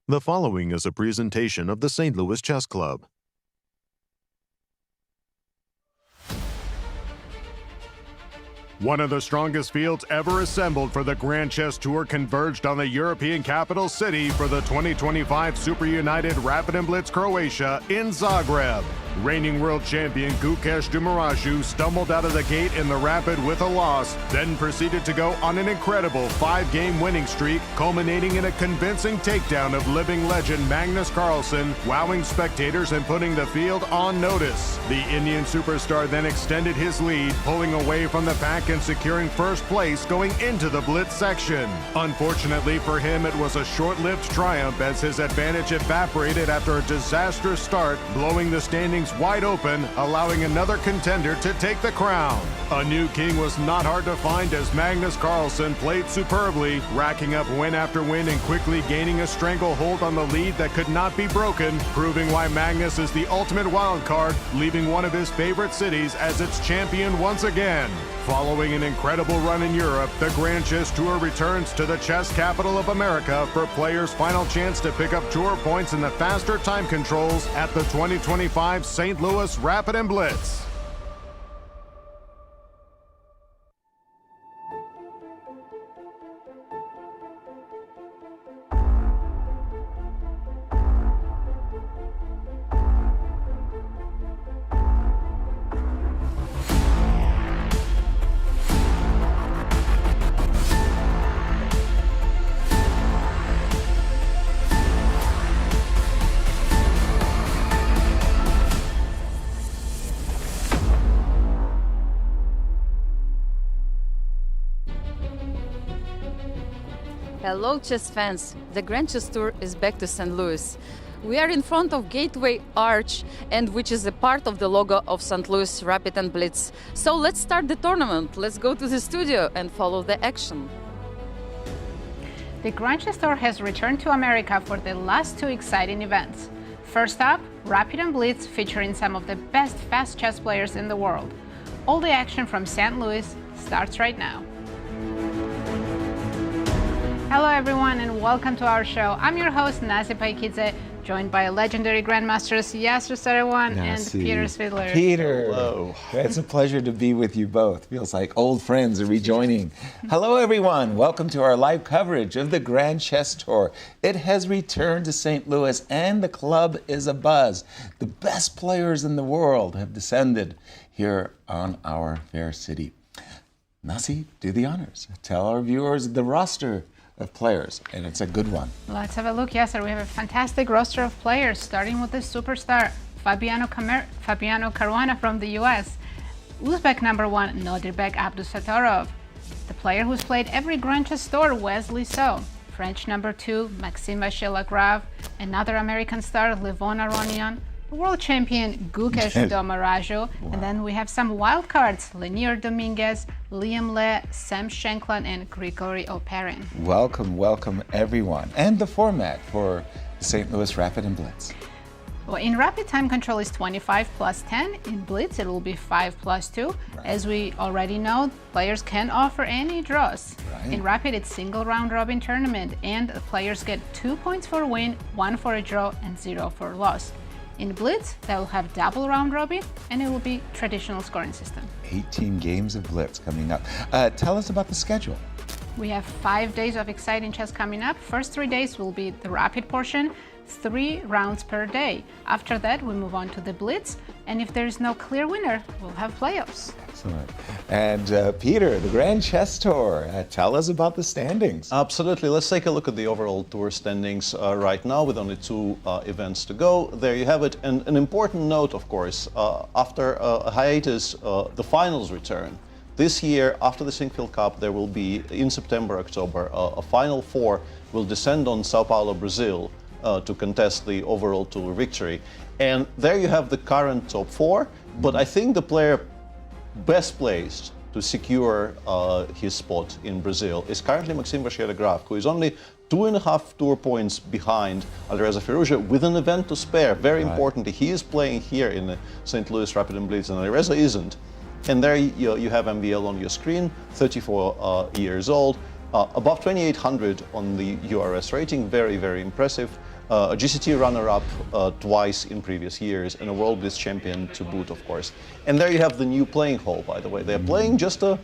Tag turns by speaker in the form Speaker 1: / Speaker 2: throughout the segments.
Speaker 1: The following is a presentation of the St. Louis Chess Club. One of the strongest fields ever assembled for the Grand Chess Tour converged on the European capital city for the 2025 Super United Rapid Blitz Croatia in Zagreb. Reigning world champion Gukesh stumbled out of the gate in the Rapid with a loss, then proceeded to go on an incredible 5-game winning streak, culminating in a convincing takedown of living legend Magnus Carlsen, wowing spectators and putting the field on notice. The Indian superstar then extended his lead, pulling away from the pack and securing first place going into the Blitz section. Unfortunately for him, it was a short-lived triumph as his advantage evaporated after a disastrous start, blowing the standings wide open, allowing another contender to take the crown. A new king was not hard to find as Magnus Carlsen played superbly, racking up win after win and quickly gaining a stranglehold on the lead that could not be broken, proving why Magnus is the ultimate wild card, leaving one of his favorite cities as its champion once again. Following an incredible run in Europe, the Grand Chess Tour returns to the chess capital of America for players' final chance to pick up tour points in the faster time controls at the 2025 St. Louis Rapid Blitz.
Speaker 2: Hello chess fans, the Grand Chess Tour is back to St. Louis. We are in front of Gateway Arch, and which is a part of the logo of St. Louis Rapid Blitz. So let's start the tournament. Let's go to the studio and follow the action.
Speaker 3: The Grand Chess Tour has returned to America for the last two exciting events. First up, Rapid Blitz featuring some of the best fast chess players in the world. All the action from St. Louis starts right now. Hello everyone and welcome to our show. I'm your host Nazi Paikidze, joined by legendary grandmasters Yasser, Seirawan and Peter Svidler.
Speaker 4: Peter,
Speaker 5: hello.
Speaker 4: It's a pleasure to be with you both. Feels like old friends are rejoining. Hello everyone, welcome to our live coverage of the Grand Chess Tour. It has returned to St. Louis and the club is abuzz. The best players in the world have descended here on our fair city. Nasi, do the honors. Tell our viewers the roster of players, and it's a good one.
Speaker 3: Let's have a look. Yes, sir. We have a fantastic roster of players, starting with the superstar Fabiano Caruana from the US, Uzbek number 1 Nodirbek Abdusattorov, the player who's played every Grand Chess Tour, Wesley So, French number 2 Maxime Vachier-Lagrave, another American star Levon Aronian, world champion Gukesh,
Speaker 4: Wow.
Speaker 3: and then we have some wild cards, Leinier Dominguez, Liem, Sam Shankland, and Grigoriy Oparin.
Speaker 4: Welcome everyone. And the format for the St. Louis Rapid Blitz.
Speaker 3: Well, in Rapid, time control is 25 plus 10. In Blitz, it will be 5 plus 2.
Speaker 4: Right.
Speaker 3: As we already know, players can offer any draws.
Speaker 4: Right.
Speaker 3: In Rapid, it's single round robin tournament, and the players get 2 points for a win, 1 for a draw, and 0 for a loss. In Blitz, they will have double round robin, and it will be traditional scoring system.
Speaker 4: 18 games of Blitz coming up. Tell us about the schedule.
Speaker 3: We have 5 days of exciting chess coming up. First 3 days will be the Rapid portion, 3 rounds per day. After that, we move on to the Blitz, and if there is no clear winner, we'll have playoffs.
Speaker 4: Excellent. And Peter, the Grand Chess Tour, tell us about the standings.
Speaker 5: Absolutely. Let's take a look at the overall tour standings right now with only 2 events to go. There you have it. And an important note, of course, after a hiatus, the finals return. This year, after the Sinquefield Cup, there will be, in September, October, a Final 4 will descend on Sao Paulo, Brazil, to contest the overall tour victory. And there you have the current top 4, but I think the player best placed to secure his spot in Brazil is currently Maxime Vachier-Lagrave, who is only 2.5 tour points behind Alireza Firouzja with an event to spare. Very importantly, he is playing here in the St. Louis Rapid Blitz and Alireza isn't. And there you have MVL on your screen, 34 years old, above 2800 on the URS rating, very, very impressive. a GCT runner-up twice in previous years, and a World Blitz champion to boot, of course. And there you have the new playing hall, by the way. They're playing just a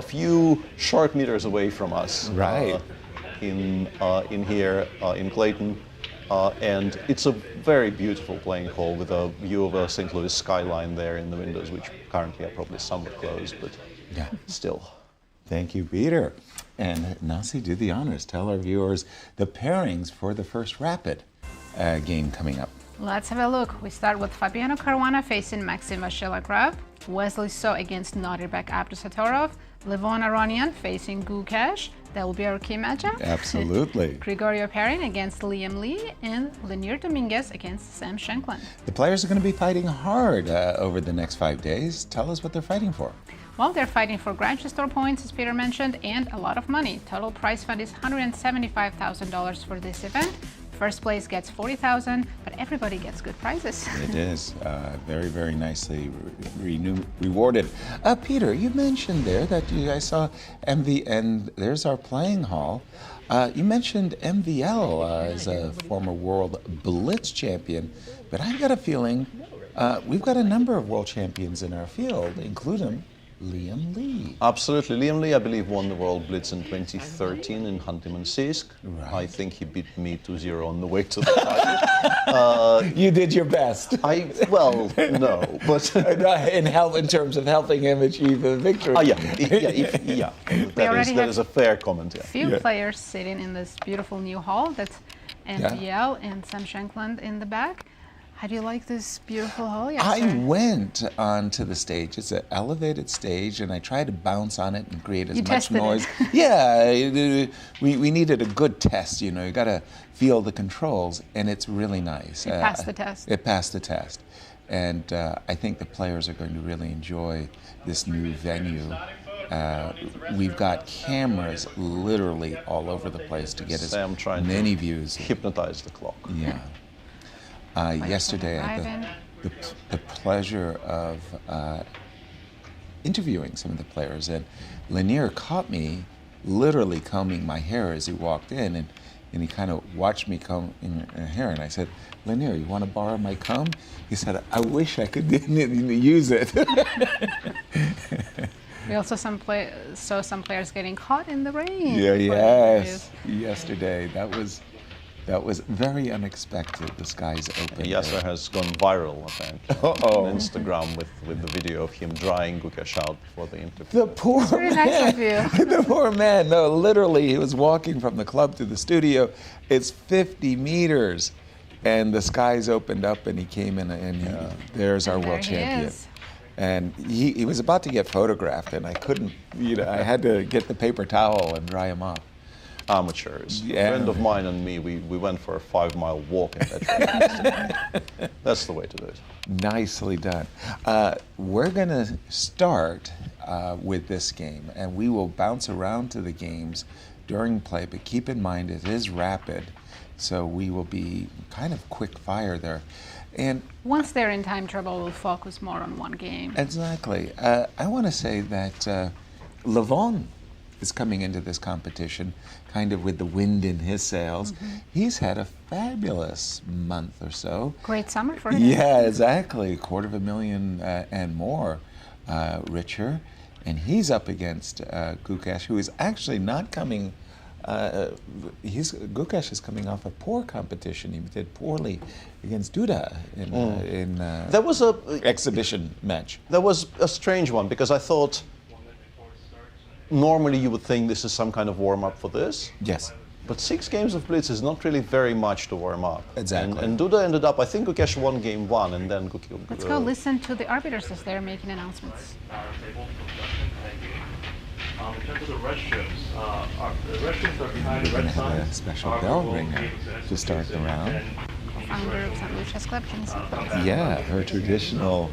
Speaker 5: few short meters away from us.
Speaker 4: Right.
Speaker 5: In here, in Clayton. And it's a very beautiful playing hall with a view of a St. Louis skyline there in the windows, which currently are probably somewhat closed, but still.
Speaker 4: Thank you, Peter. And Nazi, do the honors. Tell our viewers the pairings for the first Rapid game coming up.
Speaker 3: Let's have a look. We start with Fabiano Caruana facing Maxime Vachier-Lagrave, Wesley So against Nodirbek Abdusattorov, Levon Aronian facing Gukesh. That will be our key matchup.
Speaker 4: Absolutely.
Speaker 3: Grigoriy Oparin against Liem, and Leinier Dominguez against Sam Shankland.
Speaker 4: The players are going to be fighting hard over the next 5 days. Tell us what they're fighting for.
Speaker 3: Well, they're fighting for Grand Chess Tour points, as Peter mentioned, and a lot of money. Total prize fund is $175,000 for this event. First place gets $40,000, but everybody gets good prizes.
Speaker 4: It is very, very nicely rewarded. Peter, you mentioned there that you guys saw MV, and there's our playing hall. You mentioned MVL as a former World Blitz champion, but I've got a feeling we've got a number of world champions in our field, including Liem.
Speaker 5: Absolutely. Liem, I believe, won the World Blitz in 2013 in Khanty-Mansisk.
Speaker 4: Right.
Speaker 5: I think he beat me 2-0 on the way to the title.
Speaker 4: You did your best.
Speaker 5: Well, no, but...
Speaker 4: in terms of helping him achieve a victory.
Speaker 5: That is a fair comment, yeah.
Speaker 3: Few players sitting in this beautiful new hall. That's MVL and Sam Shankland in the back. How do you like this beautiful hall, Yasser?
Speaker 4: I went onto the stage. It's an elevated stage, and I tried to bounce on it and create as much noise. We needed a good test, you know. You got to feel the controls, and it's really nice.
Speaker 3: It passed the test.
Speaker 4: It passed the test. And I think the players are going to really enjoy this new venue. We've got cameras literally all over the place to get as many views.
Speaker 5: Hypnotize the clock.
Speaker 4: Yeah. Yesterday, I had the pleasure of interviewing some of the players, and Leinier caught me literally combing my hair as he walked in, and he kind of watched me comb in my hair, and I said, Leinier, you want to borrow my comb? He said, I wish I could use it.
Speaker 3: We also saw some players getting caught in the rain.
Speaker 4: Yes. Yesterday, that was very unexpected. The skies open.
Speaker 5: Yasser has gone viral, apparently, on Instagram with the video of him drying Gukesh out before the interview.
Speaker 4: The poor
Speaker 3: very nice of you.
Speaker 4: The poor man. No, literally, he was walking from the club to the studio. It's 50 meters, and the skies opened up, and he came in, and there's our world champion. And he was about to get photographed, and I couldn't. I had to get the paper towel and dry him off.
Speaker 5: Amateurs. A friend of mine and me, we went for a 5-mile walk in that train. That's the way to do it.
Speaker 4: Nicely done. We're going to start with this game, and we will bounce around to the games during play, but keep in mind it is rapid, so we will be kind of quick fire there. And
Speaker 3: once they're in time trouble, we'll focus more on one game.
Speaker 4: Exactly. I want to say that Levon is coming into this competition kind of with the wind in his sails. He's had a fabulous month or so.
Speaker 3: Great summer for him.
Speaker 4: Yeah, exactly. $250,000 and more richer. And he's up against Gukesh, who is actually not coming. Gukesh is coming off a poor competition. He did poorly against Duda in
Speaker 5: that was a
Speaker 4: exhibition match.
Speaker 5: That was a strange one, because I thought normally you would think this is some kind of warm-up for this.
Speaker 4: Yes.
Speaker 5: But 6 games of Blitz is not really very much to warm up.
Speaker 4: Exactly.
Speaker 5: And Duda ended up, I think Gukesh won game 1, and then
Speaker 3: Let's go listen to the arbiters as they're making announcements.
Speaker 6: In terms of the restrooms, the restrooms are behind the
Speaker 4: We're going
Speaker 6: red
Speaker 4: to have
Speaker 6: sign.
Speaker 4: a special bell ringer to start the round.
Speaker 3: Founder of Saint Louis Chess Club, can you see?
Speaker 4: Yeah, her traditional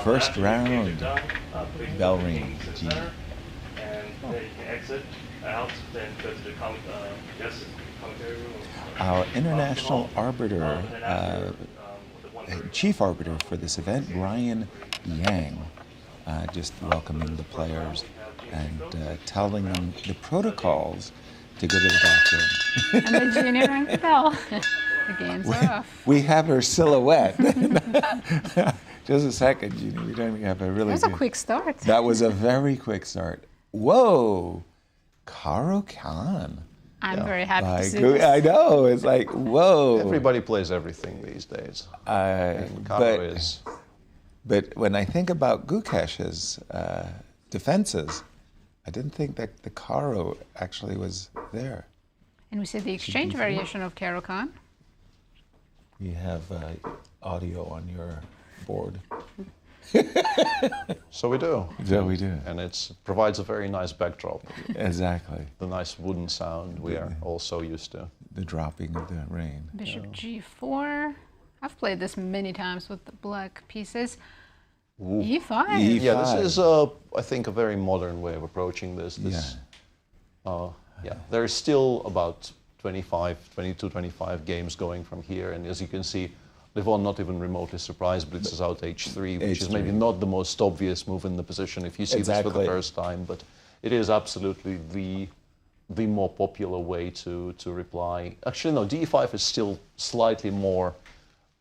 Speaker 4: first round bell ring.
Speaker 6: And then you can exit out, then go to the commentary room.
Speaker 4: Our international arbiter, chief arbiter for this event, Brian Yang, just welcoming the players and telling them the protocols to go to the bathroom.
Speaker 3: And the junior ranked bell. The game's off.
Speaker 4: We have her silhouette. Just a second, Jeannie. We don't have a really
Speaker 3: That was a quick start.
Speaker 4: That was a very quick start. Whoa, Caro-Kann.
Speaker 3: I'm very happy to see this.
Speaker 4: I know. It's like, whoa.
Speaker 5: Everybody plays everything these days. Caro is.
Speaker 4: But when I think about Gukesh's defenses, I didn't think that the Caro actually was there.
Speaker 3: And we see the exchange variation of Caro-Kann.
Speaker 4: You have audio on your board.
Speaker 5: So we do.
Speaker 4: Yeah, we do.
Speaker 5: And it provides a very nice backdrop.
Speaker 4: Exactly.
Speaker 5: The nice wooden sound we are also used to.
Speaker 4: The dropping of the rain.
Speaker 3: Bishop G4. I've played this many times with the black pieces. E5.
Speaker 5: Yeah, this is, I think, a very modern way of approaching this. There is still about 25 games going from here. And as you can see, Levon not even remotely surprised, blitzes out H3, which is maybe not the most obvious move in the position if you see this for the first time, but it is absolutely the more popular way to reply. Actually, no, D5 is still slightly more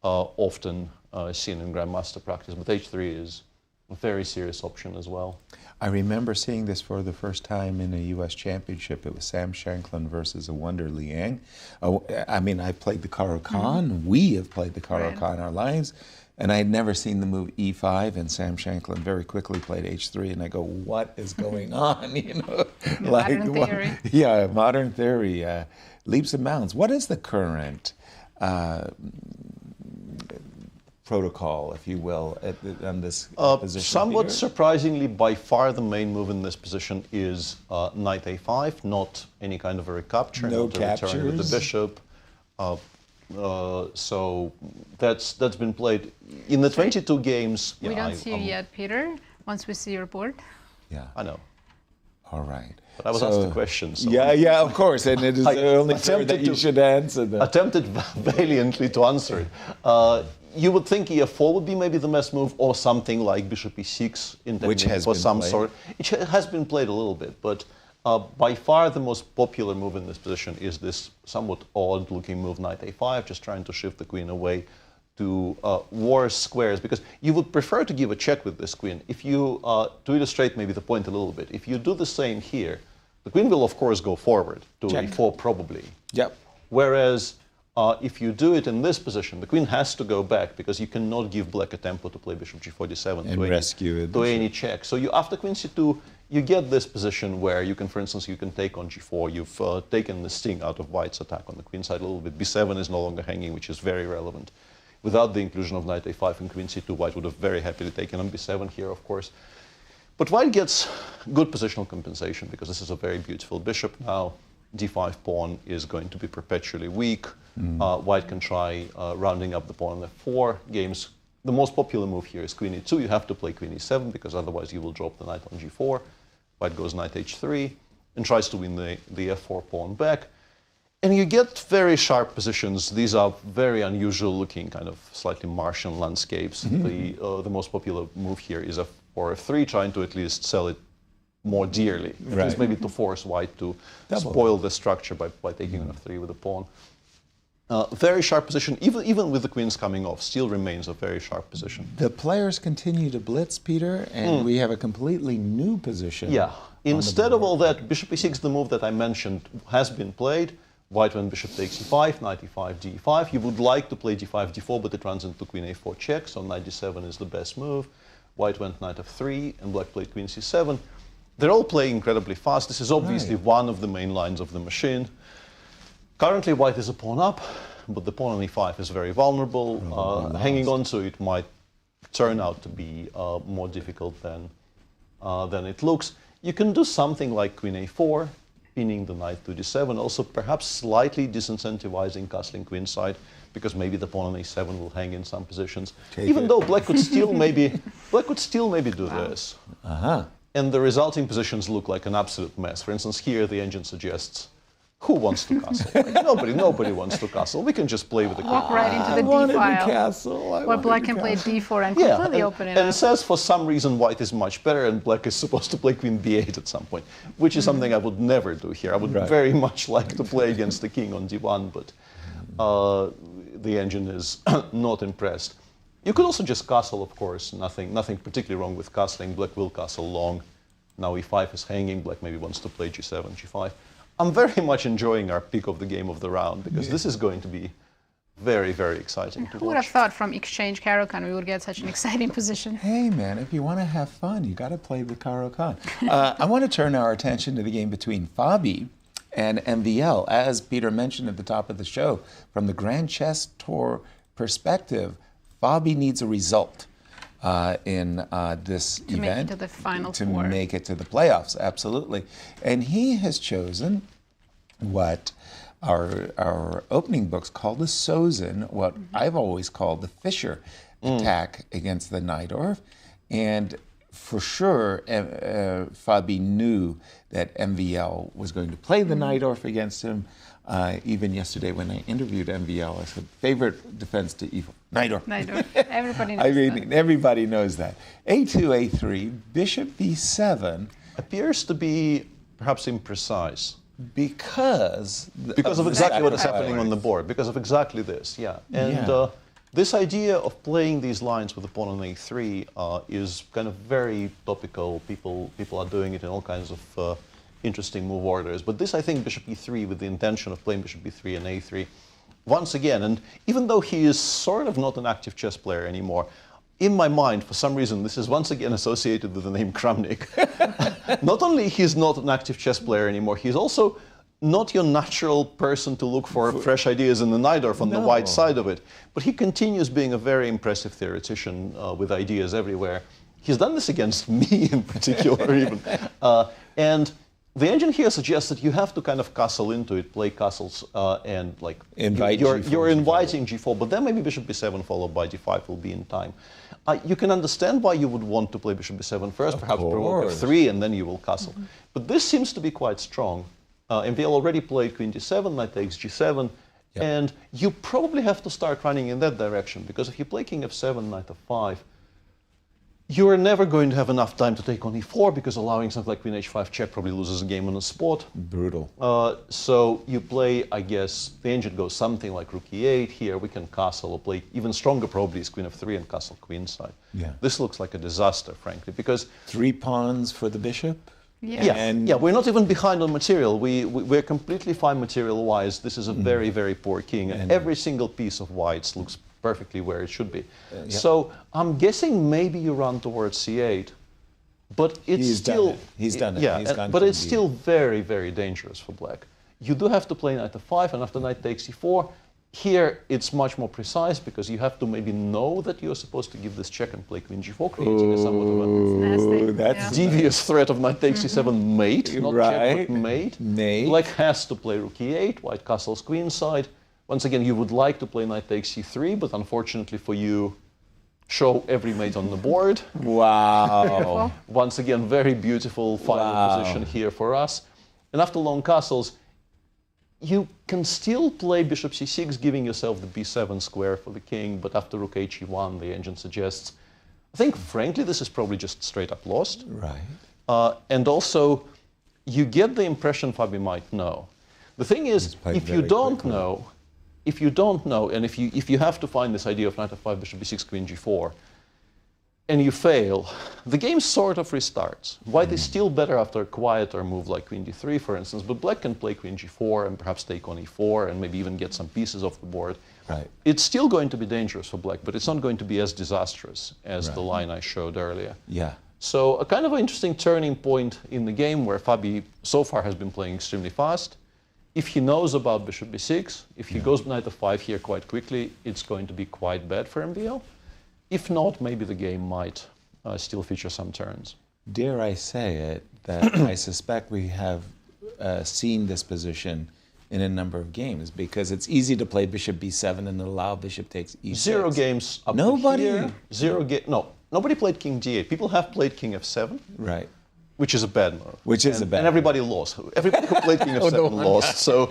Speaker 5: often seen in Grandmaster practice, but H3 is a very serious option as well.
Speaker 4: I remember seeing this for the first time in a U.S. championship. It was Sam Shankland versus a wonder Liang. I mean, I played the Caro-Kann. We have played the Caro-Kann, our lines, and I had never seen the move E5, and Sam Shankland very quickly played H3, and I go, what is going on? You know,
Speaker 3: Modern theory.
Speaker 4: Yeah, modern theory, leaps and bounds. What is the current protocol, if you will, on this position?
Speaker 5: Somewhat
Speaker 4: here?
Speaker 5: surprisingly, by far the main move in this position is knight a5, not any kind of a recapture,
Speaker 4: no
Speaker 5: not a return with the bishop. So that's been played in the 22 games.
Speaker 3: We don't see you yet, Peter, once we see your board.
Speaker 4: Yeah.
Speaker 5: I know.
Speaker 4: All right.
Speaker 5: But I was asked the question. So
Speaker 4: Yeah, of course, and it is only fair that you should answer that.
Speaker 5: Attempted valiantly to answer it. You would think E4 would be maybe the best move, or something like Bishop E6 in
Speaker 4: Which has
Speaker 5: for
Speaker 4: been
Speaker 5: some
Speaker 4: played.
Speaker 5: sort. It has been played a little bit, but by far the most popular move in this position is this somewhat odd-looking move, knight A5, just trying to shift the queen away to worse squares, because you would prefer to give a check with this queen. If you, to illustrate maybe the point a little bit, if you do the same here, the queen will of course go forward to
Speaker 4: Check.
Speaker 5: E4 probably.
Speaker 4: Yep.
Speaker 5: Whereas if you do it in this position, the queen has to go back, because you cannot give black a tempo to play bishop G4, D7
Speaker 4: And rescue it.
Speaker 5: to any check. So you, after queen C2, you get this position where you can, for instance, you can take on G4. You've taken the sting out of white's attack on the queen side a little bit. B7 is no longer hanging, which is very relevant. Without the inclusion of knight A5 and queen C2, white would have very happily taken on B7 here, of course. But white gets good positional compensation, because this is a very beautiful bishop now. D5 pawn is going to be perpetually weak. White can try rounding up the pawn on F4 games. The most popular move here is queen E2. You have to play queen E7, because otherwise you will drop the knight on G4. White goes knight H3 and tries to win the F4 pawn back. And you get very sharp positions. These are very unusual looking, kind of slightly Martian landscapes. The most popular move here is F4, F3, trying to at least sell it more dearly. At least maybe to force white to spoil the structure by taking on F3 with a pawn. Very sharp position, even with the queens coming off, still remains a very sharp position.
Speaker 4: The players continue to blitz, Peter, and we have a completely new position.
Speaker 5: Yeah. Instead of all that, bishop E6, the move that I mentioned, has been played. White went bishop takes E5, knight E5, D5. You would like to play D5, D4, but it runs into queen A4 check, so knight D7 is the best move. White went knight F3, and black played queen C7. They're all playing incredibly fast. This is obviously one of the main lines of the machine. Currently, white is a pawn up, but the pawn on E5 is very vulnerable. Hanging on to it might turn out to be more difficult than it looks. You can do something like queen A4, pinning the knight to D7, also perhaps slightly disincentivizing castling queenside, because maybe the pawn on A7 will hang in some positions. Even though black could still maybe do this. And the resulting positions look like an absolute mess. For instance, here the engine suggests, who wants to castle? Like, nobody wants to castle. We can just play with the queen.
Speaker 3: Walk right into the D file. Where black can play D4 and completely open it up.
Speaker 5: And it says for some reason white is much better, and black is supposed to play queen B8 at some point, which is something I would never do here. I would very much like to play against the king on D1, but the engine is not impressed. You could also just castle, of course. Nothing particularly wrong with castling. Black will castle long. Now e5 is hanging. Black maybe wants to play g7, g5. I'm very much enjoying our pick of the game of the round, because this is going to be very, very exciting to
Speaker 3: Who would have
Speaker 5: watch.
Speaker 3: thought from exchange Caro-Kann we would get such an exciting position?
Speaker 4: Hey man, if you want to have fun, you got to play with Caro-Kann. I want to turn our attention to the game between Fabi and MVL. As Peter mentioned at the top of the show, from the Grand Chess Tour perspective, Fabi needs a result in this event.
Speaker 3: To make it to the final
Speaker 4: to
Speaker 3: four.
Speaker 4: make it to the playoffs, absolutely. And he has chosen what our opening books call the Sozin, what I've always called the Fischer attack against the Najdorf. And for sure, Fabi knew that MVL was going to play the Najdorf against him. Even yesterday when I interviewed MVL, I said, favorite defense to evil, Najdorf.
Speaker 3: Najdorf. Everybody knows
Speaker 4: I mean,
Speaker 3: that.
Speaker 4: everybody knows that. A2, A3, bishop B7.
Speaker 5: Appears to be perhaps imprecise.
Speaker 4: Because
Speaker 5: Because of exactly what is happening on the board. Because of exactly this, yeah. And this idea of playing these lines with the pawn on a3 is kind of very topical. People are doing it in all kinds of interesting move orders. But this, I think, bishop e3 with the intention of playing bishop b3 and a3, once again, and even though he is sort of not an active chess player anymore, in my mind, for some reason, this is once again associated with the name Kramnik. Not only he's not an active chess player anymore, he's also not your natural person to look for fresh ideas in the Najdorf on the white side of it. But he continues being a very impressive theoretician with ideas everywhere. He's done this against me in particular even. And the engine here suggests that you have to kind of castle into it, play castles, and like
Speaker 4: Invite
Speaker 5: you're
Speaker 4: G4,
Speaker 5: inviting g4, but then maybe bishop b7 followed by d5 will be in time. You can understand why you would want to play bishop b7 first, perhaps provoke f3, and then you will castle. But this seems to be quite strong. MVL already played queen d7, knight takes g7, and you probably have to start running in that direction, because if you play king f7, knight f5, you are never going to have enough time to take on e4, because allowing something like queen h5 check probably loses a game on the spot.
Speaker 4: Brutal.
Speaker 5: So you play, I guess, the engine goes something like rook e8. Here we can castle, or play even stronger probably is queen f3 and castle queenside.
Speaker 4: Yeah.
Speaker 5: This looks like a disaster, frankly, because
Speaker 4: 3 pawns for the bishop.
Speaker 3: Yeah.
Speaker 5: we're not even behind on material. We're completely fine material-wise. This is a very, very poor king, and every single piece of whites looks perfectly where it should be. So I'm guessing maybe you run towards c8, but it's
Speaker 4: He's
Speaker 5: still...
Speaker 4: done it. He's done it.
Speaker 5: Yeah,
Speaker 4: He's gone
Speaker 5: but
Speaker 4: for
Speaker 5: it's
Speaker 4: the-
Speaker 5: still very, very dangerous for black. You do have to play knight f5, and after knight takes e4, here it's much more precise, because you have to maybe know that you're supposed to give this check and play queen g4, creating a somewhat of a
Speaker 3: Nasty.
Speaker 4: That's
Speaker 5: devious threat of knight takes e7 mate, not check, but mate.
Speaker 4: Mate.
Speaker 5: Black has to play rook e8, white castles queenside. Once again, you would like to play knight takes c3, but unfortunately for you, show every mate on the board.
Speaker 4: Wow.
Speaker 5: Once again, very beautiful final position here for us. And after long castles, you can still play bishop c6, giving yourself the b7 square for the king, but after rook he1, the engine suggests, I think, frankly, this is probably just straight up lost.
Speaker 4: Right.
Speaker 5: And also, you get the impression Fabi might know. The thing is, if you don't know, and if you have to find this idea of knight f5, bishop b6, queen g4, and you fail, the game sort of restarts. White is still better after a quieter move like queen d3, for instance, but black can play queen g4 and perhaps take on e4 and maybe even get some pieces off the board.
Speaker 4: Right.
Speaker 5: It's still going to be dangerous for black, but it's not going to be as disastrous as the line I showed earlier.
Speaker 4: Yeah.
Speaker 5: So a kind of an interesting turning point in the game where Fabi so far has been playing extremely fast. If he knows about bishop b6, if he goes knight f5 here quite quickly, it's going to be quite bad for MVL. If not, maybe the game might still feature some turns.
Speaker 4: Dare I say it, that I suspect we have seen this position in a number of games, because it's easy to play bishop b7 and allow bishop takes e6.
Speaker 5: 0 games up
Speaker 4: Nobody?
Speaker 5: to here. No, nobody played king d8. People have played king f7.
Speaker 4: Right.
Speaker 5: Which is a bad move.
Speaker 4: Which is a bad
Speaker 5: And everybody lost. Everybody who played king f7 lost. So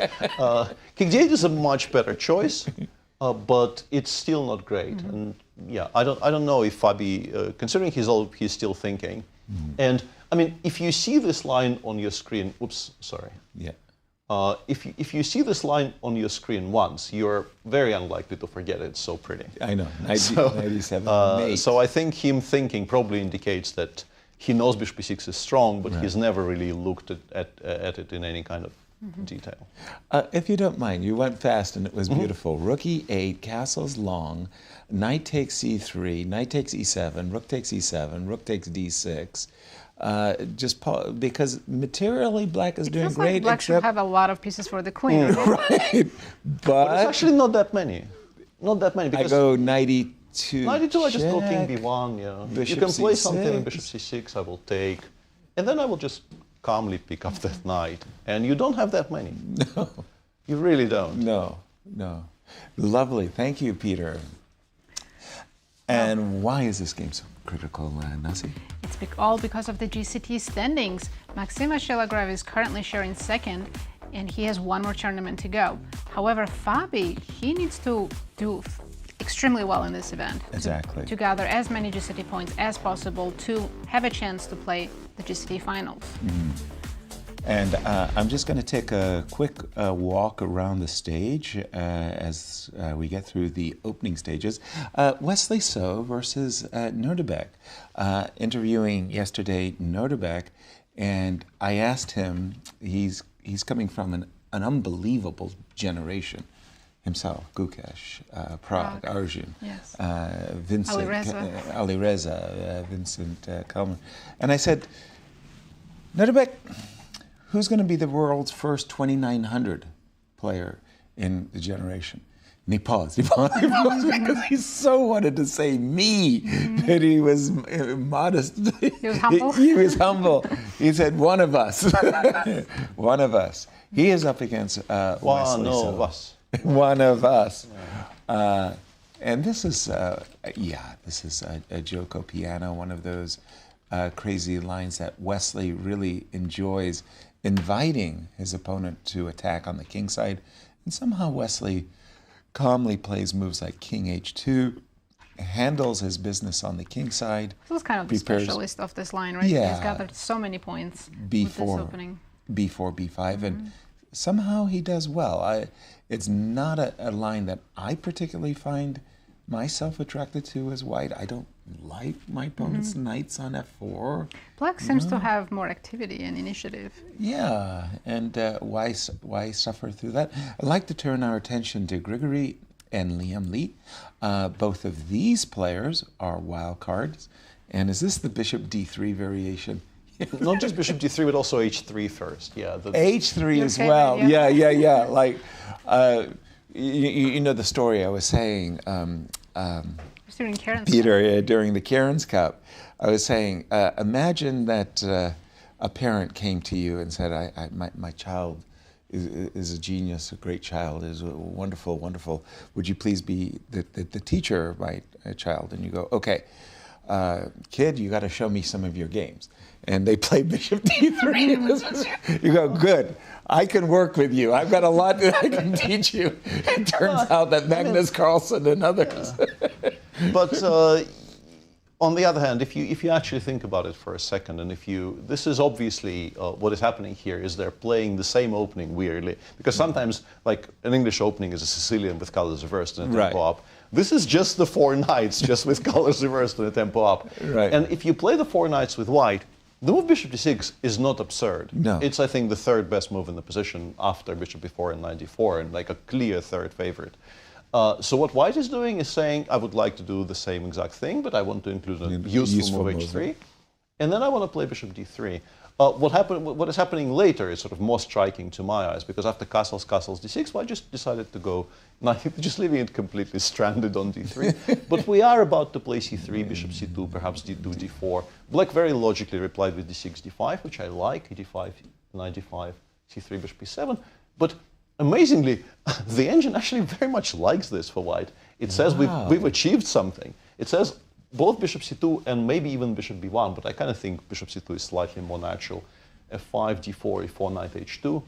Speaker 5: king d8 is a much better choice, but it's still not great. And yeah, I don't know if Fabi, considering he's still thinking. And I mean, if you see this line on your screen, oops, sorry.
Speaker 4: Yeah.
Speaker 5: If you see this line on your screen once, you're very unlikely to forget it. It's so pretty.
Speaker 4: I know, 97. Mate.
Speaker 5: So I think him thinking probably indicates that he knows bishop e6 is strong, but he's never really looked at it in any kind of detail.
Speaker 4: If you don't mind, you went fast and it was beautiful. Rook e8, castle's long, knight takes c3, knight takes e7, rook takes e7, rook takes d6. Because materially black is doing
Speaker 3: Feels
Speaker 4: great.
Speaker 3: like black should have a lot of pieces for the queen.
Speaker 4: Right,
Speaker 5: But it's actually not that many. Not that many.
Speaker 4: I
Speaker 5: Because
Speaker 4: go knight e2.
Speaker 5: knight e2, I just go king
Speaker 4: check.
Speaker 5: b1. Yeah.
Speaker 4: Bishop
Speaker 5: You can play something in
Speaker 4: c6.
Speaker 5: bishop c6. I will take, and then I will just calmly pick up that knight. And you don't have that many.
Speaker 4: No,
Speaker 5: You really don't.
Speaker 4: no. Lovely, thank you, Peter. And why is this game so critical, Nazi?
Speaker 3: It's all because of the GCT standings. Maxime Vachier-Lagrave is currently sharing second, and he has one more tournament to go. However, Fabi, he needs to do extremely well in this event.
Speaker 4: Exactly.
Speaker 3: To gather as many GCT points as possible to have a chance to play the GCT finals.
Speaker 4: And I'm just going to take a quick walk around the stage as we get through the opening stages. Wesley So versus Nodirbek. Interviewing yesterday Nodirbek, and I asked him, he's coming from an unbelievable generation himself, Gukesh, Prague, Arjun,
Speaker 3: Yes.
Speaker 4: Vincent, Alireza, Vincent Kalman. And I said, Nodirbek, who's going to be the world's first 2900 player in the generation? And he paused because he so wanted to say me, that he was modest.
Speaker 3: He was humble?
Speaker 4: He was humble. He said, one of us. One of us. He is up against Wesley So.
Speaker 5: of us.
Speaker 4: One of us. And this is, this is a Joko piano, one of those crazy lines that Wesley really enjoys, inviting his opponent to attack on the king side. And somehow Wesley calmly plays moves like king h2, handles his business on the king side.
Speaker 3: This was kind of the specialist of this line, right?
Speaker 4: Yeah.
Speaker 3: He's gathered so many points with this
Speaker 4: b4,
Speaker 3: opening.
Speaker 4: b4, b5, and somehow he does well. It's not a line that I particularly find myself attracted to as white. I don't like my opponent's knights on f4.
Speaker 3: Black seems to have more activity and initiative.
Speaker 4: Yeah, and why suffer through that? I'd like to turn our attention to Grigoriy and Liem. Both of these players are wild cards. And is this the bishop d3 variation?
Speaker 5: Not just bishop d3, but also h3 first. Yeah.
Speaker 4: h3 as
Speaker 3: favorite,
Speaker 4: well.
Speaker 3: yeah.
Speaker 4: Yeah. Like, you know the story I was saying,
Speaker 3: During Karen's
Speaker 4: Peter, during the Karen's Cup, I was saying, imagine that a parent came to you and said, my child is a genius, a great child, is wonderful, wonderful. Would you please be the teacher of my child? And you go, okay, kid, you got to show me some of your games. And they play bishop d3. You go, good. I can work with you. I've got a lot that I can teach you. It turns out that Magnus Carlsen and others.
Speaker 5: But on the other hand, if you actually think about it for a second, and this is obviously what is happening here is they're playing the same opening weirdly, because sometimes like an English opening is a Sicilian with colors reversed and a tempo up. This is just the four knights, just with colors reversed and a tempo up.
Speaker 4: Right.
Speaker 5: And if you play the four knights with white, the move bishop d6 is not absurd.
Speaker 4: No.
Speaker 5: It's, I think, the third best move in the position after bishop b4 and knight d4, and like a clear third favorite. So what white is doing is saying, I would like to do the same exact thing, but I want to include a useful move h3. And then I want to play bishop d3. What is happening later is sort of more striking to my eyes, because after castles, d6, well, I just decided to go, just leaving it completely stranded on d3. But we are about to play c3, bishop c2, perhaps d2, d4. Black very logically replied with d6, d5, which I like, d5, knight d5, c3, bishop e7. But amazingly, the engine actually very much likes this for white. It says we've achieved something. It says both bishop c2 and maybe even bishop b1, but I kind of think bishop c2 is slightly more natural. f5, d4, e4, knight h2.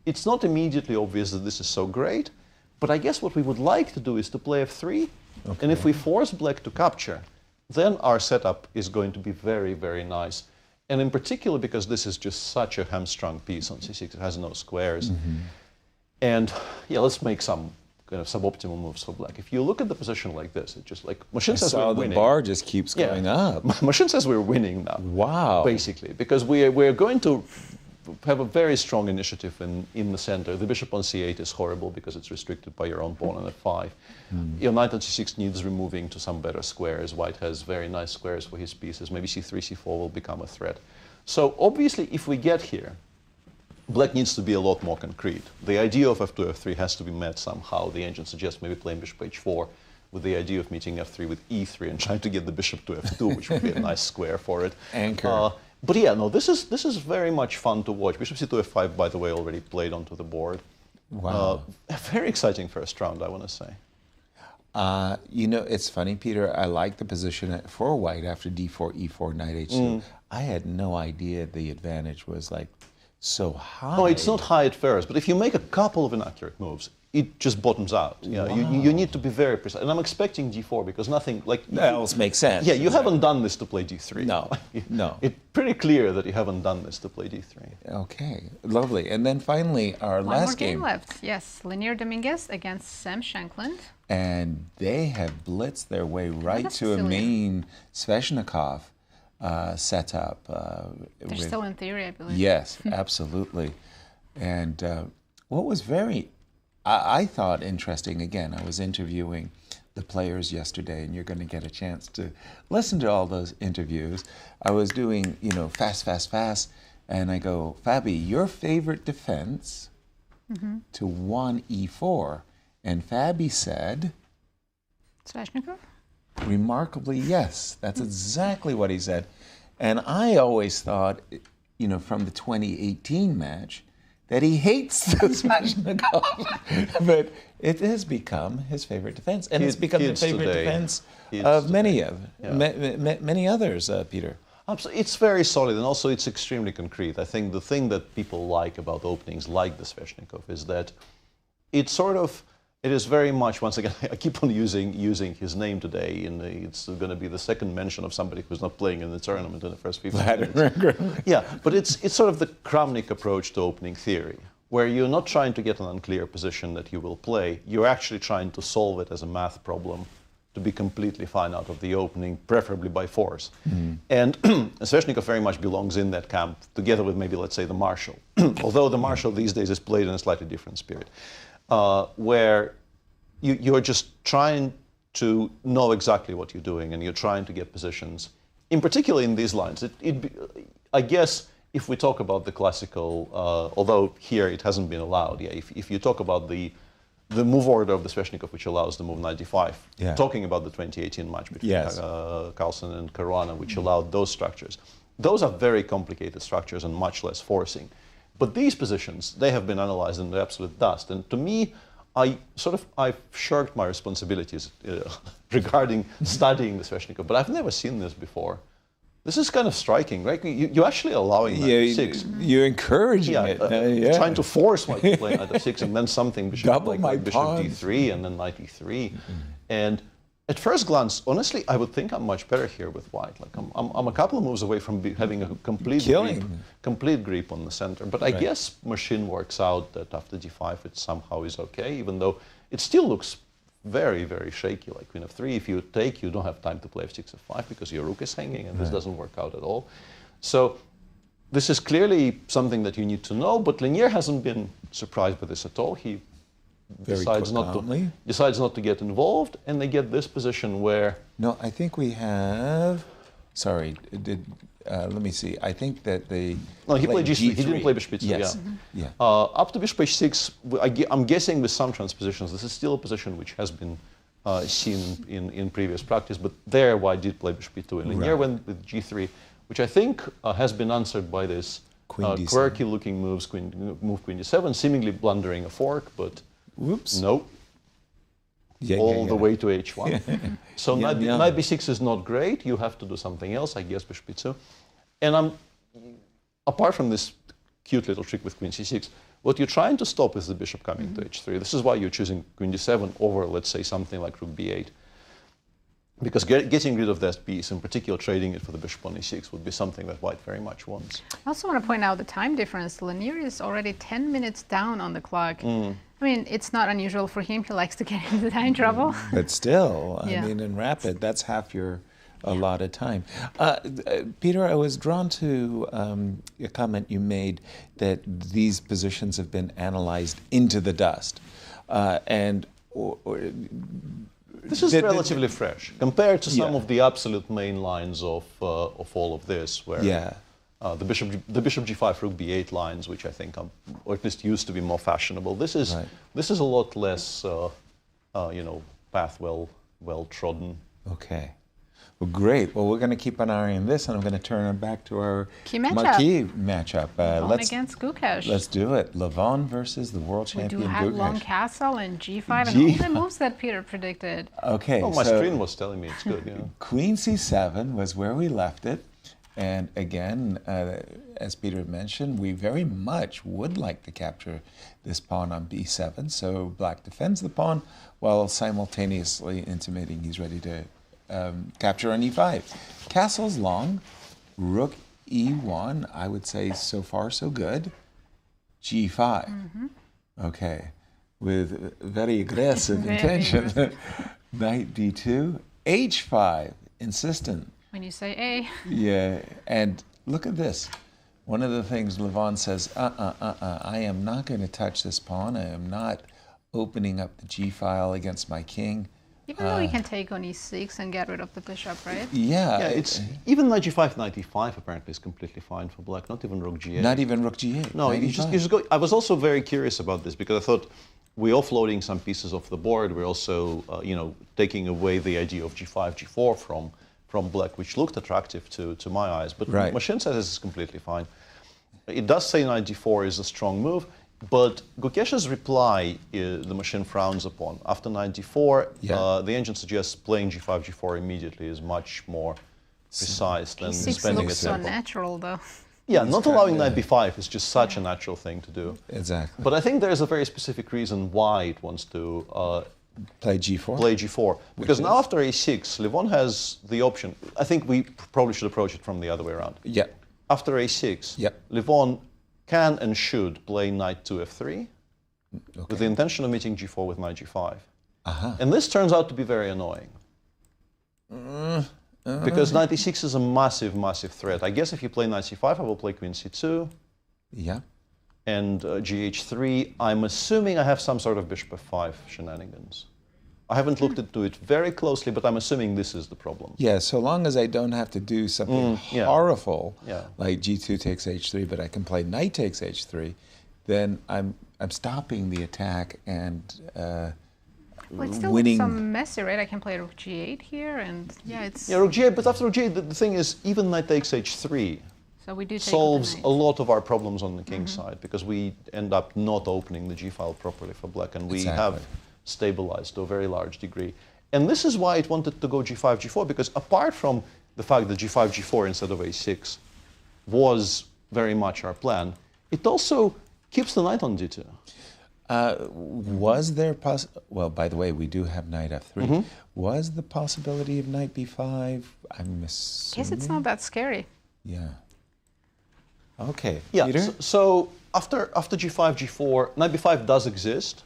Speaker 5: It's not immediately obvious that this is so great, but I guess what we would like to do is to play f3, and if we force black to capture, then our setup is going to be very, very nice. And in particular, because this is just such a hamstrung piece on c6, it has no squares. And yeah, let's make some kind of suboptimal moves for black. If you look at the position like this, it's just like machine says we're winning.
Speaker 4: The bar just keeps going up.
Speaker 5: Machine says we're winning now.
Speaker 4: Wow.
Speaker 5: Basically, because we're going to have a very strong initiative in the center. The bishop on c8 is horrible because it's restricted by your own pawn on f5. Your knight on c6 needs removing to some better squares. White has very nice squares for his pieces. Maybe c3, c4 will become a threat. So obviously, if we get here, black needs to be a lot more concrete. The idea of f2, f3 has to be met somehow. The engine suggests maybe playing bishop h4 with the idea of meeting f3 with e3 and trying to get the bishop to f2, which would be a nice square for it.
Speaker 4: Anchor.
Speaker 5: But yeah, no, this is very much fun to watch. Bishop c2, f5, by the way, already played onto the board.
Speaker 4: Wow.
Speaker 5: A very exciting first round, I want to say.
Speaker 4: You know, it's funny, Peter, I like the position for white after d4, e4, knight h2. I had no idea the advantage was like so high.
Speaker 5: No, it's not high at first, but if you make a couple of inaccurate moves, it just bottoms out. You know, you need to be very precise. And I'm expecting d4 because nothing like...
Speaker 4: That else makes sense.
Speaker 5: Yeah, you haven't done this to play d3.
Speaker 4: No, no.
Speaker 5: It's pretty clear that you haven't done this to play d3.
Speaker 4: Okay, lovely. And then finally, our
Speaker 3: One
Speaker 4: last
Speaker 3: more game
Speaker 4: game.
Speaker 3: left. Yes, Leinier Dominguez against Sam Shankland.
Speaker 4: And they have blitzed their way right
Speaker 3: that's
Speaker 4: to a
Speaker 3: silly.
Speaker 4: main Sveshnikov setup.
Speaker 3: They're still in theory, I believe.
Speaker 4: Yes, absolutely. And what was very, I thought interesting, again, I was interviewing the players yesterday, and you're going to get a chance to listen to all those interviews. I was doing, you know, fast, and I go, Fabi, your favorite defense to 1e4? And Fabi said,
Speaker 3: Sveshnikov?
Speaker 4: remarkably, yes. That's exactly what he said. And I always thought, you know, from the 2018 match, that he hates the Sveshnikov. But it has become his favorite defense. And it's become the favorite defense of many others, Peter.
Speaker 5: Absolutely. It's very solid, and also it's extremely concrete. I think the thing that people like about openings like the Sveshnikov is that it's sort of, it is very much, once again, I keep on using his name today. It's going to be the second mention of somebody who's not playing in the tournament in the first 15 minutes. Yeah, but it's sort of the Kramnik approach to opening theory, where you're not trying to get an unclear position that you will play. You're actually trying to solve it as a math problem to be completely fine out of the opening, preferably by force. And Sveshnikov very much belongs in that camp, together with maybe, let's say, the Marshal. Although the Marshal these days is played in a slightly different spirit. Where you're just trying to know exactly what you're doing, and you're trying to get positions. In particular, in these lines, I guess if we talk about the classical, although here it hasn't been allowed, if you talk about the move order of the Sveshnikov, which allows the move knight d5, talking about the 2018 match between Carlsen and Caruana, which allowed those structures. Those are very complicated structures and much less forcing. But these positions, they have been analyzed in the absolute dust. And to me, I've shirked my responsibilities regarding studying the Sveshnikov, but I've never seen this before. This is kind of striking, right? You're actually allowing knight f6.
Speaker 4: You're encouraging it.
Speaker 5: Trying to force white to play knight f6 and then something bishop, like bishop d3 and then knight e3. And at first glance, honestly, I would think I'm much better here with white. Like I'm a couple of moves away from having a complete grip on the center. But I guess machine works out that after d5 it somehow is okay, even though it still looks very, very shaky. Like queen f3, if you take, you don't have time to play f6, f5 because your rook is hanging, and this doesn't work out at all. So this is clearly something that you need to know. But Leinier hasn't been surprised by this at all. He decides not to get involved, and they get this position where...
Speaker 4: No, I think we have... Sorry, let me see. I think that they...
Speaker 5: No, he played g3. He didn't play bishop h2,
Speaker 4: yes.
Speaker 5: Up to bishop h6, I'm guessing with some transpositions, this is still a position which has been seen in previous practice, but there white did play bishop e2, and Leinier went with g3, which I think has been answered by this quirky-looking move queen d7, seemingly blundering a fork, but...
Speaker 4: Whoops.
Speaker 5: No. All the way to h1. So knight b6 is not great. You have to do something else, I guess, bishop e2. And apart from this cute little trick with queen c6, what you're trying to stop is the bishop coming to h3. This is why you're choosing queen d7 over, let's say, something like rook b8. Because getting rid of that piece, in particular trading it for the bishop on e6, would be something that white very much wants.
Speaker 3: I also want to point out the time difference. Leinier is already 10 minutes down on the clock. I mean, it's not unusual for him. He likes to get into time trouble.
Speaker 4: But still,
Speaker 3: Yeah.
Speaker 4: I mean, in rapid, that's half your allotted time. Peter, I was drawn to a comment you made that these positions have been analyzed into the dust.
Speaker 5: This is relatively fresh compared to some of the absolute main lines of all of this, where the bishop g5 rook b8 lines, which I think or at least used to be more fashionable. This is a lot less path well trodden.
Speaker 4: Okay. Well, great. Well, we're going to keep an eye on this, and I'm going to turn it back to our
Speaker 3: Key matchup.
Speaker 4: marquee matchup.
Speaker 3: Levon against Gukesh.
Speaker 4: Let's do it. Levon versus the world champion
Speaker 3: We do have
Speaker 4: Gukesh.
Speaker 3: long castle and g5 and all the moves that Peter predicted.
Speaker 4: Okay.
Speaker 5: Oh, my
Speaker 4: so
Speaker 5: screen was telling me it's good. Yeah.
Speaker 4: Queen c7 was where we left it. And again, as Peter mentioned, we very much would like to capture this pawn on b7. So black defends the pawn while simultaneously intimating he's ready to capture on e5. Castle's long, rook e1, I would say so far so good. g5. Okay, with very aggressive intention. Knight d2, h5, insistent.
Speaker 3: When you say A.
Speaker 4: Yeah, and look at this. One of the things Levon says, I am not going to touch this pawn. I am not opening up the g-file against my king.
Speaker 3: Even though you can take on e6 and get rid of the bishop, right?
Speaker 4: Yeah.
Speaker 5: It's even knight g5, knight e5 apparently is completely fine for black. Not even rook g8.
Speaker 4: Not even rook g8.
Speaker 5: No, you just go. I was also very curious about this because I thought we're offloading some pieces off the board. We're also, taking away the idea of g5, g4 from black, which looked attractive to my eyes. But machine says this is completely fine. It does say knight d4 is a strong move. But Gukesh's reply, the machine frowns upon. After knight d4, the engine suggests playing g5, g4 immediately is much more precise than
Speaker 3: e6
Speaker 5: spending
Speaker 3: looks
Speaker 5: it.
Speaker 3: so natural, though.
Speaker 5: Yeah, not allowing knight b5 is just such a natural thing to do.
Speaker 4: Exactly.
Speaker 5: But I think there's a very specific reason why it wants to
Speaker 4: play g4.
Speaker 5: Play g4. Because now after a6, Levon has the option. I think we probably should approach it from the other way around.
Speaker 4: Yeah.
Speaker 5: After a6, Levon can and should play knight to f3 with the intention of meeting g4 with knight g5. And this turns out to be very annoying. Because knight e6 is a massive, massive threat. I guess if you play knight c5, I will play queen c2.
Speaker 4: Yeah.
Speaker 5: And gh3, I'm assuming I have some sort of bishop f5 shenanigans. I haven't looked into it very closely, but I'm assuming this is the problem.
Speaker 4: Yeah, so long as I don't have to do something horrible, like g2 takes h3, but I can play knight takes h3, then I'm stopping the attack and
Speaker 3: well, it's still
Speaker 4: winning.
Speaker 3: some messy, right? I can play rook g8 here, and it's...
Speaker 5: Yeah, rook g8, but after rook g8, the thing is, even knight takes h3
Speaker 3: so we do take
Speaker 5: solves a lot of our problems on the king side, because we end up not opening the g-file properly for black, and we have stabilized to a very large degree. And this is why it wanted to go g5, g4, because apart from the fact that g5, g4 instead of a6 was very much our plan, it also keeps the knight on d2.
Speaker 4: Was there well, by the way, we do have knight f3. Was the possibility of knight b5? I'm assuming.
Speaker 3: I guess it's not that scary.
Speaker 4: Yeah. Okay.
Speaker 5: Yeah.
Speaker 4: Peter?
Speaker 5: So after g5, g4, knight b5 does exist,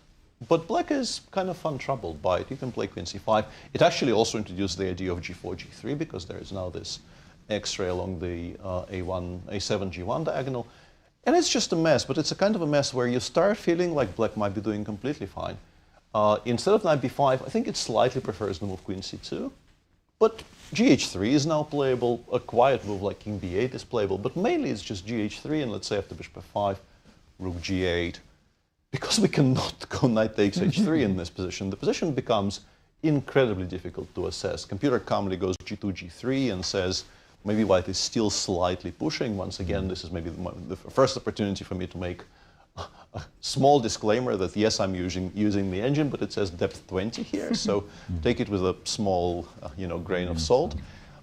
Speaker 5: but black is kind of untroubled by it. You can play queen c5. It actually also introduced the idea of g4, g3, because there is now this X-ray along the a1, a7, g1 diagonal. And it's just a mess, but it's a kind of a mess where you start feeling like black might be doing completely fine. Instead of knight b5, I think it slightly prefers the move queen c2. But gh3 is now playable. A quiet move like king b8 is playable, but mainly it's just gh3, and let's say after bishop f5, rook g8. Because we cannot go knight takes h3 in this position, the position becomes incredibly difficult to assess. Computer calmly goes g2, g3 and says, maybe white is still slightly pushing. Once again, this is maybe the first opportunity for me to make a small disclaimer that yes, I'm using the engine, but it says depth 20 here, so take it with a small grain of salt.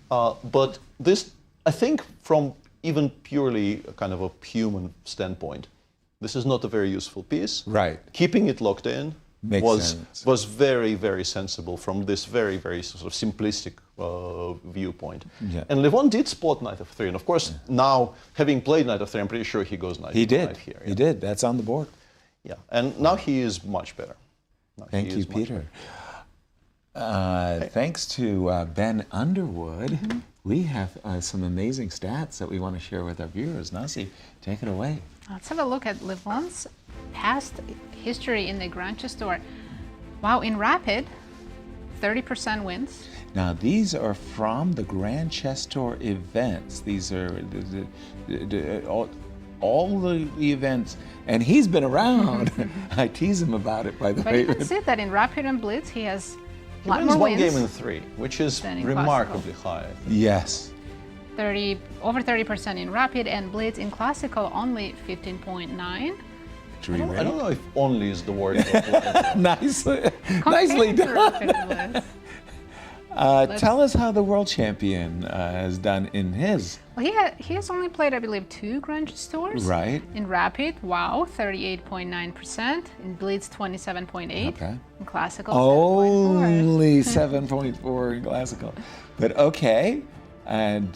Speaker 5: But this, I think, from even purely kind of a human standpoint, this is not a very useful piece.
Speaker 4: Right.
Speaker 5: Keeping it locked in was very, very sensible from this very, very sort of simplistic viewpoint.
Speaker 4: Yeah.
Speaker 5: And Levon did spot knight f3, and of course now, having played knight f3, I'm pretty sure he goes knight
Speaker 4: He
Speaker 5: here.
Speaker 4: He did. That's on the board.
Speaker 5: Yeah, and now he is much better.
Speaker 4: Thank you, Peter. Thanks to Ben Underwood, we have some amazing stats that we want to share with our viewers. Nazi, take it away.
Speaker 3: Let's have a look at Levon's past history in the Grand Chess Tour. Wow, in Rapid, 30% wins.
Speaker 4: Now, these are from the Grand Chess Tour events. These are all the events, and he's been around. I tease him about it, by the
Speaker 3: But
Speaker 4: way.
Speaker 3: you can see that in Rapid and Blitz, he has a
Speaker 5: He
Speaker 3: lot
Speaker 5: wins
Speaker 3: more
Speaker 5: one
Speaker 3: wins.
Speaker 5: game in 3, which is
Speaker 3: Than in
Speaker 5: remarkably high.
Speaker 4: Yes.
Speaker 3: Over 30% in Rapid, and Blitz in Classical only 15.9.
Speaker 5: I don't know if only is the word.
Speaker 4: Nicely
Speaker 3: Compared to
Speaker 4: done.
Speaker 3: Rapid and Blitz.
Speaker 4: Tell us how the world champion has done in his.
Speaker 3: Well, he has only played, I believe, 2 Grand Chess Tours.
Speaker 4: Right.
Speaker 3: In Rapid, wow, 38.9%. In Blitz, 27.8%.
Speaker 4: Okay.
Speaker 3: In Classical, 7.4%.
Speaker 4: Only 7.4 in classical. But okay. And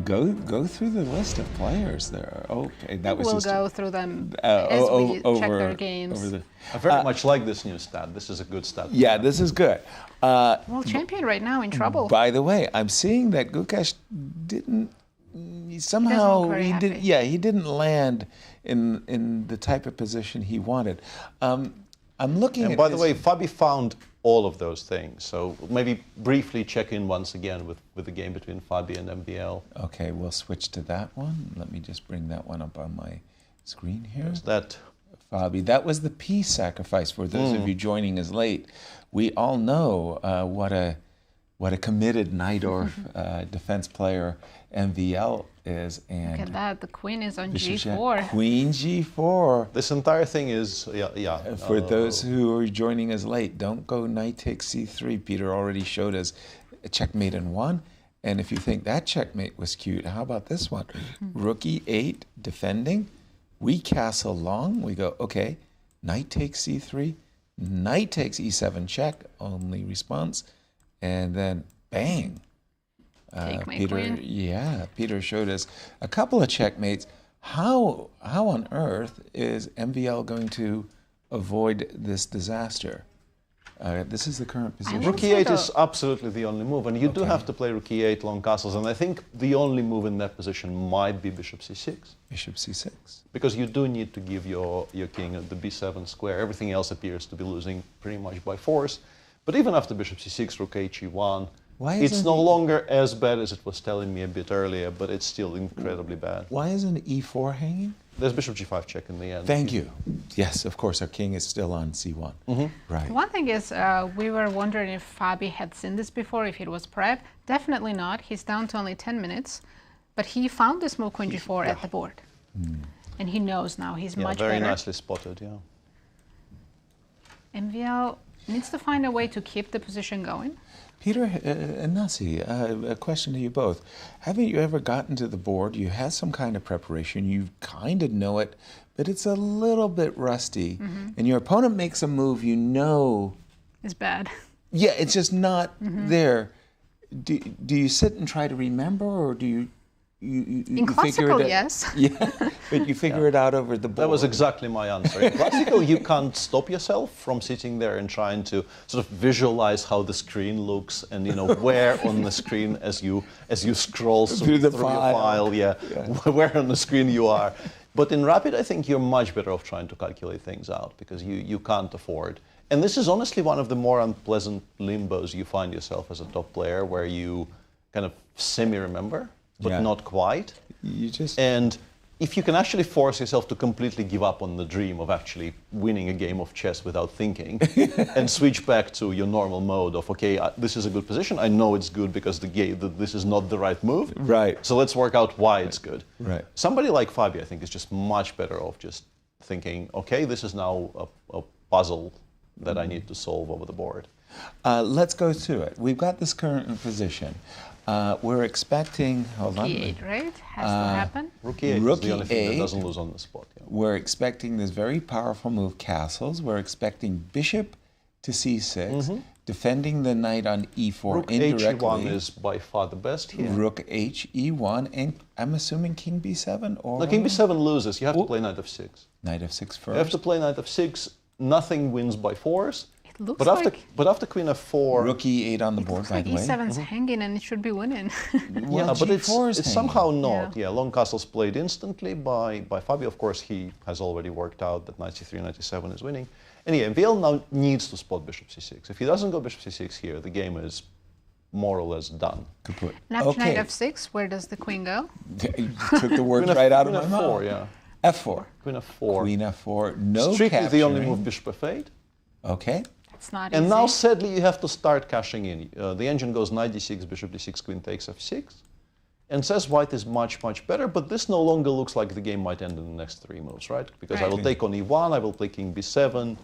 Speaker 4: go through the list of players there. Okay, that was
Speaker 3: We'll
Speaker 4: just
Speaker 3: go through them as we check their games.
Speaker 5: I very much like this new stat. This is a good stat.
Speaker 4: Yeah, this is good.
Speaker 3: Well, champion right now in trouble.
Speaker 4: By the way, I'm seeing that Gukesh didn't somehow
Speaker 3: look very
Speaker 4: he did.
Speaker 3: happy.
Speaker 4: Yeah, he didn't land in the type of position he wanted. I'm looking.
Speaker 5: And
Speaker 4: at
Speaker 5: by the
Speaker 4: his-
Speaker 5: way, Fabi found all of those things. So maybe briefly check in once again with the game between Fabi and MVL.
Speaker 4: Okay, we'll switch to that one. Let me just bring that one up on my screen here.
Speaker 5: Is that
Speaker 4: Fabi, that was the peace sacrifice for those of you joining us late. We all know what a committed Najdorf defense player MVL is, and
Speaker 3: Look at that, the queen is on
Speaker 4: Bishop Jack-
Speaker 3: G4.
Speaker 4: Queen G4.
Speaker 5: this entire thing is
Speaker 4: For those who are joining us late, don't go knight takes C3. Peter already showed us a checkmate in 1. And if you think that checkmate was cute, how about this one? Rook E8 defending. We castle long. We go, okay, knight takes C3. Knight takes E7 check, only response. And then bang.
Speaker 3: Take my
Speaker 4: Peter,
Speaker 3: queen.
Speaker 4: yeah, Peter showed us a couple of checkmates. How on earth is MVL going to avoid this disaster? This is the current position.
Speaker 5: Rook
Speaker 3: think
Speaker 5: E8
Speaker 3: so.
Speaker 5: is absolutely the only move, and you do have to play Rook E8 long castles, and I think the only move in that position might be Bishop C6.
Speaker 4: Bishop C6.
Speaker 5: Because you do need to give your king the B7 square. Everything else appears to be losing pretty much by force. But even after Bishop C6, Rook H1,
Speaker 4: Why
Speaker 5: it's
Speaker 4: isn't
Speaker 5: no
Speaker 4: he-
Speaker 5: longer as bad as it was telling me a bit earlier, but it's still incredibly bad.
Speaker 4: Why isn't E4 hanging?
Speaker 5: There's Bishop G5 check in the end.
Speaker 4: Thank you. Yes, of course, our king is still on C1. Right.
Speaker 3: One thing is, we were wondering if Fabi had seen this before, if it was prep. Definitely not. He's down to only 10 minutes. But he found this move Queen G4 at the board. And he knows now. He's
Speaker 5: Yeah,
Speaker 3: much
Speaker 5: very
Speaker 3: better.
Speaker 5: nicely spotted, yeah.
Speaker 3: MVL needs to find a way to keep the position going.
Speaker 4: Peter and Nazi, a question to you both. Haven't you ever gotten to the board, you have some kind of preparation, you kind of know it, but it's a little bit rusty, and your opponent makes a move you know,
Speaker 3: It's bad.
Speaker 4: yeah, it's just not there. Do you sit and try to remember, or do you
Speaker 3: In
Speaker 4: figure
Speaker 3: classical,
Speaker 4: it out?
Speaker 3: yes.
Speaker 4: Yeah, but you figure it out over the board.
Speaker 5: That was exactly my answer. In classical, you can't stop yourself from sitting there and trying to sort of visualize how the screen looks and where on the screen as you scroll
Speaker 4: Through the
Speaker 5: your
Speaker 4: file.
Speaker 5: file, where on the screen you are. But in Rapid, I think you're much better off trying to calculate things out because you can't afford. And this is honestly one of the more unpleasant limbos you find yourself as a top player, where you kind of semi-remember, but
Speaker 4: Yeah.
Speaker 5: not quite.
Speaker 4: You just
Speaker 5: And if you can actually force yourself to completely give up on the dream of actually winning a game of chess without thinking and switch back to your normal mode of, okay, this is a good position. I know it's good because this is not the right move.
Speaker 4: Right.
Speaker 5: So let's work out why it's good.
Speaker 4: Right.
Speaker 5: Somebody like Fabi, I think, is just much better off just thinking, okay, this is now a puzzle that I need to solve over the board.
Speaker 4: let's go through it. We've got this current position. We're expecting. Hold on.
Speaker 3: E8, right? Has to happen.
Speaker 5: Rook E8 is
Speaker 4: Rook
Speaker 5: the only thing that
Speaker 4: E8.
Speaker 5: doesn't lose on the spot. Yeah.
Speaker 4: We're expecting this very powerful move, castles. We're expecting bishop to c6, defending the knight on e4
Speaker 5: Rook
Speaker 4: indirectly.
Speaker 5: H1 is by far the best here.
Speaker 4: Rook H e1, and I'm assuming king b7 or
Speaker 5: No, king b7 loses. You have to play knight f6.
Speaker 4: knight f6 first.
Speaker 5: You have to play knight f6. Nothing wins by force.
Speaker 3: It looks
Speaker 5: But after queen f4,
Speaker 4: Rook e8 on the
Speaker 3: it
Speaker 4: board,
Speaker 3: looks
Speaker 4: by
Speaker 3: like
Speaker 4: the way.
Speaker 3: e7's hanging and it should be winning.
Speaker 5: yeah, but it's
Speaker 4: G4 is hanging.
Speaker 5: somehow not.
Speaker 3: Yeah.
Speaker 5: Yeah, long castle's played instantly by Fabio. Of course, he has already worked out that knight c3, knight c7 is winning. And yeah, MVL now needs to spot bishop c6. If he doesn't go bishop c6 here, the game is more or less done.
Speaker 4: Kaput.
Speaker 3: And after
Speaker 4: Okay.
Speaker 3: knight f6, where does the queen go?
Speaker 4: You took the words right out of my
Speaker 5: Queen f4,
Speaker 4: mouth.
Speaker 5: yeah.
Speaker 4: f4.
Speaker 5: Queen f4.
Speaker 4: Queen f4. No
Speaker 5: Strictly the only
Speaker 4: capturing.
Speaker 5: move, bishop f8.
Speaker 4: Okay.
Speaker 3: It's not
Speaker 5: And
Speaker 3: easy.
Speaker 5: now, sadly, you have to start cashing in. The engine goes knight d6, bishop d6, queen takes f6, and says white is much, much better, but this no longer looks like the game might end in the next 3 moves, right? Because I
Speaker 3: Right.
Speaker 5: will take on e1, I will play king b7.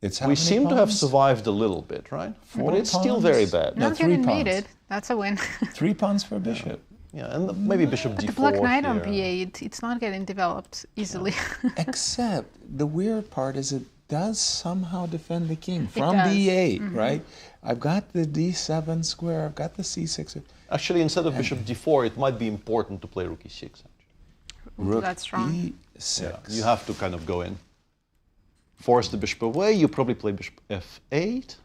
Speaker 4: It's how
Speaker 5: We
Speaker 4: many
Speaker 5: seem to have
Speaker 4: pawns?
Speaker 5: survived a little bit, right?
Speaker 4: Four
Speaker 5: But it's still
Speaker 4: pawns?
Speaker 5: very bad.
Speaker 4: No,
Speaker 3: Not
Speaker 4: 3
Speaker 3: getting
Speaker 4: pawns.
Speaker 3: mated. That's a win.
Speaker 4: 3 pawns for a bishop.
Speaker 5: Yeah, and maybe bishop d4
Speaker 3: The black knight on
Speaker 5: here.
Speaker 3: b8, it's not getting developed easily.
Speaker 4: Except the weird part is it does somehow defend the king from
Speaker 3: does.
Speaker 4: b8, right? I've got the d7 square, I've got the c6.
Speaker 5: Actually, instead of bishop d4, it might be important to play rook e6.
Speaker 4: Rook
Speaker 3: That's strong.
Speaker 4: e6.
Speaker 5: Yeah, you have to kind of go in. Force the bishop away, you probably play bishop f8,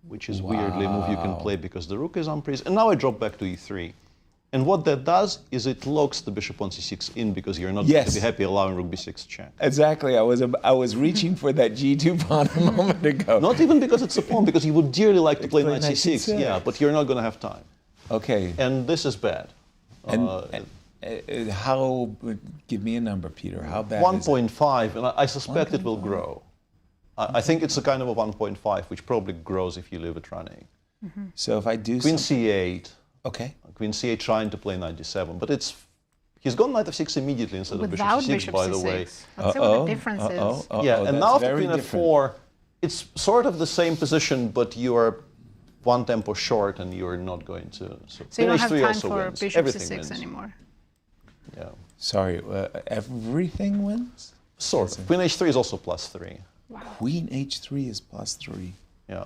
Speaker 5: which is weirdly a move you can
Speaker 4: Wow.
Speaker 5: play because the rook is unprecise. And now I drop back to e3. And what that does is it locks the bishop on c6 in because you're not going
Speaker 4: Yes.
Speaker 5: to be happy allowing rook b6 check.
Speaker 4: Exactly. I was reaching for that g2 pawn a moment ago.
Speaker 5: Not even because it's a pawn, because you would dearly like to play
Speaker 4: Play
Speaker 5: knight
Speaker 4: knight
Speaker 5: c6.
Speaker 4: c6.
Speaker 5: Yeah, but you're not going to have time.
Speaker 4: Okay.
Speaker 5: And this is bad.
Speaker 4: And how? Give me a number, Peter. How bad? Is it?
Speaker 5: 1.5, and I suspect it will grow. I think it's a kind of a 1.5, which probably grows if you leave it running.
Speaker 4: So if I do
Speaker 5: Queen
Speaker 4: some-
Speaker 5: c8,
Speaker 4: okay.
Speaker 5: Queen c8 trying to play knight d7, but he's gone knight f6 immediately instead of bishop
Speaker 3: Without
Speaker 5: c6,
Speaker 3: bishop
Speaker 5: by
Speaker 3: c6.
Speaker 5: the way.
Speaker 3: Let's see what the difference is.
Speaker 5: Yeah, and
Speaker 4: that's
Speaker 5: now after
Speaker 4: very
Speaker 5: queen
Speaker 4: different.
Speaker 5: f4, it's sort of the same position, but you are one tempo short and you're not going to.
Speaker 3: So you
Speaker 5: queen
Speaker 3: don't have
Speaker 5: h3
Speaker 3: time
Speaker 5: also
Speaker 3: for
Speaker 5: wins.
Speaker 3: bishop
Speaker 5: Everything
Speaker 3: c6
Speaker 5: wins.
Speaker 3: anymore.
Speaker 5: Yeah,
Speaker 4: Sorry, everything wins?
Speaker 5: sort of. Queen h3 is also +3.
Speaker 4: Queen h3 is +3.
Speaker 5: Yeah.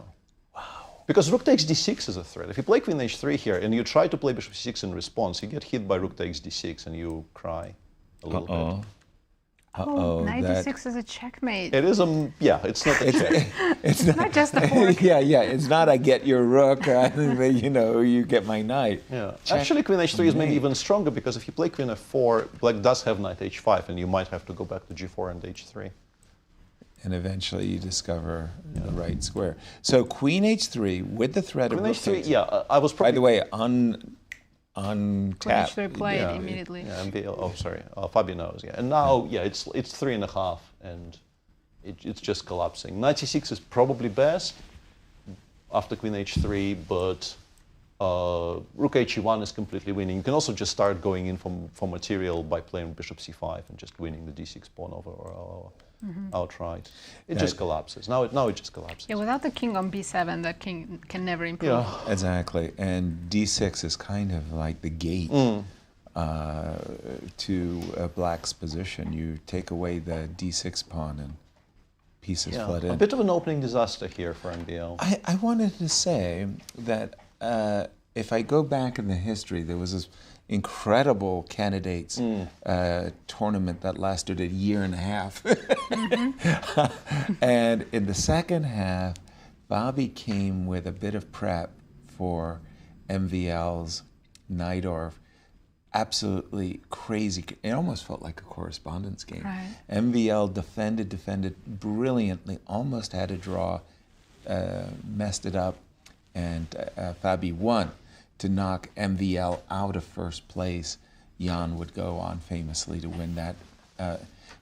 Speaker 5: Wow. Because rook takes d6 is a threat. If you play queen h3 here and you try to play bishop c6 in response, you get hit by rook takes d6 and you cry a little bit.
Speaker 4: Uh-oh.
Speaker 3: Knight
Speaker 4: that-
Speaker 3: d6 is a checkmate.
Speaker 5: It is it's not a check.
Speaker 4: It's
Speaker 3: Not just a fork.
Speaker 4: yeah. It's not I get your rook, you get my knight.
Speaker 5: Yeah.
Speaker 4: Check
Speaker 5: Actually, queen h3 is maybe
Speaker 4: mate.
Speaker 5: even stronger because if you play queen f4, black does have knight h5, and you might have to go back to g4 and h3.
Speaker 4: And eventually you discover the right square. So queen h3 with the threat
Speaker 5: Queen
Speaker 4: of rook
Speaker 5: h3,
Speaker 4: takes-
Speaker 5: yeah, I was
Speaker 4: By
Speaker 5: probably.
Speaker 4: the way,
Speaker 3: Queen
Speaker 4: tap.
Speaker 3: h3 played
Speaker 5: Yeah.
Speaker 3: immediately.
Speaker 5: Yeah, MVL, oh, sorry, Fabio knows, yeah. And now, yeah, it's 3.5, and it's just collapsing. Knight c6 is probably best after queen h3, but rook h1 is completely winning. You can also just start going in for material by playing bishop c5 and just winning the d6 pawn over outright. It just collapses. Now it just collapses.
Speaker 3: Yeah, without the king on b7, that king can never improve.
Speaker 5: Yeah.
Speaker 4: Exactly. And d6 is kind of like the gate to black's position. You take away the d6 pawn and pieces flood in.
Speaker 5: A bit of an opening disaster here for NBL.
Speaker 4: I wanted to say that if I go back in the history, there was this incredible candidates tournament that lasted a year and a half. And in the second half, Bobby came with a bit of prep for MVL's Najdorf. Absolutely crazy. It almost felt like a correspondence game.
Speaker 3: Right.
Speaker 4: MVL defended brilliantly, almost had a draw, messed it up, and Fabi won to knock MVL out of first place. Jan would go on famously to win that.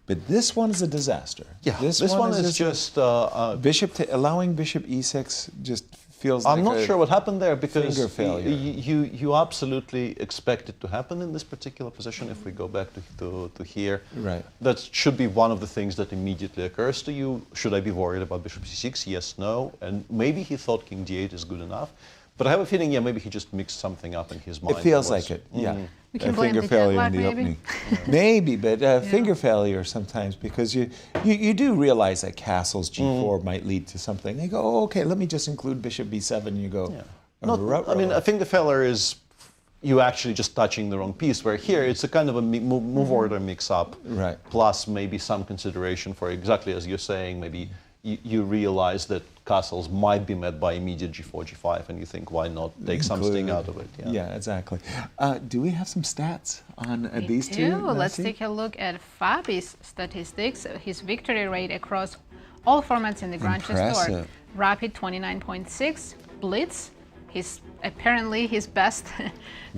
Speaker 4: But this one is a disaster.
Speaker 5: Yeah, this one is just
Speaker 4: allowing bishop e6 just feels like
Speaker 5: I'm not sure what happened there because
Speaker 4: finger failure.
Speaker 5: you absolutely expect it to happen in this particular position. If we go back to here,
Speaker 4: Right.
Speaker 5: that should be one of the things that immediately occurs to you. Should I be worried about bishop c6? Yes, no, and maybe he thought king d8 is good enough. But I have a feeling, yeah, maybe he just mixed something up in his mind.
Speaker 4: It feels like it, yeah.
Speaker 3: We can blame
Speaker 4: finger
Speaker 3: the jet
Speaker 4: failure
Speaker 3: lag,
Speaker 4: in the
Speaker 3: maybe?
Speaker 4: opening. Maybe, but finger failure sometimes, because you do realize that castles G4 might lead to something. You go, oh, okay, let me just include bishop B7. You go,
Speaker 5: I mean, I think the failure is you actually just touching the wrong piece, where here it's a kind of a move order mix-up,
Speaker 4: right?
Speaker 5: Plus maybe some consideration for, exactly as you're saying, maybe you realize that castles might be met by immediate G4, G5, and you think, why not take something out of it?
Speaker 4: Yeah, exactly. Do we have some stats on these two?
Speaker 3: Let's take a look at Fabi's statistics. His victory rate across all formats in the Grand Chess Tour. Rapid 29.6, Blitz, apparently his best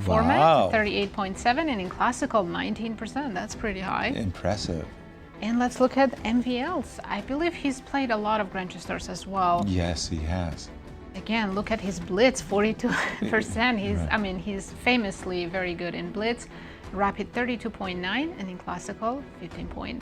Speaker 3: format, 38.7, and in Classical 19%. That's pretty high.
Speaker 4: Impressive.
Speaker 3: And let's look at MVLs. I believe he's played a lot of Grand Chess Tours as well.
Speaker 4: Yes, he has.
Speaker 3: Again, look at his Blitz, 42%. He's famously very good in Blitz. Rapid 32.9, and in Classical 15.9.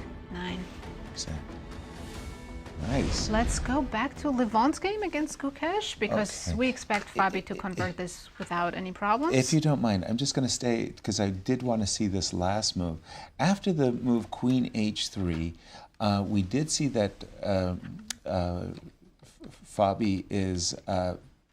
Speaker 4: Nice.
Speaker 3: Let's go back to Levon's game against Gukesh, because we expect Fabi to convert this without any problems.
Speaker 4: If you don't mind, I'm just going to stay, because I did want to see this last move. After the move Queen H3, we did see that Fabi is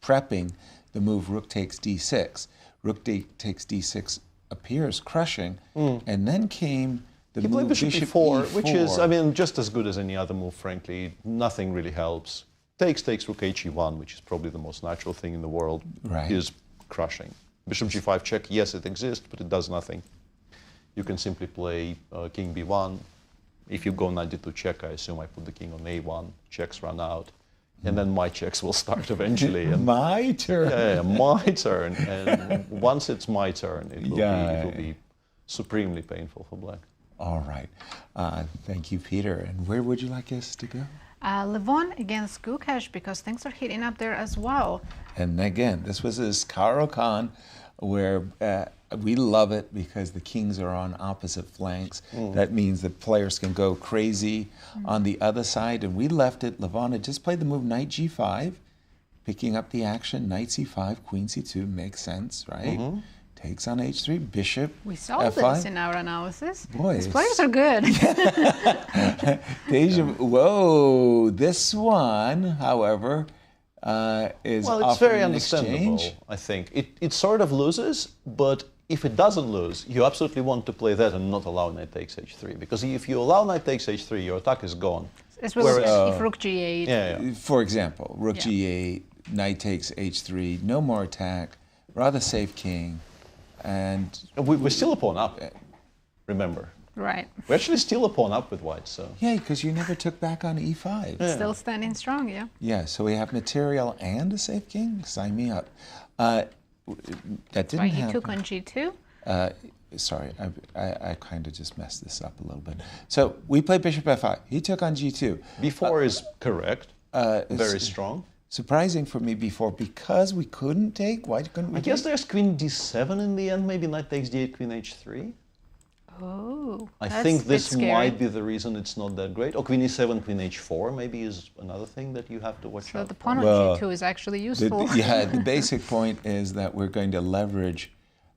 Speaker 4: prepping the move Rook takes D6. Rook takes D6 appears crushing, and then came the move
Speaker 5: Bishop
Speaker 4: E4,
Speaker 5: which is, I mean, just as good as any other move, frankly. Nothing really helps. Takes Rook H1, which is probably the most natural thing in the world, is crushing. Bishop G5 check, yes, it exists, but it does nothing. You can simply play King B1. If you go Knight D2 check, I assume I put the king on A1, checks run out, and then my checks will start eventually. And
Speaker 4: my turn.
Speaker 5: Yeah, my turn. And once it's my turn, it will be supremely painful for black.
Speaker 4: All right. Thank you, Peter. And where would you like us to go?
Speaker 3: Levon against Gukesh, because things are heating up there as well.
Speaker 4: And again, this was his Caro-Kann, where we love it because the kings are on opposite flanks. That means the players can go crazy on the other side. And we left it. Levon had just played the move Knight G5, picking up the action. Knight C5, Queen C2 makes sense, right? Takes on H3, Bishop
Speaker 3: We saw
Speaker 4: F5.
Speaker 3: this in our analysis.
Speaker 4: Boy,
Speaker 3: These players are good.
Speaker 4: Whoa, this one, however, is
Speaker 5: well, it's very understandable, I think. It sort of loses, but if it doesn't lose, you absolutely want to play that and not allow Knight takes H3. Because if you allow Knight takes H3, your attack is gone.
Speaker 3: As well as if Rook G8.
Speaker 4: For example, Rook G8, Knight takes H3, no more attack, rather safe king. And
Speaker 5: we're still a pawn up, remember.
Speaker 3: Right.
Speaker 5: We're actually still a pawn up with white, so.
Speaker 4: Yeah, because you never took back on E5.
Speaker 3: Still standing strong, yeah.
Speaker 4: Yeah, so we have material and a safe king? Sign me up. That didn't happen.
Speaker 3: He took on G2.
Speaker 4: Sorry, I kind of just messed this up a little bit. So we played Bishop F5. He took on G2.
Speaker 5: B4 is correct, very strong.
Speaker 4: Surprising for me before, because we couldn't take. Why couldn't we?
Speaker 5: I guess there's Queen D7 in the end. Maybe Knight takes D8, Queen H3.
Speaker 3: Oh,
Speaker 5: I think this might be the reason it's not that great. Or Queen E7, Queen H4 maybe is another thing that you have to watch out.
Speaker 3: So the pawn on G2 is actually useful.
Speaker 4: The basic point is that we're going to leverage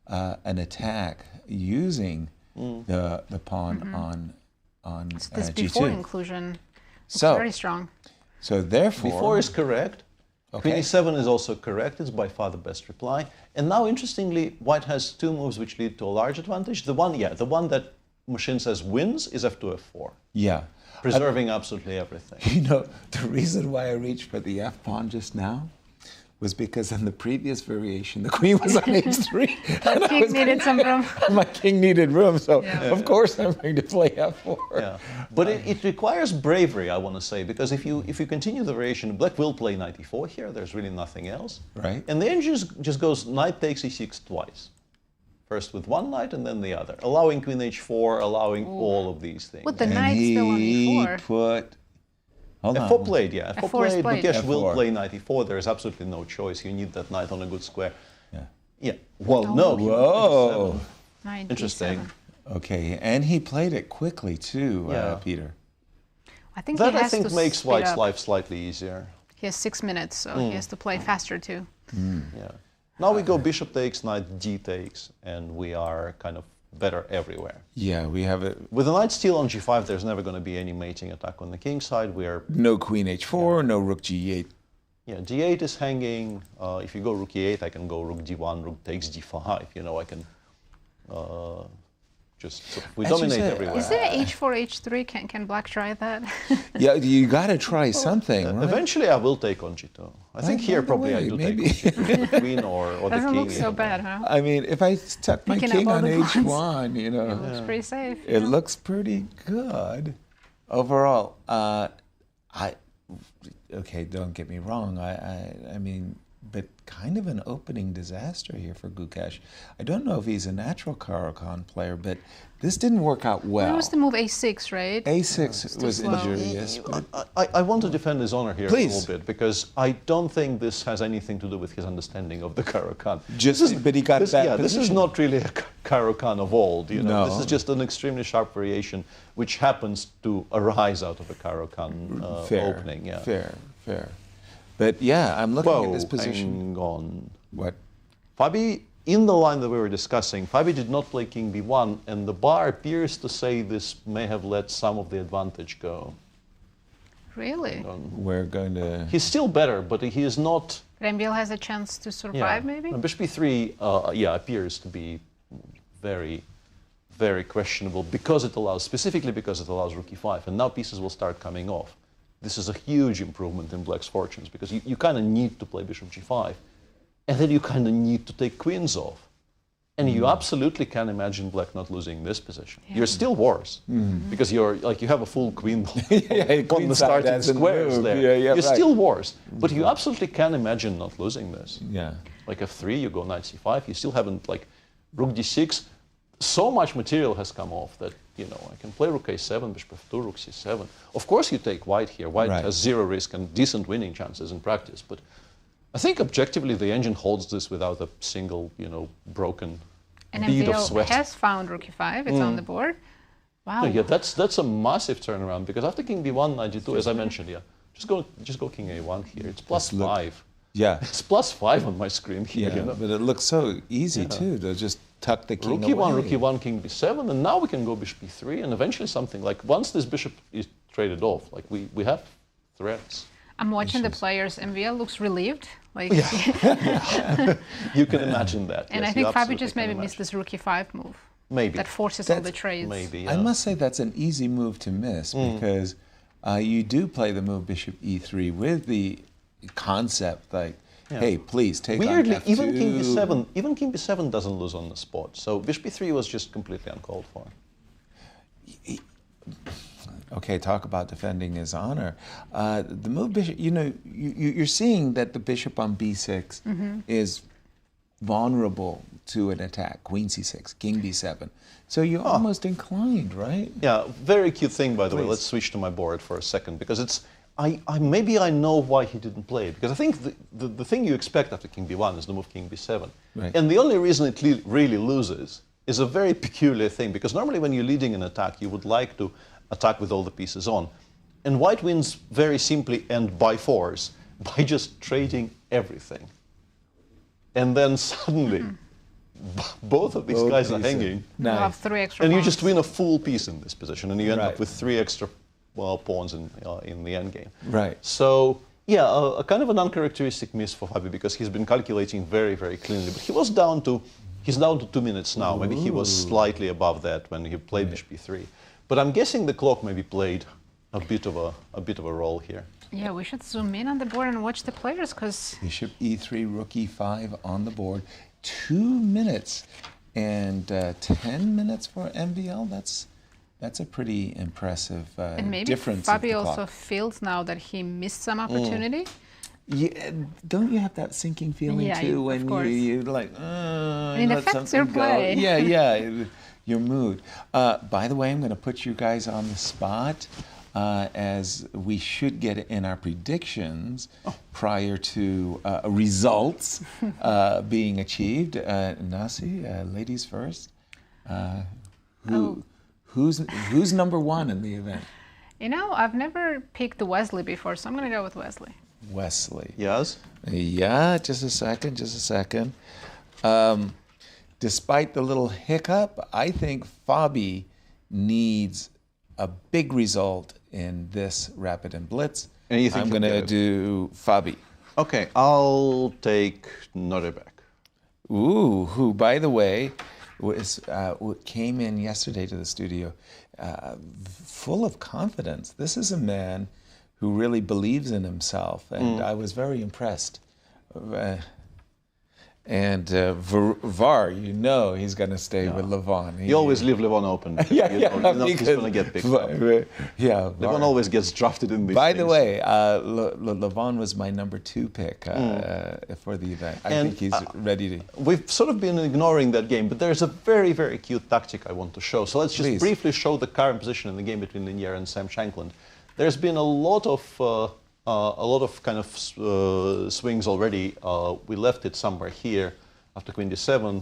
Speaker 4: an attack using the pawn on
Speaker 3: It's this
Speaker 4: G2.
Speaker 3: B4 inclusion. It's
Speaker 4: So
Speaker 3: very strong.
Speaker 4: So therefore,
Speaker 5: B4 is correct.
Speaker 4: Okay.
Speaker 5: Queen E7 is also correct. It's by far the best reply. And now, interestingly, white has two moves which lead to a large advantage. The one that machine says wins is F2, F4.
Speaker 4: Yeah.
Speaker 5: Preserving absolutely everything.
Speaker 4: You know, the reason why I reached for the F pawn just now was because in the previous variation, the queen was on H3.
Speaker 3: The king needed some room.
Speaker 4: My king needed room, so of course I'm going to play F4.
Speaker 5: Yeah. But it requires bravery, I want to say, because if you continue the variation, black will play Knight E4 here. There's really nothing else.
Speaker 4: Right.
Speaker 5: And the engine just goes Knight takes E6 twice. First with one knight and then the other, allowing Queen H4, allowing all of these things.
Speaker 3: With the knight still on E4.
Speaker 4: Put
Speaker 5: F4 played, yeah.
Speaker 3: F4 is played.
Speaker 5: Gukesh will
Speaker 4: F4.
Speaker 5: play Knight E4. There is absolutely no choice. You need that knight on a good square.
Speaker 4: Yeah.
Speaker 5: Yeah. Well, no.
Speaker 4: Whoa.
Speaker 3: Knight
Speaker 5: Interesting.
Speaker 3: D7.
Speaker 4: Okay, and he played it quickly too,
Speaker 5: Yeah.
Speaker 4: Peter.
Speaker 3: I think
Speaker 5: That
Speaker 3: he
Speaker 5: I
Speaker 3: has
Speaker 5: think
Speaker 3: to
Speaker 5: makes
Speaker 3: speed
Speaker 5: White's
Speaker 3: up.
Speaker 5: life slightly easier.
Speaker 3: He has 6 minutes, so he has to play faster too.
Speaker 5: Yeah. Now we go bishop takes, knight d takes, and we are kind of better everywhere.
Speaker 4: Yeah, we have it.
Speaker 5: With the knight still on g5, there's never going to be any mating attack on the king side. We are
Speaker 4: No queen h4, no rook g8.
Speaker 5: Yeah, d8 is hanging. If you go rook e8, I can go rook d1, rook takes d5. You know, I can we
Speaker 4: As you
Speaker 5: dominate
Speaker 4: say,
Speaker 5: everywhere.
Speaker 3: Is there h4, h3? Can black try that?
Speaker 4: Yeah, you got to try something, right?
Speaker 5: Eventually, I will take on g2. I think here
Speaker 4: by the
Speaker 5: probably
Speaker 4: way,
Speaker 5: I do
Speaker 4: maybe.
Speaker 5: take on g2, the queen or the
Speaker 3: Doesn't
Speaker 5: king.
Speaker 3: look so bad, huh?
Speaker 4: I mean, if I tuck my
Speaker 3: Picking up
Speaker 4: king
Speaker 3: all
Speaker 4: on
Speaker 3: the
Speaker 4: h1, you know,
Speaker 3: Looks pretty safe.
Speaker 4: it looks pretty good overall. Okay, don't get me wrong. I mean, but kind of an opening disaster here for Gukesh. I don't know if he's a natural Caro-Kann player, but this didn't work out well.
Speaker 3: It was the move a6, right?
Speaker 4: A6 was
Speaker 3: slow.
Speaker 4: injurious. But
Speaker 5: I want to defend his honor here
Speaker 4: Please.
Speaker 5: a little bit because I don't think this has anything to do with his understanding of the Caro-Kann.
Speaker 4: but he got that
Speaker 5: This is
Speaker 4: position.
Speaker 5: not really a Caro-Kann of old. You know,
Speaker 4: No.
Speaker 5: this is just an extremely sharp variation which happens to arise out of a Caro-Kann opening. Yeah.
Speaker 4: Fair. But yeah, I'm looking at this position.
Speaker 5: Hang on.
Speaker 4: What?
Speaker 5: Fabi, in the line that we were discussing, Fabi did not play king b1, and the bar appears to say this may have let some of the advantage go.
Speaker 3: Really?
Speaker 4: We're going to...
Speaker 5: He's still better, but he is not...
Speaker 3: Rembiel has a chance to survive, maybe?
Speaker 5: And bishop b3, appears to be very, very questionable specifically because it allows rook e5, and now pieces will start coming off. This is a huge improvement in black's fortunes because you kind of need to play bishop g5, and then you kind of need to take queens off. And you absolutely can imagine black not losing this position.
Speaker 3: Yeah.
Speaker 5: You're still worse because you have a full queen on
Speaker 4: queen
Speaker 5: the
Speaker 4: side
Speaker 5: starting
Speaker 4: hasn't
Speaker 5: squares
Speaker 4: moved.
Speaker 5: there.
Speaker 4: Yeah,
Speaker 5: You're
Speaker 4: right.
Speaker 5: still worse, but you absolutely can imagine not losing this.
Speaker 4: Yeah.
Speaker 5: Like f3, you go knight c5, you still haven't, like, rook d6. So much material has come off that, you know, I can play rook a7, bishop f2, rook c7. Of course you take white here. White
Speaker 4: Right.
Speaker 5: has zero risk and decent winning chances in practice, but I think objectively the engine holds this without a single, you know, broken
Speaker 3: And
Speaker 5: bead of
Speaker 3: Rembiel
Speaker 5: sweat.
Speaker 3: has found rook e5. It's on the board. Wow.
Speaker 5: Yeah, that's a massive turnaround because after king b1, knight g2, as I mentioned, just go king a1 here. It's plus
Speaker 4: Just look-
Speaker 5: 5.
Speaker 4: Yeah.
Speaker 5: It's plus 5 on my screen here.
Speaker 4: Yeah,
Speaker 5: You know?
Speaker 4: but it looks so easy too to just tuck the king
Speaker 5: Rook e1,
Speaker 4: away.
Speaker 5: rook e1, king b7, and now we can go bishop e3, and eventually something like once this bishop is traded off, like we have threats.
Speaker 3: I'm watching the players. Rembiel looks relieved. Like,
Speaker 5: You can imagine that.
Speaker 3: and
Speaker 5: yes,
Speaker 3: I think
Speaker 5: you
Speaker 3: Fabi
Speaker 5: absolutely
Speaker 3: just
Speaker 5: can
Speaker 3: maybe
Speaker 5: imagine.
Speaker 3: missed this rook e5 move.
Speaker 5: Maybe.
Speaker 3: That forces all the
Speaker 4: That's-
Speaker 3: trades.
Speaker 5: Maybe.
Speaker 4: I must say that's an easy move to miss because you do play the move bishop e3 with the concept like, hey, please take
Speaker 5: Weirdly,
Speaker 4: on f2.
Speaker 5: even king b7 doesn't lose on the spot. So bishop e3 was just completely uncalled for.
Speaker 4: Okay, talk about defending his honor. The move bishop, you know, you're seeing that the bishop on b6 is vulnerable to an attack. Queen c6, king b7. So you're almost inclined, right?
Speaker 5: Yeah, very cute thing, by the way.
Speaker 4: Please.
Speaker 5: Let's switch to my board for a second because it's. Maybe I know why he didn't play it because I think the thing you expect after king b1 is the move king b7,
Speaker 4: Right.
Speaker 5: and the only reason it really loses is a very peculiar thing because normally when you're leading an attack, you would like to attack with all the pieces on, and white wins very simply and by force by just trading everything, and then suddenly both of these guys are hanging.
Speaker 3: You have
Speaker 4: Nice.
Speaker 3: 3 extra
Speaker 5: And you
Speaker 3: pawns.
Speaker 5: just win a full piece in this position, and you end
Speaker 4: Right.
Speaker 5: up with 3 extra pawns in the endgame.
Speaker 4: Right.
Speaker 5: So, yeah, a kind of an uncharacteristic miss for Fabi because he's been calculating very, very cleanly. But he's down to 2 minutes now. Maybe he was slightly above that when he played bishop e3. But I'm guessing the clock maybe played a bit of a role here.
Speaker 3: Yeah, we should zoom in on the board and watch the players because
Speaker 4: Bishop e3, rook e5 on the board. 2 minutes and 10 minutes for MVL. That's a pretty impressive
Speaker 3: and maybe
Speaker 4: difference. of
Speaker 3: Fabi
Speaker 4: the
Speaker 3: also
Speaker 4: clock.
Speaker 3: feels now that he missed some opportunity.
Speaker 4: Yeah, don't you have that sinking feeling
Speaker 3: Yeah,
Speaker 4: too
Speaker 3: of
Speaker 4: when
Speaker 3: course.
Speaker 4: you're like,
Speaker 3: it
Speaker 4: let
Speaker 3: affects your
Speaker 4: something go.
Speaker 3: play.
Speaker 4: Yeah, your mood. By the way, I'm going to put you guys on the spot as we should get in our predictions prior to results being achieved. Nazi, ladies first. Who's number one in the event?
Speaker 3: You know, I've never picked Wesley before, so I'm going to go with Wesley.
Speaker 4: Wesley.
Speaker 5: Yes?
Speaker 4: Yeah, just a second. Despite the little hiccup, I think Fabi needs a big result in this Rapid and Blitz.
Speaker 5: And you think
Speaker 4: I'm
Speaker 5: he'll
Speaker 4: going to
Speaker 5: get it?
Speaker 4: do Fabi.
Speaker 5: Okay, I'll take Nodirbek.
Speaker 4: Ooh, who, by the way, came in yesterday to the studio full of confidence. This is a man who really believes in himself, and I was very impressed. And Var, you know he's going to stay with Levon.
Speaker 5: You always leave Levon open. You know he's going to get picked up.
Speaker 4: Yeah,
Speaker 5: Levon always gets drafted in these
Speaker 4: By
Speaker 5: things.
Speaker 4: the way, Levon was my number 2 pick for the event. I think he's ready to...
Speaker 5: We've sort of been ignoring that game, but there's a very, very cute tactic I want to show. So let's just briefly show the current position in the game between Leinier and Sam Shankland. There's been a lot of kind of swings already. We left it somewhere here after queen d7.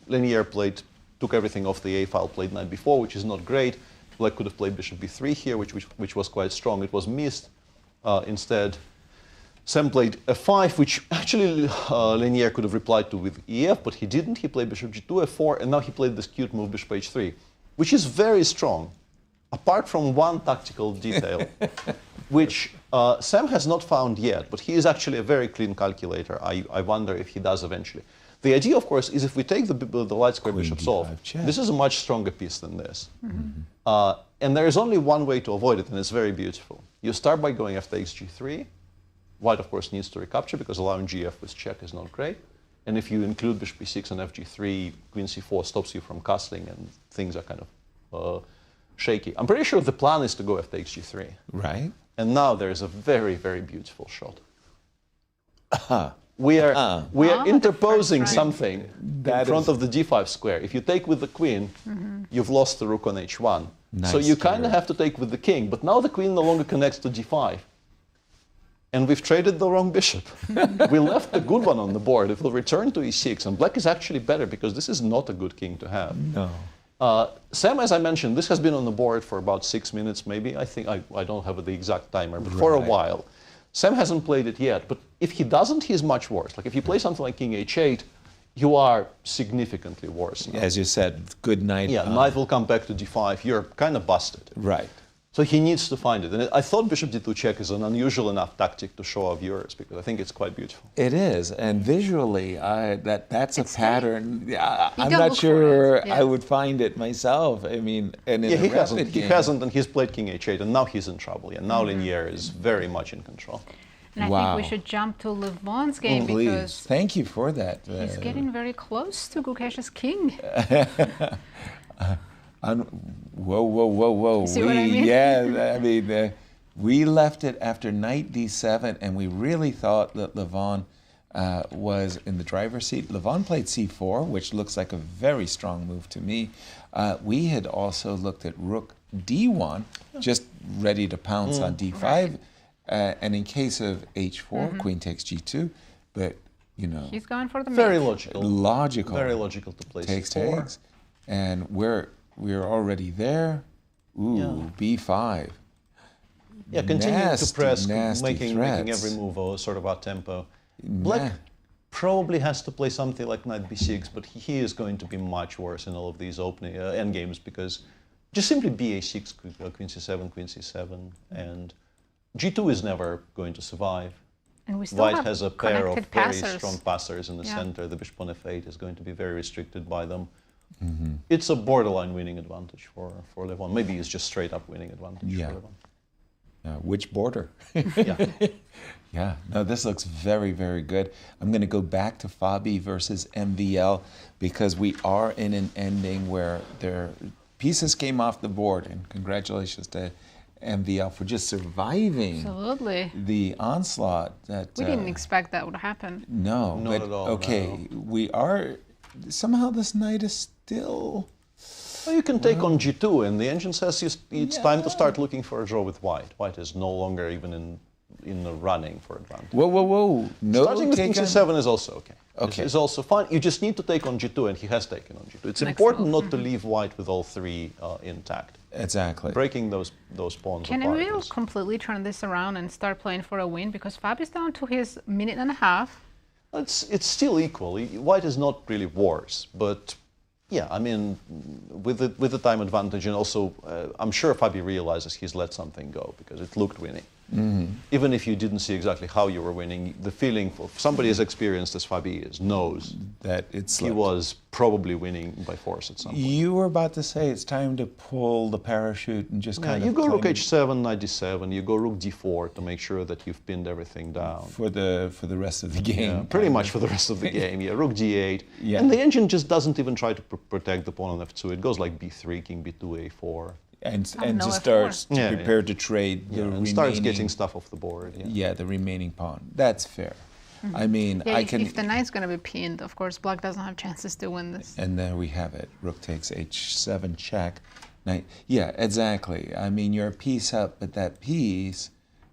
Speaker 5: Leinier took everything off the a file, played knight b4, which is not great. Black could have played bishop b3 here, which was quite strong. It was missed. Instead, Sam played f5, which actually Leinier could have replied to with ef, but he didn't. He played bishop g2, f4, and now he played this cute move bishop h3, which is very strong. Apart from one tactical detail, which Sam has not found yet, but he is actually a very clean calculator. I wonder if he does eventually. The idea, of course, is if we take the light square bishops off, this is a much stronger piece than this. And there is only one way to avoid it, and it's very beautiful. You start by going f takes g3. White, of course, needs to recapture, because allowing gf with check is not great. And if you include bishop b6 and fg3, queen c4 stops you from castling, and things are kind of shaky. I'm pretty sure the plan is to go f takes g3.
Speaker 4: Right.
Speaker 5: And now there's a very, very beautiful shot. We are interposing something in front of the d5 square. If you take with the queen, you've lost the rook on h1.
Speaker 4: Nice
Speaker 5: so you kind of have to take with the king. But now the queen no longer connects to d5. And we've traded the wrong bishop. We left the good one on the board. It will return to e6. And black is actually better, because this is not a good king to have.
Speaker 4: No.
Speaker 5: Sam, as I mentioned, this has been on the board for about 6 minutes, maybe. I think I don't have the exact timer, but for a while. Sam hasn't played it yet, but if he doesn't, he's much worse. Like if you play something like king h8, you are significantly worse now.
Speaker 4: As you said, good knight.
Speaker 5: Yeah, knight will come back to d5. You're kind of busted.
Speaker 4: Right.
Speaker 5: So he needs to find it. And I thought bishop d2 check is an unusual enough tactic to show our viewers, because I think it's quite beautiful.
Speaker 4: It is, and visually, that's a pattern. I'm
Speaker 3: don't
Speaker 4: not
Speaker 3: look
Speaker 4: sure
Speaker 3: for it. Yeah.
Speaker 4: I would find it myself. I mean, and in a
Speaker 5: He
Speaker 4: rapid
Speaker 5: hasn't. He
Speaker 4: game-
Speaker 5: hasn't, and he's played king h8, and now he's in trouble. Yeah, now Leinier is very much in control.
Speaker 3: And I think we should jump to Levon's game,
Speaker 4: Please,
Speaker 3: because
Speaker 4: thank you for that.
Speaker 3: he's getting very close to Gukesh's king.
Speaker 4: Whoa.
Speaker 3: See what I mean?
Speaker 4: Yeah, I mean, we left it after knight d7, and we really thought that Levon was in the driver's seat. Levon played c4, which looks like a very strong move to me. We had also looked at rook d1, just ready to pounce on d5.
Speaker 3: Right.
Speaker 4: And in case of h4, queen takes g2, but, you know.
Speaker 3: He's going for the mate.
Speaker 5: Very logical.
Speaker 4: Logical.
Speaker 5: Very logical to play
Speaker 4: Takes,
Speaker 5: c4.
Speaker 4: takes. And we're already there. Ooh, b5.
Speaker 5: Yeah, continuing to press,
Speaker 4: nasty
Speaker 5: making
Speaker 4: threats.
Speaker 5: every move sort of a tempo. Black probably has to play something like knight b6, but he is going to be much worse in all of these opening endgames, because just simply ba6, queen c7, and g2 is never going to survive.
Speaker 3: And we still
Speaker 5: White
Speaker 3: have
Speaker 5: has a pair of
Speaker 3: connected
Speaker 5: very
Speaker 3: passers.
Speaker 5: strong passers in the
Speaker 3: Yeah.
Speaker 5: center. The bishop on f8 is going to be very restricted by them. It's a borderline winning advantage for Levon. Maybe it's just straight up winning advantage
Speaker 4: Yeah.
Speaker 5: for Levon.
Speaker 4: Which border?
Speaker 5: Yeah.
Speaker 4: Yeah, no, this looks very, very good. I'm going to go back to Fabi versus MVL, because we are in an ending where their pieces came off the board, and congratulations to MVL for just surviving
Speaker 3: Absolutely.
Speaker 4: the onslaught. That
Speaker 3: We didn't expect that would happen.
Speaker 4: No,
Speaker 5: Not
Speaker 4: but
Speaker 5: at all,
Speaker 4: okay, we are somehow this knight is still.
Speaker 5: Well, you can take on g2, and the engine says it's time to start looking for a draw with white. White is no longer even in the running for advantage.
Speaker 4: Whoa! No,
Speaker 5: Starting with king c7 is also okay.
Speaker 4: Okay.
Speaker 5: is also fine. You just need to take on g2, and he has taken on g2. It's
Speaker 3: Next
Speaker 5: important
Speaker 3: move.
Speaker 5: not to leave white with all three intact.
Speaker 4: Exactly.
Speaker 5: Breaking those pawns
Speaker 3: Can
Speaker 5: apart.
Speaker 3: Emil completely turn this around and start playing for a win? Because Fab is down to his minute and a half.
Speaker 5: It's still equal. White is not really worse, but yeah, I mean, with the time advantage, and also I'm sure Fabi realizes he's let something go because it looked winning. Even if you didn't see exactly how you were winning, the feeling for somebody as experienced as Fabi is knows
Speaker 4: That it's
Speaker 5: he was probably winning by force at some point.
Speaker 4: You were about to say it's time to pull the parachute and just kind
Speaker 5: You
Speaker 4: of
Speaker 5: go rook
Speaker 4: kind of
Speaker 5: h7, knight d7. You go rook d4 to make sure that you've pinned everything down.
Speaker 4: for the rest of the game.
Speaker 5: Yeah, pretty much for the rest of the game. Yeah, rook d8.
Speaker 4: Yeah.
Speaker 5: And the engine just doesn't even try to protect the pawn on f2. It goes like b3, king b2, a4.
Speaker 4: and
Speaker 3: no
Speaker 4: just
Speaker 3: F4.
Speaker 4: starts to
Speaker 5: Yeah,
Speaker 4: prepare
Speaker 5: yeah.
Speaker 4: to trade the
Speaker 5: And
Speaker 4: remaining.
Speaker 5: starts getting stuff off the board. Yeah.
Speaker 4: Yeah, the remaining pawn. That's fair. I mean,
Speaker 3: Yeah,
Speaker 4: I
Speaker 3: if,
Speaker 4: can.
Speaker 3: if the knight's going to be pinned, of course, black doesn't have chances to win this.
Speaker 4: And there we have it. Rook takes h7 check. Knight. Yeah, exactly. I mean, you're a piece up, but that piece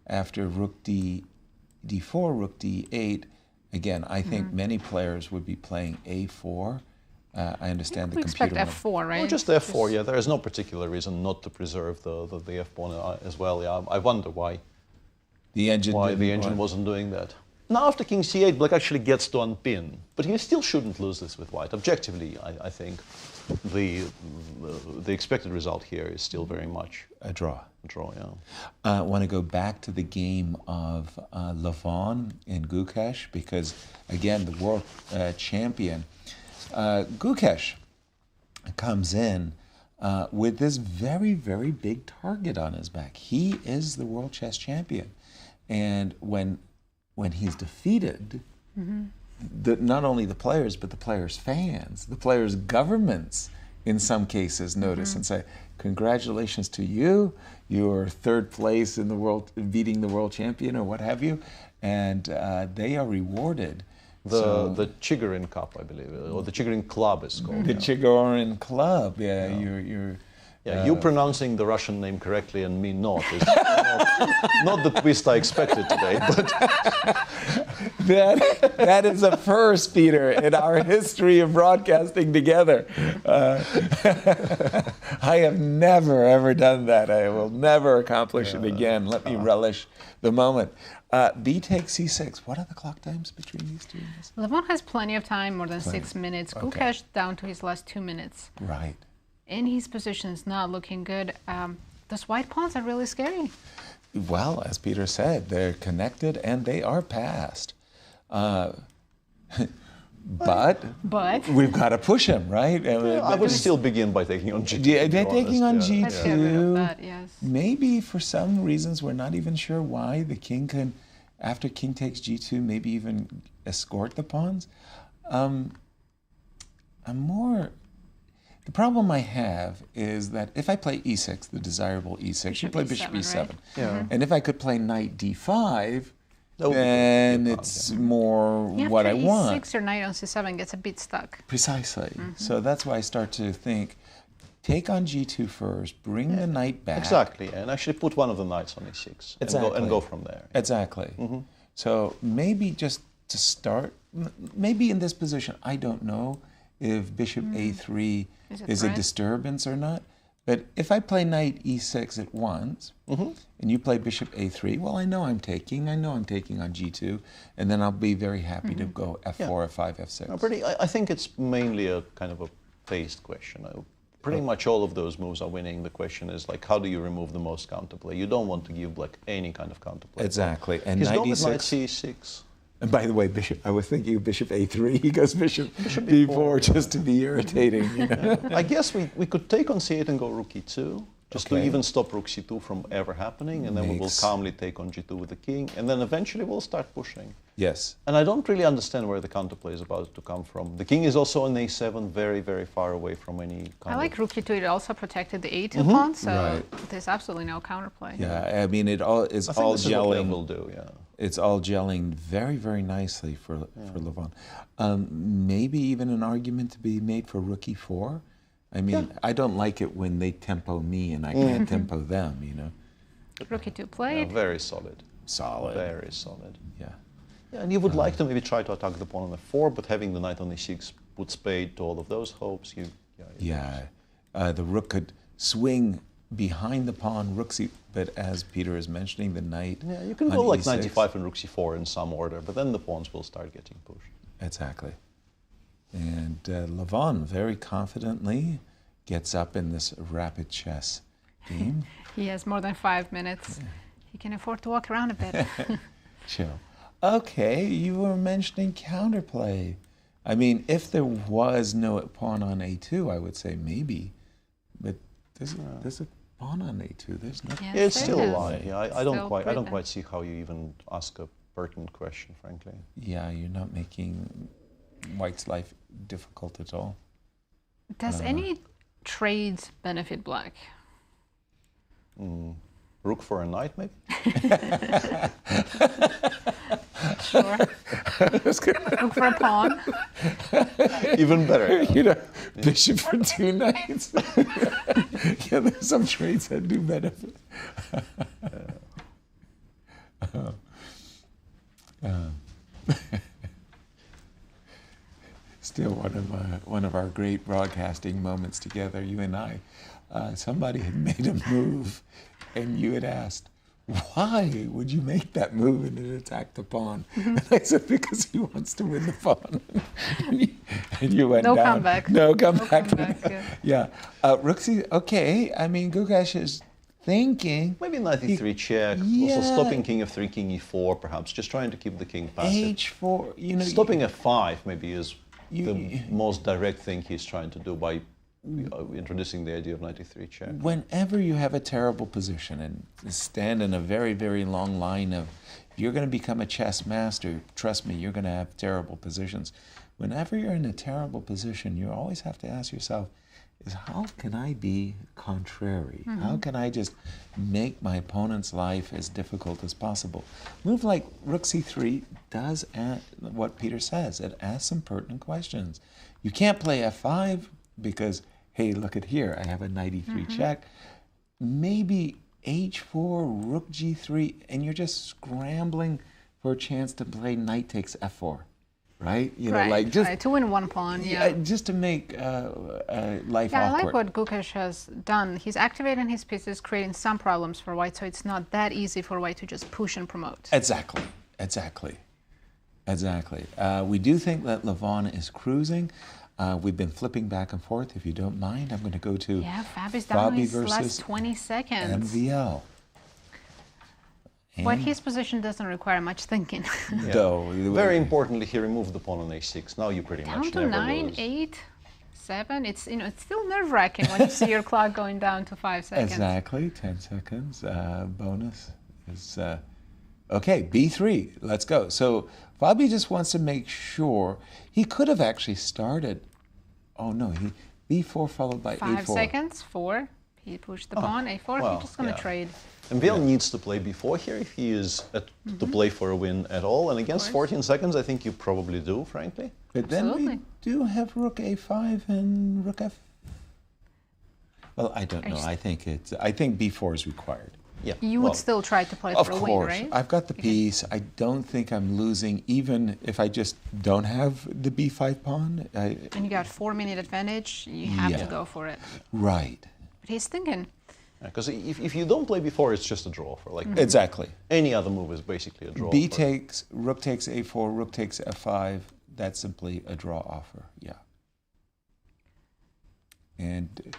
Speaker 4: after rook d4, rook d8. Again, I think many players would be playing a4. I understand the
Speaker 3: We expect
Speaker 4: computer.
Speaker 3: f4, right?
Speaker 5: Or just f4, yeah. There is no particular reason not to preserve the f-pawn as well. Yeah, I wonder why
Speaker 4: The engine.
Speaker 5: the
Speaker 4: didn't
Speaker 5: engine
Speaker 4: want-
Speaker 5: wasn't doing that. Now after king c8, black actually gets to unpin, but he still shouldn't lose this with white. Objectively, I think the expected result here is still very much
Speaker 4: a draw.
Speaker 5: a draw. Yeah.
Speaker 4: I want to go back to the game of Levon and Gukesh because, again, the world champion Gukesh comes in with this very, very big target on his back. He is the world chess champion, and when he's defeated, not only the players but the players' fans, the players' governments, in some cases, notice and say, "Congratulations to you! You're third place in the world, beating the world champion, or what have you," and they are rewarded.
Speaker 5: The Chigorin Cup, I believe, or the Chigorin Club is called.
Speaker 4: The
Speaker 5: yeah.
Speaker 4: Chigorin Club. Yeah, you're.
Speaker 5: Yeah, you pronouncing the Russian name correctly and me not is not the twist I expected today. But
Speaker 4: That is a first, Peter, in our history of broadcasting together. I have never, ever done that. I will never accomplish it again. Let me relish the moment. B takes c6. What are the clock times between these two?
Speaker 3: Levon has plenty of time, more than 6 minutes.
Speaker 4: Okay.
Speaker 3: Gukesh down to his last 2 minutes.
Speaker 4: Right.
Speaker 3: And his position is not looking good. Those white pawns are really scary.
Speaker 4: Well, as Peter said, they're connected and they are passed. But we've got to push him, right?
Speaker 5: I would still begin by taking on g2.
Speaker 4: Yeah,
Speaker 5: to be
Speaker 4: they're taking on
Speaker 5: honest.
Speaker 3: Let's get rid of that, yes.
Speaker 4: Maybe for some reasons we're not even sure why the king can, after king takes g2, maybe even escort the pawns. The problem I have is that if I play e6, the desirable e6, you play bishop e7.
Speaker 3: right?
Speaker 5: Yeah.
Speaker 4: And if I could play knight d5,
Speaker 5: That would be
Speaker 4: then
Speaker 5: good.
Speaker 4: it's more
Speaker 3: Yeah,
Speaker 4: what I
Speaker 3: after
Speaker 4: want.
Speaker 3: e6, your knight on c7 gets a bit stuck.
Speaker 4: Precisely. So that's why I start to think, take on g2 first, bring the knight back.
Speaker 5: Exactly, and actually put one of the knights on e6 and go from there.
Speaker 4: Exactly. So maybe just to start, maybe in this position, I don't know if bishop a3 is a
Speaker 3: threat?
Speaker 4: disturbance or not. But if I play knight e6 at once, and you play bishop a3, well, I know I'm taking on g2, and then I'll be very happy to go f4, f5, f6.
Speaker 5: No, I think it's mainly a kind of a phased question. Pretty much all of those moves are winning. The question is like, how do you remove the most counterplay? You don't want to give black any kind of counterplay.
Speaker 4: Exactly. And
Speaker 5: He's
Speaker 4: knight
Speaker 5: gone with
Speaker 4: e6.
Speaker 5: knight c6.
Speaker 4: And by the way, I was thinking of bishop a3. He goes bishop b4 just to be irritating. You know?
Speaker 5: I guess we could take on c8 and go rook e2, just to
Speaker 4: Okay.
Speaker 5: even stop rook c2 from ever happening, and then we will
Speaker 4: Makes-
Speaker 5: calmly take on g2 with the king, and then eventually we'll start pushing.
Speaker 4: Yes.
Speaker 5: And I don't really understand where the counterplay is about to come from. The king is also on a7, very, very far away from any kind
Speaker 3: I like
Speaker 5: of...
Speaker 3: rook e2. It also protected the a2 pawn, so
Speaker 4: Right.
Speaker 3: there's absolutely no counterplay.
Speaker 4: Yeah. I mean, it all is
Speaker 5: I think
Speaker 4: all
Speaker 5: this is what
Speaker 4: gelling.
Speaker 5: will do, yeah.
Speaker 4: It's all gelling very, very nicely for Levon. Maybe even an argument to be made for rook e4. I mean, I don't like it when they tempo me and I can't tempo them. You know.
Speaker 3: Rook e2
Speaker 5: Yeah,
Speaker 3: played.
Speaker 5: very solid.
Speaker 4: Solid.
Speaker 5: Very solid.
Speaker 4: Yeah.
Speaker 5: Yeah, and you would like to maybe try to attack the pawn on f4, but having the knight on e6 would spade to all of those hopes.
Speaker 4: The rook could swing behind the pawn, rook c, but as Peter is mentioning, the knight.
Speaker 5: Yeah, you can go like knight e5 and rook c4 in some order, but then the pawns will start getting pushed.
Speaker 4: Exactly. And Levon very confidently gets up in this rapid chess game.
Speaker 3: He has more than 5 minutes. He can afford to walk around a bit.
Speaker 4: Chill. Okay, you were mentioning counterplay. I mean, if there was no pawn on a2, I would say maybe, but there's a pawn on a2. There's nothing.
Speaker 3: Yes,
Speaker 5: It's still a lie.
Speaker 3: is.
Speaker 5: Yeah, I don't
Speaker 3: Still
Speaker 5: quite see how you even ask a pertinent question, frankly.
Speaker 4: Yeah, you're not making White's life difficult at all.
Speaker 3: Does any trades benefit black?
Speaker 5: Rook for a knight, maybe?
Speaker 3: Sure. Look for a pawn.
Speaker 5: Even better.
Speaker 4: You know, bishop for 2 knights. Yeah, there's some trades that do benefit. Still one of our great broadcasting moments together, you and I. Somebody had made a move, and you had asked, why would you make that move and then attack the pawn? And I said, because he wants to win the pawn. And you went
Speaker 3: No
Speaker 4: down.
Speaker 3: comeback.
Speaker 4: No comeback.
Speaker 3: Yeah.
Speaker 4: Rook c, okay. I mean, Gukesh is thinking.
Speaker 5: Maybe knight e3 check,
Speaker 4: Yeah.
Speaker 5: also stopping king f3, king e4, perhaps, just trying to keep the king passive.
Speaker 4: H4, you know.
Speaker 5: Stopping f5 maybe is
Speaker 4: You-
Speaker 5: the most direct thing he's trying to do by introducing the idea of knight e3 check.
Speaker 4: Whenever you have a terrible position and stand in a very, very long line of, if you're going to become a chess master, trust me, you're going to have terrible positions. Whenever you're in a terrible position, you always have to ask yourself, is how can I be contrary? How can I just make my opponent's life as difficult as possible? Move like rook c3 does what Peter says. It asks some pertinent questions. You can't play f5 because, hey, look at here, I have a knight e3 check. Maybe h4, rook g3, and you're just scrambling for a chance to play knight takes f4. Right? You know, like just
Speaker 3: to win one pawn,
Speaker 4: just to make life
Speaker 3: Yeah, I
Speaker 4: awkward.
Speaker 3: like what Gukesh has done. He's activating his pieces, creating some problems for White, so it's not that easy for White to just push and promote.
Speaker 4: Exactly. We do think that Levon is cruising. We've been flipping back and forth. If you don't mind, I'm going to go to
Speaker 3: Yeah, Fab is down his
Speaker 4: versus
Speaker 3: last 20 seconds.
Speaker 4: MVL.
Speaker 3: But his position doesn't require much thinking.
Speaker 4: Though,
Speaker 5: Very importantly, he removed the pawn on a6. Now you pretty
Speaker 3: Down
Speaker 5: much
Speaker 3: to
Speaker 5: never
Speaker 3: 9,
Speaker 5: lose.
Speaker 3: 8, 7. It's it's still nerve-wracking when you see your clock going down to 5 seconds.
Speaker 4: Exactly, 10 seconds. Bonus is okay. B3. Let's go. So Fabi just wants to make sure he could have actually started. Oh no, he B4 followed by
Speaker 3: 5
Speaker 4: A4.
Speaker 3: seconds. 4. He pushed the pawn. A4.
Speaker 5: well,
Speaker 3: He's just going to
Speaker 5: yeah.
Speaker 3: trade.
Speaker 5: MVL needs to play before here if he is to play for a win at all. And against 14 seconds, I think you probably do, frankly.
Speaker 4: But then we
Speaker 3: Absolutely.
Speaker 4: do have rook A5 and rook F. Well, I don't know. I think B4 is required.
Speaker 5: Yeah.
Speaker 3: You would
Speaker 5: well,
Speaker 3: still try to play
Speaker 4: Of
Speaker 3: for a win,
Speaker 4: course,
Speaker 3: right?
Speaker 4: I've got the piece. I don't think I'm losing, even if I just don't have the B5 pawn.
Speaker 3: And you got 4-minute advantage. You have to
Speaker 4: Yeah.
Speaker 3: go for it.
Speaker 4: Right.
Speaker 3: But he's thinking.
Speaker 5: because if you don't play before, it's just a draw for like
Speaker 4: Exactly.
Speaker 5: any other move is basically a draw.
Speaker 4: B
Speaker 5: for-
Speaker 4: takes, rook takes A4, rook takes F5. That's simply a draw offer. Yeah. And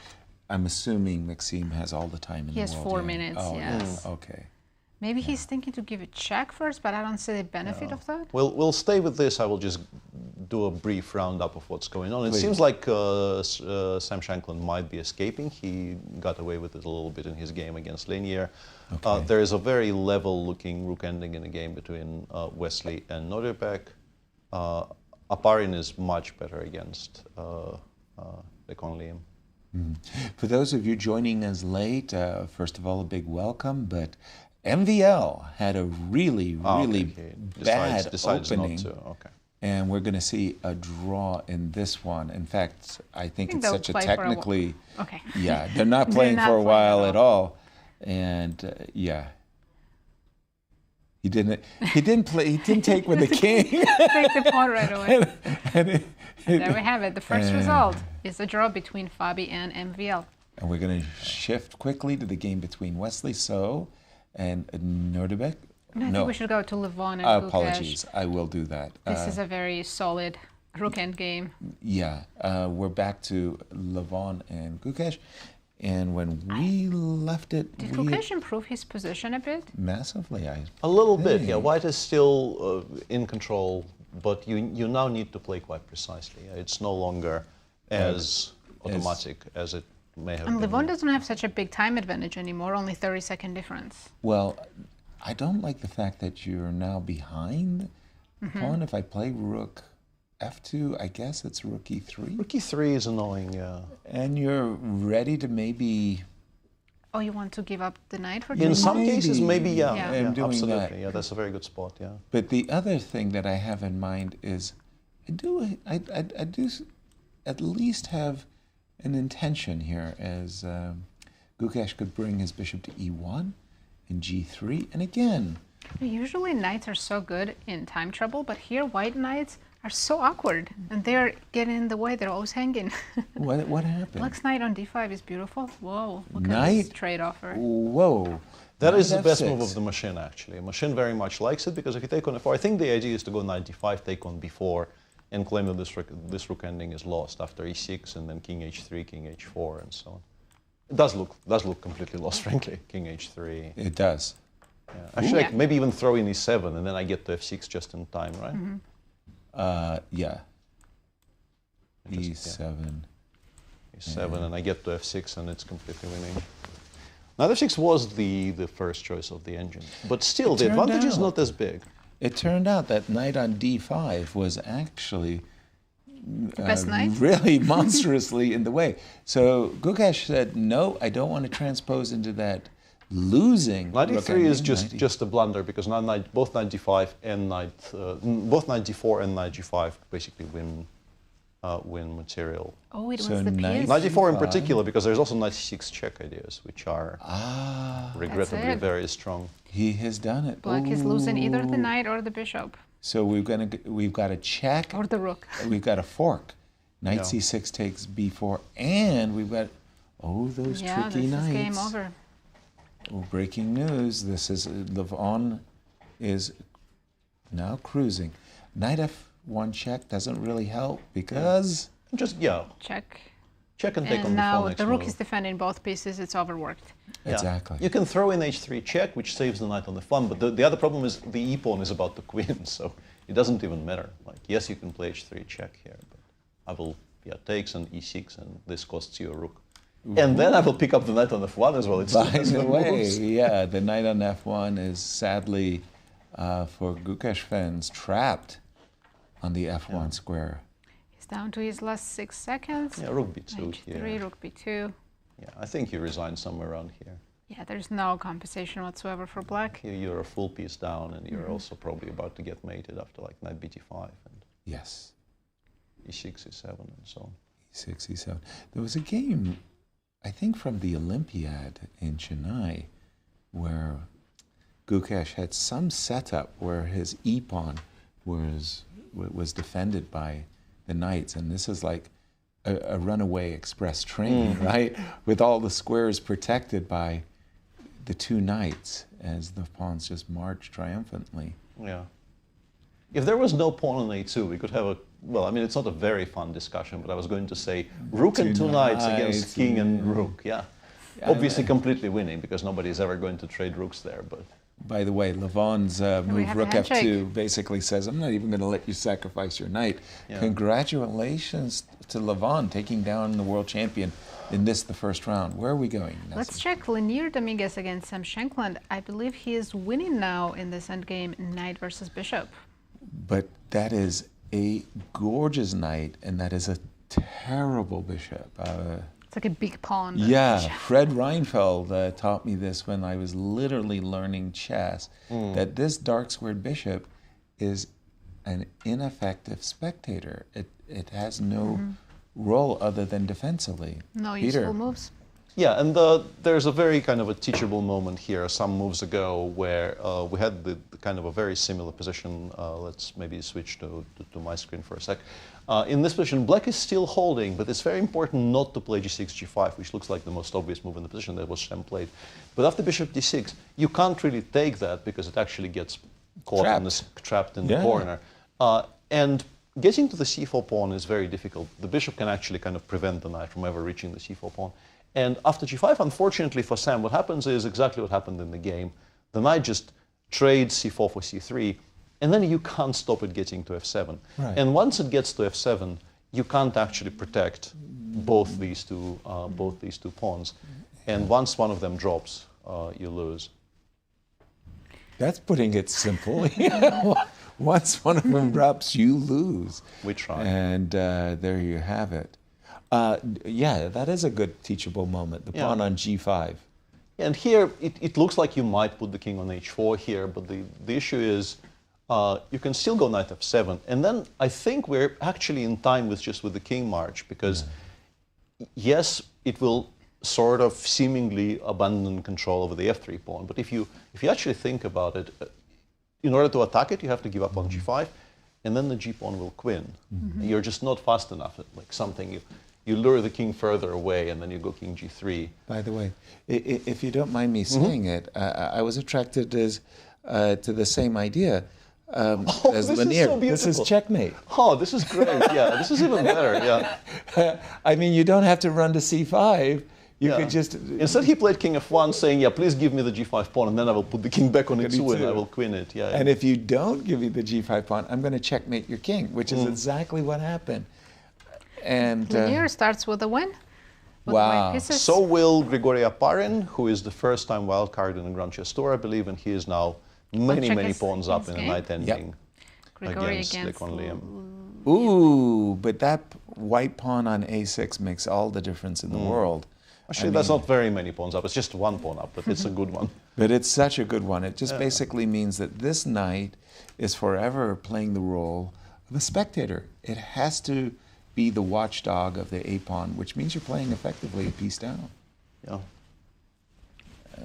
Speaker 4: I'm assuming Maxime has all the time in
Speaker 3: He
Speaker 4: the
Speaker 3: has
Speaker 4: world.
Speaker 3: 4
Speaker 4: yeah.
Speaker 3: minutes,
Speaker 4: Oh,
Speaker 3: yes.
Speaker 4: Okay.
Speaker 3: Maybe he's thinking to give a check first, but I don't see the benefit of that.
Speaker 5: We'll stay with this. I will just do a brief roundup of what's going on. It
Speaker 4: Please.
Speaker 5: seems like Sam Shankland might be escaping. He got away with it a little bit in his game against Leinier.
Speaker 4: Okay.
Speaker 5: There is a very level-looking rook ending in the game between Wesley and Nodirbek. Oparin is much better against Liem.
Speaker 4: For those of you joining us late, first of all, a big welcome. But MVL had a really bad
Speaker 5: Decides
Speaker 4: opening.
Speaker 5: not to. Okay.
Speaker 4: And we're going to see a draw in this one. In fact, I think it's
Speaker 3: they'll
Speaker 4: such a
Speaker 3: play for a
Speaker 4: technically...
Speaker 3: Okay.
Speaker 4: Yeah, they're not
Speaker 3: They're
Speaker 4: playing
Speaker 3: not
Speaker 4: for a
Speaker 3: playing
Speaker 4: while
Speaker 3: at
Speaker 4: at all. And yeah. He didn't play. He didn't take with the king.
Speaker 3: Take the pawn right away.
Speaker 4: And
Speaker 3: There we have it. The first result is a draw between Fabi and MVL.
Speaker 4: And we're going to shift quickly to the game between Wesley So and Nodirbek.
Speaker 3: I think we should go to Levon and Gukesh.
Speaker 4: Apologies, I will do that.
Speaker 3: This is a very solid rook end game.
Speaker 4: Yeah, we're back to Levon and Gukesh. And when we left it,
Speaker 3: Did Gukesh improve his position a bit?
Speaker 4: Massively,
Speaker 5: A little bit, yeah. White is still in control, but you now need to play quite precisely. It's no longer as automatic as it may have
Speaker 3: And
Speaker 5: been.
Speaker 3: Levon doesn't have such a big time advantage anymore, only 30-second difference.
Speaker 4: Well, I don't like the fact that you're now behind the pawn. If I play rook f2, I guess it's rook e3.
Speaker 5: Rook e3 is annoying, yeah.
Speaker 4: And you're ready to maybe...
Speaker 3: Oh, you want to give up the knight for
Speaker 5: In some cases, maybe, yeah.
Speaker 3: Yeah.
Speaker 4: I'm doing
Speaker 5: absolutely.
Speaker 4: that.
Speaker 5: Yeah, that's a very good spot, yeah.
Speaker 4: But the other thing that I have in mind is I do at least have an intention here, as Gukesh could bring his bishop to e1 and g3. And again...
Speaker 3: Usually knights are so good in time trouble, but here white knights are so awkward, and they're getting in the way. They're always hanging.
Speaker 4: What happened?
Speaker 3: Black's knight on d5 is beautiful. Whoa, look at
Speaker 4: Knight?
Speaker 3: this trade offer.
Speaker 4: Whoa.
Speaker 5: That is the
Speaker 4: Knight
Speaker 5: best
Speaker 4: f6.
Speaker 5: move of the machine, actually. Machine very much likes it, because if you take on f4, I think the idea is to go knight d5, take on b4, and claim that this rook ending is lost after e6, and then king h3, king h4, and so on. It does look completely lost, frankly, king h3.
Speaker 4: It does.
Speaker 5: Yeah. Actually, maybe even throw in e7, and then I get to f6 just in time, right?
Speaker 4: Yeah.
Speaker 5: Just,
Speaker 4: e7.
Speaker 5: e7, and I get to f6, and it's completely winning. Now, f6 was the first choice of the engine, but still, the
Speaker 4: turned
Speaker 5: advantage is
Speaker 4: out-
Speaker 5: not as big.
Speaker 4: It turned out that knight on d5 was actually
Speaker 3: The best knight?
Speaker 4: really monstrously in the way. So Gukesh said, no, I don't want to transpose into that losing.
Speaker 5: Knight
Speaker 4: rook
Speaker 5: e3 is
Speaker 4: ending.
Speaker 5: just a blunder, because now both knight d5 and both knight d4 and knight g5 basically win material.
Speaker 3: Oh, it
Speaker 4: So
Speaker 3: was the
Speaker 4: knight-
Speaker 3: piece.
Speaker 5: Knight d4 in
Speaker 4: Fine.
Speaker 5: particular, because there's also knight c6 check ideas, which are regrettably
Speaker 3: it.
Speaker 5: very strong.
Speaker 4: He has done it.
Speaker 3: Black is losing either the
Speaker 4: Ooh.
Speaker 3: knight or the bishop,
Speaker 4: So we've got a check.
Speaker 3: or the rook.
Speaker 4: We've got a fork. Knight
Speaker 5: Yeah.
Speaker 4: c6 takes b4, and we've got those
Speaker 3: Yeah,
Speaker 4: tricky
Speaker 3: this
Speaker 4: knights.
Speaker 3: is game over.
Speaker 4: Oh, breaking news. This is Levon is now cruising. Knight f1 check doesn't really help because
Speaker 5: Just,
Speaker 3: Check.
Speaker 5: check and take on
Speaker 3: And
Speaker 5: the
Speaker 3: now
Speaker 5: next
Speaker 3: the rook
Speaker 5: move.
Speaker 3: is defending both pieces. It's overworked.
Speaker 5: Yeah.
Speaker 4: Exactly.
Speaker 5: You can throw in h3 check, which saves the knight on the pawn, but the other problem is the e-pawn is about to queen, so it doesn't even matter. Like, yes, you can play h3 check here, but I will, takes and e6, and this costs you a rook. And then I will pick up the knight on f1 as well. It's
Speaker 4: By
Speaker 5: two
Speaker 4: the way,
Speaker 5: moves.
Speaker 4: yeah, the knight on f1 is sadly, for Gukesh fans, trapped on the f1 square.
Speaker 3: He's down to his last 6 seconds.
Speaker 5: Yeah, rook b2
Speaker 3: H3,
Speaker 5: here.
Speaker 3: rook b2.
Speaker 5: Yeah, I think you resign somewhere around here.
Speaker 3: Yeah, there's no compensation whatsoever for black.
Speaker 5: Here you're a full piece down, and you're also probably about to get mated after like knight bd5 and
Speaker 4: Yes,
Speaker 5: e6, e7, and so on.
Speaker 4: e6, e7. There was a game, I think from the Olympiad in Chennai, where Gukesh had some setup where his e-pawn was defended by the knights, and this is like a runaway express train, right? With all the squares protected by the two knights as the pawns just march triumphantly.
Speaker 5: Yeah. If there was no pawn on a2, we could have a, well, I mean, it's not a very fun discussion, but I was going to say rook and two knights against king and rook, yeah. Obviously completely winning, because nobody's ever going to trade rooks there, but...
Speaker 4: By the way, Levon's move
Speaker 3: have a
Speaker 4: rook
Speaker 3: handshake.
Speaker 4: f2 basically says, I'm not even going to let you sacrifice your knight.
Speaker 5: Yeah.
Speaker 4: Congratulations to Levon taking down the world champion in the first round. Where are we going, Nazi?
Speaker 3: Let's check Leinier Dominguez against Sam Shankland. I believe he is winning now in this endgame, knight versus bishop.
Speaker 4: But that is a gorgeous knight, and that is a terrible bishop.
Speaker 3: It's like a big pawn.
Speaker 4: Yeah, Fred Reinfeld taught me this when I was literally learning chess, that this dark squared bishop is an ineffective spectator. It has no role other than defensively.
Speaker 3: No
Speaker 4: Peter,
Speaker 3: useful moves.
Speaker 5: Yeah, and there's a very kind of a teachable moment here some moves ago where we had the kind of a very similar position. Let's maybe switch to my screen for a sec. In this position, black is still holding, but it's very important not to play g6, g5, which looks like the most obvious move in the position that was Shem played. But after bishop d6, you can't really take that because it actually gets caught trapped in the corner. And getting to the c4 pawn is very difficult. The bishop can actually kind of prevent the knight from ever reaching the c4 pawn. And after g5, unfortunately for Sam, what happens is exactly what happened in the game. The knight just trades c4 for c3, and then you can't stop it getting to f7.
Speaker 4: Right.
Speaker 5: And once it gets to f7, you can't actually protect both these two pawns. And once one of them drops, you lose.
Speaker 4: That's putting it simply. Once one of them drops, you lose.
Speaker 5: We try.
Speaker 4: And there you have it. Yeah, that is a good teachable moment, the pawn on g5.
Speaker 5: And here, it looks like you might put the king on h4 here, but the issue is you can still go knight f7. And then I think we're actually in time with the king march, because yes, it will sort of seemingly abandon control over the f3 pawn. But if you actually think about it, in order to attack it, you have to give up on g5, and then the g pawn will queen. You're just not fast enough at like something. You lure the king further away, and then you go king g3.
Speaker 4: By the way, if you don't mind me saying it, I was attracted to the same idea as
Speaker 5: this
Speaker 4: Leinier.
Speaker 5: is so beautiful.
Speaker 4: This is checkmate.
Speaker 5: Oh, this is great. Yeah, this is even better. Yeah.
Speaker 4: I mean, you don't have to run to c5. You could just...
Speaker 5: Instead, he played king f1, saying, yeah, please give me the g5 pawn, and then I will put the king back on e2, and I will queen it. Yeah.
Speaker 4: And if you don't give me the g5 pawn, I'm going to checkmate your king, which is exactly what happened. And
Speaker 3: Leinier starts with a win. With
Speaker 4: wow.
Speaker 3: white pieces.
Speaker 5: So will Grigoriy Oparin, who is the first-time wildcard in the Grand Chess Tour, I believe, and he is now many pawns up in a night ending
Speaker 3: Grigoriy
Speaker 5: against Levon Liem.
Speaker 4: ooh, but that white pawn on a6 makes all the difference in the world.
Speaker 5: Actually, that's not very many pawns up. It's just one pawn up, but it's a good one.
Speaker 4: But it's such a good one. It just basically means that this knight is forever playing the role of a spectator. It has to be the watchdog of the a pawn, which means you're playing effectively a piece down.
Speaker 5: Yeah.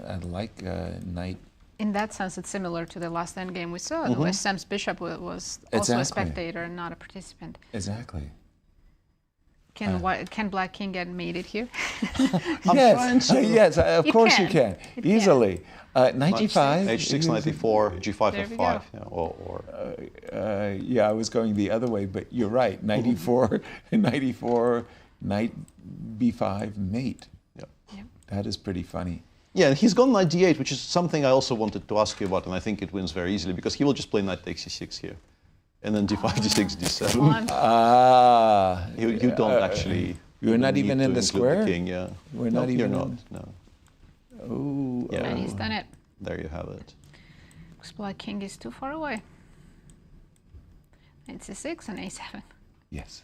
Speaker 4: I like knight.
Speaker 3: In that sense, it's similar to the last endgame we saw, where Sam's bishop was also a spectator and not a participant.
Speaker 4: Exactly.
Speaker 3: Can black king get mated here?
Speaker 4: Yes, yes, of course you can.
Speaker 3: It
Speaker 4: Easily. Knight g5.
Speaker 5: h6, knight e4, g5,
Speaker 3: There we
Speaker 5: f5.
Speaker 3: go.
Speaker 5: Yeah,
Speaker 4: Yeah, I was going the other way, but you're right. Knight e4, knight e4, knight b5, mate.
Speaker 5: Yeah.
Speaker 4: That is pretty funny.
Speaker 5: Yeah, and he's gone knight d8, which is something I also wanted to ask you about, and I think it wins very easily, because he will just play knight takes c6 here. And then d5, d6, d7.
Speaker 4: Ah.
Speaker 5: You don't actually...
Speaker 4: You're not
Speaker 5: need
Speaker 4: even
Speaker 5: to
Speaker 4: in the
Speaker 5: include
Speaker 4: square?
Speaker 5: The king, yeah.
Speaker 4: We're
Speaker 5: no,
Speaker 4: not even
Speaker 5: you're
Speaker 4: in-
Speaker 5: not, no.
Speaker 4: Oh.
Speaker 5: Yeah.
Speaker 3: And he's done it.
Speaker 5: There you have it.
Speaker 3: Because black king is too far away. It's a6 and a7.
Speaker 4: Yes.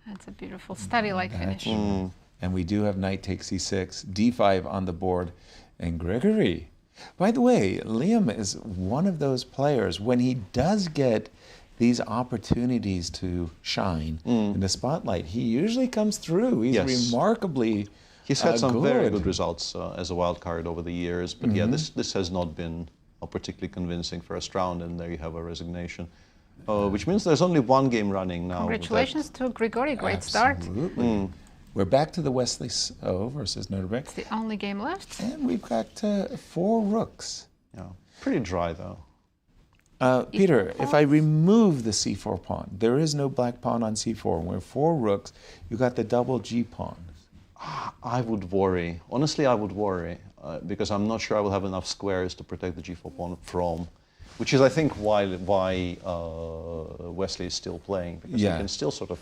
Speaker 3: That's a beautiful study-like finish.
Speaker 4: And we do have knight takes c6, d5 on the board, and Grigoriy. By the way, Liem is one of those players, when he does get these opportunities to shine in the spotlight, he usually comes through. He's remarkably
Speaker 5: He's had some very
Speaker 4: good
Speaker 5: good results as a wild card over the years, but yeah, this has not been a particularly convincing first round, and there you have a resignation. Which means there's only one game running now.
Speaker 3: Congratulations to Grigoriy, great start.
Speaker 4: Absolutely. We're back to the Wesley So versus Nodirbek.
Speaker 3: It's the only game left.
Speaker 4: And we've got 4 rooks.
Speaker 5: Yeah, pretty dry though.
Speaker 4: Peter, if I remove the c4 pawn, there is no black pawn on c4. We're 4 rooks. You got the double g pawn.
Speaker 5: I would worry. Honestly, I would worry because I'm not sure I will have enough squares to protect the g4 pawn from, which is, I think, why Wesley is still playing, because he can still sort of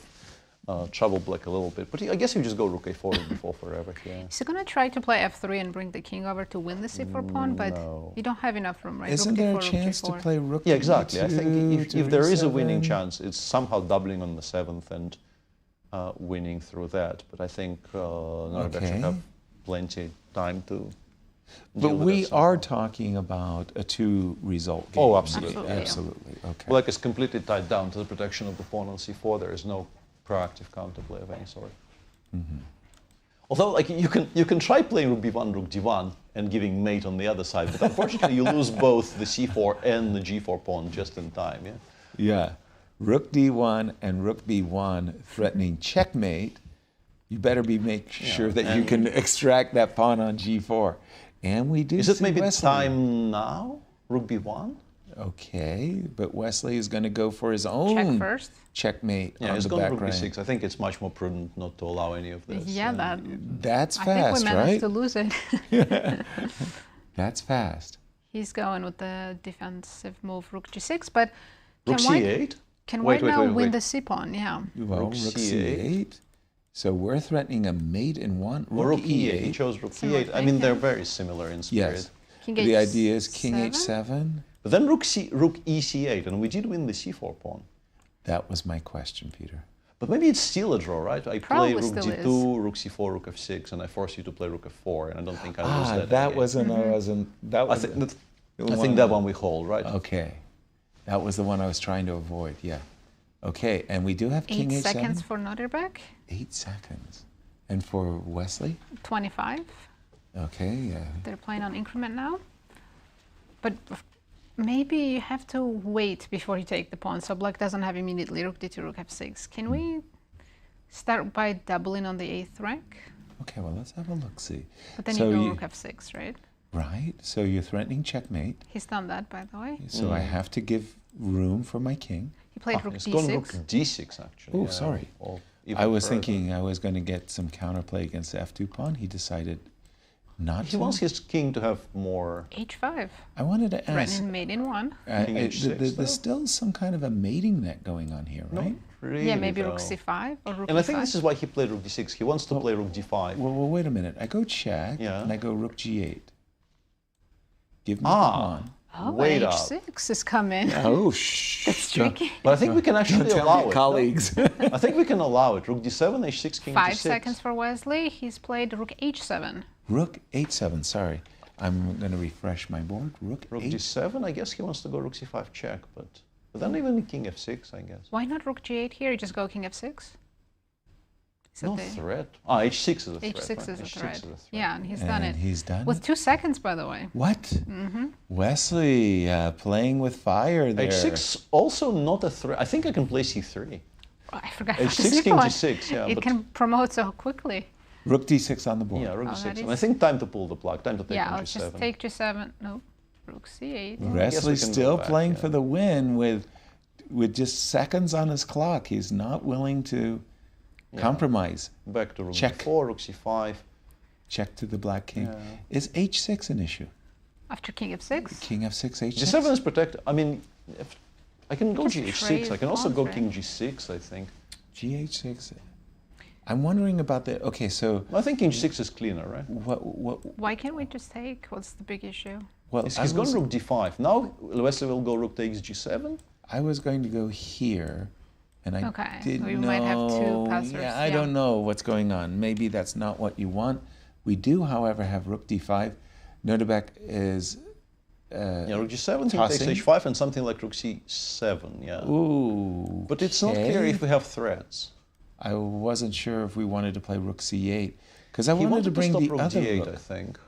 Speaker 5: trouble black a little bit. But I guess you just go rook a4 before forever. Yeah.
Speaker 3: He's going to try to play f3 and bring the king over to win the c4 pawn, but you don't have enough room, right?
Speaker 4: Isn't
Speaker 3: rook
Speaker 4: there a
Speaker 3: d4,
Speaker 4: chance
Speaker 3: rook
Speaker 4: to
Speaker 3: g4.
Speaker 4: play rook
Speaker 5: Yeah, exactly. I
Speaker 4: e2
Speaker 5: think
Speaker 4: to
Speaker 5: if there is a
Speaker 4: e7?
Speaker 5: winning chance, it's somehow doubling on the 7th and winning through that. But I think Nodirbek should have plenty time to.
Speaker 4: But we are talking about a 2-result game.
Speaker 5: Oh, absolutely.
Speaker 4: Absolutely. Okay.
Speaker 5: Black is completely tied down to the protection of the pawn on c4. There is no proactive counterplay of any sort. Although, like, you can try playing rook b1, rook d1, and giving mate on the other side, but unfortunately you lose both the c4 and the g4 pawn just in time. Yeah.
Speaker 4: Yeah. Rook d1 and rook b1 threatening checkmate. You better make sure that you can extract that pawn on g4. And we do.
Speaker 5: Is it
Speaker 4: see
Speaker 5: maybe
Speaker 4: Wesley.
Speaker 5: time now? Rook b1.
Speaker 4: Okay, but Wesley is going to go for his own
Speaker 3: Check first.
Speaker 4: checkmate
Speaker 5: Yeah,
Speaker 4: on
Speaker 5: it's
Speaker 4: the
Speaker 5: gone
Speaker 4: back
Speaker 5: rook
Speaker 4: rank.
Speaker 5: b6. I think it's much more prudent not to allow any of this.
Speaker 3: Yeah,
Speaker 4: That's
Speaker 3: I
Speaker 4: fast,
Speaker 3: think we managed
Speaker 4: right?
Speaker 3: to lose it.
Speaker 4: That's fast.
Speaker 3: He's going with the defensive move rook g6, but
Speaker 5: Rook c8.
Speaker 3: can
Speaker 5: Wait,
Speaker 3: white now
Speaker 5: wait,
Speaker 3: win
Speaker 5: wait.
Speaker 3: the c pawn? Yeah.
Speaker 4: Well,
Speaker 5: Rook
Speaker 4: rook
Speaker 5: c8.
Speaker 4: c8. So we're threatening a mate in one.
Speaker 5: Or rook e8. He
Speaker 4: e8.
Speaker 5: chose rook
Speaker 3: Similar
Speaker 5: e8. I mean,
Speaker 3: thing,
Speaker 5: they're
Speaker 3: yeah.
Speaker 5: very similar in spirit.
Speaker 4: Yes.
Speaker 3: King
Speaker 4: The idea is king
Speaker 3: h7?
Speaker 4: h7.
Speaker 5: But then rook e c8, and we did win the c4 pawn.
Speaker 4: That was my question, Peter.
Speaker 5: But maybe it's still a draw, right? I
Speaker 3: Probably
Speaker 5: play rook
Speaker 3: still
Speaker 5: d2, rook c4, rook f6, and I force you to play rook f4, and I don't think I lose that.
Speaker 4: that
Speaker 5: again.
Speaker 4: wasn't. That
Speaker 5: I
Speaker 4: was.
Speaker 5: think that one we hold, right?
Speaker 4: Okay, that was the one I was trying to avoid. Yeah. Okay, and we do have king
Speaker 3: 8
Speaker 4: h7.
Speaker 3: seconds for Nodirbek.
Speaker 4: 8 seconds. And for Wesley?
Speaker 3: 25.
Speaker 4: Okay, yeah.
Speaker 3: They're playing on increment now. But maybe you have to wait before you take the pawn, so black doesn't have immediately rook d2, rook f6. Can we start by doubling on the 8th rank?
Speaker 4: Okay, well, let's have a look-see.
Speaker 3: But then
Speaker 4: So
Speaker 3: you go rook f6, right?
Speaker 4: Right, so you're threatening checkmate.
Speaker 3: He's done that, by the way.
Speaker 4: So I have to give room for my king.
Speaker 3: He played rook
Speaker 5: It's gone
Speaker 3: d6.
Speaker 5: rook d6, actually.
Speaker 4: Oh,
Speaker 5: yeah,
Speaker 4: sorry.
Speaker 5: or even
Speaker 4: I was
Speaker 5: further.
Speaker 4: thinking I was going to get some counterplay against the f2 pawn. He decided not
Speaker 5: He
Speaker 4: to.
Speaker 5: wants his king to have more.
Speaker 3: h5.
Speaker 4: I wanted to ask.
Speaker 3: Threatening mate in 1.
Speaker 5: King h6 though?
Speaker 4: There's still some kind of a mating net going on here, right?
Speaker 5: Really,
Speaker 3: Yeah, maybe rook
Speaker 5: though.
Speaker 3: c5 or rook
Speaker 5: And I
Speaker 3: e5.
Speaker 5: think this is why he played rook d6. He wants to play rook d5.
Speaker 4: Well, wait a minute. I go check,
Speaker 5: Yeah.
Speaker 4: and I go rook g8. Give me the
Speaker 5: Ah.
Speaker 4: pawn.
Speaker 3: Oh,
Speaker 5: Wait up.
Speaker 3: h6 is coming.
Speaker 4: Oh, shh.
Speaker 3: That's tricky.
Speaker 5: But I think we can actually allow it. no?
Speaker 4: colleagues.
Speaker 5: I think we can allow it. Rook d7, h6, king
Speaker 3: 5
Speaker 5: d6.
Speaker 3: seconds for Wesley. He's played rook h7.
Speaker 4: Rook h7. Sorry, I'm going to refresh my board. Rook h7.
Speaker 5: d7, I guess he wants to go rook c5 check, but then even king f6, I guess.
Speaker 3: Why not rook g8 here? You just go king f6? Is
Speaker 5: No
Speaker 3: that the-
Speaker 5: threat. Ah, h6 is a threat.
Speaker 3: h6
Speaker 5: right?
Speaker 3: is a
Speaker 5: H6
Speaker 3: threat.
Speaker 5: is a threat.
Speaker 3: Yeah, and he's done
Speaker 4: And
Speaker 3: it.
Speaker 4: he's done
Speaker 3: With
Speaker 4: it.
Speaker 3: 2 seconds, by the way.
Speaker 4: What? Wesley playing with fire there.
Speaker 5: h6 also not a threat. I think I can play c3.
Speaker 3: Oh, I forgot about the
Speaker 5: h6, king
Speaker 3: c-pawn.
Speaker 5: g6, yeah.
Speaker 3: It
Speaker 5: but
Speaker 3: can promote so quickly.
Speaker 4: Rook d6 on the board.
Speaker 5: yeah, rook
Speaker 3: Oh,
Speaker 5: d6.
Speaker 3: that
Speaker 5: And I
Speaker 3: is-
Speaker 5: think time to pull the plug. Time to take
Speaker 3: Yeah,
Speaker 5: king
Speaker 3: I'll
Speaker 5: g7.
Speaker 3: just take g7. No, rook c8.
Speaker 4: Wesley's
Speaker 5: we can
Speaker 4: still
Speaker 5: go back,
Speaker 4: playing
Speaker 5: yeah.
Speaker 4: for the win with just seconds on his clock. He's not willing to compromise.
Speaker 5: Back to rook
Speaker 4: Check.
Speaker 5: d4, rook c5.
Speaker 4: Check to the black king.
Speaker 5: Yeah.
Speaker 4: Is h6 an issue?
Speaker 3: After king f6.
Speaker 4: King f6, h6?
Speaker 5: g7 is protected. I mean, if I can go
Speaker 3: Just
Speaker 5: gh6.
Speaker 3: trade
Speaker 5: I can also go
Speaker 3: pawns,
Speaker 5: king
Speaker 3: right?
Speaker 5: g6, I think.
Speaker 4: gh6. I'm wondering about the. Okay, so
Speaker 5: I think king g6 is cleaner, right?
Speaker 4: what?
Speaker 3: Why can't we just take? What's the big issue?
Speaker 4: Well,
Speaker 5: He's gone rook d5. Now Wesley will go rook takes g7.
Speaker 4: I was going to go here, and I
Speaker 3: Okay,
Speaker 4: didn't
Speaker 3: we
Speaker 4: know.
Speaker 3: might have two passers,
Speaker 4: Yeah, I
Speaker 3: yeah.
Speaker 4: don't know what's going on. Maybe that's not what you want. We do, however, have rook d5. Nodirbek is.
Speaker 5: Yeah, rook g7, king takes
Speaker 4: tossing.
Speaker 5: h5, and something like rook c7. Yeah.
Speaker 4: Ooh.
Speaker 5: But it's not clear
Speaker 4: okay.
Speaker 5: if we have threats.
Speaker 4: I wasn't sure if we wanted to play rook c8 because I
Speaker 5: He
Speaker 4: wanted to bring
Speaker 5: stop
Speaker 4: the
Speaker 5: rook
Speaker 4: other
Speaker 5: d8,
Speaker 4: rook.
Speaker 5: I think.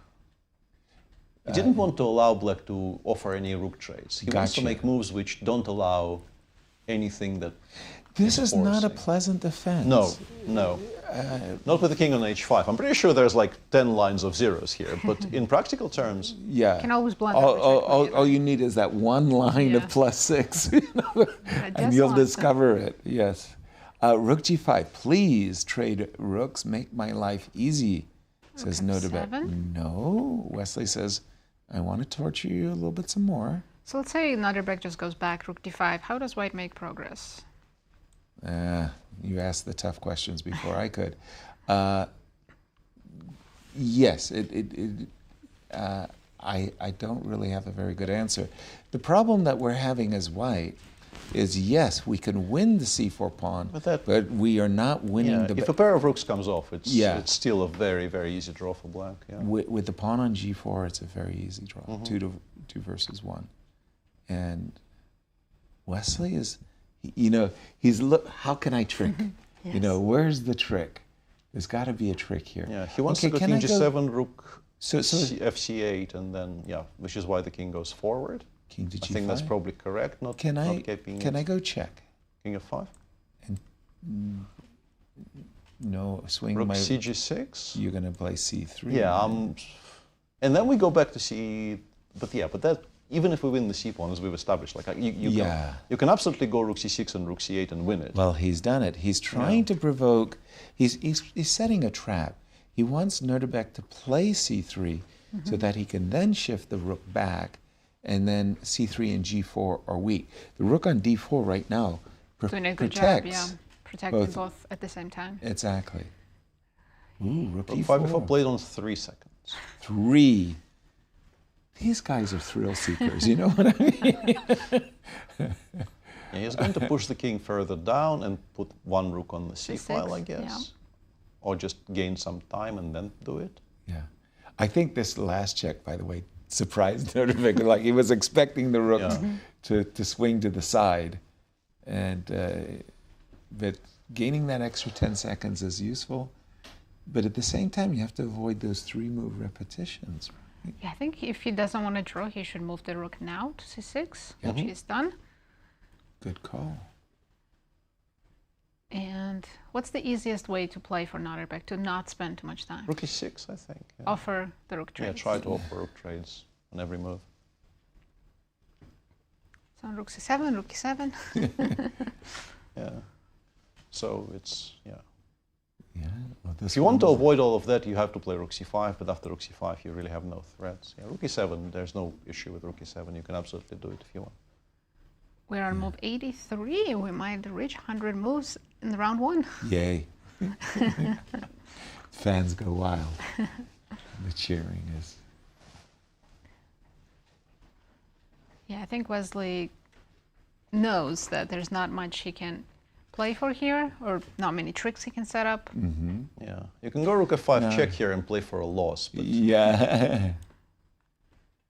Speaker 5: He didn't want to allow black to offer any rook trades. He wants to
Speaker 4: Gotcha.
Speaker 5: make moves which don't allow anything that.
Speaker 4: This is not a
Speaker 5: forcing.
Speaker 4: pleasant defense.
Speaker 5: No, no. Not with the king on h5. I'm pretty sure there's like 10 lines of zeros here, but in practical terms,
Speaker 4: Yeah.
Speaker 3: Can always blunder
Speaker 4: All,
Speaker 3: for
Speaker 4: all,
Speaker 3: checkmate,
Speaker 4: all you need is that one line of
Speaker 3: Yeah.
Speaker 4: +6, you know, and
Speaker 3: just
Speaker 4: you'll
Speaker 3: one.
Speaker 4: discover it. Yes. Rook g5. Please trade rooks. Make my life easy, says
Speaker 3: Rook
Speaker 4: Nodirbek.
Speaker 3: f7.
Speaker 4: No. Wesley says, I want to torture you a little bit some more.
Speaker 3: So let's say Nodirbek just goes back, rook d5. How does white make progress?
Speaker 4: You asked the tough questions before I could. Yes, I don't really have a very good answer. The problem that we're having as white is, yes, we can win the c4 pawn, but we are not winning
Speaker 5: yeah,
Speaker 4: the...
Speaker 5: if a pair of rooks comes off, it's,
Speaker 4: Yeah.
Speaker 5: it's still a very, very easy draw for black. Yeah.
Speaker 4: With the pawn on g4, it's a very easy draw, 2 versus 1. And Wesley is, you know, he's look. How can I trick? You know, where's the trick? There's got to be a trick here.
Speaker 5: Yeah, he wants
Speaker 4: Okay,
Speaker 5: to go
Speaker 4: can
Speaker 5: king
Speaker 4: I
Speaker 5: g7, rook
Speaker 4: So
Speaker 5: fc8, and then, yeah, which is why the king goes forward.
Speaker 4: king to g5.
Speaker 5: I think that's probably correct, not
Speaker 4: Can
Speaker 5: not keeping
Speaker 4: I go check?
Speaker 5: king f5.
Speaker 4: No, swing
Speaker 5: Rook
Speaker 4: my...
Speaker 5: cg6.
Speaker 4: You're going to play c3.
Speaker 5: Yeah, and then we go back to c... But yeah, but that, even if we win the c pawn, as we've established, like you can absolutely go rook c6 and rook c8 and win it.
Speaker 4: Well, he's done it. He's trying to provoke... He's setting a trap. He wants Nodirbek to play c3 so that he can then shift the rook back, and then c3 and g4 are weak. The rook on d4 right now
Speaker 3: Doing a good
Speaker 4: protects.
Speaker 3: job, yeah. Protecting both at the same time.
Speaker 4: Exactly. Ooh, rook e4.
Speaker 5: Fabiano played on 3 seconds.
Speaker 4: 3. These guys are thrill seekers, you know what I mean?
Speaker 5: Yeah, he's going to push the king further down and put one rook on the c file, I guess.
Speaker 3: Yeah.
Speaker 5: Or just gain some time and then do it.
Speaker 4: Yeah. I think this last check, by the way, surprised Nodirbek. Like he was expecting the rook to swing to the side. And but gaining that extra 10 seconds is useful. But at the same time, you have to avoid those 3-move repetitions. Right?
Speaker 3: Yeah, I think if he doesn't want to draw, he should move the rook now to c6, which he's done.
Speaker 4: Good call.
Speaker 3: And what's the easiest way to play for Nodirbek to not spend too much time?
Speaker 5: Rook e6, I think. Yeah.
Speaker 3: Offer the rook trades.
Speaker 5: Yeah, try to offer rook trades on every move.
Speaker 3: So rook c7, rook e7.
Speaker 5: Yeah. So it's, yeah.
Speaker 4: Yeah. Well,
Speaker 5: If you want to avoid all of that, you have to play rook c5, but after rook c5, you really have no threats. Yeah, rook e7, there's no issue with rook e7. You can absolutely do it if you want.
Speaker 3: We're on move 83. We might reach 100 moves in round 1.
Speaker 4: Yay. Fans go wild. The cheering is...
Speaker 3: Yeah, I think Wesley knows that there's not much he can play for here, or not many tricks he can set up.
Speaker 5: Yeah, you can go rook f5 check here and play for a loss, but
Speaker 4: Yeah.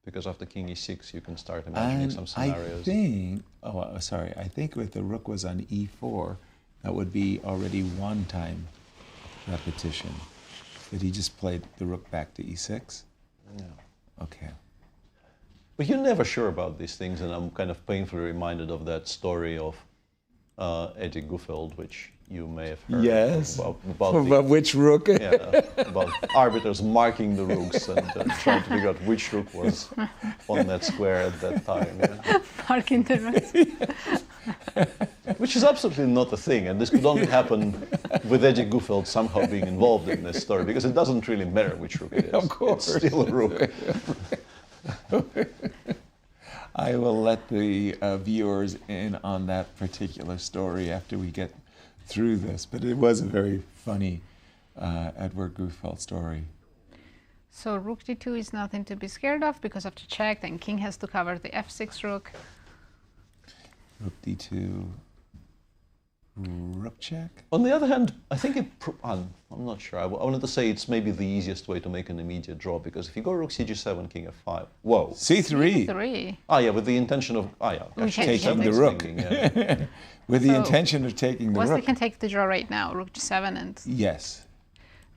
Speaker 5: because after king e6, you can start imagining some scenarios.
Speaker 4: I think, I think if the rook was on e4, that would be already one-time repetition. Did he just play the rook back to e6?
Speaker 5: Yeah.
Speaker 4: Okay.
Speaker 5: But you're never sure about these things, and I'm kind of painfully reminded of that story of Eddie Guffeld, which you may have heard.
Speaker 4: Yes.
Speaker 5: About
Speaker 4: which rook?
Speaker 5: yeah, about arbiters marking the rooks and trying to figure out which rook was on that square at that time. Yeah.
Speaker 3: Marking the rooks.
Speaker 5: Which is absolutely not a thing, and this could only happen with Eddie Guffeld somehow being involved in this story, because it doesn't really matter which rook it is.
Speaker 4: Of course.
Speaker 5: It's still a rook.
Speaker 4: I will let the viewers in on that particular story after we get through this, but it was a very funny Edward Guffeld story.
Speaker 3: So rook d2 is nothing to be scared of because of the check, then king has to cover the f6 rook.
Speaker 4: Rook d2, rook check.
Speaker 5: On the other hand, I think I'm not sure. I wanted to say it's maybe the easiest way to make an immediate draw, because if you go rook cg7, king f5, whoa.
Speaker 4: c3.
Speaker 3: C3.
Speaker 5: Ah, yeah, with the intention of,
Speaker 4: Taking the rook.
Speaker 5: Yeah.
Speaker 4: With the
Speaker 3: So,
Speaker 4: intention of taking the
Speaker 3: Wesley
Speaker 4: rook.
Speaker 3: can take the draw right now, rook g7 and
Speaker 4: Yes.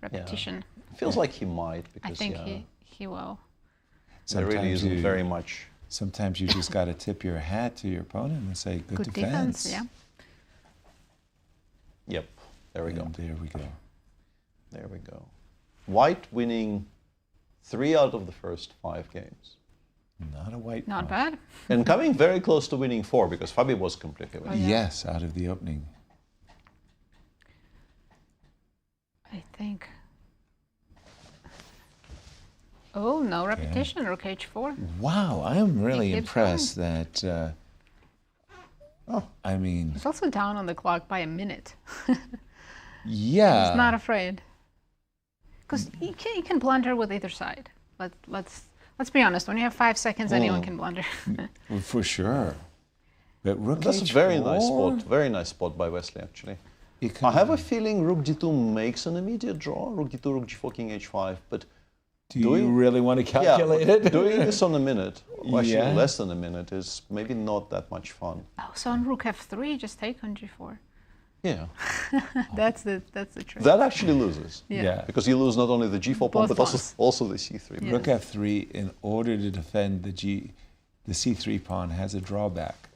Speaker 3: repetition.
Speaker 5: Feels like he might, because
Speaker 3: I think he will.
Speaker 5: there really isn't very much.
Speaker 4: Sometimes you just got to tip your hat to your opponent and say, good defense.
Speaker 3: Yeah.
Speaker 5: Yep, there we go.
Speaker 4: And there we go.
Speaker 5: There we go. White winning 3 out of the first 5 games.
Speaker 4: Not a white.
Speaker 3: Not
Speaker 4: pawn.
Speaker 3: bad.
Speaker 5: And coming very close to winning 4, because Fabi was completely winning.
Speaker 3: Oh, yeah.
Speaker 4: Yes, out of the opening.
Speaker 3: I think. Oh, no repetition, rook h4.
Speaker 4: Wow, I'm really
Speaker 3: keeps
Speaker 4: impressed that, I mean,
Speaker 3: He's also down on the clock by a minute.
Speaker 4: yeah.
Speaker 3: He's not afraid. Because he can blunder with either side. Let's be honest, when you have 5 seconds, anyone can blunder.
Speaker 4: For sure. But rook
Speaker 5: That's a
Speaker 4: h4,
Speaker 5: very nice spot by Wesley, actually. I have a feeling rook d2 makes an immediate draw, rook d2, rook g4, king h5, but
Speaker 4: do you really want to calculate
Speaker 5: yeah,
Speaker 4: it?
Speaker 5: doing this on a minute, or actually
Speaker 4: Yeah.
Speaker 5: less than a minute, is maybe not that much fun.
Speaker 3: Oh, so on rook f3, just take on g4.
Speaker 5: Yeah.
Speaker 3: That's the trick.
Speaker 5: That actually loses.
Speaker 3: Yeah.
Speaker 5: Because you lose not only the g4 pawn,
Speaker 3: Both
Speaker 5: but
Speaker 3: pawns.
Speaker 5: also the c3 pawn.
Speaker 3: Yeah.
Speaker 4: Rook f3, in order to defend the c3 pawn, has a drawback.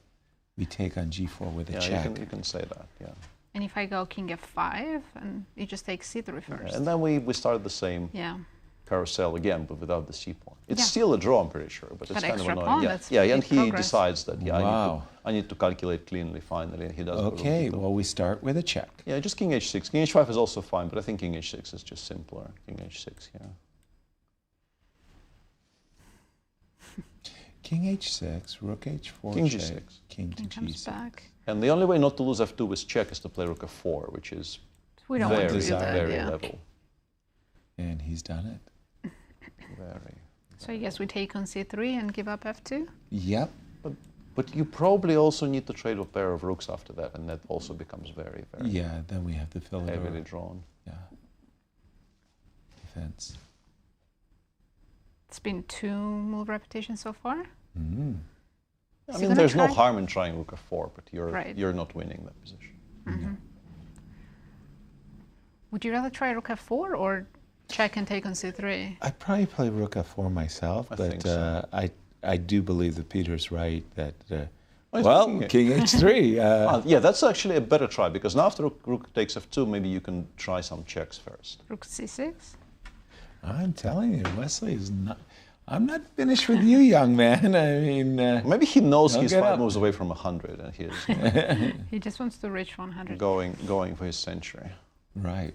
Speaker 4: We take on g4 with a
Speaker 5: Yeah,
Speaker 4: check.
Speaker 5: you can say that, yeah.
Speaker 3: And if I go king f5, and you just take c3 first.
Speaker 5: And then we started the same
Speaker 3: Yeah.
Speaker 5: carousel again, but without the c pawn. It's
Speaker 3: Yeah.
Speaker 5: still a draw, I'm pretty sure, but it's
Speaker 3: But
Speaker 5: kind of
Speaker 3: extra
Speaker 5: annoying.
Speaker 3: pawn,
Speaker 5: Yeah,
Speaker 3: that's
Speaker 5: yeah, and
Speaker 3: big
Speaker 5: he
Speaker 3: progress.
Speaker 5: decides that, yeah,
Speaker 4: Wow.
Speaker 5: I need to calculate cleanly finally, and he does.
Speaker 4: Okay, well, we start with a check.
Speaker 5: Yeah, just king h6. King h5 is also fine, but I think king h6 is just simpler. King h6 here.
Speaker 4: King h6, rook h4,
Speaker 5: King
Speaker 4: check,
Speaker 5: g6.
Speaker 4: king to
Speaker 3: King comes
Speaker 4: g6.
Speaker 3: back.
Speaker 5: And the only way not to lose f2 with check is to play rook f4, which is
Speaker 3: We don't
Speaker 5: very,
Speaker 3: want to do that.
Speaker 5: very
Speaker 3: Yeah.
Speaker 5: level.
Speaker 4: And he's done it.
Speaker 5: Very.
Speaker 3: So I guess we take on c3 and give up f2.
Speaker 4: Yep.
Speaker 5: But you probably also need to trade a pair of rooks after that, and that also becomes very, very
Speaker 4: Yeah, then we have to fill it
Speaker 5: heavily
Speaker 4: over.
Speaker 5: drawn.
Speaker 4: Yeah. Defense.
Speaker 3: It's been 2 move repetitions so far.
Speaker 4: Mm.
Speaker 5: I
Speaker 3: Is he
Speaker 5: mean,
Speaker 3: gonna
Speaker 5: there's no
Speaker 3: try?
Speaker 5: harm in trying rook f4, but
Speaker 3: Right.
Speaker 5: you're not winning that position.
Speaker 3: Would you rather try rook f4 or check and take on c3?
Speaker 4: I'd probably play rook f4 myself,
Speaker 5: I
Speaker 4: but
Speaker 5: think so.
Speaker 4: I do believe that Peter's right that,
Speaker 5: he's
Speaker 4: well,
Speaker 5: thinking it.
Speaker 4: king h3.
Speaker 5: Yeah, that's actually a better try, because now after rook takes f2, maybe you can try some checks first.
Speaker 3: Rook c6?
Speaker 4: I'm telling you, Wesley is not. I'm not finished with you, young man. I mean,
Speaker 5: Maybe he knows
Speaker 4: Don't
Speaker 5: he's
Speaker 4: get
Speaker 5: 5
Speaker 4: up.
Speaker 5: moves away from 100, and he's
Speaker 3: He just wants to reach 100.
Speaker 5: going for his century.
Speaker 4: right,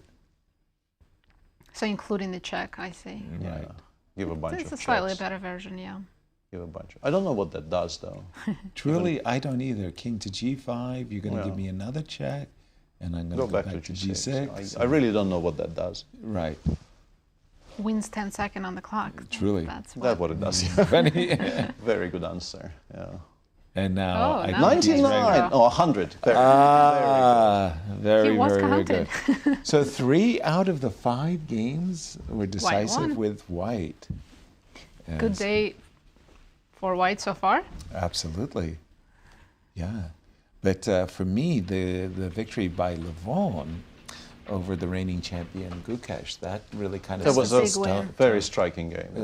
Speaker 3: So including the check, I see.
Speaker 4: right.
Speaker 5: Yeah. Give a bunch
Speaker 3: It's
Speaker 5: of
Speaker 3: a slightly
Speaker 5: checks.
Speaker 3: better version, yeah.
Speaker 5: Give a bunch. I don't know what that does, though.
Speaker 4: Truly, I don't either. King to g5. You're going to
Speaker 5: Yeah.
Speaker 4: give me another check, and I'm going
Speaker 5: Go
Speaker 4: to go
Speaker 5: back
Speaker 4: to
Speaker 5: to g6.
Speaker 4: g6.
Speaker 5: I really don't know what that does.
Speaker 4: Right.
Speaker 3: Wins 10 seconds on the clock.
Speaker 4: Truly.
Speaker 3: That's
Speaker 5: That's what it does. Yeah.
Speaker 4: Funny.
Speaker 5: Very good answer. Yeah.
Speaker 4: And now
Speaker 3: Oh,
Speaker 4: I
Speaker 3: now
Speaker 4: think he's
Speaker 5: 99.
Speaker 4: ready.
Speaker 5: Oh, 100. Very,
Speaker 4: Very,
Speaker 3: He was
Speaker 4: very, very
Speaker 3: counted.
Speaker 4: good. So 3 out of the 5 games were decisive
Speaker 3: won.
Speaker 4: with white.
Speaker 3: Good
Speaker 4: Yes,
Speaker 3: day for white so far.
Speaker 4: Absolutely. Yeah. But for me, the victory by Levon over the reigning champion Gukesh, that really kind of
Speaker 5: That was
Speaker 3: a
Speaker 5: a
Speaker 3: big win.
Speaker 5: very striking game.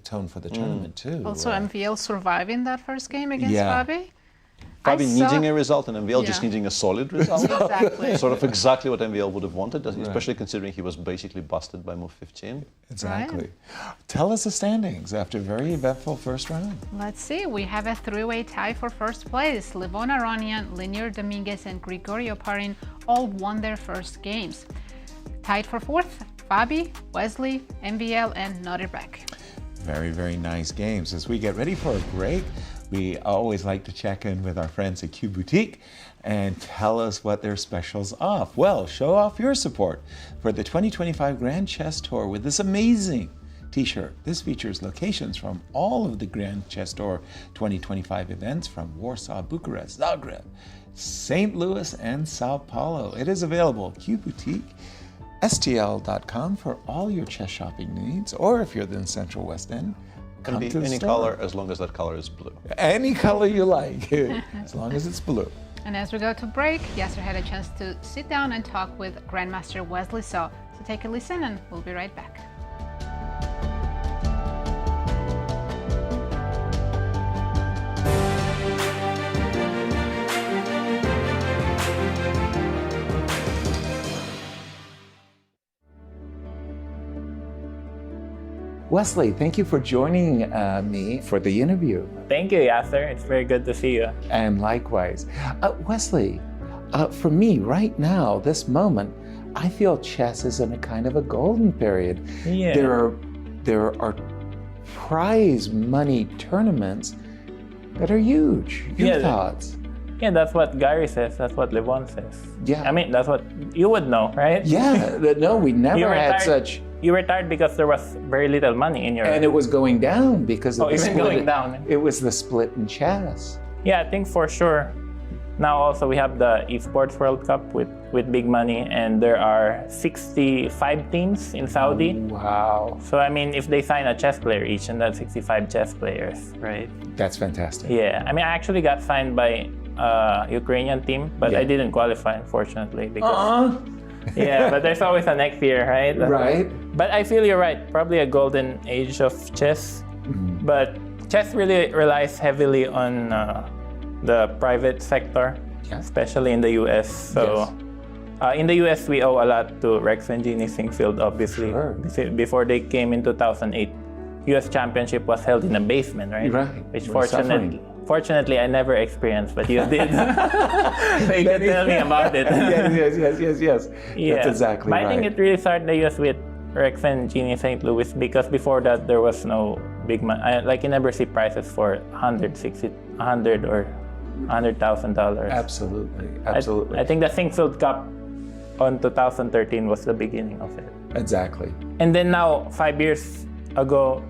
Speaker 4: tone for the tournament too.
Speaker 3: Also, MVL surviving that first game against
Speaker 4: Yeah.
Speaker 3: Fabi.
Speaker 5: Fabi
Speaker 3: I
Speaker 5: needing
Speaker 3: saw-
Speaker 5: a result and MVL just
Speaker 3: Yeah.
Speaker 5: needing a solid result.
Speaker 3: Exactly.
Speaker 5: Sort of exactly what MVL would have wanted, especially considering he was basically busted by move 15.
Speaker 4: Exactly. Tell us the standings after a very eventful first round.
Speaker 3: Let's see, we have a 3-way tie for first place. Levon, Aronian, Leinier, Dominguez, and Grigoriy Oparin all won their first games. Tied for 4th, Fabi, Wesley, MVL, and Nodirbek.
Speaker 4: Very, very nice games. As we get ready for a break, we always like to check in with our friends at Q Boutique and tell us what their specials off. Well, show off your support for the 2025 Grand Chess Tour with this amazing t-shirt. This features locations from all of the Grand Chess Tour 2025 events from Warsaw, Bucharest, Zagreb, St. Louis, and Sao Paulo. It is available at Q Boutique. STL.com for all your chess shopping needs, or if you're in the Central West End,
Speaker 5: Can
Speaker 4: come
Speaker 5: be
Speaker 4: to the
Speaker 5: any
Speaker 4: store.
Speaker 5: color as long as that color is blue.
Speaker 4: Any color you like, as long as it's blue.
Speaker 3: And as we go to break, Yasser had a chance to sit down and talk with Grandmaster Wesley So. So take a listen and we'll be right back.
Speaker 4: Wesley, thank you for joining me for the interview.
Speaker 7: Thank you, Yasser. It's very good to see you.
Speaker 4: And likewise. Wesley, for me right now, this moment, I feel chess is in a kind of a golden period.
Speaker 7: Yeah.
Speaker 4: There are prize money tournaments that are huge. Your
Speaker 7: Yeah,
Speaker 4: thoughts?
Speaker 7: Yeah, that's what Gary says. That's what Levon says.
Speaker 4: Yeah.
Speaker 7: I mean, that's what you would know, right?
Speaker 4: Yeah, no, we never
Speaker 7: You
Speaker 4: had
Speaker 7: retired-
Speaker 4: such,
Speaker 7: You retired because there was very little money in your.
Speaker 4: and it was going down because of
Speaker 7: Oh,
Speaker 4: the
Speaker 7: even
Speaker 4: split.
Speaker 7: going down.
Speaker 4: It was the split in chess.
Speaker 7: Yeah, I think for sure. Now also we have the Esports World Cup with big money, and there are 65 teams in Saudi.
Speaker 4: Wow,
Speaker 7: So I mean, if they sign a chess player each, and that's 65 chess players, right?
Speaker 4: that's fantastic.
Speaker 7: Yeah, I mean, I actually got signed by Ukrainian team, but
Speaker 4: Yeah.
Speaker 7: I didn't qualify, unfortunately. Because, yeah, but there's always a next year, right?
Speaker 4: Right.
Speaker 7: But I feel you're right. Probably a golden age of chess. But chess really relies heavily on the private sector,
Speaker 4: Yeah.
Speaker 7: especially in the US. So in the US, we owe a lot to Rex and Jeannie Singfield, obviously.
Speaker 4: Sure.
Speaker 7: Before they came in 2008, US Championship was held in a basement, right?
Speaker 4: Right.
Speaker 7: Which
Speaker 4: We're suffering.
Speaker 7: fortunately, I never experienced, but you did. So you can tell me about it.
Speaker 4: Yes.
Speaker 7: Yeah.
Speaker 4: That's exactly
Speaker 7: but
Speaker 4: right.
Speaker 7: I think it really started in the US with Rex and Jeannie St. Louis, because before that there was no big money. Like you never see prices for $100 or $100,000.
Speaker 4: Absolutely.
Speaker 7: I think the Singfield Cup on 2013 was the beginning of it.
Speaker 4: Exactly.
Speaker 7: And then now, 5 years ago,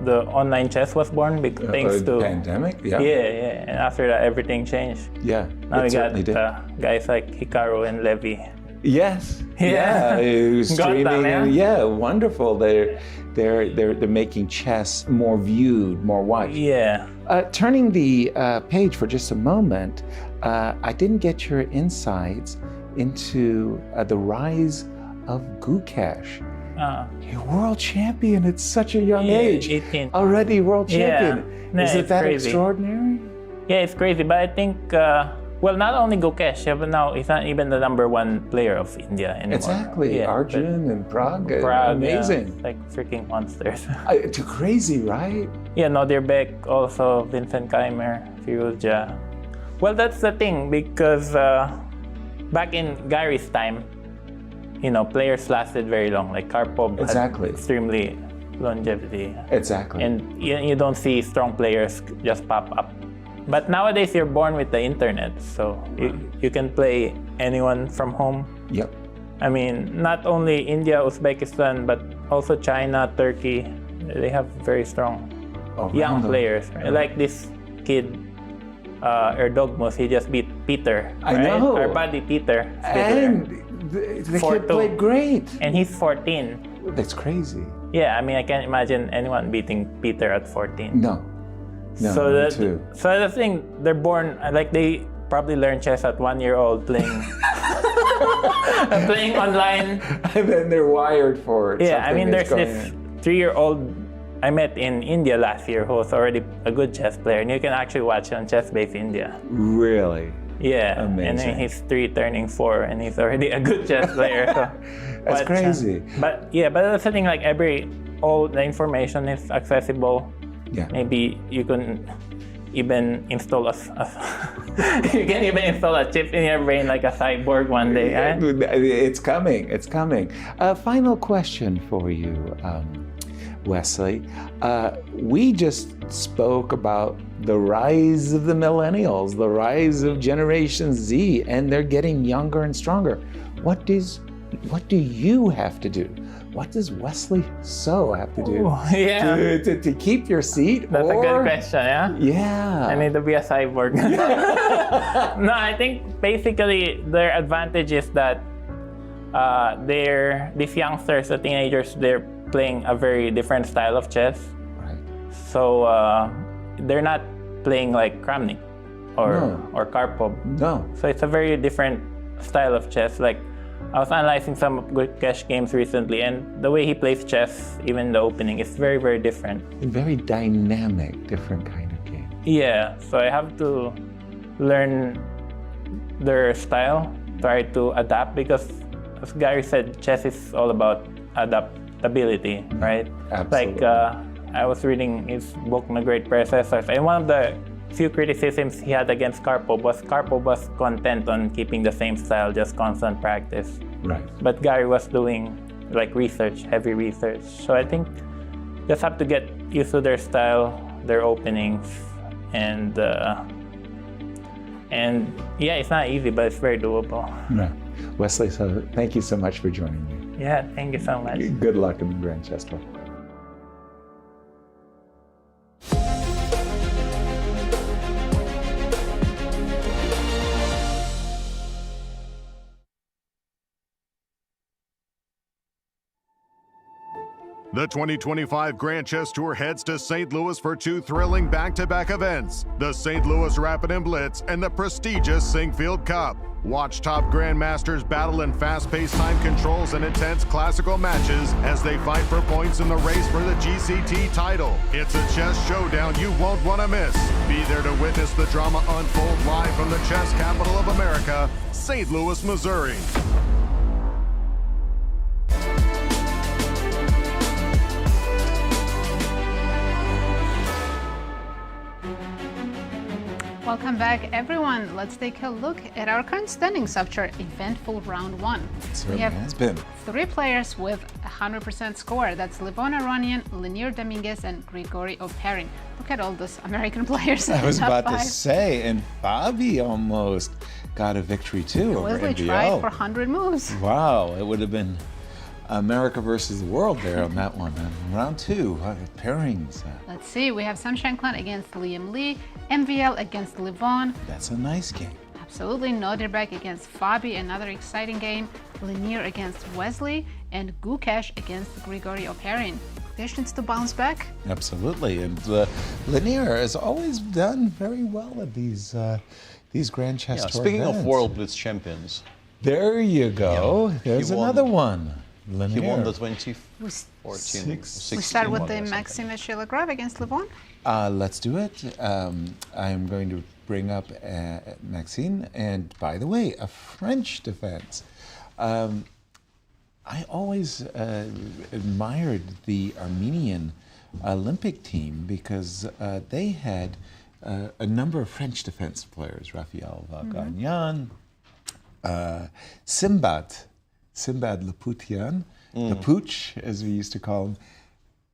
Speaker 7: the online chess was born thanks to
Speaker 4: pandemic. Yeah.
Speaker 7: Yeah. And after that, everything changed.
Speaker 4: Yeah.
Speaker 7: Now we got
Speaker 4: certainly did.
Speaker 7: guys like Hikaru and Levy.
Speaker 4: Yes.
Speaker 7: Yeah.
Speaker 4: Streaming.
Speaker 7: Got them,
Speaker 4: and, yeah. Wonderful. They're making chess more viewed, more watched.
Speaker 7: Yeah.
Speaker 4: Turning the page for just a moment, I didn't get your insights into the rise of Gukesh. You're world champion at such a young age.
Speaker 7: 18.
Speaker 4: Already world champion.
Speaker 7: Yeah. No,
Speaker 4: Is it
Speaker 7: it's
Speaker 4: that
Speaker 7: crazy.
Speaker 4: extraordinary?
Speaker 7: Yeah, it's crazy. But I think, well, not only Gukesh, but now he's not even the #1 player of India anymore.
Speaker 4: Exactly.
Speaker 7: Yeah,
Speaker 4: Arjun and Prague.
Speaker 7: Prague,
Speaker 4: Amazing.
Speaker 7: yeah, like freaking monsters.
Speaker 4: Too crazy, right?
Speaker 7: Yeah, Nodirbek, also Vincent Keimer, Firouzja. Well, that's the thing, because back in Gary's time, players lasted very long. Like Karpov
Speaker 4: Exactly.
Speaker 7: had extremely longevity.
Speaker 4: Exactly.
Speaker 7: And you don't see strong players just pop up. But nowadays, you're born with the internet, so you can play anyone from home.
Speaker 4: Yep.
Speaker 7: I mean, not only India, Uzbekistan, but also China, Turkey. They have very strong young players. Right? Like this kid, Erdogmus, he just beat Peter.
Speaker 4: I
Speaker 7: right?
Speaker 4: know.
Speaker 7: Our buddy Peter.
Speaker 4: And the kid
Speaker 7: 4-2.
Speaker 4: played great.
Speaker 7: And he's 14.
Speaker 4: That's crazy.
Speaker 7: Yeah, I mean, I can't imagine anyone beating Peter at 14.
Speaker 4: No,
Speaker 7: So
Speaker 4: me
Speaker 7: the
Speaker 4: too.
Speaker 7: so the thing, they're born like they probably learn chess at 1 year old playing playing online.
Speaker 4: And then they're wired for it.
Speaker 7: Yeah, I
Speaker 4: Something
Speaker 7: mean,
Speaker 4: is
Speaker 7: there's
Speaker 4: going
Speaker 7: this
Speaker 4: in.
Speaker 7: 3-year-old I met in India last year who was already a good chess player, and you can actually watch on Chess Base India.
Speaker 4: Really?
Speaker 7: Yeah, and
Speaker 4: Amazing.
Speaker 7: then he's 3 turning 4, and he's already a good chess player. So,
Speaker 4: That's crazy.
Speaker 7: But that's the thing. Like all the information is accessible.
Speaker 4: Yeah.
Speaker 7: Maybe you can even install you can even install a chip in your brain like a cyborg one day. Right?
Speaker 4: It's coming. It's coming. Final question for you, Wesley. We just spoke about the rise of the millennials, the rise of Generation Z, and they're getting younger and stronger. What do you have to do? What does Wesley So have to do
Speaker 7: Yeah.
Speaker 4: to keep your seat?
Speaker 7: That's a good question, yeah?
Speaker 4: Yeah.
Speaker 7: I need to be a cyborg. No, I think basically their advantage is that these youngsters, the teenagers, they're playing a very different style of chess.
Speaker 4: Right.
Speaker 7: So they're not playing like Kramnik or Karpov.
Speaker 4: No.
Speaker 7: So it's a very different style of chess. Like I was analyzing some of Gukesh games recently, and the way he plays chess, even in the opening, is very, very different.
Speaker 4: Very dynamic, different kind of game.
Speaker 7: Yeah, so I have to learn their style, try to adapt, because as Gary said, chess is all about adaptability, right?
Speaker 4: Absolutely.
Speaker 7: Like I was reading his book, The Great Predecessors, and one of the few criticisms he had against Karpov was content on keeping the same style, just constant practice.
Speaker 4: Right.
Speaker 7: But Gary was doing like heavy research. So I think just have to get used to their style, their openings, and yeah, it's not easy, but it's very doable.
Speaker 4: Right. Wesley, so thank you so much for joining me.
Speaker 7: Yeah, thank you so much.
Speaker 4: Good luck in the Grand Chess Tour.
Speaker 1: The 2025 Grand Chess Tour heads to St. Louis for two thrilling back-to-back events, the St. Louis Rapid Blitz and the prestigious Sinquefield Cup. Watch top grandmasters battle in fast-paced time controls and intense classical matches as they fight for points in the race for the GCT title. It's a chess showdown you won't want to miss. Be there to witness the drama unfold live from the chess capital of America, St. Louis, Missouri.
Speaker 3: Welcome back, everyone. Let's take a look at our current standings after eventful round one.
Speaker 4: We have been
Speaker 3: 3 players with 100% score. That's Levon, Aronian, Leinier, Dominguez, and Grigoriy, Oparin. Look at all those American players.
Speaker 4: I was about to say, and Fabi almost got a victory too over
Speaker 3: Wesley
Speaker 4: NBL.
Speaker 3: tried for 100 moves.
Speaker 4: Wow, it would have been America versus the world there on that one. Round 2, pairings.
Speaker 3: Let's see, we have some Shankland against Liem Lee, MVL against Levon.
Speaker 4: That's a nice game.
Speaker 3: Absolutely, Nodirbek against Fabi, another exciting game. Leinier against Wesley, and Gukesh against Grigoriy, Oparin. Gukesh needs to bounce back.
Speaker 4: Absolutely, and Leinier has always done very well at these Grand Chess Tour
Speaker 5: Speaking
Speaker 4: events.
Speaker 5: of World Blitz champions,
Speaker 4: there you go.
Speaker 5: Yeah,
Speaker 4: There's
Speaker 5: he won.
Speaker 4: another one. Leinier.
Speaker 5: he won the 2014.
Speaker 3: We start with the Maxime Vachier-Lagrave against Levon.
Speaker 4: Let's do it. I'm going to bring up Maxime, and by the way, a French defense. I always admired the Armenian Olympic team because they had a number of French defense players, Raphael Vachier-Lagrave, Simbad Laputian, Lapouche, as we used to call him.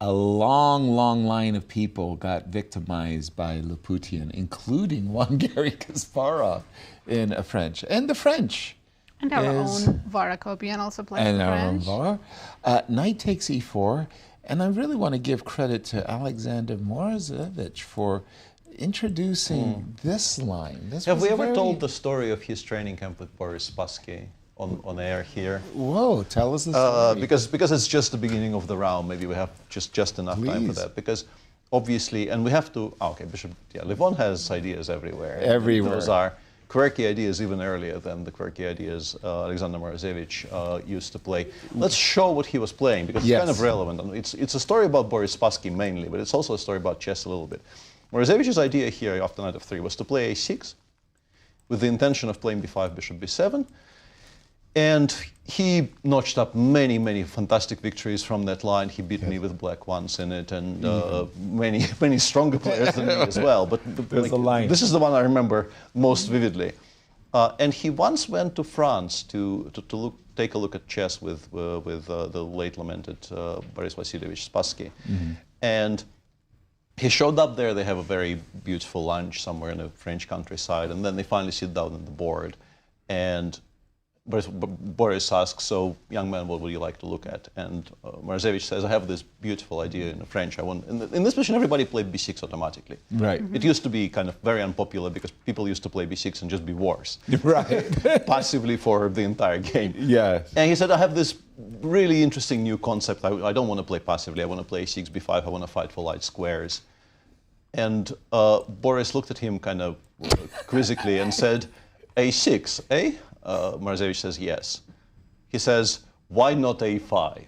Speaker 4: A long, long line of people got victimized by Laputian, including one Garry Kasparov in a French. And the French.
Speaker 3: And our own Vachier-Lagrave also plays
Speaker 4: and our
Speaker 3: French.
Speaker 4: own Var. Knight takes e4. And I really want to give credit to Alexander Morozevich for introducing this line. This
Speaker 5: Have
Speaker 4: was
Speaker 5: we ever
Speaker 4: very...
Speaker 5: told the story of his training camp with Boris Spassky on air here?
Speaker 4: Whoa, tell us the story.
Speaker 5: Because it's just the beginning of the round. Maybe we have just enough time for
Speaker 4: Please.
Speaker 5: that. Because obviously, and we have to. Bishop. Yeah, Levon has ideas everywhere.
Speaker 4: Everywhere.
Speaker 5: Those are quirky ideas even earlier than the quirky ideas Alexander Morozevich used to play. Let's show what he was playing because it's kind of relevant. And it's a story about Boris Spassky mainly, but it's also a story about chess a little bit. Morozevich's idea here after knight f3 was to play a6 with the intention of playing b5, bishop b7. And he notched up many, many fantastic victories from that line. He beat me with black once in it, and many stronger players than me as well. But this is the one I remember most vividly. And he once went to France to take a look at chess with the late lamented Boris Vasilyevich Spassky. And he showed up there. They have a very beautiful lunch somewhere in the French countryside, and then they finally sit down on the board. And Boris asks, "So, young man, what would you like to look at?" And Morozevich says, "I have this beautiful idea in French. I want." In this position, everybody played b6 automatically.
Speaker 4: Right.
Speaker 5: It used to be kind of very unpopular because people used to play b6 and just be wars.
Speaker 4: Right.
Speaker 5: Passively for the entire game.
Speaker 4: Yeah.
Speaker 5: And he said, "I have this really interesting new concept. I don't want to play passively. I want to play a6, b5. I want to fight for light squares." And Boris looked at him kind of quizzically and said, "A6, eh?" Morozevich says, "Yes." He says, "Why not a5?"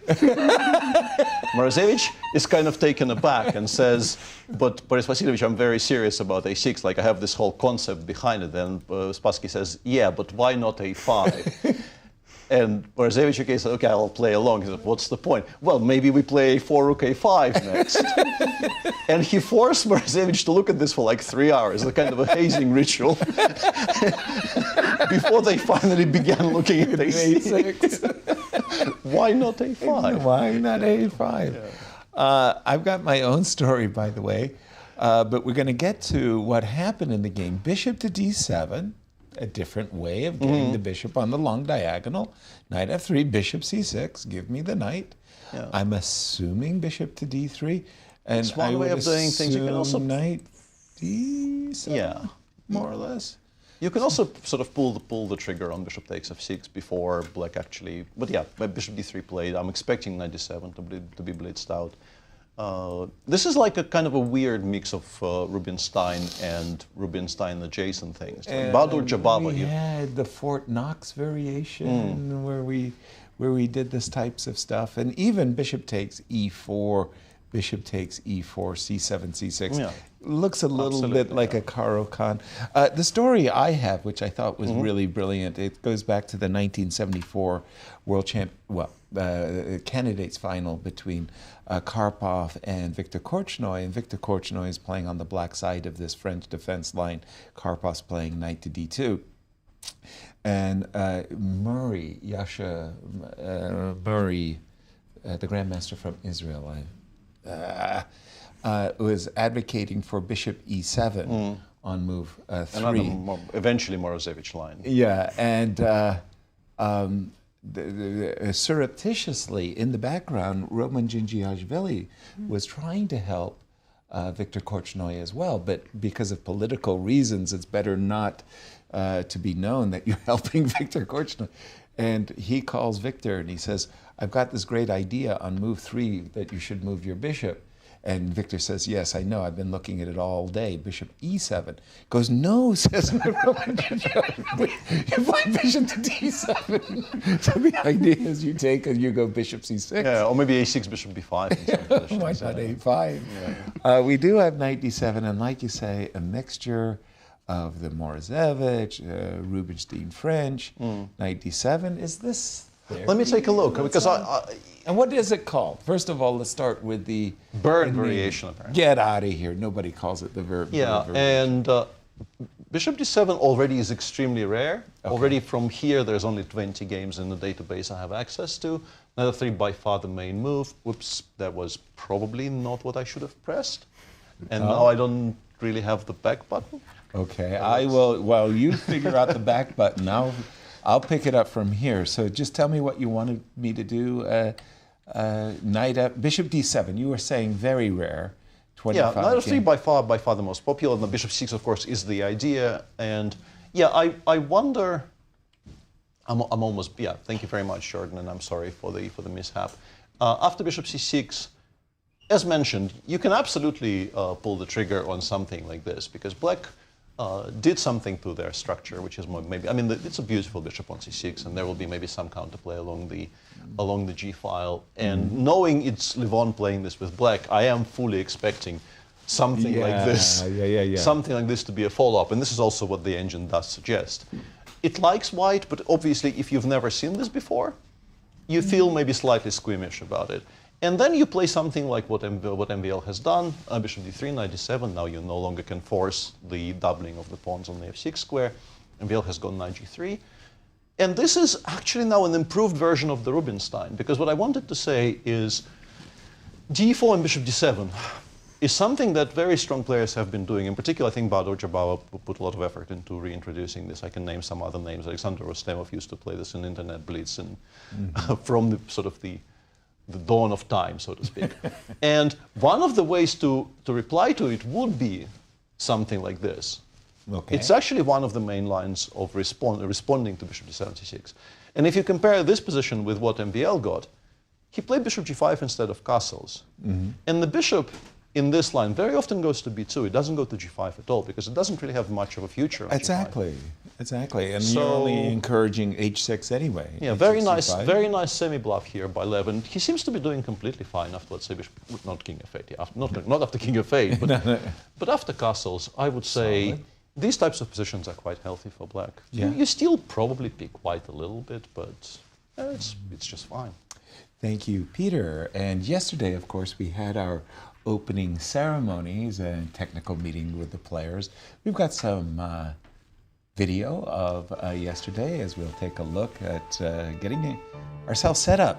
Speaker 5: Morozevich is kind of taken aback and says, "But Boris Vasilyevich, I'm very serious about a6. Like, I have this whole concept behind it." And Spassky says, "Yeah, but why not a5?" And Morozevich says, "Okay, I'll play along." He said, "What's the point?" "Well, maybe we play a4, rook a5 next." And he forced Morozevich to look at this for like 3 hours, a kind of a hazing ritual, before they finally began looking at a6. Why not a5?
Speaker 4: Why not a5? Yeah. I've got my own story, by the way, but we're going to get to what happened in the game. Bishop to d7, a different way of getting the bishop on the long diagonal. Knight f3, bishop c6, give me the knight. Yeah. I'm assuming bishop to d3. And
Speaker 5: it's one way of doing things. You can also
Speaker 4: knight d7,
Speaker 5: yeah,
Speaker 4: more or less.
Speaker 5: You can also sort of pull the trigger on bishop takes f6 before black actually. But yeah, bishop d3 played. I'm expecting knight d7 to be blitzed out. This is like a kind of a weird mix of Rubinstein and Rubinstein adjacent things. Bahadur Jababa.
Speaker 4: We had the Fort Knox variation where we did this types of stuff, and even bishop takes e4, bishop takes e4, c7, c6. Yeah. Looks a little bit like a Caro-Kann. The story I have, which I thought was really brilliant, it goes back to the 1974 candidates final between Karpov and Viktor Korchnoi, and Viktor Korchnoi is playing on the black side of this French defense line. Karpov's playing knight to d2. And Murray, Yasser Murray, the grandmaster from Israel, was advocating for bishop e7 on move 3.
Speaker 5: Another eventually Morozevich line.
Speaker 4: Yeah, and surreptitiously in the background, Roman Djindjiashvili was trying to help Viktor Korchnoi as well, but because of political reasons, it's better not to be known that you're helping Viktor Korchnoi. And he calls Viktor and he says, I've got this great idea on move 3 that you should move your bishop. And Viktor says, yes, I know, I've been looking at it all day. Bishop e7. Goes, no, says Roman Djindjiashvili. You play bishop to d7. So the idea is you take and you go bishop c6.
Speaker 5: Yeah, or maybe a6, bishop b5.
Speaker 4: Why not a5? Yeah. We do have knight d7, and like you say, a mixture of the Morozevich, Rubinstein French, knight d7. Is this there?
Speaker 5: Let me take a look, because
Speaker 4: and what is it called? First of all, let's start with the
Speaker 5: Bern variation, apparently.
Speaker 4: Get out of here. Nobody calls it the Bern variation.
Speaker 5: And bishop d7 already is extremely rare. Okay. Already from here, there's only 20 games in the database I have access to. Knight f3 by far the main move. Whoops, that was probably not what I should have pressed. And now I don't really have the back button.
Speaker 4: Okay, I will, while you figure out the back button, I'll pick it up from here. So just tell me what you wanted me to do. Knight up, bishop d7, you were saying very rare. 25
Speaker 5: knight f3 by far the most popular, and the bishop 6, of course, is the idea. And yeah, I wonder, I'm almost, thank you very much, Jordan, and I'm sorry for the mishap. After bishop c6, as mentioned, you can absolutely pull the trigger on something like this, because black did something to their structure, which is maybe, I mean, it's a beautiful bishop on c6, and there will be maybe some counterplay along the g file. And knowing it's Levon playing this with black, I am fully expecting something like this. Something like this to be a follow-up, and this is also what the engine does suggest. It likes white, but obviously, if you've never seen this before, you feel maybe slightly squeamish about it. And then you play something like what MVL has done, bishop d3, knight d7. Now you no longer can force the doubling of the pawns on the f6 square. MVL has gone knight g3. And this is actually now an improved version of the Rubinstein, because what I wanted to say is d4 and bishop d7 is something that very strong players have been doing. In particular, I think Bahadur Jababa put a lot of effort into reintroducing this. I can name some other names. Alexander Rostemov used to play this in Internet Blitz, and from the sort of the dawn of time, so to speak. And one of the ways to reply to it would be something like this. Okay. It's actually one of the main lines of responding to bishop d7, c6. And if you compare this position with what MVL got, he played bishop g5 instead of castles. And the bishop in this line very often goes to b2. It doesn't go to g5 at all, because it doesn't really have much of a future on
Speaker 4: Exactly.
Speaker 5: g5.
Speaker 4: Exactly, and you're only encouraging h6 anyway.
Speaker 5: Yeah, very nice semi-bluff here by Levon. He seems to be doing completely fine after, let's say, not king f8, not after king f8, but after castles, I would say these types of positions are quite healthy for black. Yeah. You still probably pick white a little bit, but it's just fine.
Speaker 4: Thank you, Peter. And yesterday, of course, we had our opening ceremonies and technical meeting with the players. We've got some video of yesterday as we'll take a look at getting ourselves set up.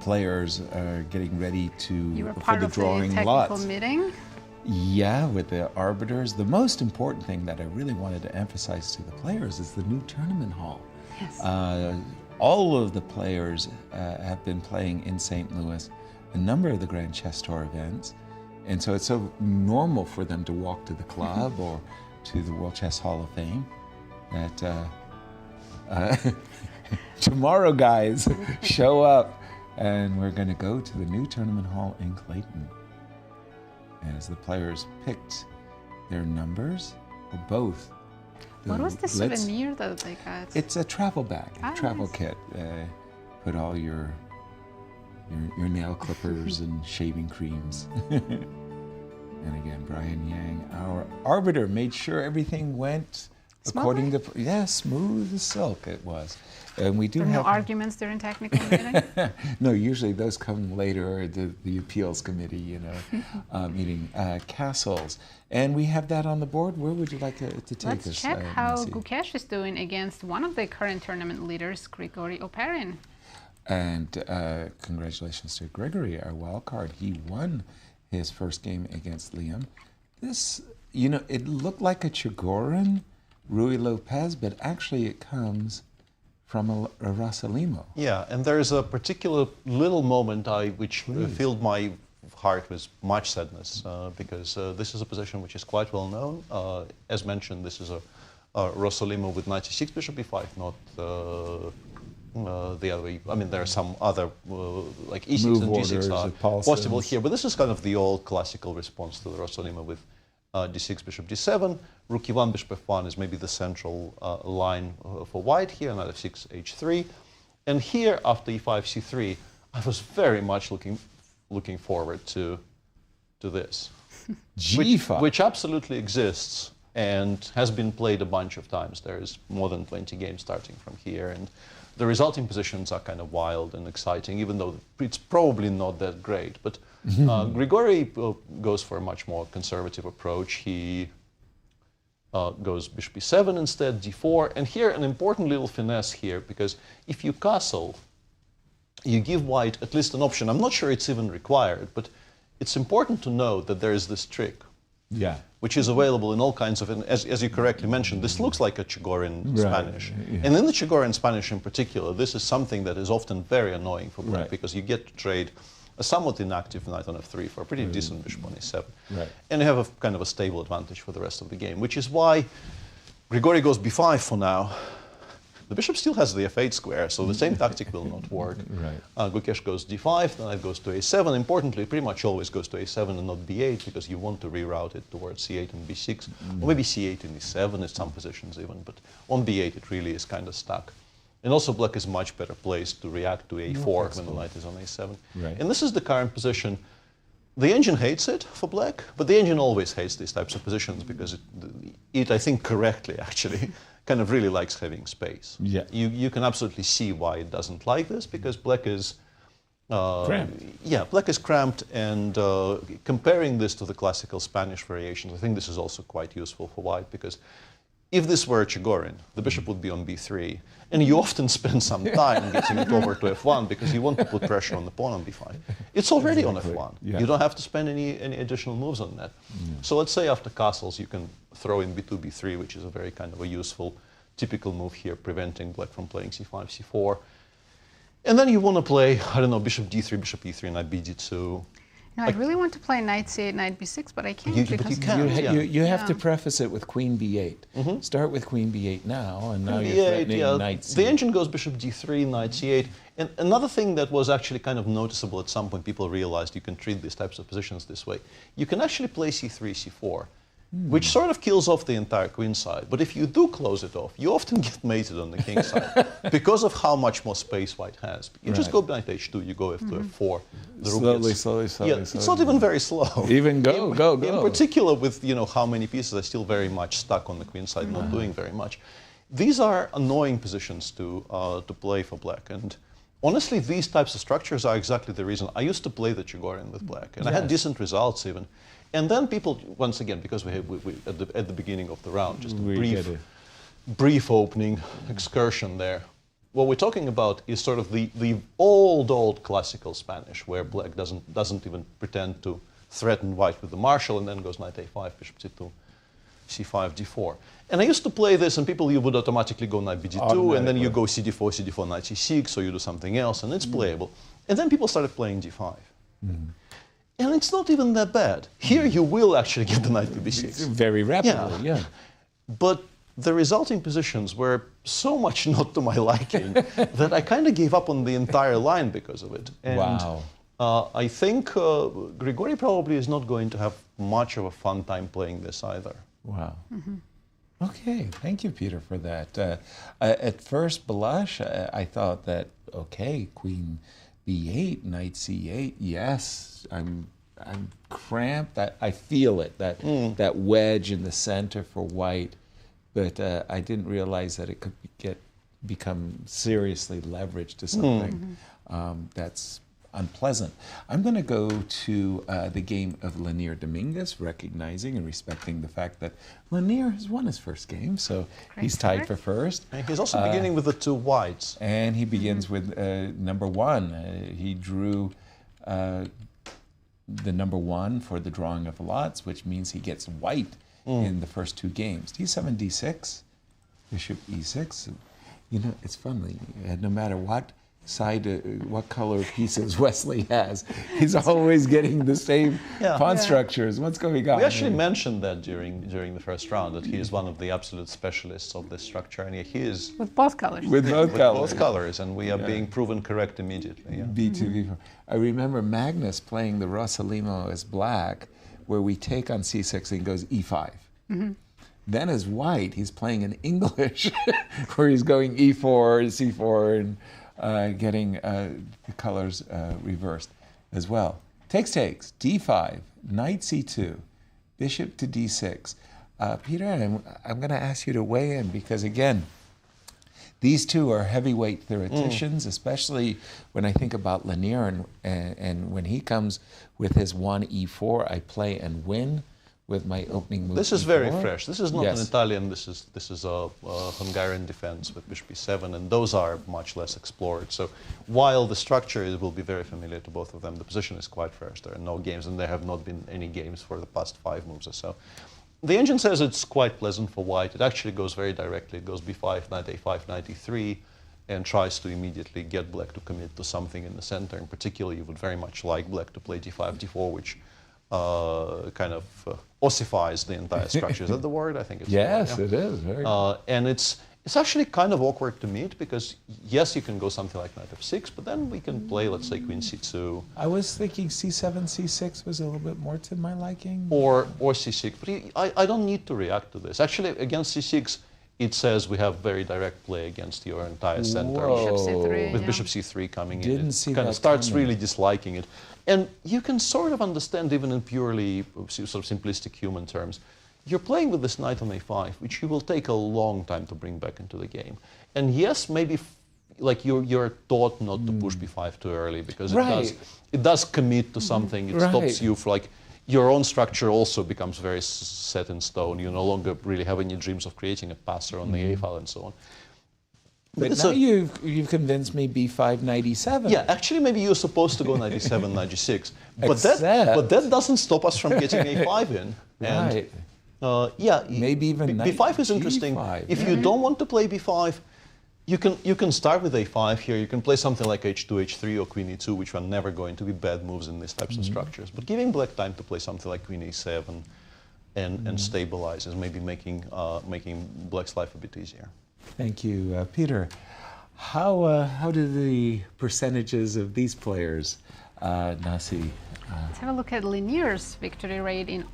Speaker 4: Players are getting ready for the drawing lots.
Speaker 3: Technical meeting?
Speaker 4: Yeah, with the arbiters. The most important thing that I really wanted to emphasize to the players is the new tournament hall.
Speaker 3: Yes.
Speaker 4: All of the players have been playing in St. Louis a number of the Grand Chess Tour events, and so it's so normal for them to walk to the club or to the World Chess Hall of Fame. That tomorrow, guys, show up, and we're going to go to the new tournament hall in Clayton as the players picked their numbers for both.
Speaker 3: What was the
Speaker 4: Blitz.
Speaker 3: souvenir that they got?
Speaker 4: It's a travel bag, a travel
Speaker 3: nice.
Speaker 4: kit. Put all your nail clippers and shaving creams. And again, Brian Yang, our arbiter, made sure everything went according to smooth as silk it was. And we do
Speaker 3: There were
Speaker 4: have
Speaker 3: no arguments during technical meeting?
Speaker 4: no, usually those come later, the appeals committee, meeting castles. And we have that on the board. Where would you like to take us?
Speaker 3: Let's check how
Speaker 4: Nancy?
Speaker 3: Gukesh is doing against one of the current tournament leaders, Grigoriy Oparin.
Speaker 4: And congratulations to Grigoriy, our wild card. He won his first game against Liem. This, it looked like a Chigorin, Rui Lopez, but actually it comes from a Rasalimo.
Speaker 5: Yeah, and there is a particular little moment which filled my heart with much sadness because this is a position which is quite well known. As mentioned, this is a Rasalimo with knight c6, bishop b5, not the other way. I mean, there are some other like e6
Speaker 4: Move
Speaker 5: and g6 are
Speaker 4: orders,
Speaker 5: possible here, but this is kind of the old classical response to the Rasalimo with d6, bishop d7. Rook e1, bishop f1 is maybe the central line for white here, knight f6, h3. And here, after e5, c3, I was very much looking forward to this.
Speaker 4: G5.
Speaker 5: Which absolutely exists and has been played a bunch of times. There is more than 20 games starting from here. And the resulting positions are kind of wild and exciting, even though it's probably not that great. But Grigoriy goes for a much more conservative approach. He goes bishop e7 instead, d4. And here, an important little finesse here, because if you castle, you give white at least an option. I'm not sure it's even required, but it's important to know that there is this trick, which is available in all kinds of, and as you correctly mentioned, this looks like a Chigorin Spanish.
Speaker 4: Yeah.
Speaker 5: And in the Chigorin Spanish in particular, this is something that is often very annoying for black because you get to trade a somewhat inactive knight on f3 for a pretty decent bishop on e7. And you have a kind of a stable advantage for the rest of the game, which is why Grigoriy goes b5 for now. The bishop still has the f8 square, so the same tactic will not work. Gukesh goes d5, the knight goes to a7. Importantly, it pretty much always goes to a7 and not b8 because you want to reroute it towards c8 and b6, or maybe c8 and e7 in some positions even, but on b8 it really is kind of stuck. And also black is much better placed to react to a4 when the knight is on a7. And this is the current position. The engine hates it for black, but the engine always hates these types of positions because it I think correctly actually, kind of really likes having space. You can absolutely see why it doesn't like this, because black is
Speaker 4: cramped.
Speaker 5: Yeah, black is cramped, and comparing this to the classical Spanish variations, I think this is also quite useful for white, because if this were a Chigorin, the bishop would be on b3, and you often spend some time getting it over to f1 because you want to put pressure on the pawn on b5. It's already on f1. You don't have to spend any additional moves on that. So let's say after castles you can throw in b2, b3, which is a very kind of a useful, typical move here, preventing black from playing c5, c4. And then you want to play, I don't know, bishop d3, bishop e3, knight bd2.
Speaker 3: No, I really want to play knight c8, knight b6, but I can't
Speaker 5: But you
Speaker 3: because
Speaker 5: can't.
Speaker 4: You have to preface it with queen b8. Start with queen b8 now, and now you're threatening knight c8.
Speaker 5: The engine goes bishop d3, knight c8. And another thing that was actually kind of noticeable at some point, people realized you can treat these types of positions this way. You can actually play c3, c4, which sort of kills off the entire queen side. But if you do close it off, you often get mated on the king side because of how much more space white has. You just go knight h2, you go f2, f4. The
Speaker 4: Slowly.
Speaker 5: It's not even very slow.
Speaker 4: Even go.
Speaker 5: In particular with how many pieces are still very much stuck on the queen side, not doing very much. These are annoying positions to play for black. And honestly, these types of structures are exactly the reason. I used to play the Chigorin with black, and I had decent results even. And then people, once again, because we at the beginning of the round, just a brief opening excursion there. What we're talking about is sort of the old classical Spanish, where black doesn't even pretend to threaten white with the marshal, and then goes knight a5, bishop c2, c5, d4. And I used to play this, and people, you would automatically go knight bd2, and then you go cd4, knight c6, or you do something else, and it's playable. And then people started playing d5. And it's not even that bad. Here you will actually get the knight to b6.
Speaker 4: Very rapidly,
Speaker 5: But the resulting positions were so much not to my liking that I kind of gave up on the entire line because of it. And
Speaker 4: Wow.
Speaker 5: I think Grigoriy probably is not going to have much of a fun time playing this either.
Speaker 4: Wow. Okay, thank you, Peter, for that. At first blush, I thought that, okay, Queen B8, Knight C8, yes, I'm cramped. I feel it, that wedge in the center for white, but I didn't realize that it could become seriously leveraged to something that's unpleasant. I'm going to go to the game of Leinier Dominguez, recognizing and respecting the fact that Leinier has won his first game, so he's tied for first.
Speaker 5: And he's also beginning with the two whites.
Speaker 4: And he begins with number one. He drew the number one for the drawing of lots, which means he gets white in the first two games. D7, D6, Bishop E6. You know, it's funny, no matter what side, what color pieces Wesley has, he's always getting the same pawn structures. What's going on?
Speaker 5: We actually mentioned that during the first round, that he is one of the absolute specialists of this structure, and he is
Speaker 3: With both colors.
Speaker 4: With both colors.
Speaker 5: both colors, and we are being proven correct immediately. Yeah.
Speaker 4: B2, B4. I remember Magnus playing the Rossalimo as black, where we take on C6 and he goes E5. Then as white, he's playing in English, where he's going E4, C4, and getting the colors reversed as well. Takes, D5, Knight C2, Bishop to D6. Peter, I'm going to ask you to weigh in because, again, these two are heavyweight theoreticians, especially when I think about Leinier and when he comes with his 1E4, I play and win with my opening move.
Speaker 5: This is
Speaker 4: E4.
Speaker 5: very fresh. This is not
Speaker 4: Yes.
Speaker 5: an Italian. This is a Hungarian defense with Bishop E7, and those are much less explored. So while the structure will be very familiar to both of them, the position is quite fresh. There are no games, and there have not been any games for the past 5 moves or so. The engine says it's quite pleasant for white. It actually goes very directly. It goes B5, Knight A5, Knight E3, and tries to immediately get black to commit to something in the center. In particular, you would very much like black to play D5, D4, which kind of ossifies the entire structure. Is that the word? I think it's
Speaker 4: Yes,
Speaker 5: the word,
Speaker 4: it is. Very
Speaker 5: and it's actually kind of awkward to meet because, yes, you can go something like Knight F6, but then we can play, let's say, Queen C2.
Speaker 4: I was thinking C7, C6 was a little bit more to my liking.
Speaker 5: Or C6. But I don't need to react to this. Actually, against C6, it says we have very direct play against your entire center.
Speaker 4: Whoa.
Speaker 3: Bishop C3.
Speaker 5: With
Speaker 3: yeah.
Speaker 5: Bishop C3 coming in,
Speaker 4: Didn't
Speaker 5: it
Speaker 4: see
Speaker 5: kind
Speaker 4: that
Speaker 5: of starts
Speaker 4: coming.
Speaker 5: really disliking it. And you can sort of understand, even in purely sort of simplistic human terms, you're playing with this knight on A5, which you will take a long time to bring back into the game. And yes, maybe like you're taught not to push B5 too early because it does commit to something. It stops you from like your own structure also becomes very set in stone. You no longer really have any dreams of creating a passer on the A file and so on.
Speaker 4: But now you've convinced me B5, Knight E7.
Speaker 5: Yeah, actually, maybe you're supposed to go Knight E7, Knight G6, but
Speaker 4: Except-
Speaker 5: that doesn't stop us from getting A5 in. And,
Speaker 4: Right.
Speaker 5: yeah,
Speaker 4: Maybe even Knight
Speaker 5: B5 is interesting.
Speaker 4: G5.
Speaker 5: If you don't want to play B5, you can start with A5 here. You can play something like H2, H3, or Queen E2, which are never going to be bad moves in these types of structures. But giving black time to play something like Queen A7 and stabilize is maybe making black's life a bit easier.
Speaker 4: Thank you, Peter. How do the percentages of these players, Nasi?
Speaker 3: Let's have a look at Leinier's victory rate in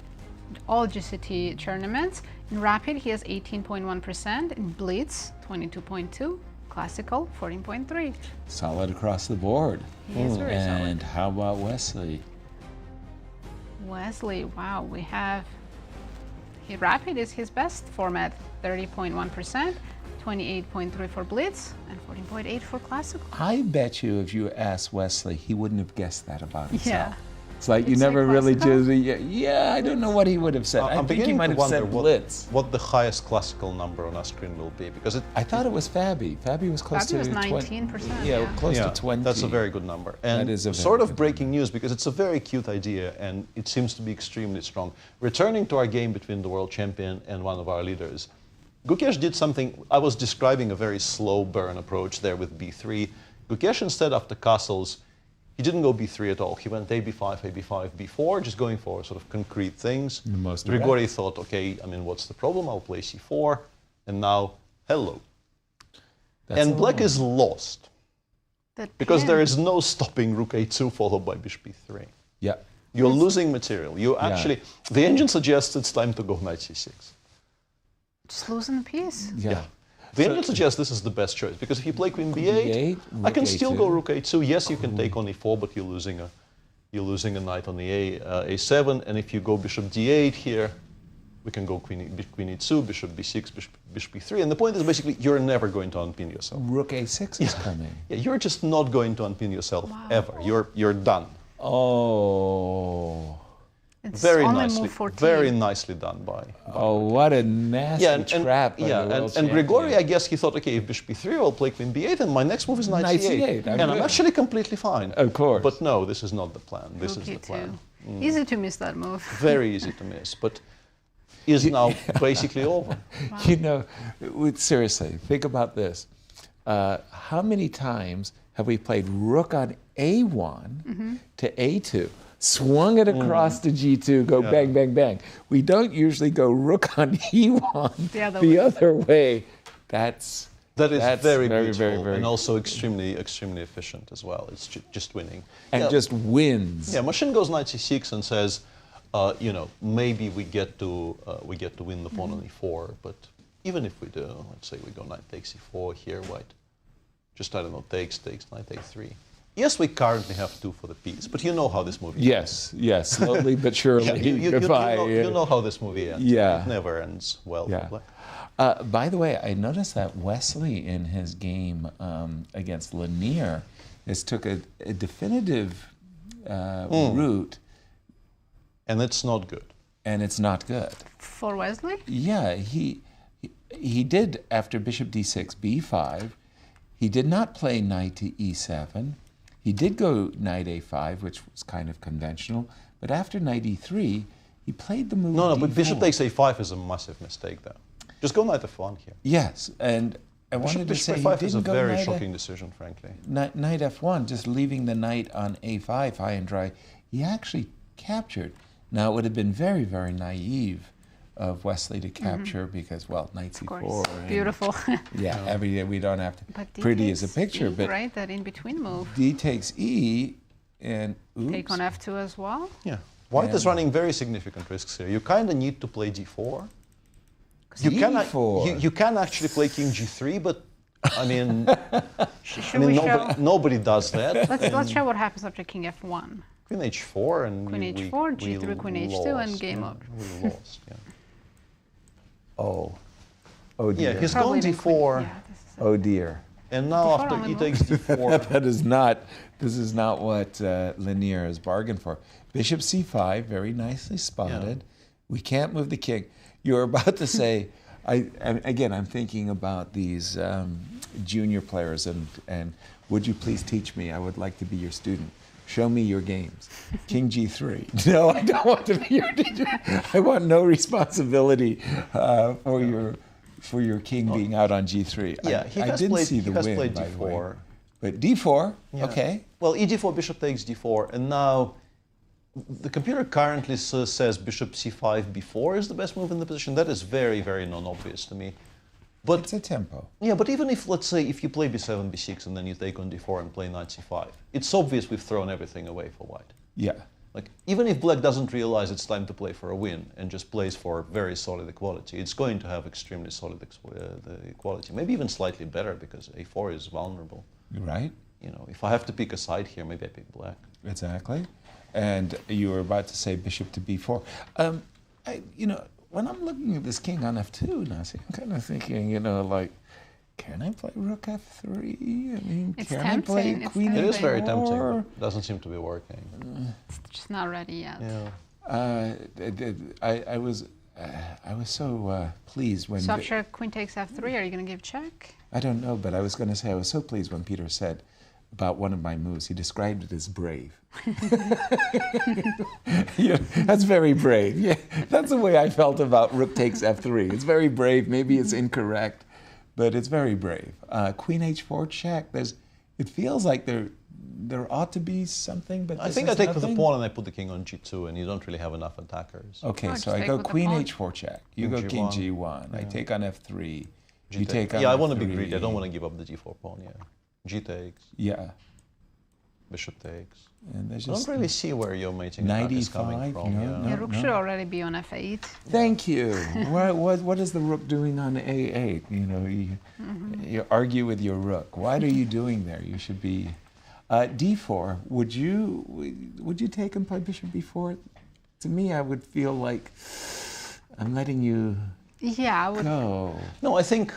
Speaker 3: all GCT tournaments. In Rapid, he has 18.1%. In Blitz, 22.2%. Classical, 14.3%.
Speaker 4: Solid across the board.
Speaker 3: He is very solid.
Speaker 4: And how about Wesley?
Speaker 3: Wesley, wow, we have... Rapid is his best format, 30.1%. 28.3% for Blitz and 14.8% for Classical.
Speaker 4: I bet you if you asked Wesley, he wouldn't have guessed that about himself.
Speaker 3: Yeah.
Speaker 4: It's like you
Speaker 3: You'd say
Speaker 4: never really
Speaker 3: Classical?
Speaker 4: just, I don't know what he would have said. I think he
Speaker 5: beginning
Speaker 4: might
Speaker 5: to
Speaker 4: have
Speaker 5: wonder
Speaker 4: said Blitz.
Speaker 5: what the highest classical number on our screen will be, because
Speaker 4: I thought it was Fabi. Fabi was close
Speaker 3: Fabi was
Speaker 4: to
Speaker 3: 19%,
Speaker 4: Yeah,
Speaker 3: yeah.
Speaker 4: close to 20.
Speaker 5: That's a very good number. And
Speaker 4: That is a very
Speaker 5: sort of
Speaker 4: good
Speaker 5: breaking news, because it's a very cute idea and it seems to be extremely strong. Returning to our game between the world champion and one of our leaders, Gukesh did something. I was describing a very slow burn approach there with B3. Gukesh, instead, after castles, he didn't go b3 at all. He went ab5, ab5, b4, just going for sort of concrete things. Grigoriy thought, okay, I mean, what's the problem? I'll play c4, and now, hello. And black is lost. Because there is no stopping rook a2 followed by bishop b3.
Speaker 4: Yeah.
Speaker 5: You're losing material. You actually, the engine suggests it's time to go knight c6.
Speaker 3: Just losing the piece.
Speaker 5: Yeah. The engine suggests this is the best choice, because if you play queen b8, I can still go rook a2. Yes, you can take on e4, but you're losing a knight on the a7. And if you go bishop d8 here, we can go queen e2, bishop b6, bishop b3. And the point is basically you're never going to unpin yourself.
Speaker 4: Rook a6 is coming.
Speaker 5: Yeah, you're just not going to unpin yourself ever. You're done.
Speaker 4: Oh.
Speaker 3: It's
Speaker 5: very
Speaker 3: only
Speaker 5: nicely,
Speaker 3: move 14.
Speaker 5: very nicely done by.
Speaker 4: Oh, what a nasty trap!
Speaker 5: And Grigoriy, I guess he thought, okay, if bishop b3, I'll play queen b8, and my next move is knight c8, and I'm actually completely fine.
Speaker 4: Of course.
Speaker 5: But no, this is not the plan. This is the plan.
Speaker 3: Easy to miss that move.
Speaker 5: Very easy to miss, but is now basically over.
Speaker 4: Wow. You know, seriously, think about this. How many times have we played rook on a1 to a2? Swung it across to g2, go bang, bang, bang. We don't usually go rook on e1 the other way. That is
Speaker 5: very beautiful, very and also extremely efficient as well. It's just winning.
Speaker 4: And just wins.
Speaker 5: Yeah, machine goes knight c6 and says, you know, maybe we get to win the pawn on e4, but even if we do, let's say we go knight takes e4 here, white just, I don't know, takes knight a3. Yes, we currently have 2 for the piece, but you know how this movie ends.
Speaker 4: Yes, slowly but surely.
Speaker 5: You know how this movie ends.
Speaker 4: Yeah.
Speaker 5: It never ends well.
Speaker 4: Yeah. By the way, I noticed that Wesley in his game against Leinier took a definitive route.
Speaker 5: And it's not good.
Speaker 4: And it's not good.
Speaker 3: For Wesley?
Speaker 4: Yeah, he did after bishop d6, b5. He did not play knight to e7. He did go knight a5, which was kind of conventional. But after knight e3, he played the move
Speaker 5: No,
Speaker 4: d4.
Speaker 5: but bishop takes a5 is a massive mistake there. Just go knight f1 here.
Speaker 4: Yes, and I wanted to say
Speaker 5: bishop f5
Speaker 4: he
Speaker 5: is a
Speaker 4: didn't go
Speaker 5: very
Speaker 4: knight
Speaker 5: shocking decision, frankly.
Speaker 4: Knight f1, just leaving the knight on a5 high and dry. He actually captured. Now, it would have been very, very naive of Wesley to capture because, well, knight c4. And,
Speaker 3: beautiful.
Speaker 4: Yeah, every day we don't have to.
Speaker 3: But
Speaker 4: pretty as a picture, but
Speaker 3: right, that in between move.
Speaker 4: D takes e, and oops.
Speaker 3: Take on f2 as well.
Speaker 5: Yeah, white is running very significant risks here. You kind of need to play d4. You can actually play king g3, but I mean, nobody does that.
Speaker 3: Let's show what happens after king f1.
Speaker 5: Queen h4 and
Speaker 3: queen h4, g3, queen h2, and game over.
Speaker 5: We lost. Yeah.
Speaker 4: Oh dear.
Speaker 5: Yeah, he's gone d4.
Speaker 4: Oh dear.
Speaker 5: And now after he takes d4.
Speaker 4: This is not what Leinier has bargained for. Bishop c5, very nicely spotted. Yeah. We can't move the king. You're about to say, I'm thinking about these junior players and would you please teach me? I would like to be your student. Show me your games. King g3. No, I don't want to be your teacher. I want no responsibility for your king being out on g3.
Speaker 5: Yeah,
Speaker 4: I didn't see the win,
Speaker 5: played
Speaker 4: by
Speaker 5: d4.
Speaker 4: the way. But d4, okay.
Speaker 5: Well, e d4, bishop takes d4, and now the computer currently says bishop c5, b4 is the best move in the position. That is very, very non-obvious to me. But
Speaker 4: it's a tempo.
Speaker 5: Yeah, but even if, let's say, if you play b7, b6, and then you take on d4 and play knight c5, it's obvious we've thrown everything away for white.
Speaker 4: Yeah.
Speaker 5: Like, even if black doesn't realize it's time to play for a win and just plays for very solid equality, it's going to have extremely solid equality. Maybe even slightly better because a4 is vulnerable.
Speaker 4: Right.
Speaker 5: You know, if I have to pick a side here, maybe I pick black.
Speaker 4: Exactly. And you were about to say bishop to b4. When I'm looking at this king on f2, Nazi, I'm kind of thinking, like, can I play rook f3? I mean,
Speaker 3: it's
Speaker 4: can
Speaker 3: tempting.
Speaker 4: I play queen
Speaker 5: It is very
Speaker 4: f4?
Speaker 5: tempting, but it doesn't seem to be working.
Speaker 3: It's just not ready yet.
Speaker 5: Yeah.
Speaker 4: I was so pleased when...
Speaker 3: So after queen takes f3, are you going to give check?
Speaker 4: I don't know, but I was going to say I was so pleased when Peter said about one of my moves. He described it as brave. Yeah, that's very brave. Yeah, that's the way I felt about rook takes f3. It's very brave. Maybe it's incorrect, but it's very brave. Queen h4 check. It feels like there ought to be something, but
Speaker 5: I think I take with the pawn and I put the king on g2, and you don't really have enough attackers.
Speaker 4: Okay,
Speaker 3: Oh,
Speaker 4: so
Speaker 3: just
Speaker 4: I
Speaker 3: take
Speaker 4: go
Speaker 3: with the
Speaker 4: queen
Speaker 3: pawn.
Speaker 4: h4 check. You
Speaker 5: King
Speaker 4: go king
Speaker 5: g1.
Speaker 4: g1. I take on f3. You
Speaker 5: G
Speaker 4: take on
Speaker 5: yeah, I want to be
Speaker 4: f3.
Speaker 5: greedy. I don't want to give up the g4 pawn. Yeah, g takes.
Speaker 4: Yeah.
Speaker 5: Bishop takes.
Speaker 4: And there's
Speaker 5: I
Speaker 4: just
Speaker 5: don't really see where your mating attack is coming
Speaker 4: 95,
Speaker 5: from.
Speaker 4: no.
Speaker 3: Yeah, rook should already be on f8.
Speaker 4: Thank you. What is the rook doing on a8? You know, you argue with your rook. What are you doing there? You should be d4. Would you take and play bishop b4? To me, I would feel like I'm letting you
Speaker 3: Yeah, I would.
Speaker 4: go.
Speaker 5: No, I think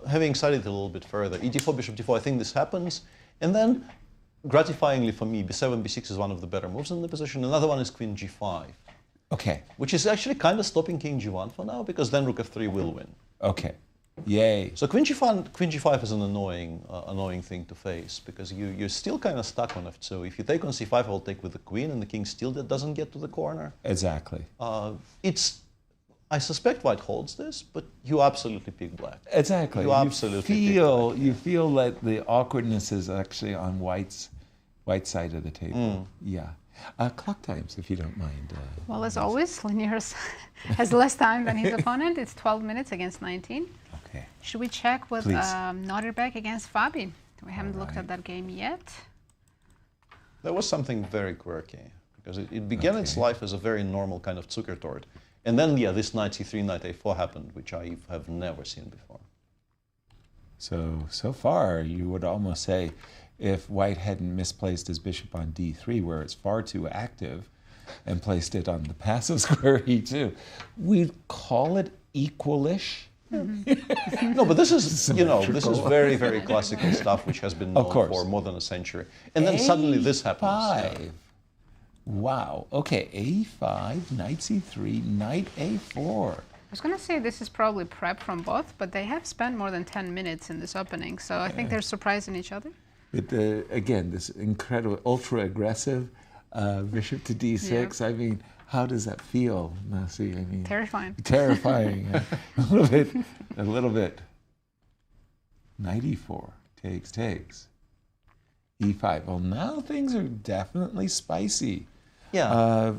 Speaker 5: having studied it a little bit further, e4, bishop d4, I think this happens. And then, gratifyingly for me, b7, b6 is one of the better moves in the position. Another one is queen g5,
Speaker 4: Okay.
Speaker 5: which is actually kind of stopping king g1 for now, because then rook f3 will win.
Speaker 4: Okay. Yay.
Speaker 5: So queen g5 is an annoying thing to face, because you're still kind of stuck on f2. If you take on c5, I'll take with the queen, and the king still doesn't get to the corner.
Speaker 4: Exactly.
Speaker 5: I suspect white holds this, but you absolutely pick black.
Speaker 4: Exactly.
Speaker 5: You absolutely pick black,
Speaker 4: You feel that the awkwardness is actually on white's side of the table. Yeah. Clock times, if you don't mind.
Speaker 3: Well, as always, Leinier has less time than his opponent. It's 12 minutes against 19.
Speaker 4: Okay.
Speaker 3: Should we check with
Speaker 4: Please.
Speaker 3: Nodirbek against Fabi? We haven't looked at that game yet.
Speaker 5: There was something very quirky, because it began its life as a very normal kind of Zuckertort. And then, yeah, this knight c3, knight a4 happened, which I have never seen before.
Speaker 4: So far, you would almost say, if white hadn't misplaced his bishop on d3, where it's far too active, and placed it on the passive square e2, we'd call it equalish.
Speaker 5: No, but this is, you know, this is very, very classical stuff, which has been known
Speaker 4: course.
Speaker 5: for more than a century. And then suddenly this happens.
Speaker 4: A5.
Speaker 5: Yeah.
Speaker 4: Wow. Okay, a5, knight c3, knight a4.
Speaker 3: I was going to say this is probably prep from both, but they have spent more than 10 minutes in this opening, so I think they're surprising each other.
Speaker 4: But again, this incredible, ultra-aggressive bishop to d6. I mean, how does that feel, Nazi? I mean,
Speaker 3: Terrifying.
Speaker 4: Terrifying. A little bit. Knight e4, takes. e5. Well, now things are definitely spicy.
Speaker 5: Yeah.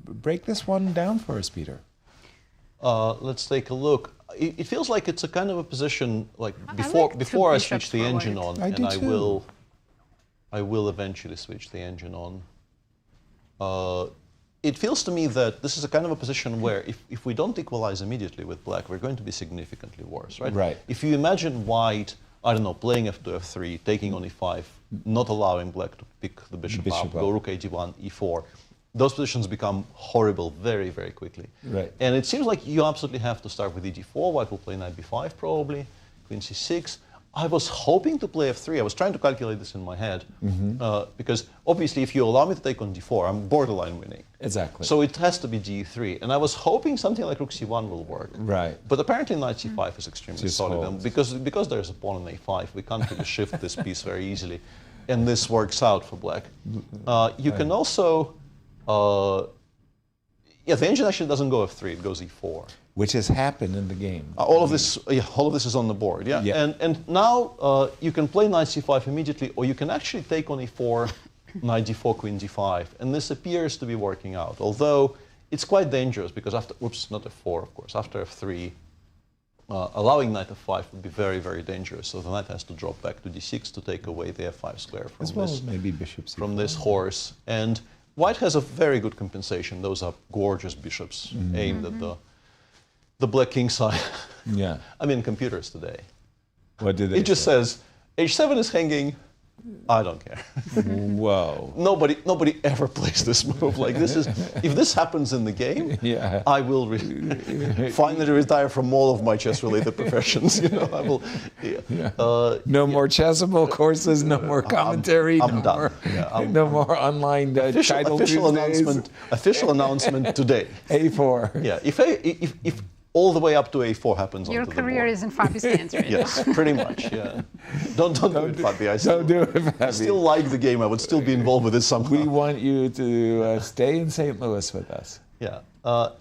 Speaker 4: Break this one down for us, Peter.
Speaker 5: Let's take a look. It feels like it's a kind of a position like
Speaker 3: I
Speaker 5: before
Speaker 3: like
Speaker 5: before
Speaker 3: two
Speaker 5: I switch
Speaker 3: bishops
Speaker 5: the
Speaker 3: for
Speaker 5: engine
Speaker 3: white.
Speaker 5: on,
Speaker 4: I do
Speaker 5: and
Speaker 4: too.
Speaker 5: I will eventually switch the engine on. It feels to me that this is a kind of a position where if we don't equalize immediately with black, we're going to be significantly worse, right?
Speaker 4: Right.
Speaker 5: If you imagine white, I don't know, playing f2, f3, taking on e5, not allowing black to pick the bishop
Speaker 4: Bishop
Speaker 5: up,
Speaker 4: up.
Speaker 5: go rook a1, e4, those positions become horrible very, very quickly.
Speaker 4: Right.
Speaker 5: And it seems like you absolutely have to start with d4. White will play knight b5 probably, queen c6. I was hoping to play f3. I was trying to calculate this in my head, because obviously if you allow me to take on d4, I'm borderline winning.
Speaker 4: Exactly.
Speaker 5: So it has to be d3. And I was hoping something like rook c1 will work.
Speaker 4: Right.
Speaker 5: But apparently knight c5 is extremely
Speaker 4: Just
Speaker 5: solid.
Speaker 4: holds.
Speaker 5: And because there's a pawn on a5, we can't really shift this piece very easily. And this works out for black. You can also... yeah, the engine actually doesn't go f3, it goes e4.
Speaker 4: Which has happened in the game.
Speaker 5: All of this is on the board, yeah.
Speaker 4: Yeah.
Speaker 5: And now you can play knight c5 immediately, or you can actually take on e4, knight d4, queen d5, and this appears to be working out. Although it's quite dangerous because after, oops, not f4, of course, after f3, allowing knight f5 would be very, very dangerous. So the knight has to drop back to d6 to take away the f5 square from
Speaker 4: As well as maybe bishop c4.
Speaker 5: from this horse. And white has a very good compensation. Those are gorgeous bishops aimed at the black king side.
Speaker 4: Yeah.
Speaker 5: I mean, computers today.
Speaker 4: What did they
Speaker 5: It just
Speaker 4: say?
Speaker 5: says, h7 is hanging, I don't care.
Speaker 4: Whoa.
Speaker 5: Nobody ever plays this move. Like this is, if this happens in the game,
Speaker 4: Yeah.
Speaker 5: I will finally retire from all of my chess-related professions. You know, I will. Yeah.
Speaker 4: No more chessable courses, no more commentary,
Speaker 5: I'm
Speaker 4: no
Speaker 5: done.
Speaker 4: more,
Speaker 5: Yeah,
Speaker 4: no more online title Tuesdays.
Speaker 5: Official announcement today.
Speaker 4: A4.
Speaker 5: Yeah, if all the way up to a4 happens
Speaker 3: Your
Speaker 5: onto the
Speaker 3: career
Speaker 5: board.
Speaker 3: is in Fabi's hands right now.
Speaker 5: Yes, pretty much. Yeah. Don't do it, Fabi.
Speaker 4: Don't do it,
Speaker 5: I
Speaker 4: Fabi.
Speaker 5: still like the game. I would still be involved with it somehow.
Speaker 4: We want you to stay in St. Louis with us.
Speaker 5: Yeah,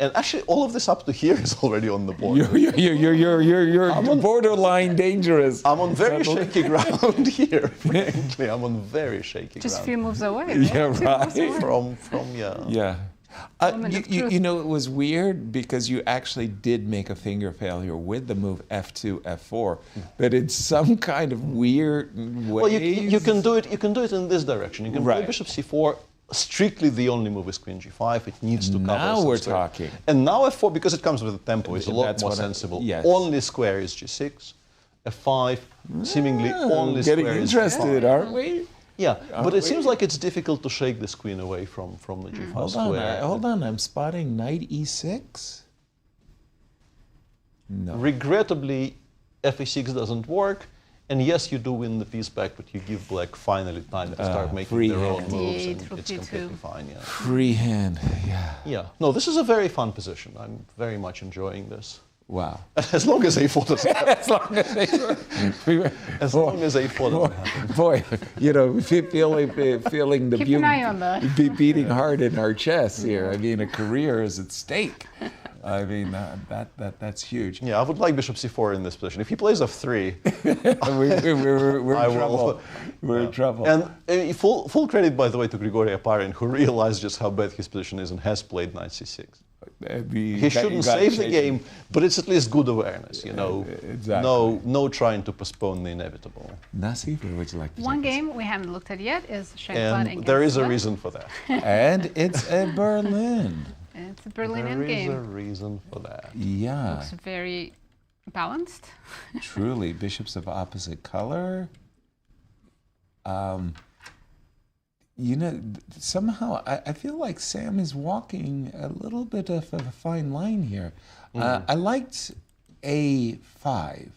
Speaker 5: and actually, all of this up to here is already on the board.
Speaker 4: You're borderline dangerous.
Speaker 5: I'm on very shaky ground here. Frankly, I'm on very shaky
Speaker 3: Just a
Speaker 5: ground.
Speaker 3: few moves away.
Speaker 4: Yeah,
Speaker 3: Right?
Speaker 4: right.
Speaker 5: From
Speaker 4: Yeah.
Speaker 3: Moment of truth.
Speaker 4: You know, it was weird because you actually did make a finger failure with the move F2, F4, but in some kind of weird way.
Speaker 5: Well, you can do it. You can do it in this direction. You can play
Speaker 4: Right.
Speaker 5: Bishop C4. Strictly, the only move is Queen G5. It needs to cover.
Speaker 4: Now
Speaker 5: some
Speaker 4: we're
Speaker 5: square.
Speaker 4: talking.
Speaker 5: And now F4, because it comes with a tempo, is a lot
Speaker 4: That's
Speaker 5: more
Speaker 4: what
Speaker 5: sensible.
Speaker 4: yes.
Speaker 5: Only square is G6. F5, seemingly only
Speaker 4: Getting
Speaker 5: square
Speaker 4: interested,
Speaker 5: is G5.
Speaker 4: aren't we?
Speaker 5: Yeah, but it seems like it's difficult to shake this queen away from the G5
Speaker 4: Hold
Speaker 5: square.
Speaker 4: on, hold on. I'm spotting knight E6. No.
Speaker 5: Regrettably, F6 doesn't work. And yes, you do win the piece back, but you give black finally time to start making
Speaker 4: free
Speaker 5: their own
Speaker 4: hand.
Speaker 5: moves,
Speaker 3: D8,
Speaker 5: and
Speaker 3: rook
Speaker 5: it's
Speaker 3: D2.
Speaker 5: completely fine. Yeah.
Speaker 4: Free hand. Yeah.
Speaker 5: Yeah. No, this is a very fun position. I'm very much enjoying this.
Speaker 4: Wow.
Speaker 5: As long as A4 doesn't happen.
Speaker 4: As long as they
Speaker 5: As long as A4 doesn't happen.
Speaker 4: Boy, you know, feeling the
Speaker 3: Keep an eye on that.
Speaker 4: beating hard in our chests here. I mean, a career is at stake. I mean, that's huge.
Speaker 5: Yeah, I would like Bishop C4 in this position. If he plays F3,
Speaker 4: We're
Speaker 5: I
Speaker 4: in trouble.
Speaker 5: will.
Speaker 4: We're in trouble.
Speaker 5: And full credit, by the way, to Grigoriy Oparin, who realized just how bad his position is and has played knight C6. He shouldn't save the game, but it's at least good awareness, you know.
Speaker 4: Exactly.
Speaker 5: No trying to postpone the inevitable.
Speaker 4: Nazi, what would you like to
Speaker 3: One
Speaker 4: take us?
Speaker 3: game we haven't looked at yet is Shankland
Speaker 5: And there is a
Speaker 3: Svidler.
Speaker 5: reason for that.
Speaker 4: And it's at Berlin.
Speaker 3: It's a Berlin
Speaker 5: There is a
Speaker 3: Endgame.
Speaker 5: reason for that.
Speaker 4: Yeah,
Speaker 3: Looks very balanced.
Speaker 4: truly. Bishops of opposite color. You know, somehow I feel like Sam is walking a little bit of a fine line here. I liked A5.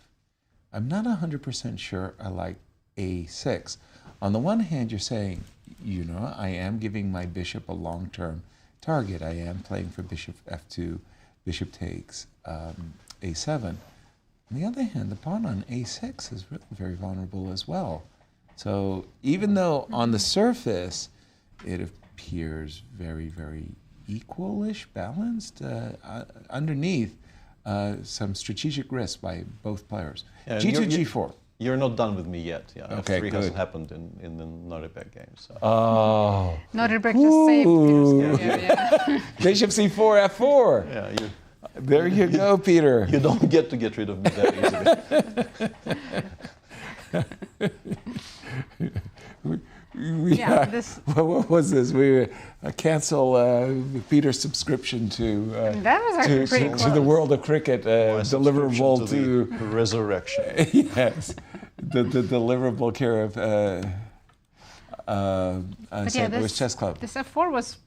Speaker 4: I'm not 100% sure I like A6. On the one hand, you're saying, you know, I am giving my bishop a long-term target. I am playing for bishop F2, bishop takes, A7. On the other hand, the pawn on A6 is really very vulnerable as well. So even though on the surface it appears very, very equal-ish, balanced, underneath some strategic risk by both players.
Speaker 5: And
Speaker 4: G2, G4.
Speaker 5: You're not done with me yet. Yeah,
Speaker 4: Okay,
Speaker 5: F3
Speaker 4: good.
Speaker 5: hasn't happened in the Nodirbek game. So.
Speaker 4: Oh.
Speaker 3: Nodirbek just saved Peter's career. Yeah.
Speaker 4: Bishop C4, F4.
Speaker 5: Yeah,
Speaker 4: There you go, Peter.
Speaker 5: you don't get rid of me that easily.
Speaker 3: Yeah, this-
Speaker 4: What was this? We cancel Peter's subscription to
Speaker 3: That was actually pretty
Speaker 4: to the
Speaker 3: close.
Speaker 4: world of cricket
Speaker 5: My
Speaker 4: deliverable
Speaker 5: subscription
Speaker 4: to
Speaker 5: the resurrection.
Speaker 4: yes, the deliverable care of
Speaker 3: But
Speaker 4: St. Louis Chess Club.
Speaker 3: This F4 was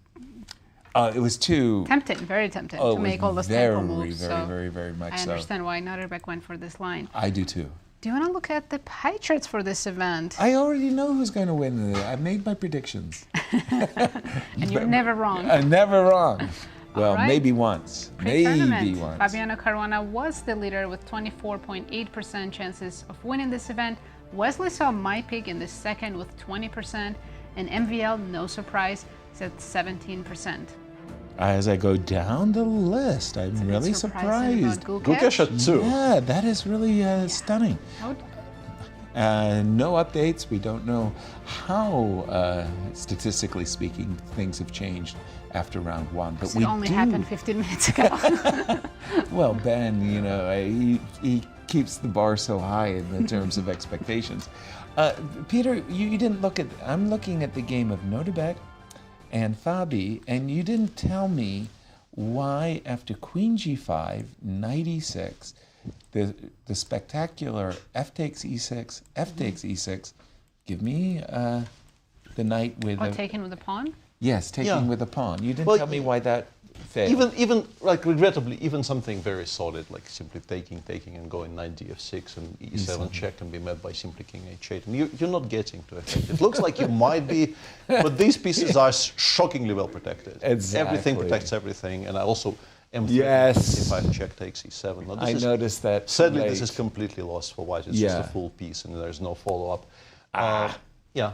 Speaker 4: It was too.
Speaker 3: tempting, very tempting
Speaker 4: Oh,
Speaker 3: to
Speaker 4: it
Speaker 3: make
Speaker 4: was
Speaker 3: all those
Speaker 4: very,
Speaker 3: tempo moves.
Speaker 4: very,
Speaker 3: So
Speaker 4: very, very much
Speaker 3: I
Speaker 4: so.
Speaker 3: understand why Nodirbek went for this line.
Speaker 4: I do too.
Speaker 3: Do you want to look at the pie charts for this event?
Speaker 4: I already know who's going to win. I made my predictions.
Speaker 3: And you're never wrong.
Speaker 4: I'm never wrong. Well,
Speaker 3: right.
Speaker 4: maybe once.
Speaker 3: Pre-tournament,
Speaker 4: Maybe once.
Speaker 3: Fabiano Caruana was the leader with 24.8% chances of winning this event. Wesley So my pick in the second with 20%, and MVL, no surprise, is at 17%.
Speaker 4: As I go down the list, I'm really surprised.
Speaker 5: Gukesh at 2.
Speaker 4: Yeah, that is really stunning.
Speaker 3: How-
Speaker 4: No updates. We don't know how, statistically speaking, things have changed after round one. But
Speaker 3: It only happened 15 minutes ago.
Speaker 4: Well, Ben, you know, he keeps the bar so high in the terms of expectations. Peter, you didn't look at. I'm looking at the game of Nodirbek and Fabi, and you didn't tell me why after Queen G5, Knight E6, the spectacular F takes E6, F takes E6. Give me the knight with
Speaker 3: Or taken with a pawn?
Speaker 4: yes, taking
Speaker 5: Yeah.
Speaker 4: with a pawn. You didn't
Speaker 5: Well,
Speaker 4: tell me why that failed.
Speaker 5: Even like regrettably, even something very solid like simply taking and going knight df6 and e7 check can be met by simply king h8. And you're not getting to it. It looks like you might be, but these pieces are shockingly well protected.
Speaker 4: Exactly.
Speaker 5: Everything protects everything, and I also m3
Speaker 4: Yes.
Speaker 5: e5 check takes e7. Now,
Speaker 4: I noticed that.
Speaker 5: Sadly,
Speaker 4: late.
Speaker 5: this is completely lost for white. It's
Speaker 4: Yeah.
Speaker 5: just a full piece, and there's no follow-up. Yeah,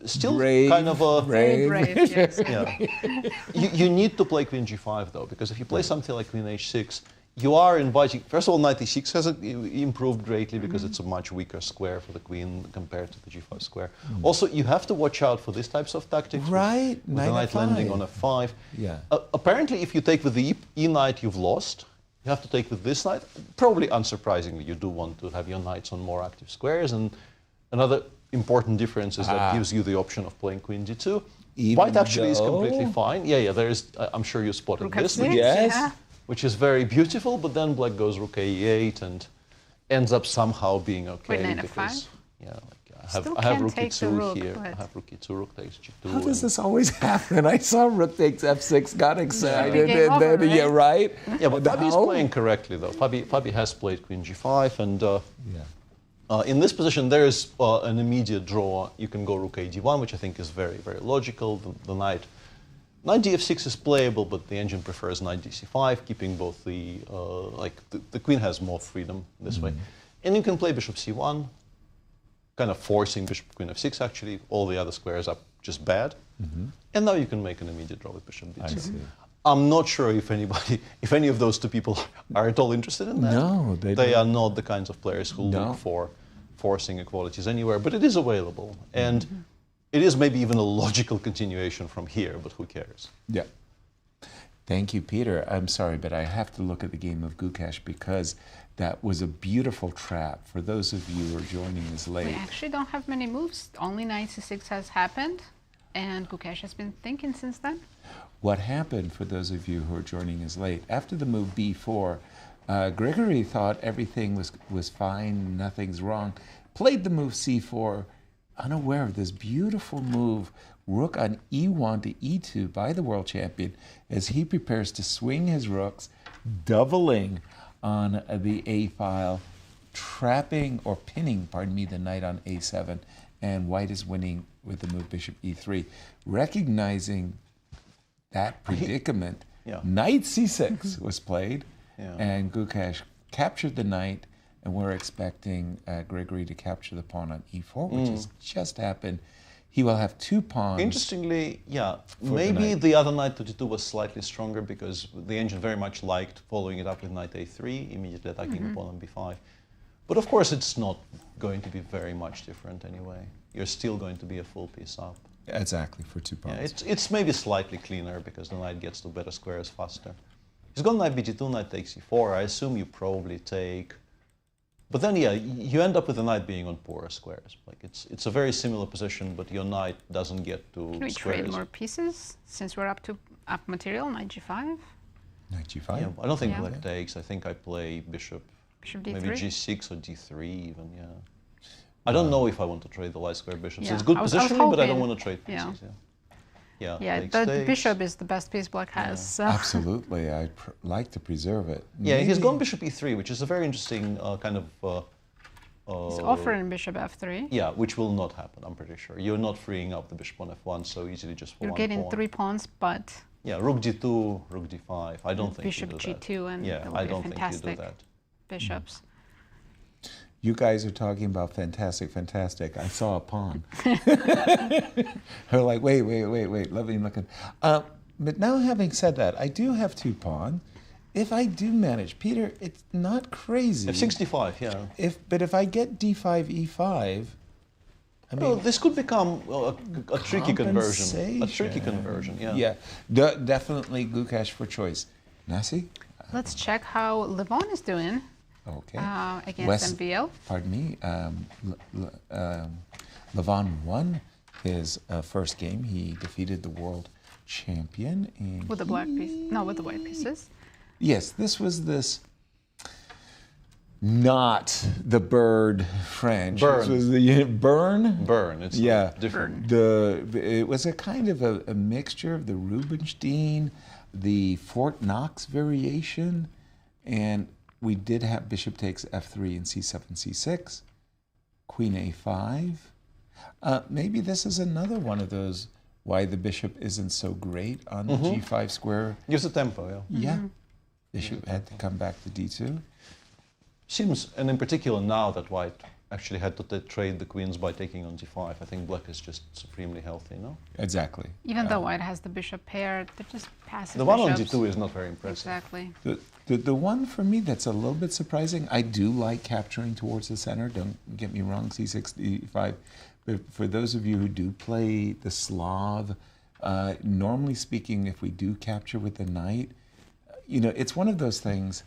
Speaker 5: still
Speaker 4: Brave,
Speaker 5: kind of a...
Speaker 3: Very brave, yes.
Speaker 5: Yeah. You need to play queen g5 though, because if you play something like queen h6, you are inviting. First of all, knight e6 has improved greatly because it's a much weaker square for the queen compared to the g5 square. Also, you have to watch out for these types of tactics.
Speaker 4: Right,
Speaker 5: with the knight landing on f5.
Speaker 4: Yeah.
Speaker 5: Apparently, if you take with the e knight, you've lost. You have to take with this knight. Probably unsurprisingly, you do want to have your knights on more active squares. And another important difference is that gives you the option of playing queen d2. White actually is completely fine. Yeah, there is. I'm sure you spotted
Speaker 3: Rook
Speaker 5: this.
Speaker 3: f6,
Speaker 4: Yes.
Speaker 3: yeah.
Speaker 5: Which is very beautiful, but then black goes rook e8 and ends up somehow being okay.
Speaker 3: Queen knight
Speaker 5: because,
Speaker 3: f5.
Speaker 5: yeah, like
Speaker 3: Still
Speaker 5: I have
Speaker 3: can't
Speaker 5: rook
Speaker 3: take the
Speaker 5: e2
Speaker 3: rook,
Speaker 5: here.
Speaker 3: but-
Speaker 5: I have rook e2, rook takes g2.
Speaker 4: How does
Speaker 5: and-
Speaker 4: this always happen? I saw rook takes f6, got excited,
Speaker 3: game
Speaker 4: and
Speaker 3: over,
Speaker 4: then, yeah, right?
Speaker 5: Yeah, but Fabi's
Speaker 4: How?
Speaker 5: playing correctly though. Fabi has played queen g5, and
Speaker 4: Yeah.
Speaker 5: in this position there is an immediate draw. You can go rook a d1, which I think is very, very logical. The knight df6 is playable, but the engine prefers knight dc5, keeping both the the queen has more freedom this way, and you can play bishop c1, kind of forcing bishop queen f6. Actually, all the other squares are just bad, and now you can make an immediate draw with bishop b2.
Speaker 4: I see.
Speaker 5: I'm not sure if any of those two people are at all interested in that.
Speaker 4: No,
Speaker 5: they are not the kinds of players who look for forcing equalities anywhere, but it is available, and it is maybe even a logical continuation from here, but who cares?
Speaker 4: Yeah. Thank you, Peter. I'm sorry, but I have to look at the game of Gukesh because that was a beautiful trap. For those of you who are joining us
Speaker 3: We
Speaker 4: late,
Speaker 3: actually don't have many moves. Only knight c6 has happened, and Gukesh has been thinking since then.
Speaker 4: what happened, for those of you who are joining us late, after the move b4, Grigoriy thought everything was fine, nothing's wrong, played the move c4, unaware of this beautiful move, rook on e1 to e2 by the world champion, as he prepares to swing his rooks, doubling on the a file, trapping or pinning, pardon me, the knight on a7, and white is winning with the move bishop e3. Recognizing that predicament, knight c6 was played, and Gukesh captured the knight, and we're expecting Grigoriy to capture the pawn on e4, which has just happened. He will have two pawns.
Speaker 5: Interestingly, maybe the other knight to d2 was slightly stronger because the engine very much liked following it up with knight a3, immediately attacking the pawn on b5. But of course, it's not going to be very much different anyway. You're still going to be a full piece up.
Speaker 4: Exactly, for two pawns.
Speaker 5: Yeah, it's maybe slightly cleaner because the knight gets to better squares faster. He's got knight bg2, knight takes e4. I assume you probably take... But then, you end up with the knight being on poorer squares. Like it's a very similar position, but your knight doesn't get to
Speaker 3: Can we
Speaker 5: squares.
Speaker 3: trade more pieces since we're up material? Knight g5.
Speaker 4: Knight g5.
Speaker 5: Yeah, I don't think
Speaker 3: Yeah.
Speaker 5: black takes. I think I play bishop
Speaker 3: d3.
Speaker 5: maybe g6 or d3 even. Yeah. I don't know if I want to trade the light square bishops.
Speaker 3: Yeah,
Speaker 5: It's good
Speaker 3: I was
Speaker 5: positioning, but I don't
Speaker 3: hoping.
Speaker 5: want to trade pieces. Yeah.
Speaker 3: Yeah,
Speaker 5: takes,
Speaker 3: the
Speaker 5: takes.
Speaker 3: bishop is the best piece black has. So.
Speaker 4: Absolutely, I'd like to preserve it.
Speaker 5: Yeah, he's
Speaker 4: Maybe-
Speaker 5: gone bishop e3, which is a very interesting kind of.
Speaker 3: He's offering bishop f3.
Speaker 5: Yeah, which will not happen. I'm pretty sure you're not freeing up the bishop on f1 so easily just for
Speaker 3: You're
Speaker 5: one
Speaker 3: getting
Speaker 5: pawn.
Speaker 3: 3 pawns, but
Speaker 5: Yeah, rook d2, rook d5. I don't think
Speaker 3: bishop
Speaker 5: you do that.
Speaker 3: g2, and
Speaker 5: Yeah,
Speaker 3: that would
Speaker 5: I
Speaker 3: be
Speaker 5: don't think you
Speaker 3: fantastic.
Speaker 5: do that.
Speaker 3: Bishops.
Speaker 4: You guys are talking about fantastic. I saw a pawn. They're like, wait, let me look at. But now, having said that, I do have two pawns. If I do manage, Peter, it's not crazy.
Speaker 5: f65, yeah.
Speaker 4: But if I get d5, e5, I mean,
Speaker 5: Well, this could become a tricky conversion. A tricky
Speaker 4: compensation.
Speaker 5: conversion, yeah.
Speaker 4: yeah, definitely Gukesh for choice. Nasi?
Speaker 3: Let's check how Levon is doing
Speaker 4: Okay.
Speaker 3: against MVL.
Speaker 4: Pardon me. Levon won his first game. He defeated the world champion. And
Speaker 3: With the black piece. No, with the white pieces.
Speaker 4: Yes, this was not the bird French.
Speaker 5: Burn.
Speaker 4: This was the burn.
Speaker 5: Burn, it's different.
Speaker 4: It was a kind of a mixture of the Rubinstein, the Fort Knox variation, and we did have bishop takes f3 and c7, c6, queen a5. Maybe this is another one of those why the bishop isn't so great on the g5 square.
Speaker 5: Gives the tempo, yeah.
Speaker 4: Yeah, bishop had to come back to d2.
Speaker 5: Seems, and in particular now that white actually had to trade the queens by taking on d5. I think black is just supremely healthy, no?
Speaker 4: Exactly.
Speaker 3: Even though white has the bishop paired, they're just passive
Speaker 5: The one on
Speaker 3: bishops.
Speaker 5: d2 is not very impressive.
Speaker 3: Exactly.
Speaker 4: The one for me that's a little bit surprising, I do like capturing towards the center, don't get me wrong, c6, d5. But for those of you who do play the Slav, normally speaking, if we do capture with the knight, you know, it's one of those things,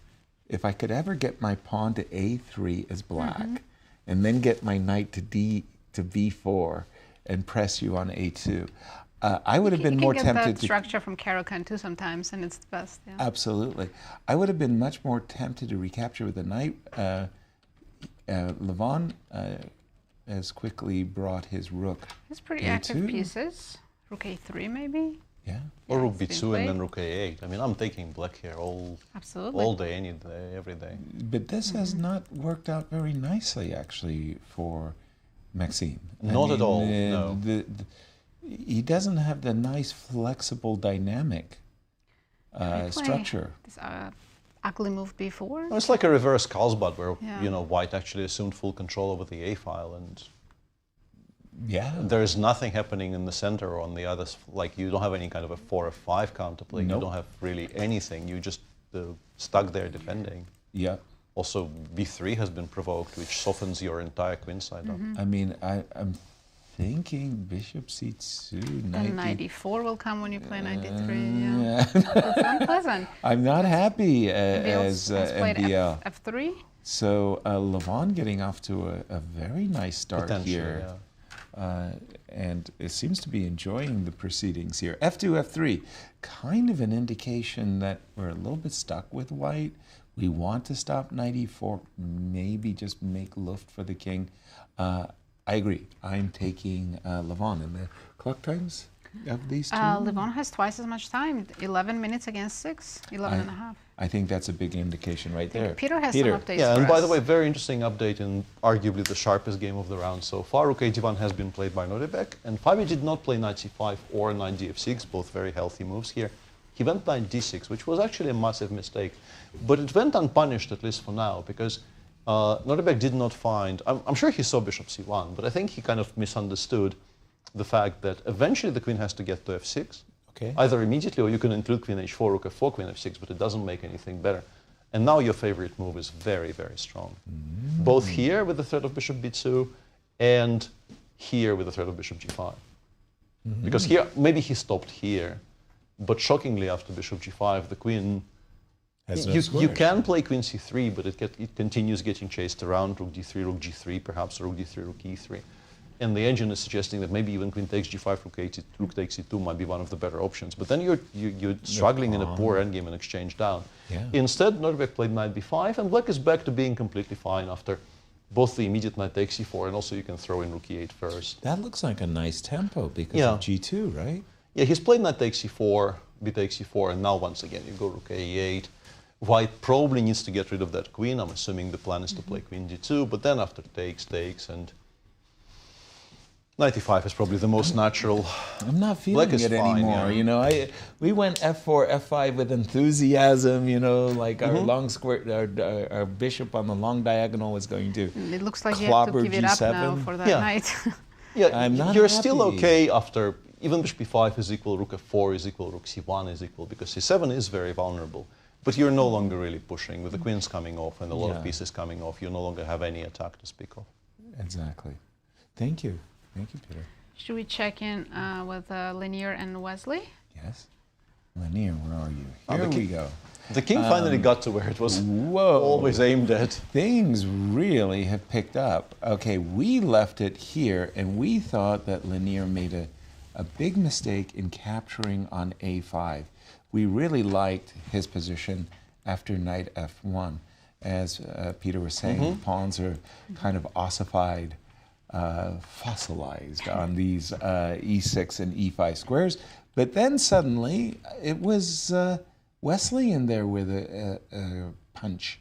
Speaker 4: if I could ever get my pawn to a3 as black, and then get my knight to b4 and press you on a2, I would have been more tempted
Speaker 3: You can get that
Speaker 4: to
Speaker 3: structure from Caro-Kann too sometimes, and it's the best. Yeah.
Speaker 4: Absolutely. I would have been much more tempted to recapture with the knight. Levon has quickly brought his rook.
Speaker 3: It's pretty
Speaker 4: A2.
Speaker 3: active pieces. Rook a3 maybe.
Speaker 4: Yeah.
Speaker 5: Or rook
Speaker 3: it's been
Speaker 5: b2 and
Speaker 3: played.
Speaker 5: then rook a8. I mean, I'm taking black here
Speaker 3: Absolutely.
Speaker 5: all day, any day, every day.
Speaker 4: But this has not worked out very nicely, actually, for Maxime.
Speaker 5: Not at all, no.
Speaker 4: He doesn't have the nice, flexible, dynamic
Speaker 3: Play
Speaker 4: structure.
Speaker 3: This ugly move b4.
Speaker 5: No, it's like a reverse Carlsbad where,
Speaker 3: Yeah.
Speaker 5: you know, white actually assumed full control over the a file, and
Speaker 4: Yeah.
Speaker 5: there is nothing happening in the center or on the others. Like, you don't have any kind of a 4 or 5 counterplay.
Speaker 4: Nope.
Speaker 5: You don't have really anything. You just stuck there defending.
Speaker 4: Yeah.
Speaker 5: Also, b3 has been provoked, which softens your entire queen side up.
Speaker 4: I mean, I'm thinking bishop c2,
Speaker 3: Then
Speaker 4: knight
Speaker 3: knight
Speaker 4: d-
Speaker 3: e4 will come when you play knight d3. Yeah.
Speaker 4: Yeah.
Speaker 3: It's unpleasant.
Speaker 4: I'm not happy
Speaker 3: Bill's
Speaker 4: as
Speaker 3: has played
Speaker 4: MBL.
Speaker 3: f3.
Speaker 4: So Levon getting off to a very nice start
Speaker 5: Potentially,
Speaker 4: here.
Speaker 5: yeah.
Speaker 4: And it seems to be enjoying the proceedings here. F2, F3, kind of an indication that we're a little bit stuck with white. We want to stop knight e4, maybe just make luft for the king. I agree. I'm taking Levon. And the clock times of these two?
Speaker 3: Levon has twice as much time, 11 minutes against 6, 11 and a half.
Speaker 4: I think that's a big indication right there.
Speaker 3: Peter has some updates
Speaker 5: Yeah,
Speaker 3: for
Speaker 5: and by
Speaker 3: us.
Speaker 5: the way, very interesting update in arguably the sharpest game of the round so far. Rook a1 has been played by Nodirbek, and Fabi did not play knight c5 or knight df6, both very healthy moves here. He went knight d6, which was actually a massive mistake, but it went unpunished, at least for now, because Nodirbek did not find, I'm sure he saw bishop c1, but I think he kind of misunderstood the fact that eventually the queen has to get to f6,
Speaker 4: Okay.
Speaker 5: either immediately or you can include queen h4, rook f4, queen f6, but it doesn't make anything better. And now your favorite move is very, very strong. Both here with the threat of bishop b2 and here with the threat of bishop g5. Because here, maybe he stopped here, but shockingly after bishop g5, the queen,
Speaker 4: Has no
Speaker 5: you
Speaker 4: squares.
Speaker 5: can play queen c3, but it continues getting chased around, rook d3, rook g3, perhaps rook d3, rook e3. And the engine is suggesting that maybe even queen takes g5, rook takes e2 might be one of the better options. But then you're struggling in a poor endgame and exchange down.
Speaker 4: Yeah.
Speaker 5: Instead, Nodirbek played knight b5, and black is back to being completely fine after both the immediate knight takes e4, and also you can throw in rook e8 first.
Speaker 4: That looks like a nice tempo because
Speaker 5: Yeah.
Speaker 4: of g2, right?
Speaker 5: Yeah, he's played knight takes e4, b takes e4, and now once again you go rook a8. White probably needs to get rid of that queen. I'm assuming the plan is to play queen d2, but then after takes, and knight e5 is probably the most natural.
Speaker 4: I'm not feeling
Speaker 5: Black is
Speaker 4: it
Speaker 5: fine,
Speaker 4: anymore.
Speaker 5: yeah.
Speaker 4: You know, we went f4, f5 with enthusiasm. You know, like our long square, our bishop on the long diagonal was going to
Speaker 3: It looks like you have to
Speaker 4: clobber
Speaker 3: give it up now
Speaker 4: g7.
Speaker 3: for that
Speaker 5: Yeah.
Speaker 3: night.
Speaker 5: Yeah,
Speaker 4: I'm not
Speaker 5: you're still
Speaker 4: happy.
Speaker 5: okay after, even bishop b5 is equal, rook f4 is equal, rook c1 is equal, because c7 is very vulnerable. But you're no longer really pushing. With the queens coming off and a lot
Speaker 4: Yeah.
Speaker 5: of pieces coming off, you no longer have any attack to speak of.
Speaker 4: Exactly. Thank you. Thank you, Peter.
Speaker 3: Should we check in with Leinier and Wesley?
Speaker 4: Yes. Leinier, where are you?
Speaker 5: Oh,
Speaker 4: Here
Speaker 5: the
Speaker 4: we go.
Speaker 5: The king finally got to where it was
Speaker 4: Whoa.
Speaker 5: always aimed at.
Speaker 4: Things really have picked up. Okay, we left it here, and we thought that Leinier made a big mistake in capturing on a5. We really liked his position after knight f1. As Peter was saying, the pawns are kind of ossified, fossilized on these e6 and e5 squares. But then suddenly, it was Wesley in there with a punch.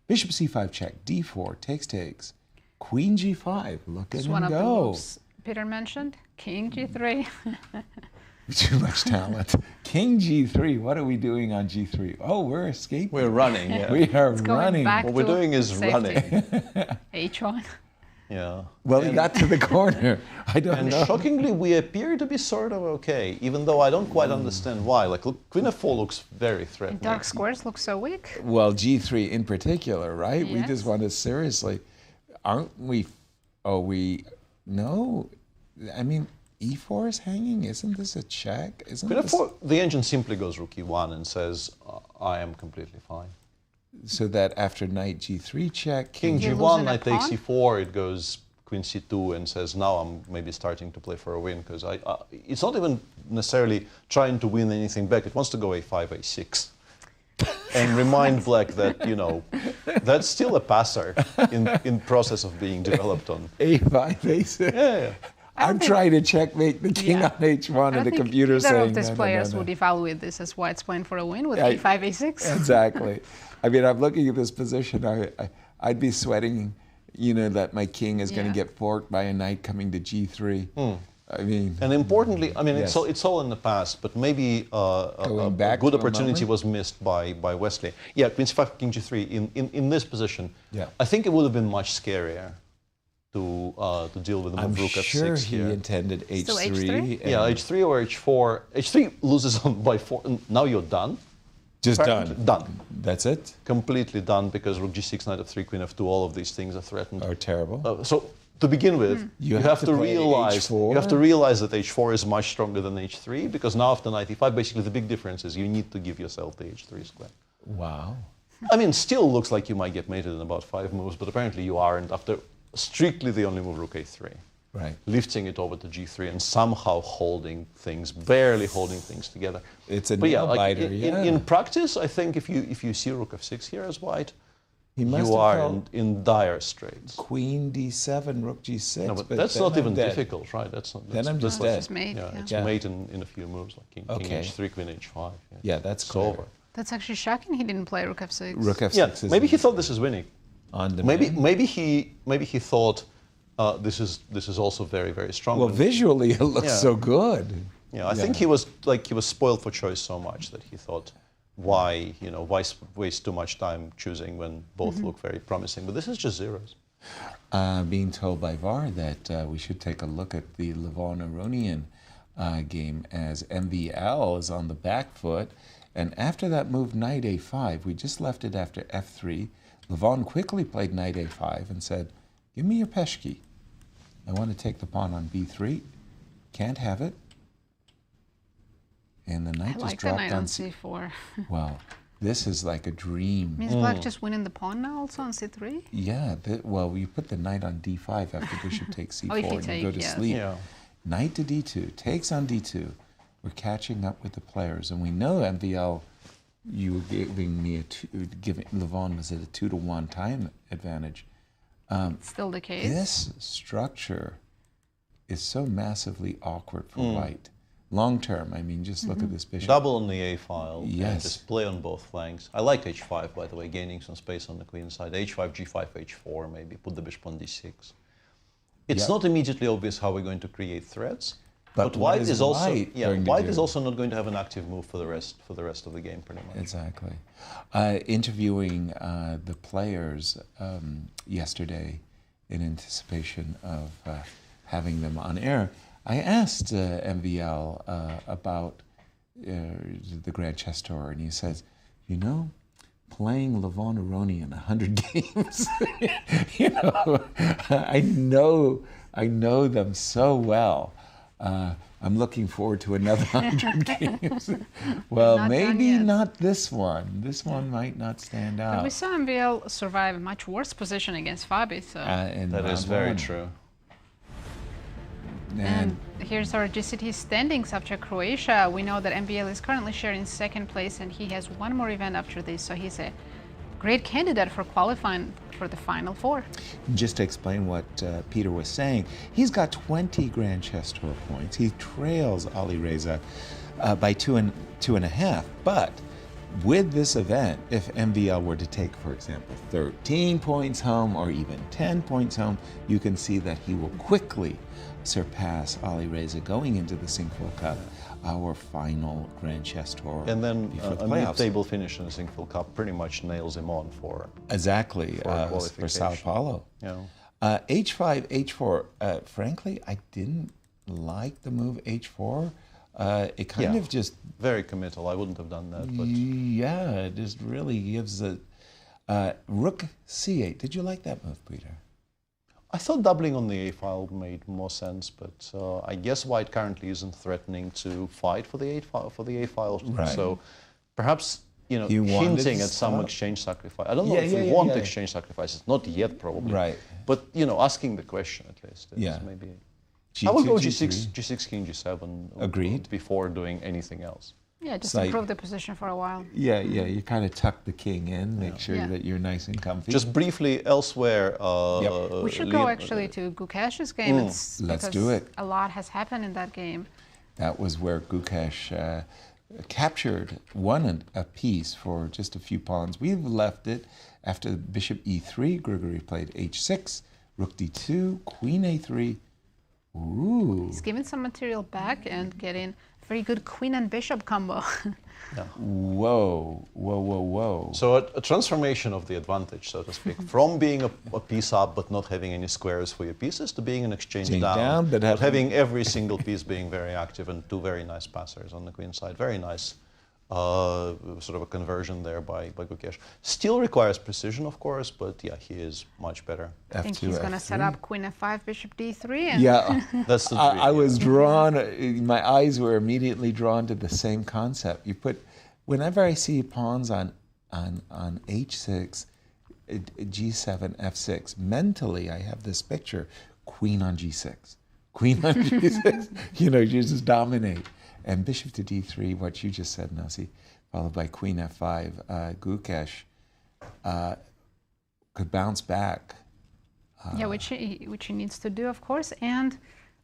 Speaker 4: Bishop c5 check, d4, takes, queen g5, look at
Speaker 3: It's
Speaker 4: him
Speaker 3: one of the
Speaker 4: go.
Speaker 3: moves Peter mentioned. King g3.
Speaker 4: Too much talent. King g3, what are we doing on g3? Oh, we're escaping.
Speaker 5: We're running, yeah.
Speaker 4: We are
Speaker 3: It's going
Speaker 4: running.
Speaker 3: back
Speaker 5: What we're
Speaker 3: to
Speaker 5: doing is
Speaker 3: safety.
Speaker 5: running.
Speaker 3: H1.
Speaker 5: Yeah.
Speaker 4: Well, he got to the corner. I don't
Speaker 5: And
Speaker 4: know.
Speaker 5: shockingly, we appear to be sort of okay, even though I don't quite understand why. Like, look, Queen F4 looks very threatening.
Speaker 3: Dark squares look so weak.
Speaker 4: Well, G3 in particular, right? We just
Speaker 3: Yes.
Speaker 4: want to seriously, aren't we? Oh, no. I mean, E4 is hanging. Isn't this a check? Isn't
Speaker 5: Queen
Speaker 4: this?
Speaker 5: F4, the engine simply goes rook E1 and says, I am completely fine.
Speaker 4: So that after knight G3 check,
Speaker 5: King
Speaker 3: You're
Speaker 5: G1,
Speaker 3: losing a
Speaker 5: knight takes
Speaker 3: pawn?
Speaker 5: E4, it goes Queen C2 and says, now I'm maybe starting to play for a win, because it's not even necessarily trying to win anything back. It wants to go A5, A6. And remind Black that, you know, that's still a passer in process of being developed on.
Speaker 4: A5, A6.
Speaker 5: Yeah.
Speaker 4: I'm trying to checkmate the king
Speaker 3: Yeah.
Speaker 4: on H1
Speaker 3: I
Speaker 4: and the
Speaker 3: think
Speaker 4: computer
Speaker 3: either
Speaker 4: saying
Speaker 3: of these
Speaker 4: no, no,
Speaker 3: players
Speaker 4: no, no.
Speaker 3: would evaluate this as white's playing for a win with
Speaker 4: Yeah,
Speaker 3: A5, A6.
Speaker 4: Exactly. I mean, I'm looking at this position. I'd be sweating, you know, that my king is going
Speaker 3: Yeah.
Speaker 4: to get forked by a knight coming to G3. I mean,
Speaker 5: And importantly, I mean,
Speaker 4: Yes.
Speaker 5: it's all in the past, but maybe a
Speaker 4: Going back
Speaker 5: good
Speaker 4: to a
Speaker 5: opportunity
Speaker 4: moment?
Speaker 5: was missed by Wesley. Yeah, Queen C5, King G3, in this position,
Speaker 4: Yeah.
Speaker 5: I think it would have been much scarier to deal with the
Speaker 4: I'm
Speaker 5: move rook
Speaker 4: sure
Speaker 5: F6
Speaker 4: he
Speaker 5: here.
Speaker 4: intended H3.
Speaker 3: Still H3?
Speaker 5: Yeah, H3 or H4. H3 loses on by 4. Now you're done.
Speaker 4: Just
Speaker 5: Practically
Speaker 4: done.
Speaker 5: Done.
Speaker 4: That's it?
Speaker 5: Completely done, because rook G6, knight F3, Queen F2, all of these things are threatened.
Speaker 4: Oh, terrible.
Speaker 5: So to begin with, you
Speaker 4: have
Speaker 5: have
Speaker 4: to
Speaker 5: to
Speaker 4: play
Speaker 5: realize
Speaker 4: H4.
Speaker 5: you have to realize that H4 is much stronger than H3, because now after knight E5, basically the big difference is you need to give yourself the H3 square.
Speaker 4: Wow.
Speaker 5: I mean, still looks like you might get mated in about 5 moves, but apparently you aren't after strictly the only move rook A3.
Speaker 4: Right.
Speaker 5: Lifting it over to G3 and somehow holding things, barely holding things together.
Speaker 4: It's a
Speaker 5: But yeah,
Speaker 4: nail
Speaker 5: like
Speaker 4: biter,
Speaker 5: in practice, I think if you see rook F6 here as white,
Speaker 4: He must
Speaker 5: you
Speaker 4: have
Speaker 5: are
Speaker 4: felt
Speaker 5: in dire straits.
Speaker 4: Queen D7, rook G6.
Speaker 5: No, but
Speaker 4: but
Speaker 5: that's
Speaker 4: then
Speaker 5: not
Speaker 4: I'm
Speaker 5: even
Speaker 4: dead.
Speaker 5: difficult, right? That's not.
Speaker 4: Then I'm
Speaker 5: that's-
Speaker 4: just
Speaker 3: It's
Speaker 4: dead.
Speaker 3: just mate.
Speaker 5: Yeah,
Speaker 3: Yeah.
Speaker 5: it's
Speaker 4: Yeah.
Speaker 5: mate in a few moves, like king
Speaker 4: Okay.
Speaker 5: H3, Queen H5.
Speaker 4: Yeah, that's
Speaker 5: it's
Speaker 4: clear.
Speaker 5: over.
Speaker 3: That's actually shocking he didn't play rook F6.
Speaker 4: Rook F6
Speaker 5: Yeah,
Speaker 4: is
Speaker 5: maybe he thought this is winning.
Speaker 4: on demand.
Speaker 5: Maybe he thought this is also very, very strong.
Speaker 4: Well,
Speaker 5: And-
Speaker 4: visually it looks
Speaker 5: Yeah.
Speaker 4: so good.
Speaker 5: Yeah, I think he was spoiled for choice so much that he thought, why waste too much time choosing when both look very promising? But this is just zeros.
Speaker 4: Being told by VAR that we should take a look at the Levon Aronian game, as MVL is on the back foot, and after that move knight A5, we just left it after F3. Levon quickly played knight A5 and said, "Give me your peshki. I want to take the pawn on B3. Can't have it." And the
Speaker 3: I
Speaker 4: knight just
Speaker 3: like the
Speaker 4: dropped
Speaker 3: knight
Speaker 4: on
Speaker 3: on
Speaker 4: C.
Speaker 3: C4.
Speaker 4: Wow, this is like a dream.
Speaker 3: Means black just winning the pawn now also on C3?
Speaker 4: Yeah, well, you put the knight on D5 after bishop takes C4
Speaker 3: Oh, if you
Speaker 4: and you
Speaker 3: take,
Speaker 4: go to
Speaker 3: yes.
Speaker 4: sleep.
Speaker 5: Yeah.
Speaker 4: Knight to D2, takes on D2. We're catching up with the players, and we know MVL. You were giving me Levon was at a 2-to-1 time advantage.
Speaker 3: Still the case.
Speaker 4: This structure is so massively awkward for white. Long term, I mean, just look at this bishop.
Speaker 5: Double on the A file. And
Speaker 4: Yes.
Speaker 5: just play on both flanks. I like H5, by the way, gaining some space on the queen side. H5, G5, H4, maybe put the bishop on D6. It's
Speaker 4: Yep.
Speaker 5: not immediately obvious how we're going to create threats.
Speaker 4: But what is
Speaker 5: also
Speaker 4: white going to
Speaker 5: white
Speaker 4: do?
Speaker 5: is also not going to have an active move for the rest of the game, pretty much.
Speaker 4: Exactly. Interviewing the players yesterday in anticipation of having them on air, I asked MVL about the Grand Chess Tour, and he says, you know, playing Levon Aronian 100 games, you know, I know them so well. I'm looking forward to another 100 games. Well,
Speaker 3: Not done
Speaker 4: maybe
Speaker 3: yet.
Speaker 4: not this one. This one might not stand
Speaker 3: But
Speaker 4: out.
Speaker 3: we saw MVL survive a much worse position against Fabi, so.
Speaker 4: In
Speaker 5: That is
Speaker 4: round
Speaker 5: very
Speaker 4: one.
Speaker 5: true.
Speaker 3: And here's our GCT standings after Croatia. We know that MVL is currently sharing second place, and he has one more event after this, so he's a great candidate for qualifying for the Final Four.
Speaker 4: Just to explain what Peter was saying, he's got 20 Grand Chess Tour points. He trails Ali Reza by two and a half. But with this event, if MVL were to take, for example, 13 points home or even 10 points home, you can see that he will quickly surpass Ali Reza going into the Incr Cup, our final Grand Chess Tour.
Speaker 5: And then
Speaker 4: before the
Speaker 5: a
Speaker 4: playoffs.
Speaker 5: mid-table finish in the Incr Cup pretty much nails him on for
Speaker 4: Exactly, for Sao
Speaker 5: qualification.
Speaker 4: Paulo.
Speaker 5: you know.
Speaker 4: H5, H4. Frankly, I didn't like the move H4. It kind of just...
Speaker 5: Very committal. I wouldn't have done that. But
Speaker 4: yeah, it just really gives a... Rook C8. Did you like that move, Peter?
Speaker 5: I thought doubling on the A file made more sense, but I guess white currently isn't threatening to fight for the A file.
Speaker 4: Right.
Speaker 5: So perhaps
Speaker 4: You
Speaker 5: hinting
Speaker 4: wanted
Speaker 5: at some
Speaker 4: stuff?
Speaker 5: exchange sacrifice. I don't know if we want exchange sacrifices, not yet probably.
Speaker 4: Right.
Speaker 5: But asking the question at least is maybe.
Speaker 4: G2,
Speaker 5: I would go
Speaker 4: G3.
Speaker 5: G6, King, G7.
Speaker 4: Agreed.
Speaker 5: Before doing anything else.
Speaker 3: Yeah, just
Speaker 4: like-
Speaker 3: improve the position for a while.
Speaker 4: Yeah, you kind of tuck the king in, make sure
Speaker 3: Yeah.
Speaker 4: that you're nice and comfy.
Speaker 5: Just briefly elsewhere.
Speaker 3: We should go actually to Gukesh's game.
Speaker 4: Let's
Speaker 3: because
Speaker 4: do it.
Speaker 3: A lot has happened in that game.
Speaker 4: That was where Gukesh won a piece for just a few pawns. We've left it after bishop e3. Grigoriy played h6, rook d2, queen a3. Ooh.
Speaker 3: He's giving some material back and getting very good queen and bishop combo.
Speaker 4: Whoa.
Speaker 5: So a transformation of the advantage, so to speak, from being a piece up but not having any squares for your pieces to being an exchange down,
Speaker 4: but
Speaker 5: having every single piece being very active and two very nice passers on the queen side. Very nice sort of a conversion there by Gukesh. Still requires precision, of course, but yeah, he is much better.
Speaker 3: I think he's going to set up queen f5, bishop d3. And
Speaker 4: Yeah,
Speaker 5: That's the
Speaker 4: I was drawn, my eyes were immediately drawn to the same concept. You put, whenever I see pawns on h6, g7, f6, mentally I have this picture, queen on g6, queen on g6, you just dominate. And bishop to d3, what you just said, Nazi, followed by queen f5, Gukesh could bounce back.
Speaker 3: yeah, which he needs to do, of course. And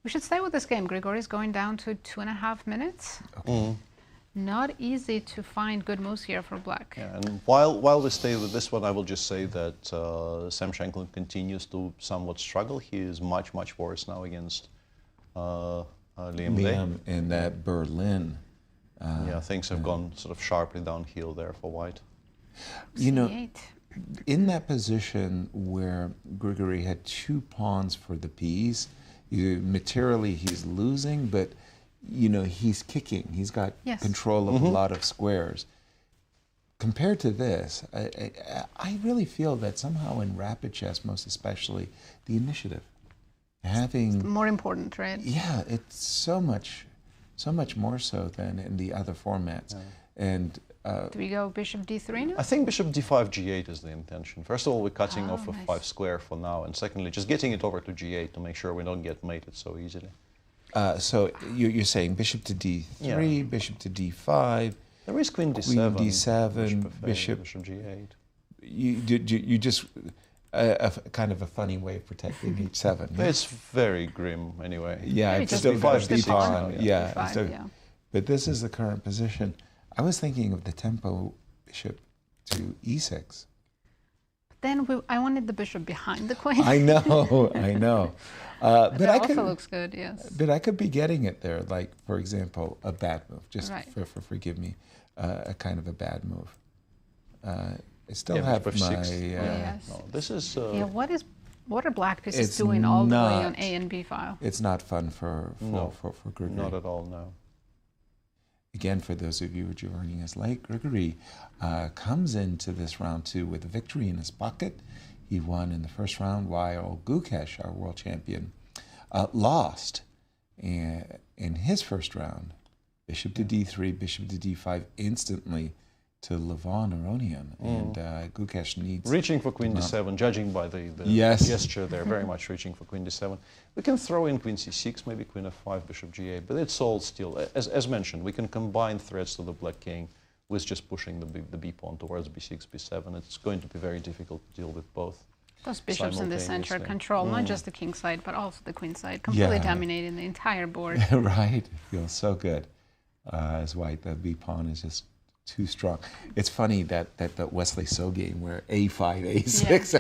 Speaker 3: we should stay with this game. Grigoriy is going down to 2.5 minutes.
Speaker 4: Okay.
Speaker 3: Not easy to find good moves here for black.
Speaker 5: Yeah, and while we stay with this one, I will just say that Sam Shankland continues to somewhat struggle. He is much worse now against
Speaker 4: Liem in that Berlin.
Speaker 5: Yeah, things have gone sort of sharply downhill there for white.
Speaker 3: C8.
Speaker 4: In that position where Grigoriy had two pawns for the piece, materially he's losing, but he's kicking. He's got control of a lot of squares. Compared to this, I really feel that somehow in rapid chess, most especially, the initiative, having
Speaker 3: More important, right?
Speaker 4: yeah, it's so much more so than in the other formats. And
Speaker 3: Do we go bishop d3 now?
Speaker 5: I think bishop d5, g8 is the intention. First of all, we're cutting off a
Speaker 3: nice.
Speaker 5: 5 square for now, and secondly, just getting it over to g8 to make sure we don't get mated so easily.
Speaker 4: so you're saying bishop to d3, bishop to d5.
Speaker 5: There is queen d7,
Speaker 4: d7,
Speaker 5: bishop g8.
Speaker 4: You just kind of a funny way of protecting h7. Yeah?
Speaker 5: It's very grim anyway.
Speaker 4: Yeah,
Speaker 3: Maybe
Speaker 4: it's
Speaker 3: just
Speaker 4: still got
Speaker 3: push
Speaker 4: a
Speaker 3: the
Speaker 4: b
Speaker 3: pawn.
Speaker 4: pawn. Yeah,
Speaker 3: D5,
Speaker 4: so,
Speaker 3: yeah.
Speaker 4: but this is the current position. I was thinking of the tempo bishop to e6.
Speaker 3: Then I wanted the bishop behind the queen.
Speaker 4: I know. But
Speaker 3: that
Speaker 4: I
Speaker 3: also
Speaker 4: could,
Speaker 3: looks good, yes.
Speaker 4: But I could be getting it there, like, for example, a bad move. Just
Speaker 3: Right.
Speaker 4: forgive me, a kind of a bad move. I still
Speaker 5: Yeah,
Speaker 4: have
Speaker 5: bishop
Speaker 4: my...
Speaker 5: f6.
Speaker 3: Yes.
Speaker 5: No, this is...
Speaker 3: Yeah, what are black pieces
Speaker 4: It's
Speaker 3: doing all the way on
Speaker 4: not-
Speaker 3: A and B file?
Speaker 4: It's not fun for Grigoriy.
Speaker 5: Not at all, no.
Speaker 4: Again, for those of you who are joining us late, Grigoriy comes into this round two with a victory in his pocket. He won in the first round, while Gukesh, our world champion, lost in his first round. Bishop to d3, bishop to d5 instantly to Levon, Aronian. And Gukesh needs...
Speaker 5: Reaching for queen d7, judging by the
Speaker 4: Yes.
Speaker 5: gesture there, very much reaching for queen d7. We can throw in queen c6, maybe queen f5, bishop g8, but it's all still, as mentioned, we can combine threats to the black king with just pushing the b pawn towards b6, b7. It's going to be very difficult to deal with both.
Speaker 3: Those bishops in the center
Speaker 5: simultaneously.
Speaker 3: control not just the king side, but also the queen side, completely
Speaker 4: Yeah.
Speaker 3: dominating the entire board.
Speaker 4: Right, it feels so good. As white, the b pawn is just too strong. It's funny that Wesley So game where a5, a6,
Speaker 3: Yes,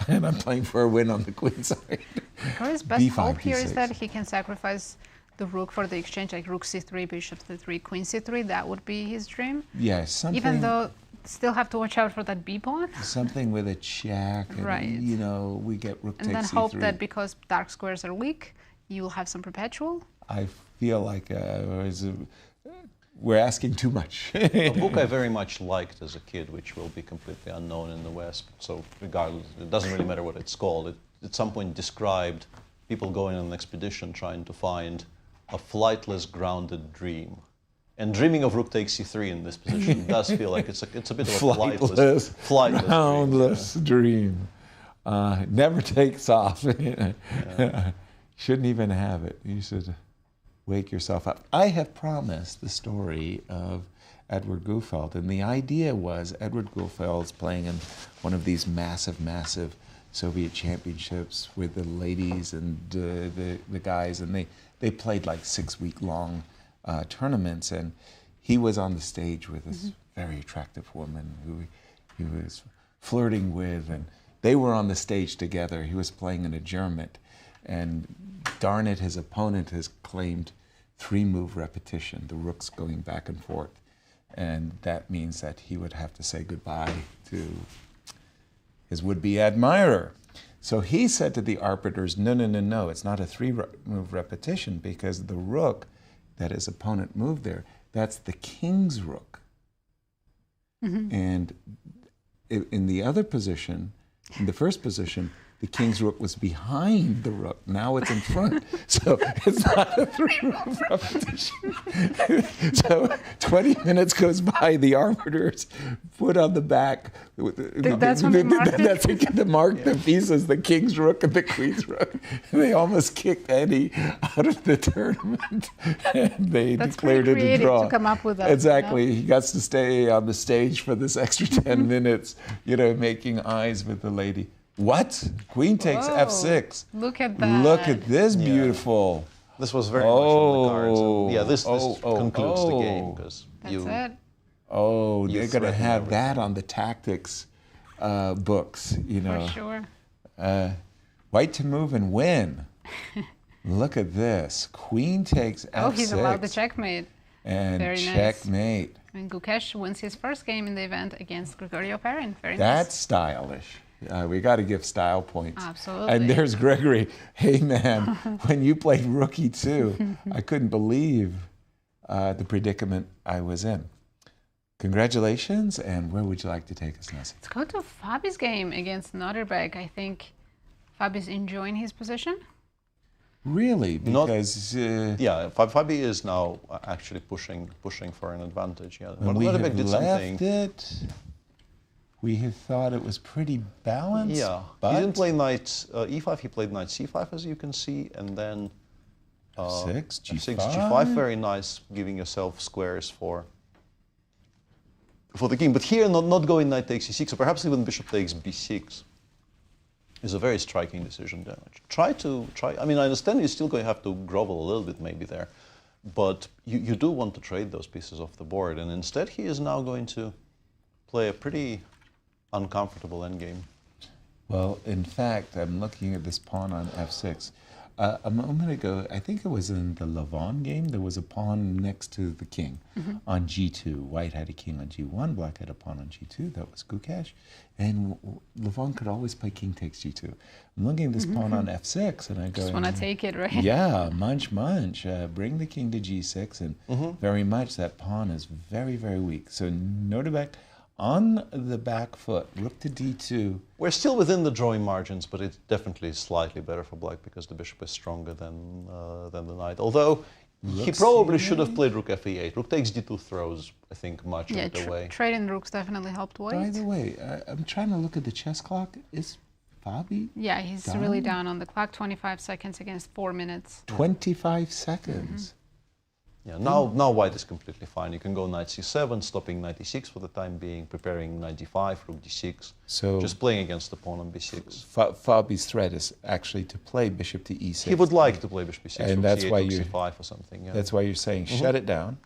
Speaker 4: and I'm playing for a win on the queen side.
Speaker 3: Grigori's best
Speaker 4: B5,
Speaker 3: hope here is
Speaker 4: B6.
Speaker 3: that he can sacrifice the rook for the exchange, like rook c3, bishop c3, queen c3. That would be his dream.
Speaker 4: Yeah, something...
Speaker 3: Even though still have to watch out for that B pawn.
Speaker 4: Something with a check, and,
Speaker 3: Right.
Speaker 4: you know, we get rook
Speaker 3: And
Speaker 4: takes
Speaker 3: then hope
Speaker 4: c3.
Speaker 3: that because dark squares are weak, you'll have some perpetual.
Speaker 4: I feel like we're asking too much.
Speaker 5: A book I very much liked as a kid, which will be completely unknown in the West. So regardless, it doesn't really matter what it's called. It at some point described people going on an expedition trying to find a flightless, grounded dream. And dreaming of rook takes c3 in this position does feel like it's a bit of a flightless
Speaker 4: groundless dream. Never takes off. Shouldn't even have it. You should wake yourself up. I have promised the story of Edward Gufeld, and the idea was Edward Gufeld's playing in one of these massive Soviet championships with the ladies and the guys, and they played like 6-week-long tournaments, and he was on the stage with this very attractive woman who he was flirting with, and they were on the stage together. He was playing an adjournment, and darn it, his opponent has claimed 3-move repetition, the rooks going back and forth, and that means that he would have to say goodbye to his would-be admirer. So he said to the arbiters, no, it's not a 3-move repetition, because the rook that his opponent moved there, that's the king's rook. And in the other position, in the first position, the king's rook was behind the rook. Now it's in front. So it's not a 3-move repetition. So 20 minutes goes by, the arbiters put on the back.
Speaker 3: That's when they marked it?
Speaker 4: To mark the pieces, the king's rook and the queen's rook. And they almost kicked Eddie out of the tournament. And they
Speaker 3: That's
Speaker 4: declared
Speaker 3: pretty
Speaker 4: it a
Speaker 3: creative
Speaker 4: draw.
Speaker 3: to come up with that.
Speaker 4: Exactly.
Speaker 3: You know?
Speaker 4: He gets to stay on the stage for this extra 10 minutes, making eyes with the lady. What? Queen takes
Speaker 3: Whoa.
Speaker 4: f6.
Speaker 3: Look at that.
Speaker 4: Look at this beautiful.
Speaker 5: This was very much on the cards. And yeah, this concludes the game because
Speaker 3: That's it.
Speaker 4: Oh, they're going to
Speaker 5: threaten
Speaker 4: have
Speaker 5: everything.
Speaker 4: that on the tactics books,
Speaker 3: For sure.
Speaker 4: White to move and win. Look at this. Queen takes f6.
Speaker 3: Oh, he's allowed the checkmate.
Speaker 4: And
Speaker 3: Very nice.
Speaker 4: checkmate.
Speaker 3: And Gukesh wins his first game in the event against Grigoriy Oparin. Very
Speaker 4: That's
Speaker 3: nice.
Speaker 4: stylish. We got to give style points.
Speaker 3: Absolutely.
Speaker 4: And there's Grigoriy. Hey, man, when you played Rook E2, I couldn't believe the predicament I was in. Congratulations, and where would you like to take us, Nazi?
Speaker 3: Let's go to Fabi's game against Nodirbek. I think Fabi's enjoying his position.
Speaker 4: Really?
Speaker 5: Not-
Speaker 4: Because
Speaker 5: yeah, Fabi is now actually pushing for an advantage. Yeah,
Speaker 4: when we have
Speaker 5: Nodirbek did
Speaker 4: left
Speaker 5: something.
Speaker 4: it, we have thought it was pretty balanced.
Speaker 5: Yeah,
Speaker 4: but
Speaker 5: he didn't play knight e5. He played knight c5, as you can see, and then
Speaker 4: F6,
Speaker 5: f6,
Speaker 4: G5.
Speaker 5: g5. Very nice, giving yourself squares for the king. But here, not going knight takes e6, or perhaps even bishop takes b6 is a very striking decision. Try. I mean, I understand you're still going to have to grovel a little bit, maybe there, but you do want to trade those pieces off the board, and instead he is now going to play a pretty uncomfortable endgame.
Speaker 4: Well, in fact, I'm looking at this pawn on f6. A moment ago, I think it was in the Levon game, there was a pawn next to the king on g2. White had a king on g1, black had a pawn on g2. That was Gukesh. And Levon could always play king takes g2. I'm looking at this pawn on f6, and I go...
Speaker 3: Just want to take it, right?
Speaker 4: Yeah, munch. Bring the king to g6, and very much that pawn is very, very weak. So Nodirbek on the back foot, rook to d2.
Speaker 5: We're still within the drawing margins, but it's definitely slightly better for black because the bishop is stronger than the knight. Although he probably should have played rook f8. Rook takes d2 throws, I think, much of the way.
Speaker 3: Trading rooks definitely helped White.
Speaker 4: By the way, I'm trying to look at the chess clock. Is Fabi
Speaker 3: Yeah, he's really down on the clock. 25 seconds against 4 minutes.
Speaker 4: 25 seconds?
Speaker 5: Yeah, now White is completely fine. You can go knight c7, stopping knight e6 for the time being, preparing knight d5, rook d6.
Speaker 4: So
Speaker 5: just playing against the pawn on b6.
Speaker 4: Fabi's threat is actually to play bishop to e6.
Speaker 5: He would like to play bishop b6,
Speaker 4: and
Speaker 5: rook
Speaker 4: that's
Speaker 5: c8,
Speaker 4: why
Speaker 5: rook
Speaker 4: you
Speaker 5: c5 or something. Yeah.
Speaker 4: That's why you're saying shut it down,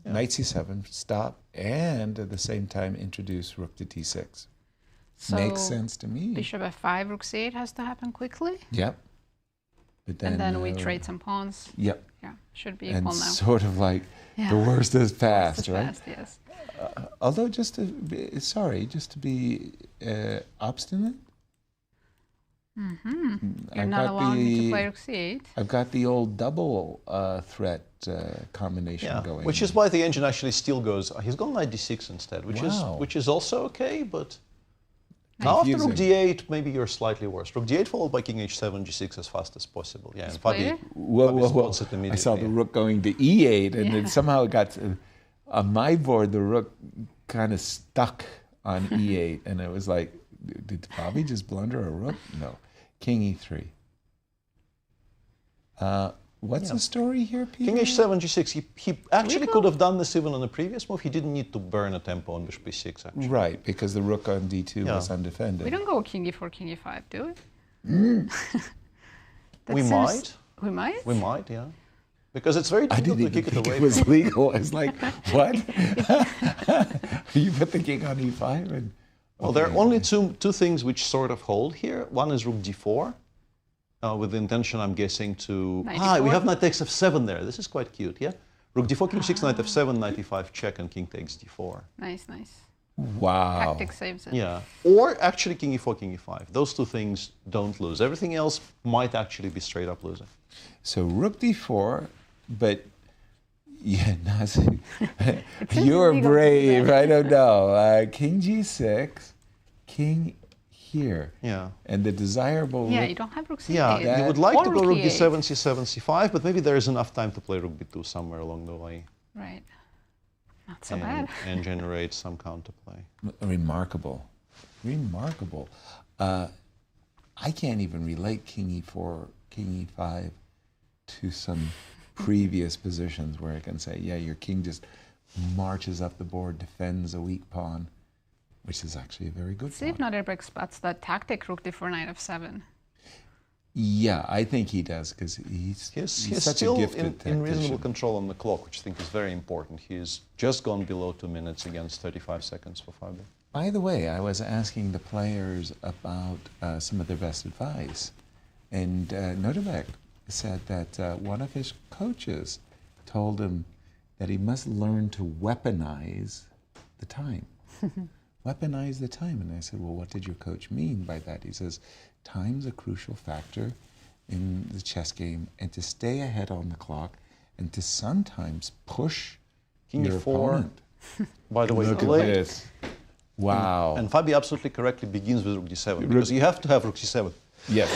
Speaker 4: knight c7, stop, and at the same time introduce rook to d6.
Speaker 3: So
Speaker 4: Makes sense to me.
Speaker 3: Bishop f5, rook c8 has to happen quickly.
Speaker 4: Yep. But then,
Speaker 3: And then we trade some pawns.
Speaker 4: Yep.
Speaker 3: Yeah, should be
Speaker 4: And
Speaker 3: equal now.
Speaker 4: sort of like the worst is past, right?
Speaker 3: Fast, yes.
Speaker 4: although just to be obstinate.
Speaker 3: You're not allowing me to play rook c8.
Speaker 4: I've got the old double threat combination going.
Speaker 5: Which is why the engine actually still goes. He's gone knight d6 instead, which is also okay, but now after rook d8, maybe you're slightly worse. Rook d8 followed by king h7, g6 as fast as possible. Yeah, and Fabi spots it immediately.
Speaker 4: I saw the rook going to e8, and then somehow it got on my board. The rook kind of stuck on e8, and it was like, did Fabi just blunder a rook? No. King e3. What's the story here, Peter?
Speaker 5: King h7, g6. He actually could have done this even on the previous move. He didn't need to burn a tempo on bishop b6, actually.
Speaker 4: Right, because the rook on d2 was undefended.
Speaker 3: We don't go king e4, king e5, do we?
Speaker 5: We might.
Speaker 3: We might?
Speaker 5: We might, yeah. Because it's very difficult to kick it away.
Speaker 4: It was legal. I was like, what? You put the king on e5? And,
Speaker 5: well, there are only two things which sort of hold here. One is rook d4. With the intention, I'm guessing, to... we have knight takes f7 there. This is quite cute, yeah? Rook d4, king 6, knight f7, knight e5 check, and king takes d4.
Speaker 3: Nice, nice.
Speaker 4: Wow.
Speaker 3: Tactic saves it.
Speaker 5: Yeah. Or actually king e4, king e5. Those two things don't lose. Everything else might actually be straight up losing.
Speaker 4: So rook d4, but... Yeah, Nazi, you're brave. I don't know. King g6, king here.
Speaker 5: Yeah.
Speaker 4: And the desirable
Speaker 3: Yeah,
Speaker 4: rook,
Speaker 3: you don't have rook c8.
Speaker 5: Yeah, you would like to go rook
Speaker 3: e8.
Speaker 5: d7, c7, c5, but maybe there is enough time to play rook b2 somewhere along the way.
Speaker 3: Right. Not so bad.
Speaker 5: And generate some counterplay.
Speaker 4: Remarkable. Remarkable. I can't even relate king e4, king e5 to some previous positions where I can say, yeah, your king just marches up the board, defends a weak pawn, which is actually a very good
Speaker 3: See if
Speaker 4: pawn.
Speaker 3: Nodirbek spots that tactic rook d4, knight f7.
Speaker 4: Yeah, I think he does, because he's such
Speaker 5: still
Speaker 4: a gifted
Speaker 5: in reasonable
Speaker 4: tactician.
Speaker 5: control on the clock, which I think is very important. He's just gone below 2 minutes against 35 seconds for Fabi.
Speaker 4: By the way, I was asking the players about some of their best advice, and Nodirbek said that one of his coaches told him that he must learn to weaponize the time. Weaponize the time. And I said, well, what did your coach mean by that? He says, time's a crucial factor in the chess game, and to stay ahead on the clock, and to sometimes push
Speaker 5: King
Speaker 4: your
Speaker 5: e4.
Speaker 4: opponent.
Speaker 5: By the way,
Speaker 4: Look at this. Wow.
Speaker 5: And Fabi absolutely correctly begins with rook d7, because you have to have rook c7.
Speaker 4: Yes.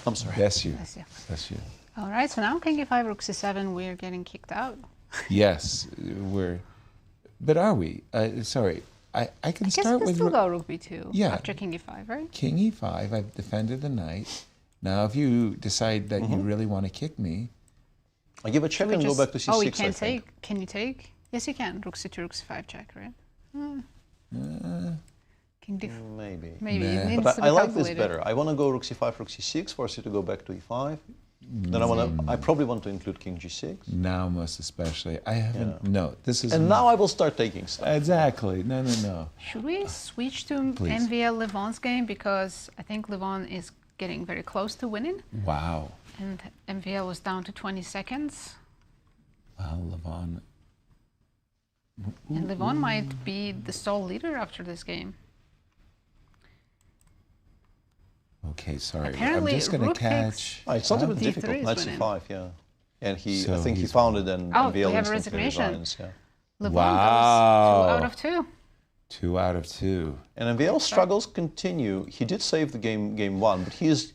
Speaker 5: I'm sorry.
Speaker 4: Bless you.
Speaker 3: Bless you.
Speaker 4: Bless you.
Speaker 3: All right, so now king e5, rook c7, we're getting kicked out.
Speaker 4: Yes, we're. But are we? Sorry, I can start with.
Speaker 3: Still go rook b2
Speaker 4: Yeah.
Speaker 3: after king e5, right?
Speaker 4: King e5. I've defended the knight. Now, if you decide that you really want to kick me,
Speaker 5: I give a check and go back to c6.
Speaker 3: Oh, you can't
Speaker 5: I think.
Speaker 3: take. Can you take? Yes, you can. Rook c2, rook c5 check, right? King d4.
Speaker 5: Maybe.
Speaker 3: Maybe.
Speaker 4: Nah.
Speaker 3: It needs
Speaker 5: But
Speaker 3: to
Speaker 5: I
Speaker 3: be
Speaker 5: like this
Speaker 3: calculated.
Speaker 5: better. I want to go rook c5, rook c6, force you to go back to e5. Then I probably want to include king g6.
Speaker 4: now most especially, I haven't. No, this is.
Speaker 5: And now I will start taking stuff.
Speaker 4: Exactly. No.
Speaker 3: Should we switch to
Speaker 4: Please.
Speaker 3: MVL Levon's game? Because I think Levon is getting very close to winning.
Speaker 4: Wow.
Speaker 3: And MVL was down to 20 seconds.
Speaker 4: Well, Levon.
Speaker 3: And Levon might be the sole leader after this game.
Speaker 4: Okay, sorry.
Speaker 3: Apparently,
Speaker 4: I'm just going to
Speaker 3: rook
Speaker 4: catch.
Speaker 5: It's not even
Speaker 3: D3
Speaker 5: difficult.
Speaker 3: is
Speaker 5: Knight
Speaker 3: winning.
Speaker 5: c5, yeah. And
Speaker 4: So
Speaker 5: I think he
Speaker 4: he's-
Speaker 5: found it and
Speaker 3: Oh,
Speaker 5: MVL
Speaker 3: we have a
Speaker 5: instantly
Speaker 3: resignation.
Speaker 5: resigns, yeah.
Speaker 3: Levon
Speaker 4: Wow.
Speaker 3: goes 2 out of 2.
Speaker 4: 2 out of 2.
Speaker 5: And MVL struggles continue. He did save the game 1, but
Speaker 4: He was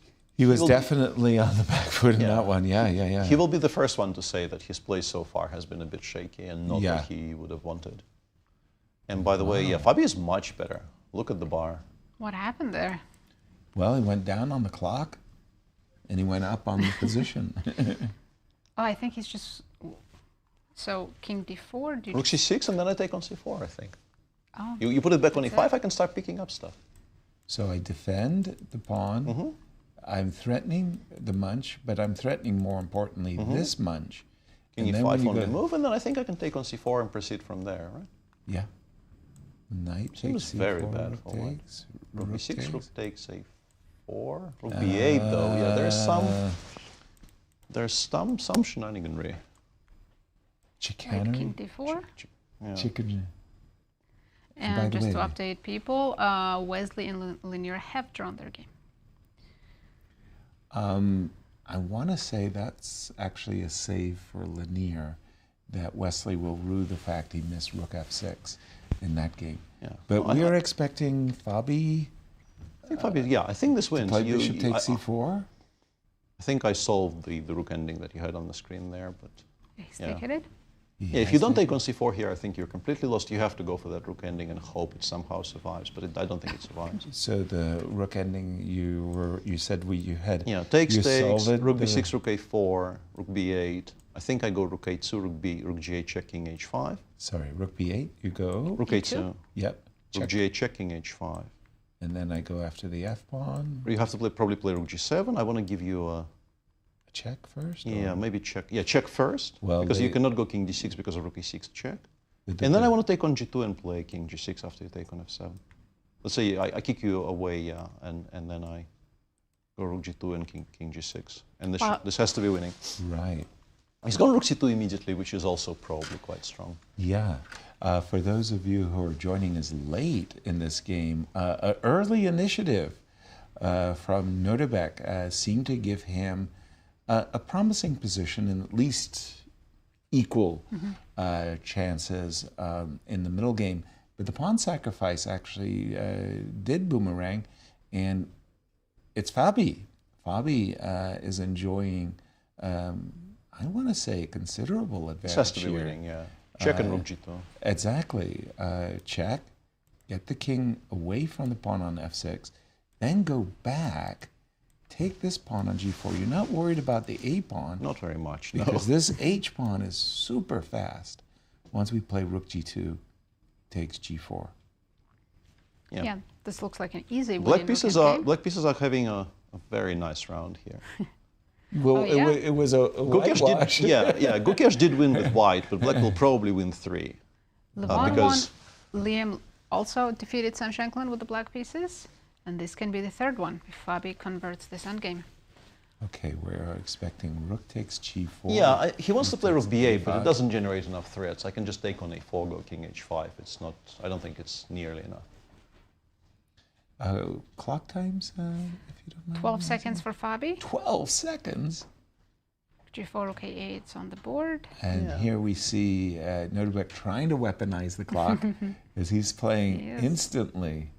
Speaker 5: will-
Speaker 4: definitely on the back foot in
Speaker 5: Yeah.
Speaker 4: that one. Yeah.
Speaker 5: he will be the first one to say that his play so far has been a bit shaky and not
Speaker 4: Yeah.
Speaker 5: what he would have wanted. And by the way, yeah, Fabi is much better. Look at the bar.
Speaker 3: What happened there?
Speaker 4: Well, he went down on the clock, and he went up on the position.
Speaker 3: Oh, I think he's just... So, king d4?
Speaker 5: Rook c6, and then I take on c4, I think.
Speaker 3: Oh,
Speaker 5: You put it back on
Speaker 3: That's
Speaker 5: e5,
Speaker 3: it.
Speaker 5: I can start picking up stuff.
Speaker 4: So I defend the pawn. I'm threatening the munch, but I'm threatening, more importantly, this munch.
Speaker 5: King
Speaker 4: And then when
Speaker 5: e5
Speaker 4: you
Speaker 5: on the
Speaker 4: go-
Speaker 5: move, and then I think I can take on c4 and proceed from there, right?
Speaker 4: Yeah. Knight
Speaker 5: Seems
Speaker 4: takes
Speaker 5: very
Speaker 4: c4,
Speaker 5: bad
Speaker 4: rook
Speaker 5: for white.
Speaker 4: takes,
Speaker 5: Rook b6,
Speaker 4: takes.
Speaker 5: rook takes a4, rook b8 though. Yeah, there's some shenaniganry.
Speaker 3: like
Speaker 4: Chicanery?
Speaker 3: king d4?
Speaker 5: Yeah.
Speaker 4: Chicken.
Speaker 3: And
Speaker 4: by the
Speaker 3: just to
Speaker 4: way,
Speaker 3: update people, Wesley and Leinier have drawn their game.
Speaker 4: I want to say that's actually a save for Leinier, that Wesley will rue the fact he missed rook f6 in that game.
Speaker 5: Yeah.
Speaker 4: But we are expecting Fabi
Speaker 5: I think this wins.
Speaker 4: play bishop takes c4.
Speaker 5: I think I solved the rook ending that you had on the screen there, but
Speaker 3: He's taken it.
Speaker 5: yeah, if you don't take on c4 here, I think you're completely lost. You have to go for that rook ending and hope it somehow survives, but I don't think it survives.
Speaker 4: So the rook ending you said you had.
Speaker 5: Yeah, takes,
Speaker 4: you solved
Speaker 5: rook
Speaker 4: the-
Speaker 5: b6, rook a4, rook b8. I think I go rook a2, rook g8, check, king h5.
Speaker 4: Sorry, rook b8. You go.
Speaker 5: Rook a2,
Speaker 4: Yep.
Speaker 5: rook
Speaker 4: Check.
Speaker 5: g8, check, king h5.
Speaker 4: And then I go after the f pawn.
Speaker 5: You have to probably play rook g7. I want to give you a
Speaker 4: Check first.
Speaker 5: yeah,
Speaker 4: or-
Speaker 5: maybe check. Yeah, check first,
Speaker 4: Well,
Speaker 5: because you
Speaker 4: they-
Speaker 5: cannot go king d6 because of rook e6 check.
Speaker 4: the
Speaker 5: And then I
Speaker 4: different-
Speaker 5: want to take on g2 and play king g6 after you take on f7. Let's say I kick you away, yeah, and then I go rook g2 and king g6. And this has to be winning.
Speaker 4: Right.
Speaker 5: He's gone rook c2 immediately, which is also probably quite strong.
Speaker 4: Yeah. For those of you who are joining us late in this game, an early initiative from Nodirbek seemed to give him a promising position and at least equal chances in the middle game. But the pawn sacrifice actually did boomerang, and it's Fabi. Fabi is enjoying, I want to say, considerable advantage
Speaker 5: This has to be
Speaker 4: here.
Speaker 5: winning, yeah. Check and rook g2.
Speaker 4: Exactly. Check, get the king away from the pawn on f6, then go back, take this pawn on g4. You're not worried about the a pawn.
Speaker 5: Not very much, no.
Speaker 4: Because this h pawn is super fast. Once we play rook g2, takes g4.
Speaker 3: Yeah, this looks like an easy win.
Speaker 5: Black
Speaker 3: in
Speaker 5: pieces
Speaker 3: rook
Speaker 5: are
Speaker 3: endgame.
Speaker 5: black pieces are having a very nice round here.
Speaker 4: Well,
Speaker 3: Oh, yeah?
Speaker 4: it was a
Speaker 5: Gukesh
Speaker 4: whitewash.
Speaker 5: did, Gukesh did win with white, but black will probably win 3.
Speaker 3: Levon
Speaker 5: because-
Speaker 3: won. Liem also defeated Sam Shankland with the black pieces. And this can be the third one if Fabi converts this endgame.
Speaker 4: Okay, we're expecting rook takes g4.
Speaker 5: Yeah, he wants to play rook b8, but
Speaker 4: a5.
Speaker 5: it doesn't generate enough threats. I can just take on a4, go king h5. It's not. I don't think it's nearly enough.
Speaker 4: Clock times, if you don't mind.
Speaker 3: 12 seconds for Fabi.
Speaker 4: 12 seconds?
Speaker 3: G4, rook a8 is on the board.
Speaker 4: And here we see Nodirbek trying to weaponize the clock as he's playing
Speaker 3: Yes.
Speaker 4: instantly.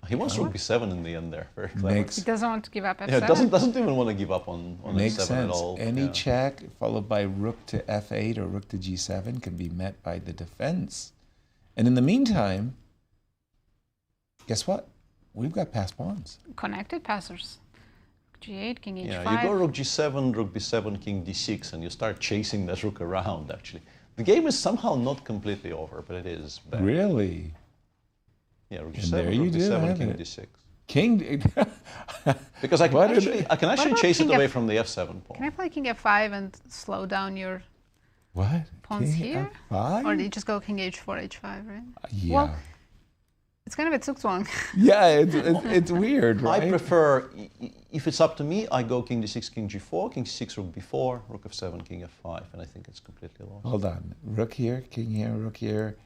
Speaker 5: He wants rook b7 in the end there. Very clever.
Speaker 3: He doesn't want to give up f7.
Speaker 5: Yeah, doesn't even want to give up on
Speaker 4: Makes
Speaker 5: f7 at
Speaker 4: sense.
Speaker 5: all.
Speaker 4: Any
Speaker 5: yeah.
Speaker 4: check followed by rook to f8 or rook to g7 can be met by the defense. And in the meantime, guess what? We've got passed pawns.
Speaker 3: Connected passers. G8, king h5.
Speaker 5: Yeah, you go rook g7, rook b7, king d6, and you start chasing that rook around, actually. The game is somehow not completely over, but it is bad.
Speaker 4: Really?
Speaker 5: Yeah, rook
Speaker 4: And
Speaker 5: g7,
Speaker 4: there you
Speaker 5: rook
Speaker 4: do
Speaker 5: b7,
Speaker 4: have
Speaker 5: king
Speaker 4: it.
Speaker 5: d6.
Speaker 4: King.
Speaker 5: Because I
Speaker 4: What
Speaker 5: can actually
Speaker 3: about
Speaker 5: chase it
Speaker 3: king
Speaker 5: away
Speaker 3: F-
Speaker 5: from the f7 pawn.
Speaker 3: Can I play king f5 and slow down your
Speaker 4: What?
Speaker 3: pawns
Speaker 4: King
Speaker 3: here?
Speaker 4: F5?
Speaker 3: Or do you just go king h4, h5, right?
Speaker 4: Yeah.
Speaker 3: Well, it's kind of a zugzwang.
Speaker 4: Yeah, it's weird, right?
Speaker 5: I prefer, if it's up to me, I go king d6, king g4, king c6, rook b4, rook f7, king f5, and I think it's completely lost.
Speaker 4: Hold on. Rook here, king here, rook here,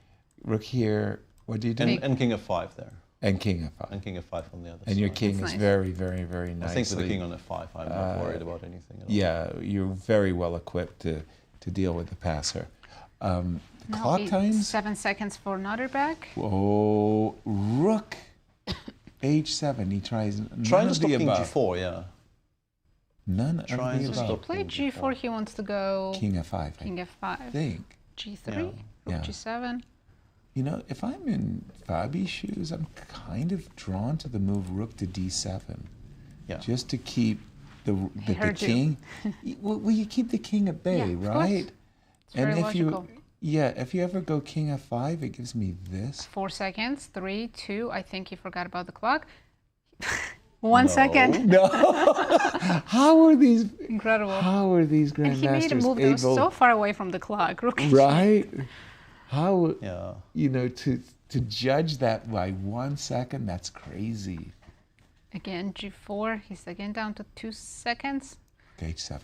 Speaker 4: rook here. What do you do?
Speaker 5: And king f5 there,
Speaker 4: And king f5.
Speaker 5: and king f5 on the other
Speaker 4: And
Speaker 5: side.
Speaker 4: your king
Speaker 3: That's
Speaker 4: is
Speaker 3: nice.
Speaker 4: very, very, very nice.
Speaker 5: I think with the king on f5, I'm not worried about anything at all.
Speaker 4: Yeah, you're very well equipped to deal with the passer. The
Speaker 3: Now
Speaker 4: clock times.
Speaker 3: 7 seconds for Nodirbek.
Speaker 4: Oh, rook h7. He tries none
Speaker 5: Trying to
Speaker 4: of
Speaker 5: stop
Speaker 4: the
Speaker 5: king
Speaker 4: above.
Speaker 5: g4, yeah.
Speaker 4: None
Speaker 5: Trying
Speaker 4: of
Speaker 5: to
Speaker 4: the
Speaker 5: stop
Speaker 4: above.
Speaker 3: Play
Speaker 5: king
Speaker 3: g4,
Speaker 5: G4.
Speaker 3: he wants to go
Speaker 4: King f5.
Speaker 3: king
Speaker 4: I
Speaker 3: f5.
Speaker 4: think.
Speaker 3: G3,
Speaker 5: Yeah.
Speaker 3: rook
Speaker 4: Yeah.
Speaker 3: g7.
Speaker 4: You know, if I'm in Fabi's shoes, I'm kind of drawn to the move rook to d7,
Speaker 5: Yeah.
Speaker 4: just to keep the
Speaker 3: heard you.
Speaker 4: king. Well, you keep the king at bay,
Speaker 3: Yeah, of course.
Speaker 4: right?
Speaker 3: It's very logical.
Speaker 4: if you ever go king f5, it gives me this.
Speaker 3: 4 seconds, 3, 2. I think he forgot about the clock. 1 second.
Speaker 4: No, how are these?
Speaker 3: Incredible.
Speaker 4: How are these
Speaker 3: And he made a
Speaker 4: grandmasters
Speaker 3: move that was
Speaker 4: able?
Speaker 3: so far away from the clock. Rook h8.
Speaker 4: Right? How
Speaker 5: Yeah.
Speaker 4: to judge that by 1 second? That's crazy.
Speaker 3: Again, g4. He's again down to 2 seconds.
Speaker 4: H7.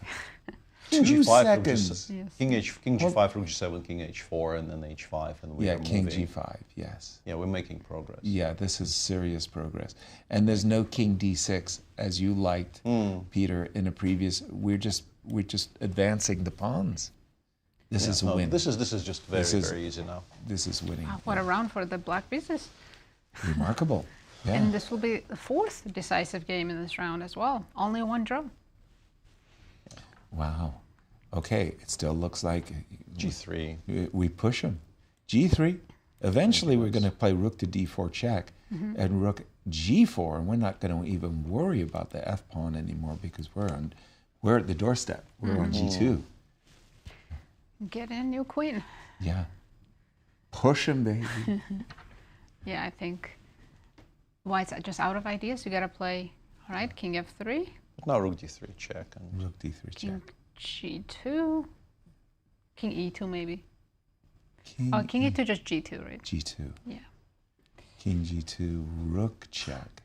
Speaker 5: King
Speaker 4: 2
Speaker 5: G5,
Speaker 4: seconds.
Speaker 5: King G5, Rook G7, King H4, and then H5, and we are
Speaker 4: King
Speaker 5: moving.
Speaker 4: G5, yes.
Speaker 5: Yeah, we're making progress.
Speaker 4: Yeah, this is serious progress. And there's no King D6 as you liked, Peter, in a previous. We're just advancing the pawns. This is a win.
Speaker 5: This is just very easy now.
Speaker 4: This is winning.
Speaker 3: Wow, what a round for the black pieces.
Speaker 4: Remarkable. Yeah.
Speaker 3: And this will be the 4th decisive game in this round as well. Only 1 draw.
Speaker 4: Wow. Okay, it still looks like
Speaker 5: G3.
Speaker 4: we push him. G3. Eventually, we're going to play rook to D4 check and rook G4, and we're not going to even worry about the F pawn anymore because we're at the doorstep. We're on G2.
Speaker 3: Get in, new queen.
Speaker 4: Yeah. Push him, baby.
Speaker 3: Yeah, I think White's just out of ideas. You got to play, all right, King F3.
Speaker 5: But now Rook D3 check. And
Speaker 4: Rook D3 check.
Speaker 3: King G2. King E2 maybe.
Speaker 4: King
Speaker 3: King E2 just G2, right?
Speaker 4: G2.
Speaker 3: Yeah.
Speaker 4: King G2, rook check.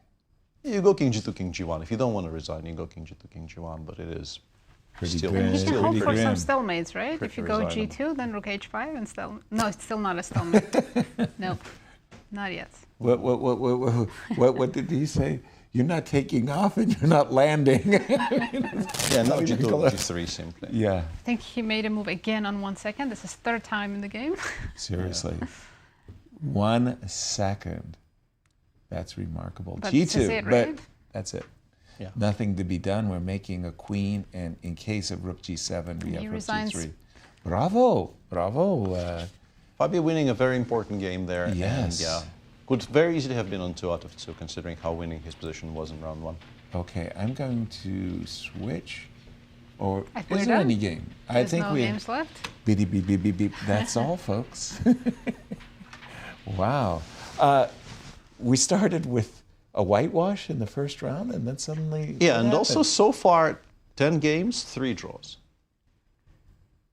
Speaker 5: you go King G2, King G1. If you don't want to resign, you go King G2, King G1, but it is still...
Speaker 3: And he can hope for
Speaker 4: grim.
Speaker 3: some stalemates, right? If you go G2, then Rook H5 and stalemate. No, it's still not a stalemate. Nope, not yet.
Speaker 4: What did he say? You're not taking off and you're not landing.
Speaker 5: Yeah, now G2, G3 simply.
Speaker 4: Yeah.
Speaker 3: I think he made a move again on 1 second. This is 3rd time in the game.
Speaker 4: Seriously. 1 second. That's remarkable.
Speaker 3: But
Speaker 4: G2,
Speaker 3: this is it, right?
Speaker 4: but that's it.
Speaker 5: Yeah.
Speaker 4: Nothing to be done. We're making a queen, and in case of rook G7, we have rook
Speaker 3: resigns.
Speaker 4: G3. Bravo, bravo.
Speaker 5: Fabio winning a very important game there.
Speaker 4: Yes.
Speaker 5: And yeah, could very easily have been on 2 out of 2, considering how winning his position was in round 1.
Speaker 4: Okay, I'm going to switch. Or
Speaker 3: I think
Speaker 4: is
Speaker 3: we're
Speaker 4: there
Speaker 3: done.
Speaker 4: any game?
Speaker 3: There's no games left.
Speaker 4: Beep, beep, beep, beep, beep, beep. That's all, folks. Wow. We started with a whitewash in the first round, and then suddenly...
Speaker 5: Yeah,
Speaker 4: what
Speaker 5: and also
Speaker 4: happened?
Speaker 5: so far, 10 games, 3 draws.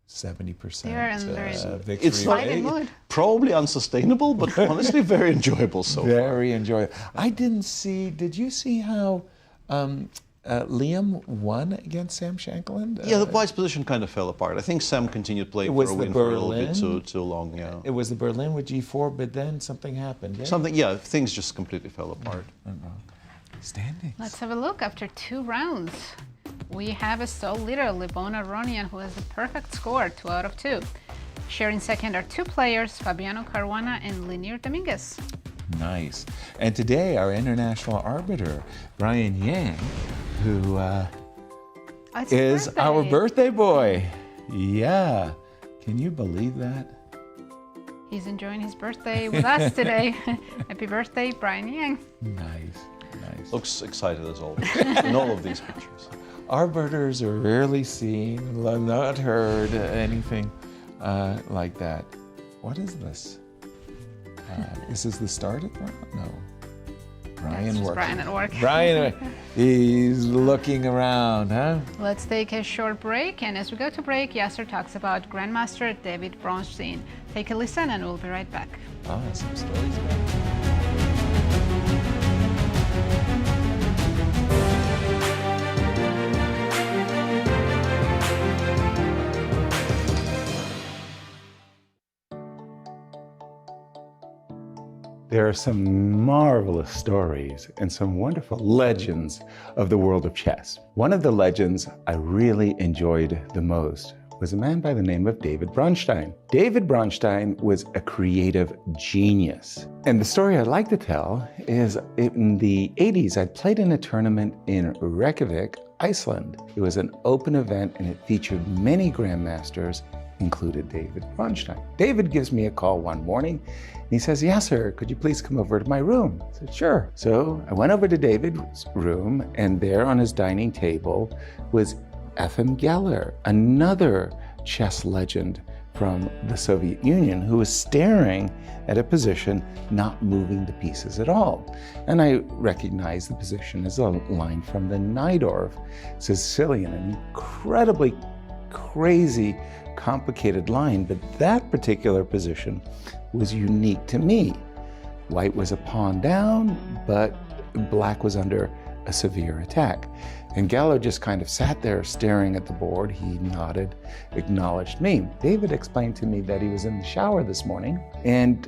Speaker 4: 70%
Speaker 3: They're in very
Speaker 4: victory
Speaker 5: It's not
Speaker 3: Fighting
Speaker 4: rate.
Speaker 3: mood.
Speaker 5: probably unsustainable, but honestly very enjoyable so far.
Speaker 4: Very enjoyable. I didn't see... Did you see how Liem won against Sam Shankland?
Speaker 5: Yeah, the White's position kind of fell apart. I think Sam continued playing
Speaker 4: was
Speaker 5: for a
Speaker 4: the
Speaker 5: win for a little bit
Speaker 4: Berlin.
Speaker 5: too long. Yeah,
Speaker 4: It was the Berlin with G4, but then something happened.
Speaker 5: things just completely fell apart.
Speaker 4: Standings.
Speaker 3: Let's have a look. After 2 rounds, we have a So Little Levon Aronian, who has the perfect score, 2 out of 2. Sharing second are 2 players, Fabiano Caruana and Leinier Dominguez.
Speaker 4: Nice. And today, our international arbiter, Brian Yang, who
Speaker 3: It's his
Speaker 4: is our birthday boy. Yeah. Can you believe that?
Speaker 3: He's enjoying his birthday with us today. Happy birthday, Brian Yang.
Speaker 4: Nice. Nice.
Speaker 5: Looks excited as always in all of these pictures.
Speaker 4: Arbiters are rarely seen, not heard, anything like that. What is this? This is the start of it? No. Brian
Speaker 3: That's just
Speaker 4: working.
Speaker 3: Brian at work.
Speaker 4: Brian, he's looking around, huh?
Speaker 3: Let's take a short break, and as we go to break, Yasser talks about Grandmaster David Bronstein. Take a listen, and we'll be right back.
Speaker 4: Oh, some stories.
Speaker 8: There are some marvelous stories and some wonderful legends of the world of chess. One of the legends I really enjoyed the most was a man by the name of David Bronstein. David Bronstein was a creative genius. And the story I'd like to tell is in the 80s, I played in a tournament in Reykjavik, Iceland. It was an open event and it featured many grandmasters, included David Bronstein. David gives me a call one morning and he says, Yasser, could you please come over to my room? I said, sure. So I went over to David's room, and there on his dining table was Efim Geller, another chess legend from the Soviet Union, who was staring at a position not moving the pieces at all. And I recognized the position as a line from the Najdorf Sicilian, an incredibly crazy, complicated line, but that particular position was unique to me. White was a pawn down, but black was under a severe attack. And Gallo just kind of sat there staring at the board. He nodded, acknowledged me. David explained to me that he was in the shower this morning, and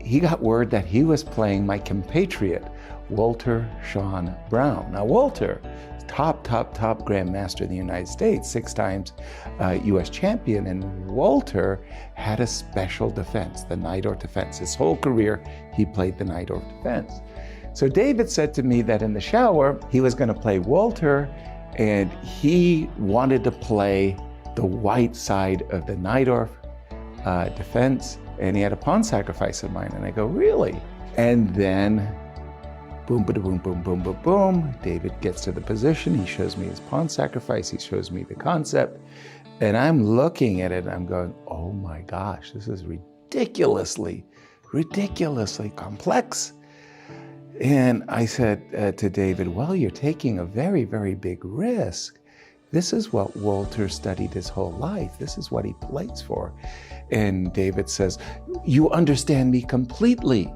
Speaker 8: he got word that he was playing my compatriot, Walter Sean Brown. Now, Walter, top grandmaster in the United States, 6 times US champion, and Walter had a special defense, the Najdorf defense. His whole career, he played the Najdorf defense. So David said to me that in the shower, he was going to play Walter, and he wanted to play the white side of the Najdorf defense, and he had a pawn sacrifice in mind. And I go, really? And then boom, boom, boom, boom, boom, boom. David gets to the position. He shows me his pawn sacrifice. He shows me the concept. And I'm looking at it and I'm going, oh my gosh, this is ridiculously complex. And I said to David, well, you're taking a very, very big risk. This is what Walter studied his whole life. This is what he plays for. And David says, you understand me completely.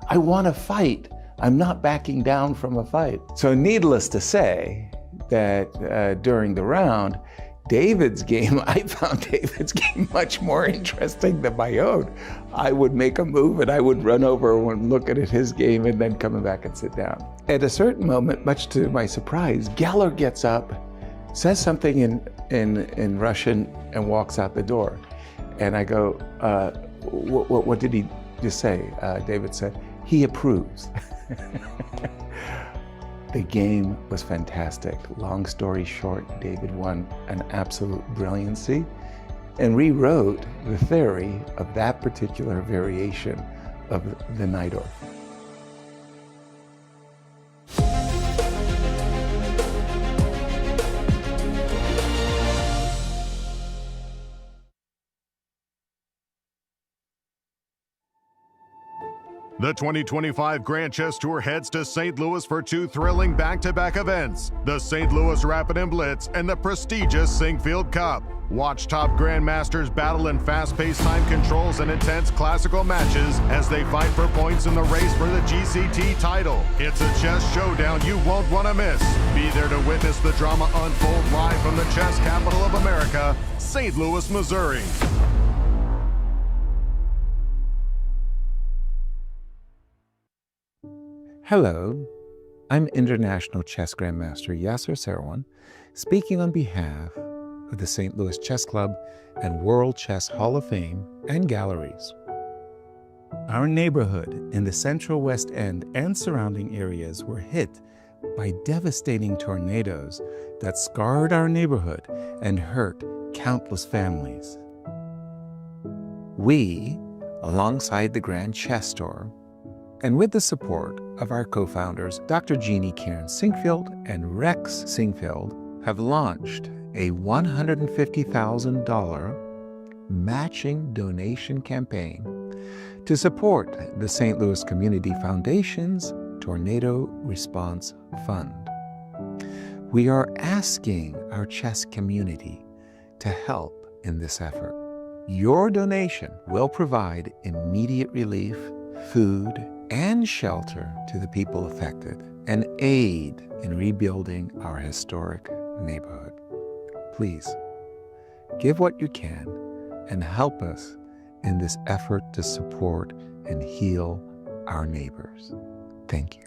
Speaker 8: I want to fight. I'm not backing down from a fight. So needless to say that during the round, David's game, I found David's game much more interesting than my own. I would make a move and I would run over and look at his game and then come back and sit down. At a certain moment, much to my surprise, Geller gets up, says something in Russian and walks out the door. And I go, what did he just say? David said, he approves. The game was fantastic. Long story short, David won an absolute brilliancy and rewrote the theory of that particular variation of the Najdorf.
Speaker 1: The 2025 Grand Chess Tour heads to St. Louis for 2 thrilling back-to-back events, the St. Louis Rapid Blitz and the prestigious Sinquefield Cup. Watch top grandmasters battle in fast-paced time controls and intense classical matches as they fight for points in the race for the GCT title. It's a chess showdown you won't want to miss. Be there to witness the drama unfold live from the chess capital of America, St. Louis, Missouri.
Speaker 8: Hello, I'm International Chess Grandmaster Yasser Seirawan, speaking on behalf of the St. Louis Chess Club and World Chess Hall of Fame and Galleries. Our neighborhood in the Central West End and surrounding areas were hit by devastating tornadoes that scarred our neighborhood and hurt countless families. We, alongside the Grand Chess Tour, and with the support of our co-founders, Dr. Jeannie Karen Sinquefield and Rex Sinquefield, have launched a $150,000 matching donation campaign to support the St. Louis Community Foundation's Tornado Response Fund. We are asking our chess community to help in this effort. Your donation will provide immediate relief, food, and shelter to the people affected, and aid in rebuilding our historic neighborhood. Please, give what you can and help us in this effort to support and heal our neighbors. Thank you.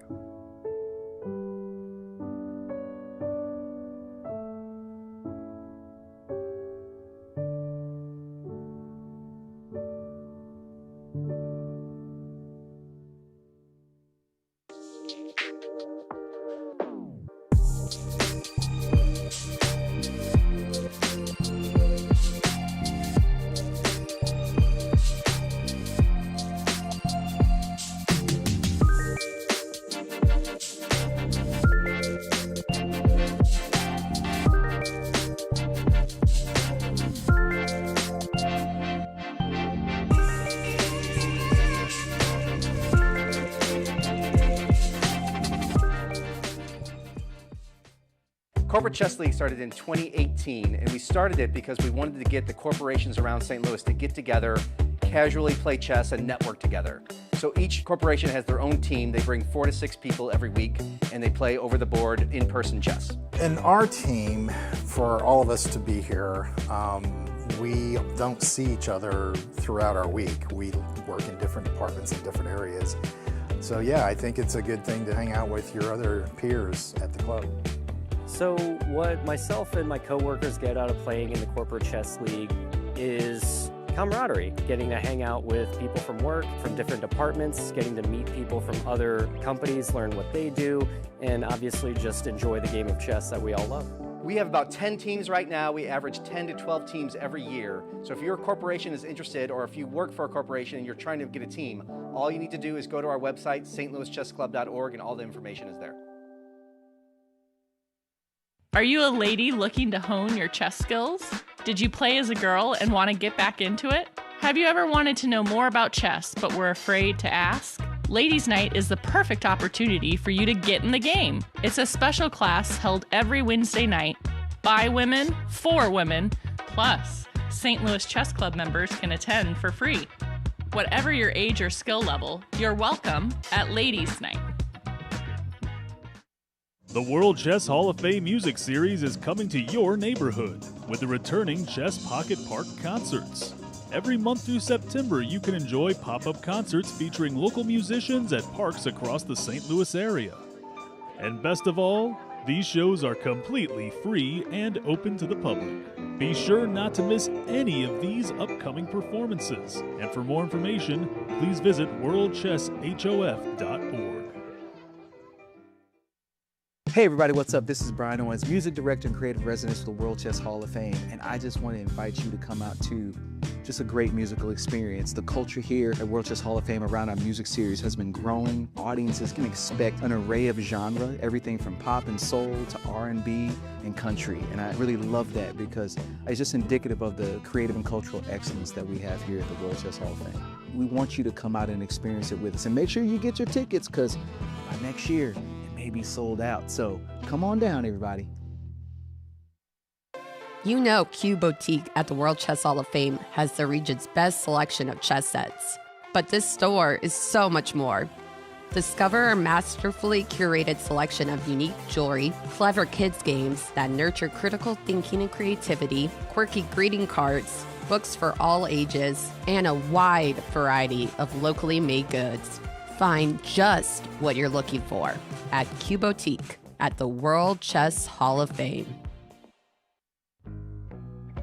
Speaker 9: Corporate Chess League started in 2018, and we started it because we wanted to get the corporations around St. Louis to get together, casually play chess and network together. So each corporation has their own team. They bring 4 to 6 people every week, and they play over the board in-person chess.
Speaker 10: In our team, for all of us to be here, we don't see each other throughout our week. We work in different departments in different areas. So yeah, I think it's a good thing to hang out with your other peers at the club.
Speaker 11: So what myself and my coworkers get out of playing in the Corporate Chess League is camaraderie, getting to hang out with people from work, from different departments, getting to meet people from other companies, learn what they do, and obviously just enjoy the game of chess that we all love.
Speaker 9: We have about 10 teams right now. We average 10 to 12 teams every year. So if your corporation is interested, or if you work for a corporation and you're trying to get a team, all you need to do is go to our website, stlouischessclub.org, and all the information is there.
Speaker 12: Are you a lady looking to hone your chess skills? Did you play as a girl and want to get back into it? Have you ever wanted to know more about chess but were afraid to ask? Ladies' Night is the perfect opportunity for you to get in the game. It's a special class held every Wednesday night by women, for women, plus St. Louis Chess Club members can attend for free. Whatever your age or skill level, you're welcome at Ladies' Night.
Speaker 13: The World Chess Hall of Fame Music Series is coming to your neighborhood with the returning Chess Pocket Park concerts. Every month through September, you can enjoy pop-up concerts featuring local musicians at parks across the St. Louis area. And best of all, these shows are completely free and open to the public. Be sure not to miss any of these upcoming performances. And for more information, please visit worldchesshof.org.
Speaker 14: Hey everybody, what's up? This is Brian Owens, Music Director and Creative Resident for the World Chess Hall of Fame, and I just want to invite you to come out to just a great musical experience. The culture here at World Chess Hall of Fame around our music series has been growing. Audiences can expect an array of genre, everything from pop and soul to R&B and country, and I really love that because it's just indicative of the creative and cultural excellence that we have here at the World Chess Hall of Fame. We want you to come out and experience it with us, and make sure you get your tickets because by next year, may be sold out. So come on down, everybody.
Speaker 15: You know Q Boutique at the World Chess Hall of Fame has the region's best selection of chess sets. But this store is so much more. Discover our masterfully curated selection of unique jewelry, clever kids games that nurture critical thinking and creativity, quirky greeting cards, books for all ages, and a wide variety of locally made goods. Find just what you're looking for at Q Boutique at the World Chess Hall of Fame.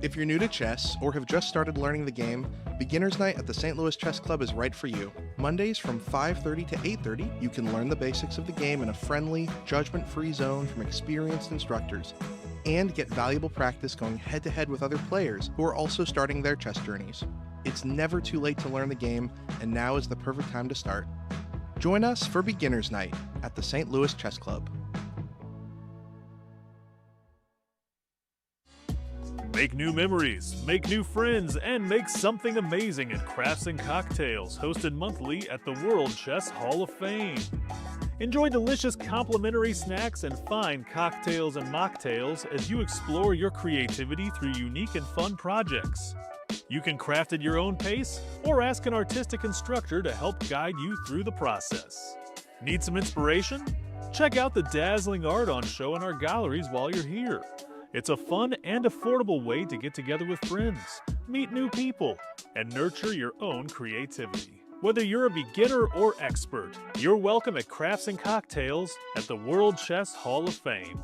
Speaker 16: If you're new to chess or have just started learning the game, Beginner's Night at the St. Louis Chess Club is right for you. Mondays from 5:30 to 8:30, you can learn the basics of the game in a friendly, judgment-free zone from experienced instructors, and get valuable practice going head-to-head with other players who are also starting their chess journeys. It's never too late to learn the game, and now is the perfect time to start. Join us for Beginner's Night at the St. Louis Chess Club.
Speaker 13: Make new memories, make new friends, and make something amazing at Crafts and Cocktails, hosted monthly at the World Chess Hall of Fame. Enjoy delicious complimentary snacks and fine cocktails and mocktails as you explore your creativity through unique and fun projects. You can craft at your own pace or ask an artistic instructor to help guide you through the process. Need some inspiration? Check out the dazzling art on show in our galleries while you're here. It's a fun and affordable way to get together with friends, meet new people, and nurture your own creativity. Whether you're a beginner or expert, you're welcome at Crafts and Cocktails at the World Chess Hall of Fame.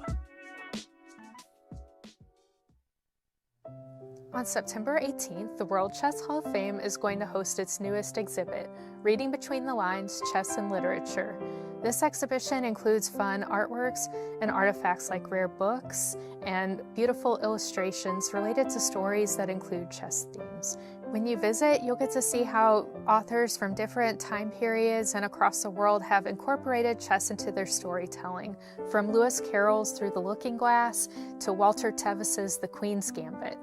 Speaker 17: On September 18th, the World Chess Hall of Fame is going to host its newest exhibit, Reading Between the Lines, Chess and Literature. This exhibition includes fun artworks and artifacts like rare books and beautiful illustrations related to stories that include chess themes. When you visit, you'll get to see how authors from different time periods and across the world have incorporated chess into their storytelling, from Lewis Carroll's Through the Looking Glass to Walter Tevis's The Queen's Gambit.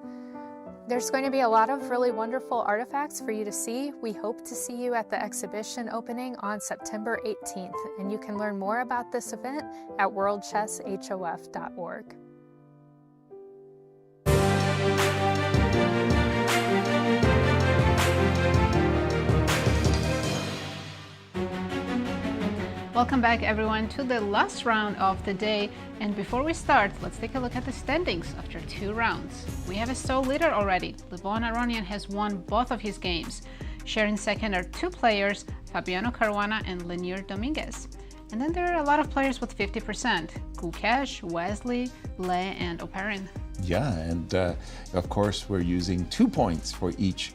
Speaker 17: There's going to be a lot of really wonderful artifacts for you to see. We hope to see you at the exhibition opening on September 18th, and you can learn more about this event at worldchesshof.org.
Speaker 3: Welcome back, everyone, to the last round of the day. And before we start, let's take a look at the standings after 2 rounds. We have a sole leader already. Levon Aronian has won both of his games. Sharing second are 2 players, Fabiano Caruana and Leinier Dominguez. And then there are a lot of players with 50%. Gukesh, Wesley, Liem, and Oparin.
Speaker 4: Yeah, and of course we're using 2 points for each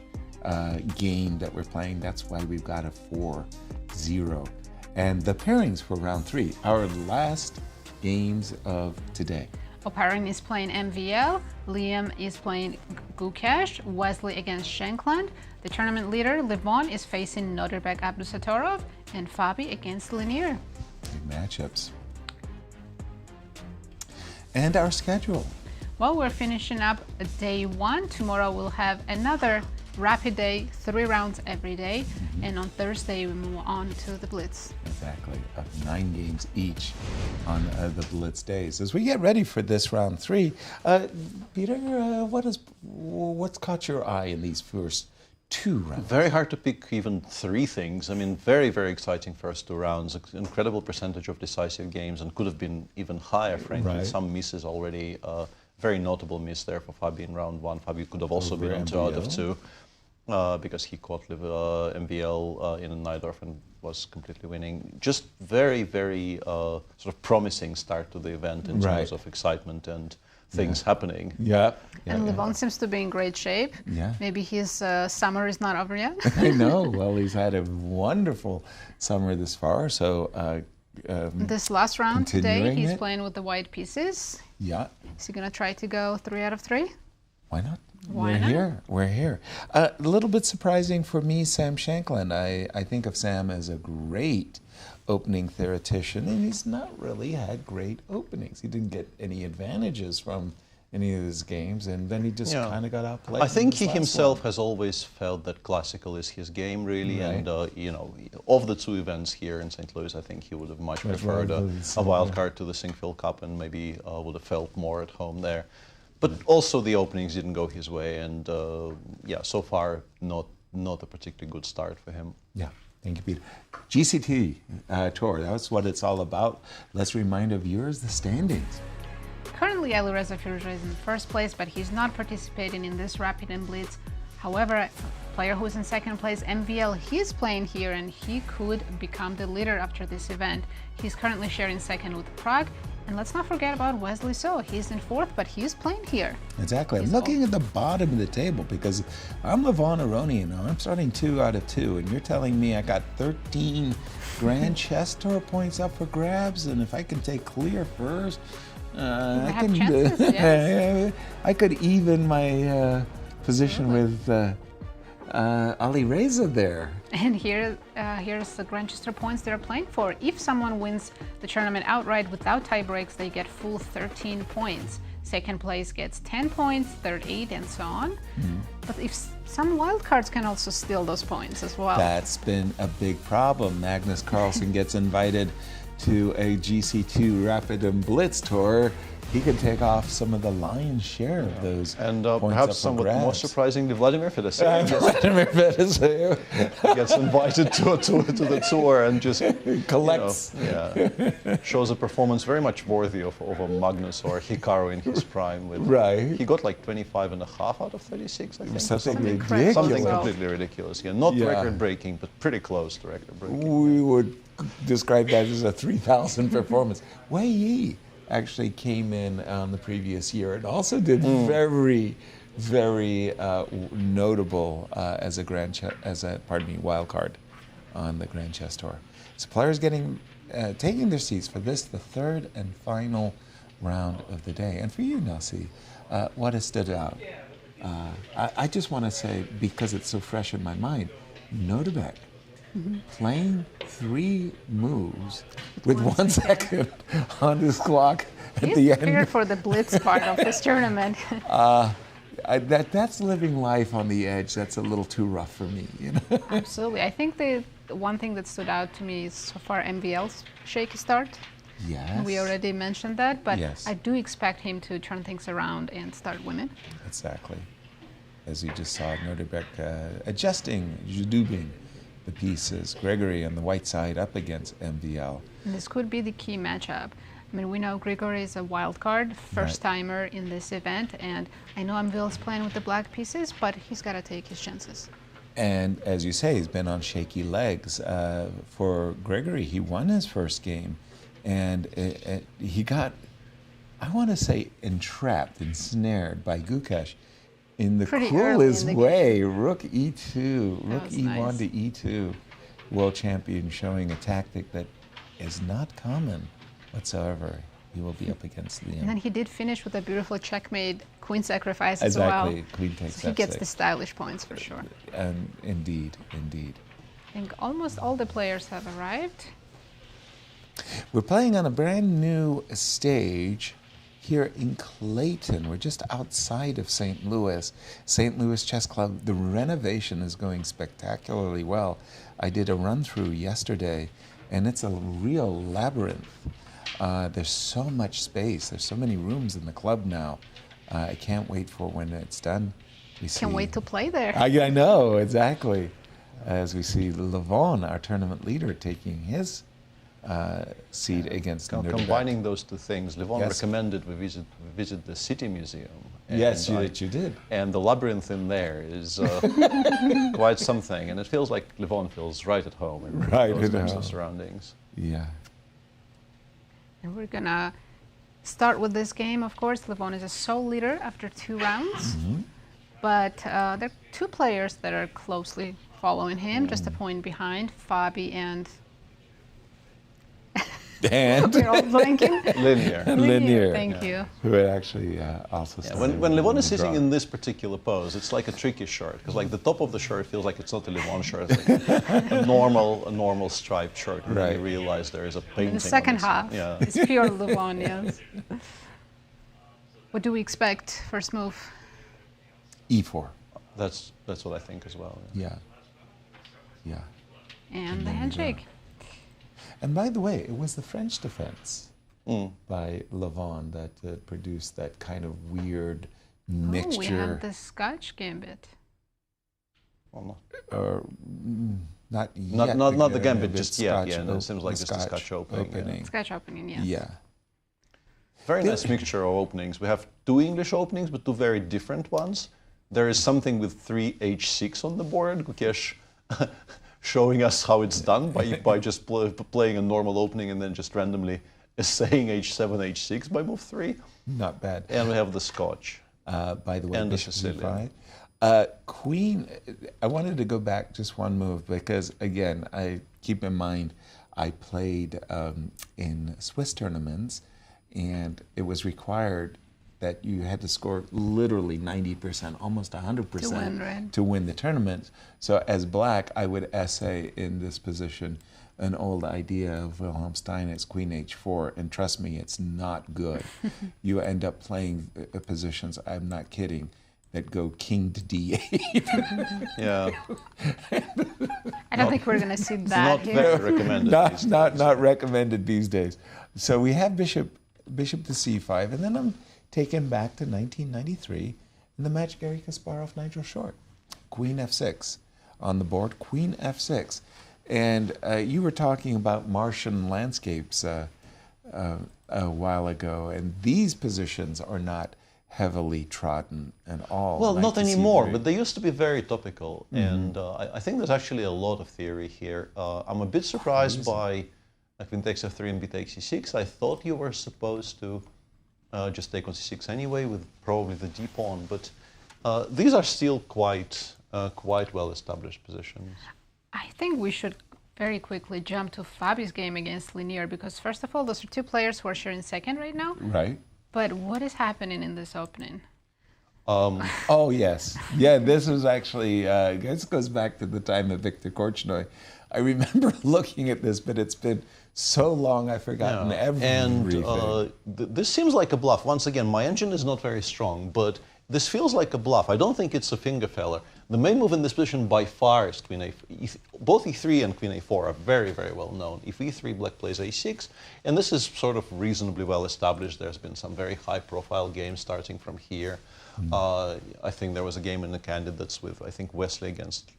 Speaker 4: game that we're playing. That's why we've got a 4-0. And the pairings for round 3, our last games of today.
Speaker 3: Oparin is playing MVL, Liem is playing Gukesh, Wesley against Shankland. The tournament leader, Levon, is facing Nodirbek Abdusattorov, and Fabi against Leinier.
Speaker 4: Big matchups. And our schedule.
Speaker 3: Well, we're finishing up day 1. Tomorrow we'll have another rapid day, 3 rounds every day. And on Thursday we move on to the Blitz.
Speaker 4: Exactly, 9 games each on the Blitz days. As we get ready for this round 3, Peter, what's caught your eye in these first 2 rounds?
Speaker 5: Very hard to pick even 3 things. I mean, very, very exciting first 2 rounds. Incredible percentage of decisive games, and could have been even higher, frankly.
Speaker 4: Right.
Speaker 5: Some misses already. Very notable miss there for Fabi in round 1. Fabi could have also been on 2 out of 2. Because he caught MVL in a Najdorf and was completely winning. Just very, very sort of promising start to the event in terms of excitement and things happening.
Speaker 4: Yeah.
Speaker 3: And Levon seems to be in great shape.
Speaker 4: Yeah.
Speaker 3: Maybe his summer is not over yet.
Speaker 4: I know. Well, he's had a wonderful summer this far. So
Speaker 3: this last round today, he's
Speaker 4: it.
Speaker 3: playing with the white pieces.
Speaker 4: Yeah.
Speaker 3: Is he going to try to go 3 out of 3?
Speaker 4: Why not?
Speaker 3: Why not?
Speaker 4: We're here. A little bit surprising for me, Sam Shankland. I think of Sam as a great opening theoretician, and he's not really had great openings. He didn't get any advantages from any of his games, and then he just kind of got outplayed.
Speaker 5: I think he himself has always felt that classical is his game, really, and you know, of the 2 events here in St. Louis, I think he would have much preferred a wild card to the Sinkfield Cup, and maybe would have felt more at home there. But also the openings didn't go his way, and yeah, so far not a particularly good start for him.
Speaker 4: Yeah, thank you, Peter. GCT Tour, that's what it's all about. Let's remind our viewers the standings.
Speaker 3: Currently, Alireza Firouzja is in first place, but he's not participating in this Rapid and Blitz. However, a player who's in second place, MVL, he's playing here, and he could become the leader after this event. He's currently sharing second with Prague. And let's not forget about Wesley So. He's in 4th, but he's playing here.
Speaker 4: Exactly. I'm looking at the bottom of the table because I'm Levon Aronian. I'm starting 2 out of 2, and you're telling me I got 13 Grand Chess Tour points up for grabs, and if I can take clear first, I can.
Speaker 3: Chances, yes.
Speaker 4: I could even my position with Alireza there.
Speaker 3: And here's the Grandchester points they're playing for. If someone wins the tournament outright without tie breaks, they get full 13 points. Second place gets 10 points, third 8, and so on. But if some wildcards can also steal those points as well.
Speaker 4: That's been a big problem. Magnus Carlsen gets invited to a GC2 Rapid and Blitz tour. He could take off some of the lion's share of those
Speaker 5: and
Speaker 4: points
Speaker 5: perhaps somewhat more surprisingly, Vladimir Fedoseev.
Speaker 4: Vladimir Fedoseev
Speaker 5: gets invited to the tour and just
Speaker 4: collects.
Speaker 5: Shows a performance very much worthy of a Magnus or Hikaru in his prime. He got like 25.5 out of 36, I think.
Speaker 4: Something ridiculous.
Speaker 5: Something completely ridiculous. Yeah, not record-breaking, but pretty close to record-breaking.
Speaker 4: We would describe that as a 3,000 performance. Wei Yi actually came in on the previous year and also did very, very notable as a wild card on the Grand Chess Tour. So players taking their seats for this, the 3rd and final round of the day. And for you, Nazi, what has stood out? I just want to say, because it's so fresh in my mind, Nodirbek. Playing 3 moves with 1 second on his clock at the end.
Speaker 3: He's prepared for the Blitz part of this tournament.
Speaker 4: That's living life on the edge. That's a little too rough for me. You know?
Speaker 3: Absolutely. I think the one thing that stood out to me is so far MVL's shaky start.
Speaker 4: Yes.
Speaker 3: We already mentioned that, but
Speaker 4: yes.
Speaker 3: I do expect him to turn things around and start winning.
Speaker 4: Exactly. As you just saw, Nodirbek adjusting, Judubin the pieces. Grigoriy on the white side up against MVL.
Speaker 3: And this could be the key matchup. I mean, we know Grigoriy is a wild card, first-timer in this event, and I know MVL's playing with the black pieces, but he's got to take his chances.
Speaker 4: And as you say, he's been on shaky legs. For Grigoriy, he won his first game, and he got, I want to say, entrapped, ensnared by Gukesh in the cruelest way. Rook E2, Rook E1 to E2. World champion showing a tactic that is not common whatsoever. He will be up against Liem.
Speaker 3: And then he did finish with a beautiful checkmate, queen sacrifice as
Speaker 4: well.
Speaker 3: Exactly,
Speaker 4: queen takes
Speaker 3: so he gets the stylish points for sure.
Speaker 4: Indeed, indeed.
Speaker 3: I think almost all the players have arrived.
Speaker 4: We're playing on a brand new stage here in Clayton. We're just outside of St. Louis. St. Louis Chess Club, the renovation is going spectacularly well. I did a run-through yesterday, and it's a real labyrinth. There's so much space. There's so many rooms in the club now. I can't wait for when it's done.
Speaker 3: Can't wait to play there.
Speaker 4: I know, exactly. As we see Levon, our tournament leader, taking his seat against Nodirbek.
Speaker 5: Combining those two things, Levon recommended we visit the City Museum.
Speaker 4: Yes, you did.
Speaker 5: And the labyrinth in there is quite something, and it feels like Levon feels right at home in those types of surroundings.
Speaker 4: Yeah.
Speaker 3: And we're gonna start with this game, of course. Levon is a sole leader after 2 rounds, but there are 2 players that are closely following him, just a point behind, Fabi and... we're all blanking.
Speaker 5: Leinier.
Speaker 3: Thank you.
Speaker 4: Who had actually also started.
Speaker 5: When Levon is sitting in this particular pose, it's like a tricky shirt, because like the top of the shirt feels like it's not a Levon shirt, it's like a normal striped shirt. And then you realize there is a painting.
Speaker 3: In the second half,
Speaker 5: yeah.
Speaker 3: it's pure Levon, yes. What do we expect first move?
Speaker 4: E4.
Speaker 5: That's what I think as well.
Speaker 4: Yeah. Yeah.
Speaker 3: And the handshake.
Speaker 4: And by the way, it was the French defense by Levon that produced that kind of weird mixture.
Speaker 3: Oh, we have the Scotch gambit.
Speaker 5: Well,
Speaker 4: not yet.
Speaker 5: Not the gambit just yet.
Speaker 4: Yeah,
Speaker 5: it seems like just a Scotch opening.
Speaker 3: Scotch opening, yes.
Speaker 4: Yeah.
Speaker 5: Very nice mixture of openings. We have 2 English openings, but 2 very different ones. There is something with 3 H6 on the board. Gukesh showing us how it's done by just playing a normal opening and then just randomly saying H7, H6 by move 3.
Speaker 4: Not bad.
Speaker 5: And we have the Scotch.
Speaker 4: By the way,
Speaker 5: and the
Speaker 4: Bishop
Speaker 5: Sicilian.
Speaker 4: Queen, I wanted to go back just one move because, again, I keep in mind I played in Swiss tournaments and it was required that you had to score literally 90%, almost 100% to win the tournament. So as black, I would essay in this position an old idea of Wilhelm Steinitz, Queen H4, and trust me, it's not good. You end up playing positions, I'm not kidding, that go King to D8.
Speaker 5: Yeah.
Speaker 3: I don't think we're going to see that here.
Speaker 5: Not very recommended.
Speaker 4: Not recommended these days. So we have Bishop to C5, and then I'm taken back to 1993 in the match Garry Kasparov, Nigel Short. Queen F6 on the board, Queen F6. And you were talking about Martian landscapes a while ago, and these positions are not heavily trodden at all.
Speaker 5: Well, not anymore, but they used to be very topical, and I think there's actually a lot of theory here. I'm a bit surprised by Queen takes F3 and B takes C6. I thought you were supposed to just take on C6 anyway, with probably the D pawn, but these are still quite well-established positions.
Speaker 3: I think we should very quickly jump to Fabi's game against Leinier, because first of all, those are 2 players who are sharing second right now.
Speaker 4: Right.
Speaker 3: But what is happening in this opening?
Speaker 4: Oh, yes. Yeah, this was actually, this goes back to the time of Viktor Korchnoi. I remember looking at this, but it's been so long I've forgotten everything.
Speaker 5: And this seems like a bluff. Once again, my engine is not very strong, but this feels like a bluff. I don't think it's a finger feller. The main move in this position by far is Queen A4. Both E3 and Queen A4 are very, very well known. If E3, black plays A6, and this is sort of reasonably well established. There's been some very high-profile games starting from here. I think there was a game in the candidates with, I think, Wesley against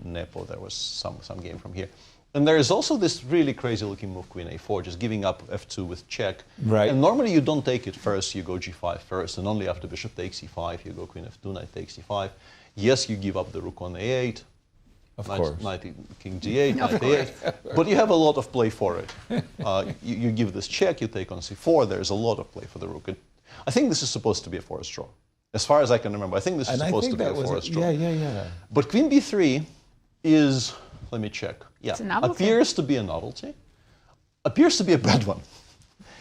Speaker 5: Nepo. There was some game from here. And there is also this really crazy-looking move, Queen A4, just giving up F2 with check.
Speaker 4: Right.
Speaker 5: And normally you don't take it first, you go G5 first, and only after Bishop takes E5, you go Queen F2, Knight takes E5. Yes, you give up the Rook on A8.
Speaker 4: Of course.
Speaker 5: Knight King G8, Knight A8. But you have a lot of play for it. You give this check, you take on C4, there's a lot of play for the Rook. I think this is supposed to be a forced draw. As far as I can remember, I think this is supposed to be a forced draw.
Speaker 4: Yeah.
Speaker 5: But Queen B3 is, let me check. Yeah,
Speaker 3: It's a novelty.
Speaker 5: appears to be a novelty. Appears to be a bad one.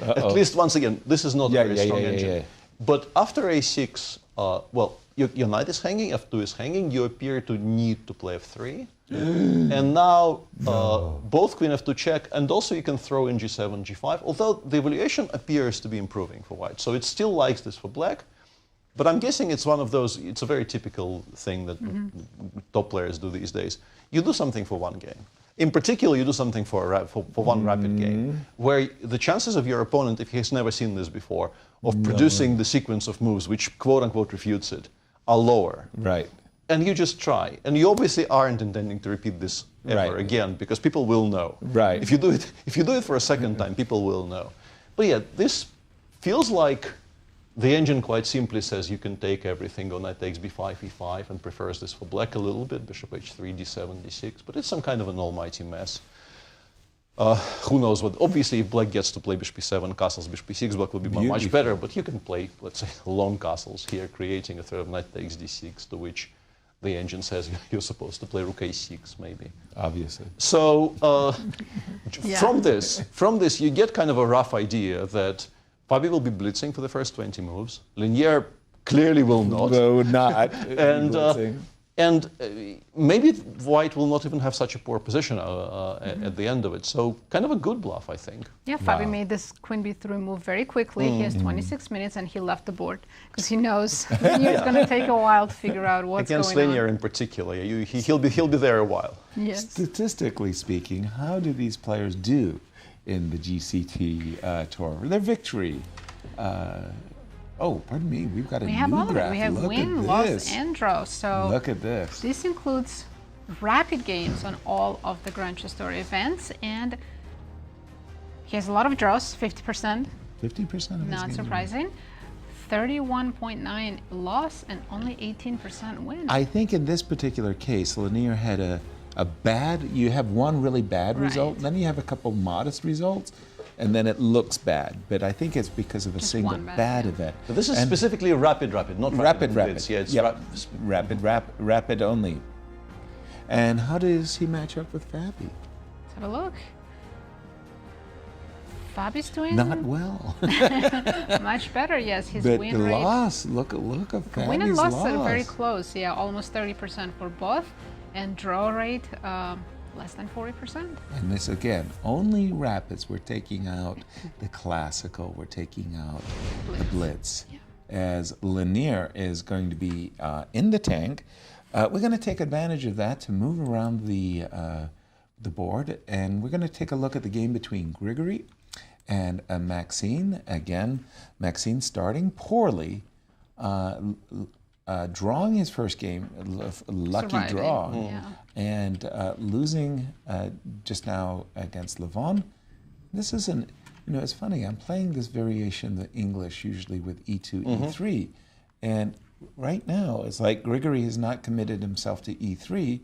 Speaker 5: At least once again, this is not a very strong engine. But after A6, well, your knight is hanging, F2 is hanging, you appear to need to play F3. And now both Queen F2 check, and also you can throw in G7, G5, although the evaluation appears to be improving for white. So it still likes this for black. But I'm guessing it's one of those, it's a very typical thing that top players do these days. You do something for one game. In particular, you do something for one rapid game, where the chances of your opponent, if he has never seen this before, of producing the sequence of moves which quote-unquote refutes it, are lower.
Speaker 4: Right.
Speaker 5: And you just try. And you obviously aren't intending to repeat this ever again, because people will know.
Speaker 4: Right.
Speaker 5: If you do it for a second time, people will know. But yeah, this feels like the engine quite simply says you can take everything, go knight takes b5, e5, and prefers this for black a little bit, bishop h3, d7, d6, but it's some kind of an almighty mess. Who knows what, obviously if black gets to play bishop b7, castles, bishop b6, black will be much better, but you can play, let's say, long castles here, creating a threat of knight takes d6, to which the engine says you're supposed to play rook a6, maybe.
Speaker 4: Obviously.
Speaker 5: So from this, you get kind of a rough idea that Fabi will be blitzing for the first 20 moves. Leinier clearly will not.
Speaker 4: No, not.
Speaker 5: And maybe white will not even have such a poor position at the end of it. So kind of a good bluff, I think.
Speaker 3: Yeah, Fabi made this queen b3 move very quickly. He has 26 minutes and he left the board because he knows it's going to take a while to figure out what's going on.
Speaker 5: Against Leinier in particular, he'll be there a while.
Speaker 3: Yes.
Speaker 8: Statistically speaking, how do these players do in the GCT tour? Their victory. Oh, pardon me, we've got a new graph.
Speaker 3: We have all of it. We have
Speaker 8: Look
Speaker 3: win,
Speaker 8: at
Speaker 3: loss,
Speaker 8: this.
Speaker 3: and draw. So
Speaker 8: look at this.
Speaker 3: This includes rapid games on all of the Grand Chess Tour events, and he has a lot of draws, 50%.
Speaker 8: 50% of his
Speaker 3: Not
Speaker 8: games
Speaker 3: surprising. 31.9 loss and only 18% win.
Speaker 8: I think in this particular case, Leinier had a bad, you have one really bad result, then you have a couple modest results, and then it looks bad. But I think it's because of a single bad event.
Speaker 5: But this is specifically rapid, not rapid. Yeah, it's
Speaker 8: rapid only. And how does he match up with Fabi?
Speaker 3: Let's have a look. Fabi's doing
Speaker 8: not well.
Speaker 3: Much better, yes. His
Speaker 8: but
Speaker 3: win
Speaker 8: the
Speaker 3: rate.
Speaker 8: loss, look at Fabi's
Speaker 3: Win and loss
Speaker 8: loss.
Speaker 3: are very close. Yeah, almost 30% for both, and draw rate less than 40%.
Speaker 8: And this again, only rapids. We're taking out the classical. We're taking out the blitz.
Speaker 3: Yeah.
Speaker 8: As Leinier is going to be in the tank, we're going to take advantage of that to move around the board, and we're going to take a look at the game between Grigoriy and Maxime. Again, Maxime starting poorly, drawing his first game, lucky draw, and losing just now against Levon. This is it's funny, I'm playing this variation, the English, usually with E2, E3, and right now it's like Grigoriy has not committed himself to E3,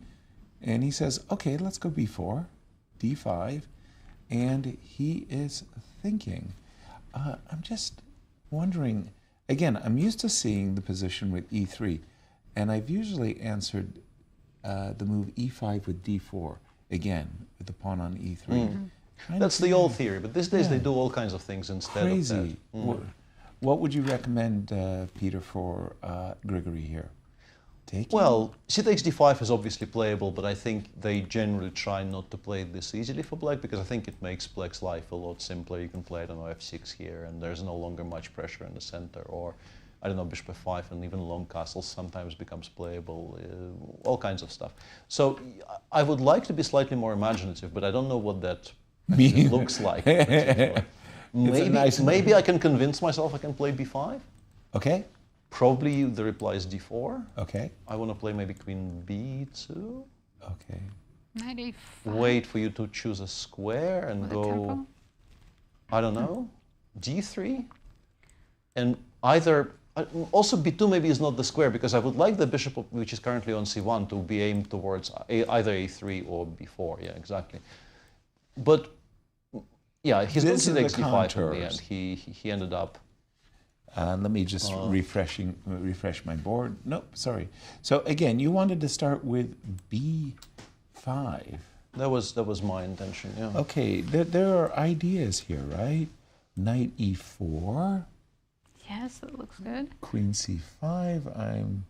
Speaker 8: and he says, okay, let's go B4, D5, and he is thinking. I'm just wondering, again, I'm used to seeing the position with E3, and I've usually answered the move E5 with D4, again, with the pawn on E3.
Speaker 5: That's the old theory, but these days they do all kinds of things instead of that.
Speaker 8: What would you recommend, Peter, for Grigoriy here?
Speaker 5: Well, c takes d5 is obviously playable, but I think they generally try not to play it this easily for black, because I think it makes black's life a lot simpler. You can play, I don't know, f6 here, and there's no longer much pressure in the center, or, I don't know, bishop f5, and even long castles sometimes becomes playable, all kinds of stuff. So I would like to be slightly more imaginative, but I don't know what that looks like. Maybe I can convince myself I can play b5.
Speaker 8: Okay.
Speaker 5: Probably the reply is d4.
Speaker 4: Okay.
Speaker 5: I want to play maybe queen b2.
Speaker 4: Okay.
Speaker 3: Knight a5.
Speaker 5: Wait for you to choose a square and
Speaker 3: With a
Speaker 5: go,
Speaker 3: tempo?
Speaker 5: I don't know, d3? And either, also b2 maybe is not the square, because I would like the bishop, which is currently on c1, to be aimed towards either a3 or b4. Yeah, exactly. But yeah, he's going to takes d5 in the end. He ended up.
Speaker 4: Let me just refresh my board. Nope, sorry. So again, you wanted to start with b5.
Speaker 5: That was my intention. Yeah.
Speaker 4: Okay, there are ideas here, right? Knight e4.
Speaker 3: Yes, that looks good.
Speaker 4: Queen c5. I'm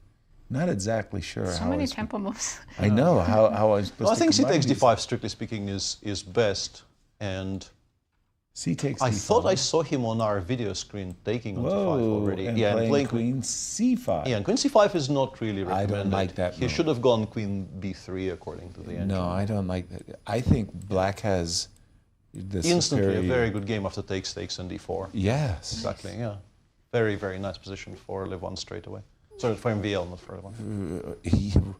Speaker 4: not exactly sure
Speaker 3: So many tempo moves.
Speaker 4: I know how I'm supposed to.
Speaker 5: I think c takes
Speaker 4: these.
Speaker 5: d5, strictly speaking, is best. And
Speaker 4: c takes.
Speaker 5: I
Speaker 4: d5.
Speaker 5: thought I saw him on our video screen taking on d5 already.
Speaker 4: And
Speaker 5: yeah,
Speaker 4: playing
Speaker 5: and playing
Speaker 4: queen c5.
Speaker 5: Yeah, and queen c5 is not really recommended.
Speaker 4: I don't like that
Speaker 5: He
Speaker 4: move.
Speaker 5: should have gone queen b3 according to the engine.
Speaker 4: No, I don't like that. I think black has the
Speaker 5: Instantly
Speaker 4: superior...
Speaker 5: a very good game after takes and d4.
Speaker 4: Yes.
Speaker 5: Exactly, yeah. Very, very nice position for Levon straight away. Sorry, for MVL, not for Levon.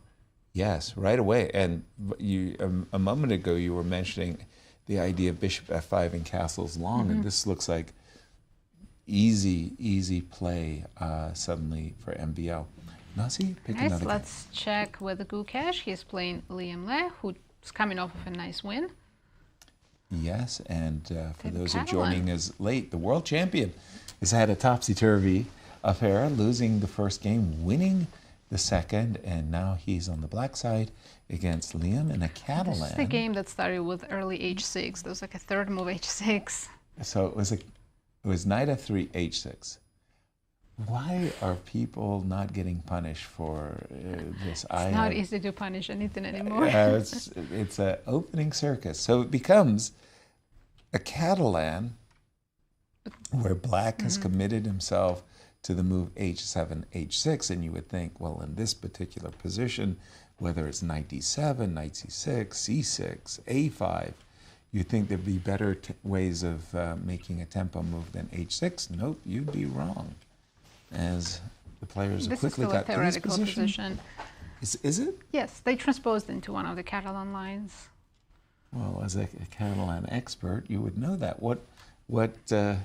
Speaker 4: Yes, right away. And you, a moment ago, you were mentioning the idea of bishop f5 and castles long, and this looks like easy play suddenly for MVL. Nazi, pick
Speaker 3: Nice.
Speaker 4: another
Speaker 3: Let's check with Gukesh. He's playing Liem, who's coming off of a nice win.
Speaker 4: game. Yes, and for
Speaker 3: And
Speaker 4: those who are
Speaker 3: Catalan.
Speaker 4: joining us late, the world champion has had a topsy-turvy affair, losing the first game, winning the second, and now he's on the black side against Liem in a Catalan.
Speaker 3: This is the game that started with early h6. There was like a third move h6.
Speaker 4: So it was knight f3, h6. Why are people not getting punished for this?
Speaker 3: It's not easy to punish anything anymore.
Speaker 4: It's an opening circus. So it becomes a Catalan where black has committed himself to the move h7, h6, and you would think, well, in this particular position, whether it's knight d7, knight c6, c6, a5, you'd think there'd be better ways of making a tempo move than h6. Nope, you'd be wrong. As the players
Speaker 3: This is
Speaker 4: quickly
Speaker 3: still a
Speaker 4: got to this
Speaker 3: theoretical
Speaker 4: position. Is it?
Speaker 3: Yes, they transposed into one of the Catalan lines.
Speaker 4: Well, as a Catalan expert, you would know that. What are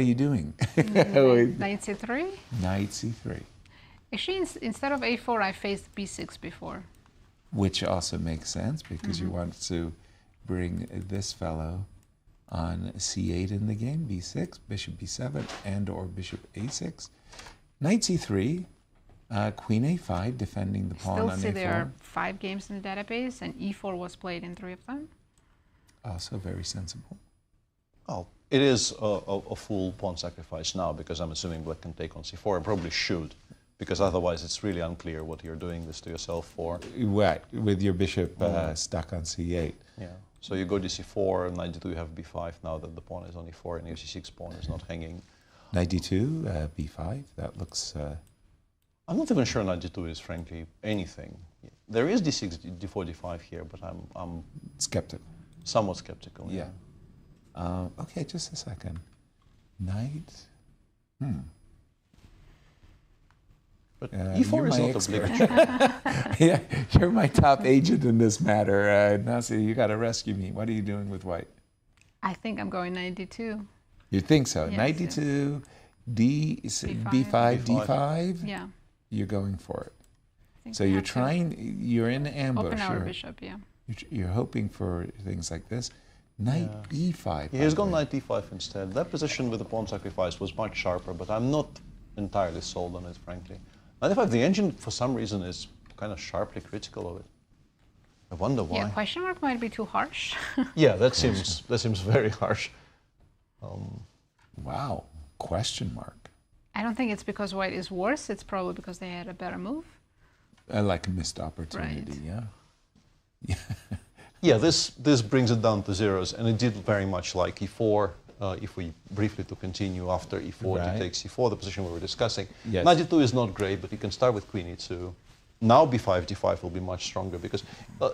Speaker 4: you doing?
Speaker 3: Knight c3?
Speaker 4: Knight c3.
Speaker 3: Actually, instead of a4, I faced b6 before.
Speaker 4: Which also makes sense because you want to bring this fellow on c8 in the game, b6, bishop b7, and or bishop a6. Knight c3, queen a5, defending the pawn on
Speaker 3: Still see
Speaker 4: a4.
Speaker 3: there are 5 games in the database, and e4 was played in 3 of them.
Speaker 4: Also very sensible.
Speaker 5: Oh, it is a full pawn sacrifice now, because I'm assuming black can take on c4, and probably should, because otherwise it's really unclear what you're doing this to yourself for.
Speaker 4: Right, with your bishop stuck on c8.
Speaker 5: Yeah. So you go dc4, knight d2, you have b5 now that the pawn is on e4, and your c6 pawn is not hanging.
Speaker 4: Knight d2, b5, that looks...
Speaker 5: I'm not even sure knight d2 is, frankly, anything. There is d6, d4, d5 here, but I'm
Speaker 4: skeptical.
Speaker 5: Somewhat skeptical,
Speaker 4: yeah. Okay, just a second. Knight...
Speaker 5: But e4 is not obligatory.
Speaker 4: Yeah, you're my top agent in this matter. Nazi, you got to rescue me. What are you doing with white?
Speaker 3: I think I'm going knight d2.
Speaker 4: You think so?
Speaker 3: Yes,
Speaker 4: Knight
Speaker 3: yes.
Speaker 4: d2, b5, d5?
Speaker 3: Yeah.
Speaker 4: You're going for it.
Speaker 3: think
Speaker 4: So
Speaker 3: we
Speaker 4: you're
Speaker 3: have to
Speaker 4: trying, you're in ambush.
Speaker 3: Open our
Speaker 4: You're-
Speaker 3: bishop, yeah.
Speaker 4: You're hoping for things like this. Knight e5.
Speaker 5: He's gone knight d5 instead. That position with the pawn sacrifice was much sharper, but I'm not entirely sold on it, frankly. Knight e5, the engine, for some reason, is kind of sharply critical of it. I wonder why.
Speaker 3: Yeah, question mark might be too harsh.
Speaker 5: Yeah, that seems very harsh.
Speaker 4: Wow, question mark.
Speaker 3: I don't think it's because white is worse. It's probably because they had a better move.
Speaker 4: Like a missed opportunity, yeah.
Speaker 5: Yeah, this brings it down to zeros, and it did very much like e4. If we briefly to continue after e4
Speaker 4: Right.
Speaker 5: to take c4, the position we were discussing.
Speaker 4: Yes.
Speaker 5: Knight e2 is not great, but you can start with queen e2. Now b5, d5 will be much stronger because,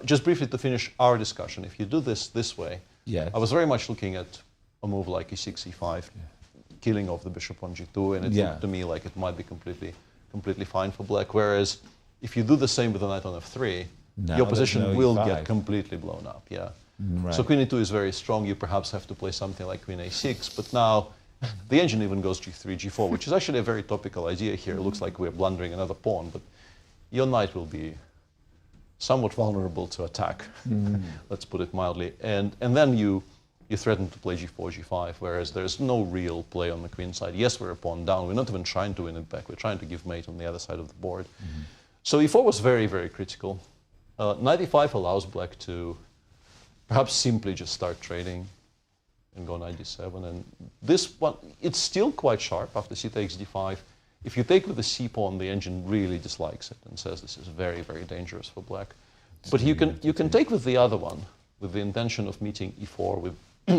Speaker 5: just briefly to finish our discussion, if you do this way,
Speaker 4: Yes.
Speaker 5: I was very much looking at a move like e6, e5. killing off the bishop on g2, and it looked to me like it might be completely fine for black. Whereas if you do the same with the knight on f3, your position will get completely blown up. Yeah.
Speaker 4: Right.
Speaker 5: So queen e2 is very strong. You perhaps have to play something like queen a6, but now the engine even goes g3, g4, which is actually a very topical idea here. It looks like we're blundering another pawn, but your knight will be somewhat vulnerable to attack, let's put it mildly. And then you threaten to play g4, g5, whereas there's no real play on the queen side. Yes, we're a pawn down. We're not even trying to win it back. We're trying to give mate on the other side of the board. So e4 was very, very critical. Knight e5 allows black to perhaps simply just start trading and go knight d7. And this one, it's still quite sharp after c takes d5. If you take with the c pawn, the engine really dislikes it and says this is very, very dangerous for black. But you can take with the other one, with the intention of meeting e4 with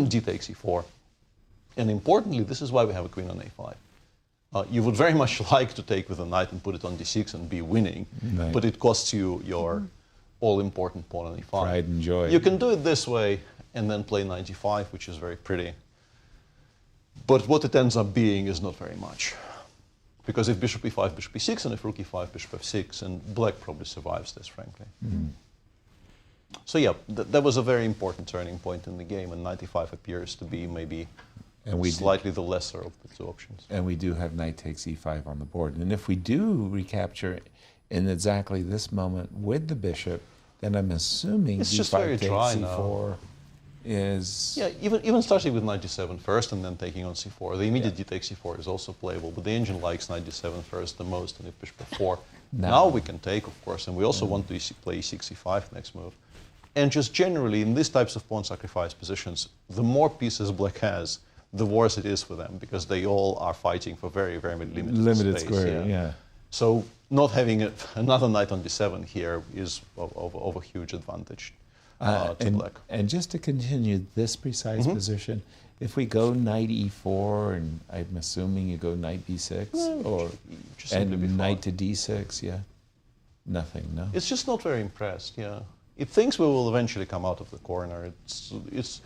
Speaker 5: d takes e4. And importantly, this is why we have a queen on a5. You would very much like to take with a knight and put it on d6 and be winning, but it costs you your all-important pawn on e5.
Speaker 4: Pride and joy.
Speaker 5: You can do it this way and then play knight e5, which is very pretty. But what it ends up being is not very much. Because if bishop e5, bishop e6, and if rook e5, bishop f6, and black probably survives this, frankly. So yeah, that was a very important turning point in the game, and knight e5 appears to be maybe slightly the lesser of the two options.
Speaker 4: And we do have knight takes e5 on the board. And if we do recapture in exactly this moment with the bishop, then I'm assuming
Speaker 5: it's
Speaker 4: d5
Speaker 5: just very
Speaker 4: takes
Speaker 5: dry
Speaker 4: c4
Speaker 5: now.
Speaker 4: Is...
Speaker 5: Yeah, even starting with knight d7 first and then taking on c4. The immediate d takes c4 is also playable, but the engine likes knight d7 first the most, and if bishop f4. Now we can take, of course, and we also want to play e6, e5 next move. And just generally, in these types of pawn sacrifice positions, the more pieces black has, the worse it is for them, because they all are fighting for very, very limited space.
Speaker 4: Square, yeah.
Speaker 5: So not having another knight on d7 here is of a huge advantage to black.
Speaker 4: And just to continue this precise position, if we go knight e4, and I'm assuming you go knight b6, or and knight to d6, yeah, nothing, no.
Speaker 5: It's just not very impressed, yeah. It thinks we will eventually come out of the corner. It's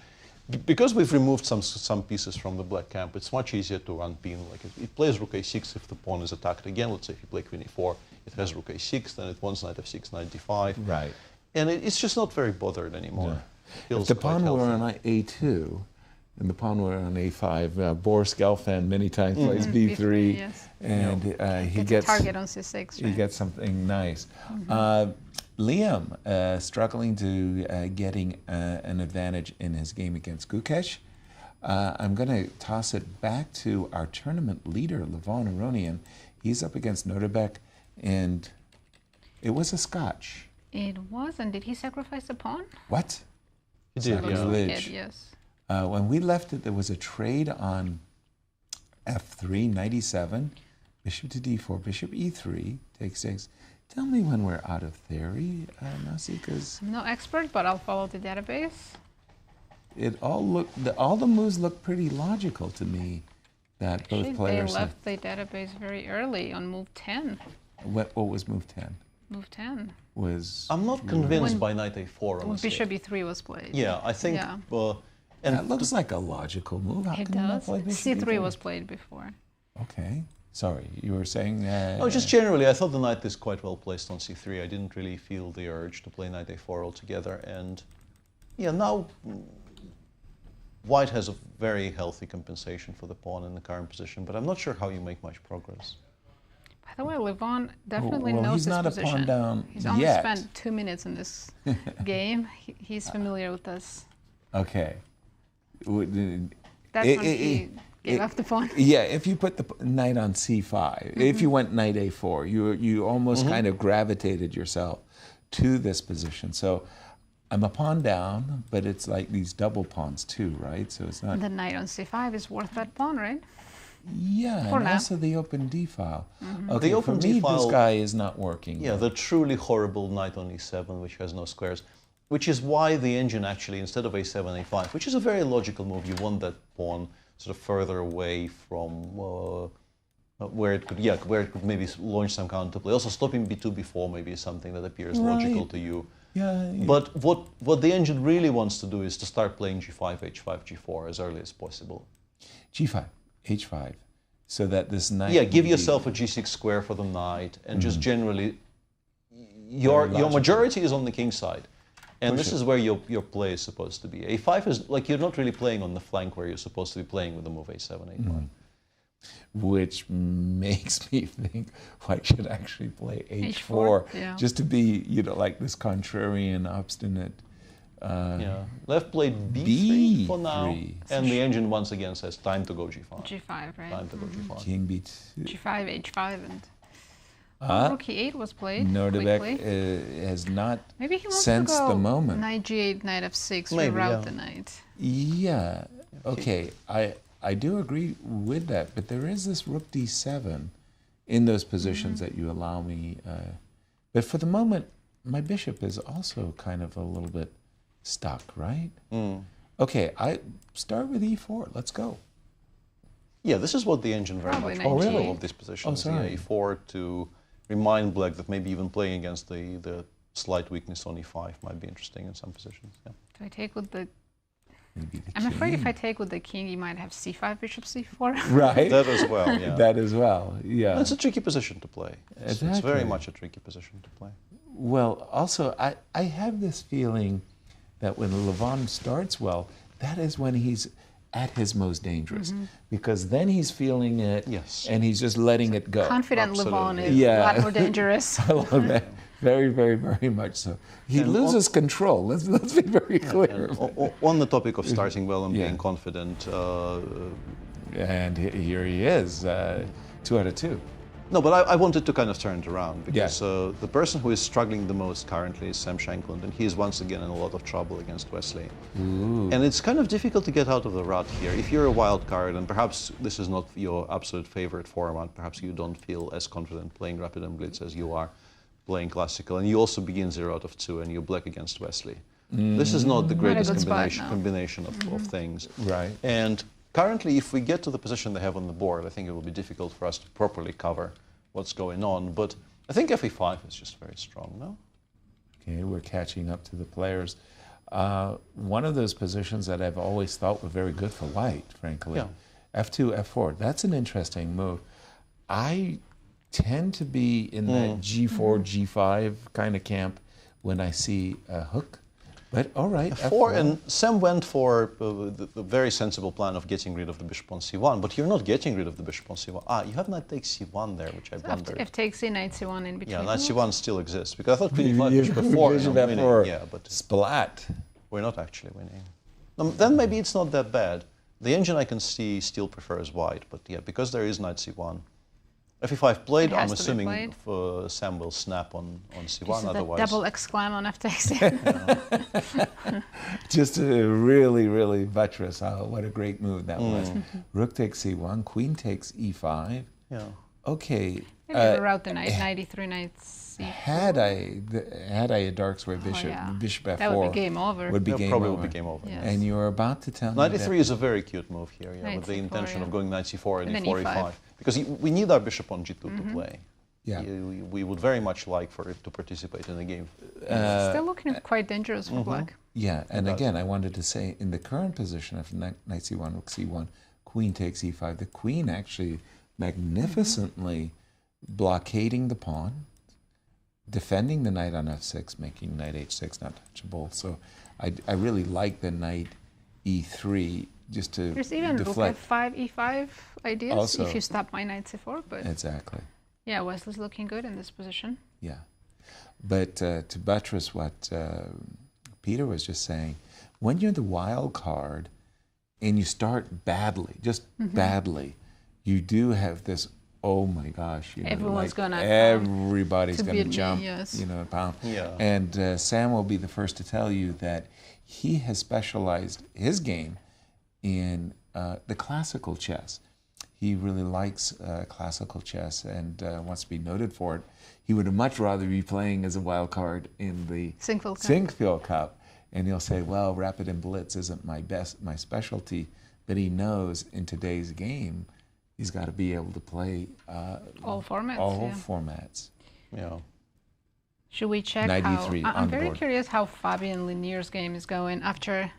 Speaker 5: because we've removed some pieces from the black camp. It's much easier to run pin. Like it plays rook a6 if the pawn is attacked again. Let's say if you play queen e4, it has rook a6, then it wants knight f6, knight d5.
Speaker 4: Right.
Speaker 5: And it's just not very bothered anymore.
Speaker 4: Yeah. If the pawn were on a2, and the pawn were on a5, Boris Gelfand many times plays b3,
Speaker 3: yes.
Speaker 4: And he gets
Speaker 3: a target on c6. Right?
Speaker 4: He gets something nice. Liem struggling to getting an advantage in his game against Gukesh. I'm going to toss it back to our tournament leader, Levon Aronian. He's up against Nodirbek, and it was a scotch.
Speaker 3: It was, and did he sacrifice a pawn?
Speaker 4: What?
Speaker 5: He did,
Speaker 3: yes.
Speaker 4: When we left it, there was a trade on f3, knight e7, bishop to d4, bishop e3, takes 6. Tell me when we're out of theory, Nazi, because
Speaker 3: I'm no expert, but I'll follow the database.
Speaker 4: It all the moves look pretty logical to me. That both players
Speaker 3: they left the database very early on move 10.
Speaker 4: What was move 10?
Speaker 3: Move 10
Speaker 4: was.
Speaker 5: I'm not convinced by knight a4.
Speaker 3: When bishop e3 was played.
Speaker 5: Yeah, I think.
Speaker 3: Yeah.
Speaker 4: And that looks like a logical move. How
Speaker 3: it
Speaker 4: can
Speaker 3: does.
Speaker 4: Not play bishop
Speaker 3: c3
Speaker 4: e3?
Speaker 3: was played before.
Speaker 4: Okay. Sorry, you were saying.
Speaker 5: No, just generally, I thought the knight is quite well placed on c3. I didn't really feel the urge to play knight a4 altogether. And yeah, now white has a very healthy compensation for the pawn in the current position, but I'm not sure how you make much progress.
Speaker 3: By the way, Levon definitely knows
Speaker 4: he's
Speaker 3: his
Speaker 4: not
Speaker 3: position.
Speaker 4: A pawn down
Speaker 3: he's only
Speaker 4: yet.
Speaker 3: spent 2 minutes in this game. He's familiar with this.
Speaker 4: Okay.
Speaker 3: That's when he gave up the pawn.
Speaker 4: Yeah, if you put the knight on c5, if you went knight a4, you almost kind of gravitated yourself to this position. So I'm a pawn down, but it's like these double pawns too, right? So it's not.
Speaker 3: The knight on c5 is worth that pawn, right?
Speaker 4: Yeah,
Speaker 3: For
Speaker 4: and
Speaker 3: now.
Speaker 4: also the open d file. Okay,
Speaker 5: the open
Speaker 4: for me,
Speaker 5: d file,
Speaker 4: this guy is not working.
Speaker 5: Yeah, the truly horrible knight on e7, which has no squares, which is why the engine actually, instead of a7, a5, which is a very logical move, you want that pawn sort of further away from where it could maybe launch some counterplay. Also, stopping b2, b4 maybe is something that appears logical to you.
Speaker 4: Yeah.
Speaker 5: But what the engine really wants to do is to start playing g5, h5, g4 as early as possible.
Speaker 4: g5. h5, so that this knight...
Speaker 5: Yeah, give yourself a g6 square for the knight, and just generally, your majority is on the king side. And this is where your play is supposed to be. a5 is, like, you're not really playing on the flank where you're supposed to be playing with the move a7, a5.
Speaker 4: Which makes me think White should actually play h4,
Speaker 3: yeah.
Speaker 4: just to be, you know, like this contrarian, obstinate...
Speaker 5: Left played b3 for now, and the engine once again says time to go g5.
Speaker 3: G5, right?
Speaker 5: Time to go g5.
Speaker 4: King b2.
Speaker 3: G5, h5, and rook e8 was played.
Speaker 4: Nodirbek has not
Speaker 3: Maybe he wants
Speaker 4: sensed
Speaker 3: to go
Speaker 4: the moment.
Speaker 3: Knight g8, knight f6,
Speaker 5: Maybe,
Speaker 3: reroute the knight.
Speaker 4: Yeah, okay, I do agree with that, but there is this rook d7 in those positions that you allow me. But for the moment, my bishop is also kind of a little bit stuck, right? Okay, I start with e4. Let's go.
Speaker 5: Yeah, this is what the engine very much wants in all of these positions. e4 to remind black that maybe even playing against the slight weakness on e5 might be interesting in some positions. Yeah.
Speaker 3: Do I take with the... I'm afraid if I take with the king, you might have c5, bishop c4.
Speaker 4: Right.
Speaker 5: That as well, yeah.
Speaker 4: That as well, yeah.
Speaker 5: It's a tricky position to play. It's very much a tricky position to play.
Speaker 4: Well, also, I have this feeling that when Levon starts well, that is when he's at his most dangerous. Because then he's feeling it, and he's just letting it go.
Speaker 3: Confident Levon is a lot more dangerous.
Speaker 4: I love that. Very, very, very much so. He loses control. Let's be very clear.
Speaker 5: On the topic of starting well and being confident.
Speaker 4: And here he is, 2 out of 2.
Speaker 5: No, but I wanted to kind of turn it around, because the person who is struggling the most currently is Sam Shankland, and he is once again in a lot of trouble against Wesley. And it's kind of difficult to get out of the rut here. If you're a wild card, and perhaps this is not your absolute favorite format, perhaps you don't feel as confident playing Rapid and Blitz as you are playing Classical, and you also begin 0 out of 2, and you're black against Wesley. This is not the greatest combination of things.
Speaker 4: Right.
Speaker 5: And currently, if we get to the position they have on the board, I think it will be difficult for us to properly cover what's going on. But I think FE5 is just very strong, no?
Speaker 4: Okay, we're catching up to the players. One of those positions that I've always thought were very good for White, frankly. F2, F4, that's an interesting move. I tend to be in that G4, G5 kind of camp when I see a hook. But all right,
Speaker 5: F4, and Sam went for the very sensible plan of getting rid of the bishop on c1, but you're not getting rid of the bishop on c1. You have knight takes c1 there, which I blundered.
Speaker 3: If takes c, knight c1 in between.
Speaker 5: Yeah, knight c1 still exists, because I thought queen e5 bishop f4. Yeah, but
Speaker 4: splat.
Speaker 5: We're not actually winning. Then maybe it's not that bad. The engine I can see still prefers White, but yeah, because there is knight c1. F5 played, I'm assuming Sam will snap on c1, otherwise...
Speaker 3: double exclam on f takes.
Speaker 4: Just really, really buttress. What a great move that was. Rook takes c1, queen takes e5.
Speaker 5: Yeah.
Speaker 4: Okay.
Speaker 3: Maybe route the knight, knight e3, knight c4.
Speaker 4: Had I a dark square bishop, bishop f4...
Speaker 3: That would be game over.
Speaker 4: Would be game
Speaker 5: probably
Speaker 4: over.
Speaker 5: would be game over.
Speaker 3: Yes.
Speaker 4: And you were about to tell me
Speaker 5: Knight e3 is a very cute move here, with the intention of going knight c4 and e4, e5. Because we need our bishop on g2 to play.
Speaker 4: Yeah.
Speaker 5: We would very much like for it to participate in the game.
Speaker 3: Still looking quite dangerous for black.
Speaker 4: Yeah, and again, I wanted to say, in the current position of knight c1, rook c1, queen takes e5, the queen actually magnificently blockading the pawn, defending the knight on f6, making knight h6 not touchable. So I really like the knight e3 just to
Speaker 3: There's even
Speaker 4: deflect.
Speaker 3: rook f5, e5 ideas
Speaker 4: Also,
Speaker 3: if you stop my knight c4. But
Speaker 4: exactly.
Speaker 3: yeah, Wesley's looking good in this position.
Speaker 4: Yeah. But to buttress what Peter was just saying, when you're the wild card and you start badly, just badly, you do have this, oh my gosh, you know,
Speaker 3: everybody's going
Speaker 4: to jump,
Speaker 3: yes.
Speaker 4: you know, pound.
Speaker 5: Yeah.
Speaker 4: And Sam will be the first to tell you that he has specialized his game in the classical chess. He really likes classical chess and wants to be noted for it. He would much rather be playing as a wild card in the Sinquefield Cup. And he'll say, well, Rapid and Blitz isn't my specialty, but he knows in today's game, he's got to be able to play
Speaker 3: all formats.
Speaker 4: All formats.
Speaker 5: Yeah.
Speaker 3: Should we check I'm very curious how Fabi and Leinier's game is going after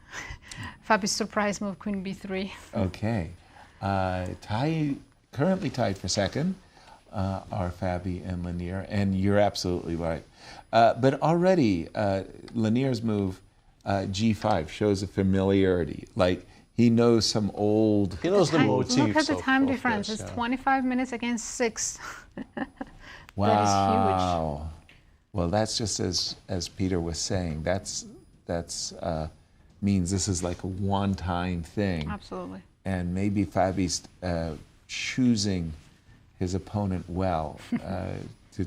Speaker 3: Fabi's surprise move, queen b3.
Speaker 4: Okay. Currently tied for second are Fabi and Leinier, and you're absolutely right. But already, Leinier's move, G5, shows a familiarity. Like, he knows some old...
Speaker 5: He knows the motifs.
Speaker 3: Look at the time
Speaker 5: of
Speaker 3: difference.
Speaker 5: this,
Speaker 3: It's
Speaker 5: yeah.
Speaker 3: 25 minutes against 6.
Speaker 4: Wow.
Speaker 3: That is huge.
Speaker 4: Well, that's just as Peter was saying. That's means this is like a one-time thing.
Speaker 3: Absolutely.
Speaker 4: And maybe Fabi's choosing his opponent well to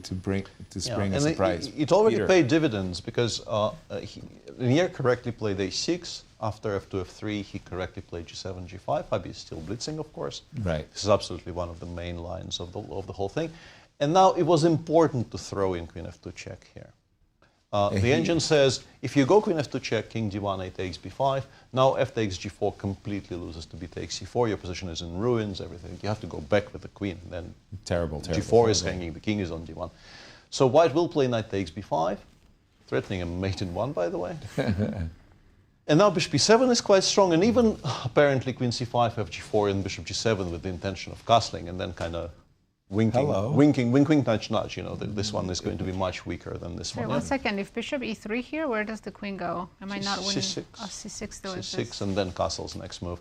Speaker 4: spring a surprise.
Speaker 5: It already
Speaker 4: Peter.
Speaker 5: paid dividends because Leinier correctly played a6. After f2, f3, he correctly played g7, g5. Fabi is still blitzing, of course.
Speaker 4: Right.
Speaker 5: This is absolutely one of the main lines of the whole thing. And now it was important to throw in queen f2 check here. The engine says, if you go queen f2 check, king d1, a takes b5, now f takes g4 completely loses to b takes c4. Your position is in ruins, everything. You have to go back with the queen. Then
Speaker 4: terrible.
Speaker 5: g4 is hanging, the king is on d1. So white will play knight takes b5, threatening a mate in 1, by the way. And now bishop b7 is quite strong, and even apparently queen c5, fg4, and bishop g7 with the intention of castling, and then kind of winking, nudge, nudge. You know, this one is going to be much weaker than this one.
Speaker 3: One second. If bishop e3 here, where does the queen go? Am I not winning?
Speaker 5: c6.
Speaker 3: Oh, c6 still
Speaker 5: c6, and then castles next move.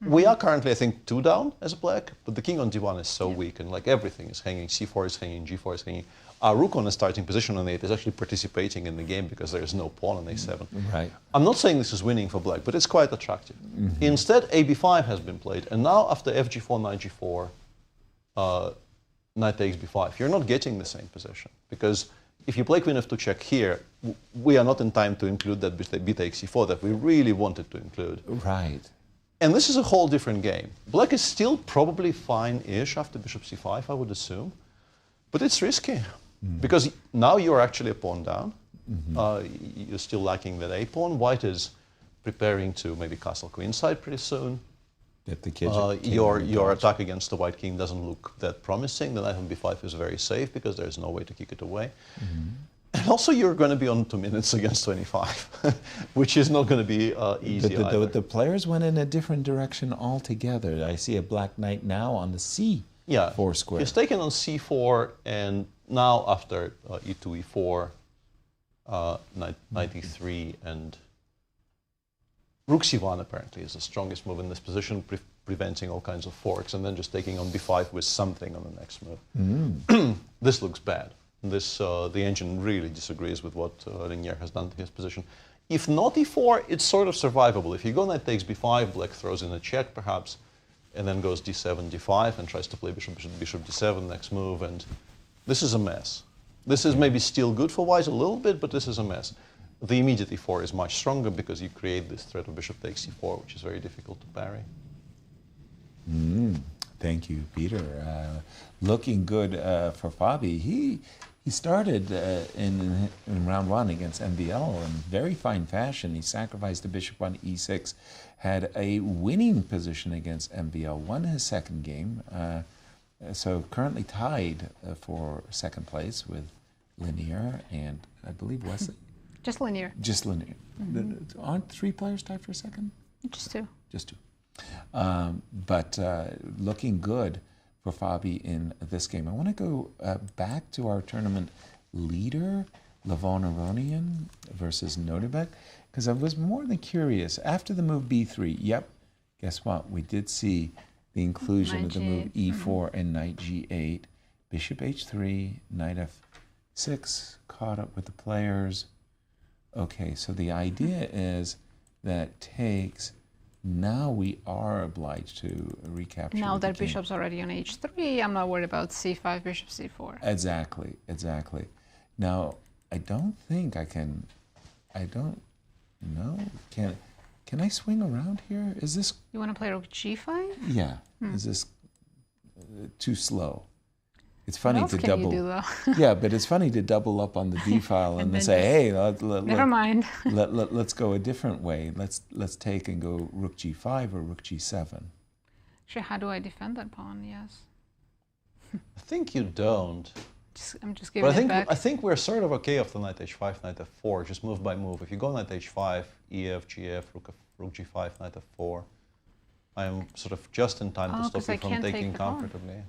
Speaker 5: We are currently, I think, 2 down as black, but the king on d1 is so weak, and like everything is hanging. c4 is hanging, g4 is hanging. Our rook on a starting position on 8 is actually participating in the game because there is no pawn on a7.
Speaker 4: Right.
Speaker 5: I'm not saying this is winning for black, but it's quite attractive. Instead, ab5 has been played, and now after fg4, knight g4, knight takes b5, you're not getting the same position because if you play queen f2 check here, we are not in time to include that b takes c4 that we really wanted to include.
Speaker 4: Right.
Speaker 5: And this is a whole different game. Black is still probably fine-ish after bishop c5, I would assume, but it's risky because now you're actually a pawn down. You're still lacking that a pawn. White is preparing to maybe castle queenside pretty soon. Your attack against the white king doesn't look that promising. The knight on b5 is very safe because there's no way to kick it away. And also you're going to be on 2 minutes against 25, which is not going to be easy either.
Speaker 4: The players went in a different direction altogether. I see a black knight now on the c4 square.
Speaker 5: He's taken on c4, and now after e2, e4, knight e3, and rook c1 apparently is the strongest move in this position, preventing all kinds of forks, and then just taking on b5 with something on the next move. This looks bad. This, the engine really disagrees with what Leinier has done to his position. If not e4, it's sort of survivable. If you go knight takes b5, black throws in a check perhaps, and then goes d7, d5, and tries to play bishop d7 next move, and this is a mess. This is maybe still good for white a little bit, but this is a mess. The immediate e4 is much stronger because you create this threat of bishop takes e4, which is very difficult to parry.
Speaker 4: Thank you, Peter. Looking good for Fabi. He started in round 1 against MVL in very fine fashion. He sacrificed the bishop on e6, had a winning position against MVL, won his second game, so currently tied for second place with Leinier and I believe Wesley.
Speaker 3: Just Leinier.
Speaker 4: Just Leinier. Aren't 3 players tied for second?
Speaker 3: Just 2.
Speaker 4: Just 2. But looking good for Fabi in this game. I want to go back to our tournament leader, Levon Aronian versus Nodirbek, because I was more than curious. After the move b3, guess what? We did see the inclusion of the move e4 and knight g8, bishop h3, knight f6, caught up with the players. Okay, so the idea is that takes. Now we are obliged to recapture.
Speaker 3: Now that bishop's already on h3, I'm not worried about c5, bishop c4.
Speaker 4: Exactly. Now, I don't think I can. I don't know. Can I swing around here? Is this?
Speaker 3: You want to play rook g5?
Speaker 4: Yeah. Is this too slow? It's funny to double.
Speaker 3: You do, though?
Speaker 4: Yeah, but it's funny to double up on the d file and then say, "Hey,
Speaker 3: never mind.
Speaker 4: Let's go a different way. Let's take and go rook g5 or rook g7."
Speaker 3: Actually, how do I defend that pawn? Yes.
Speaker 5: I think you don't.
Speaker 3: I'm just giving it back.
Speaker 5: I think we're sort of okay after knight h5, knight f4, just move by move. If you go knight h5, ef, gf, rook g5, knight f4. I'm sort of just in time to stop
Speaker 3: 'cause
Speaker 5: you
Speaker 3: I
Speaker 5: from
Speaker 3: can't take
Speaker 5: taking
Speaker 3: the pawn.
Speaker 5: comfortably.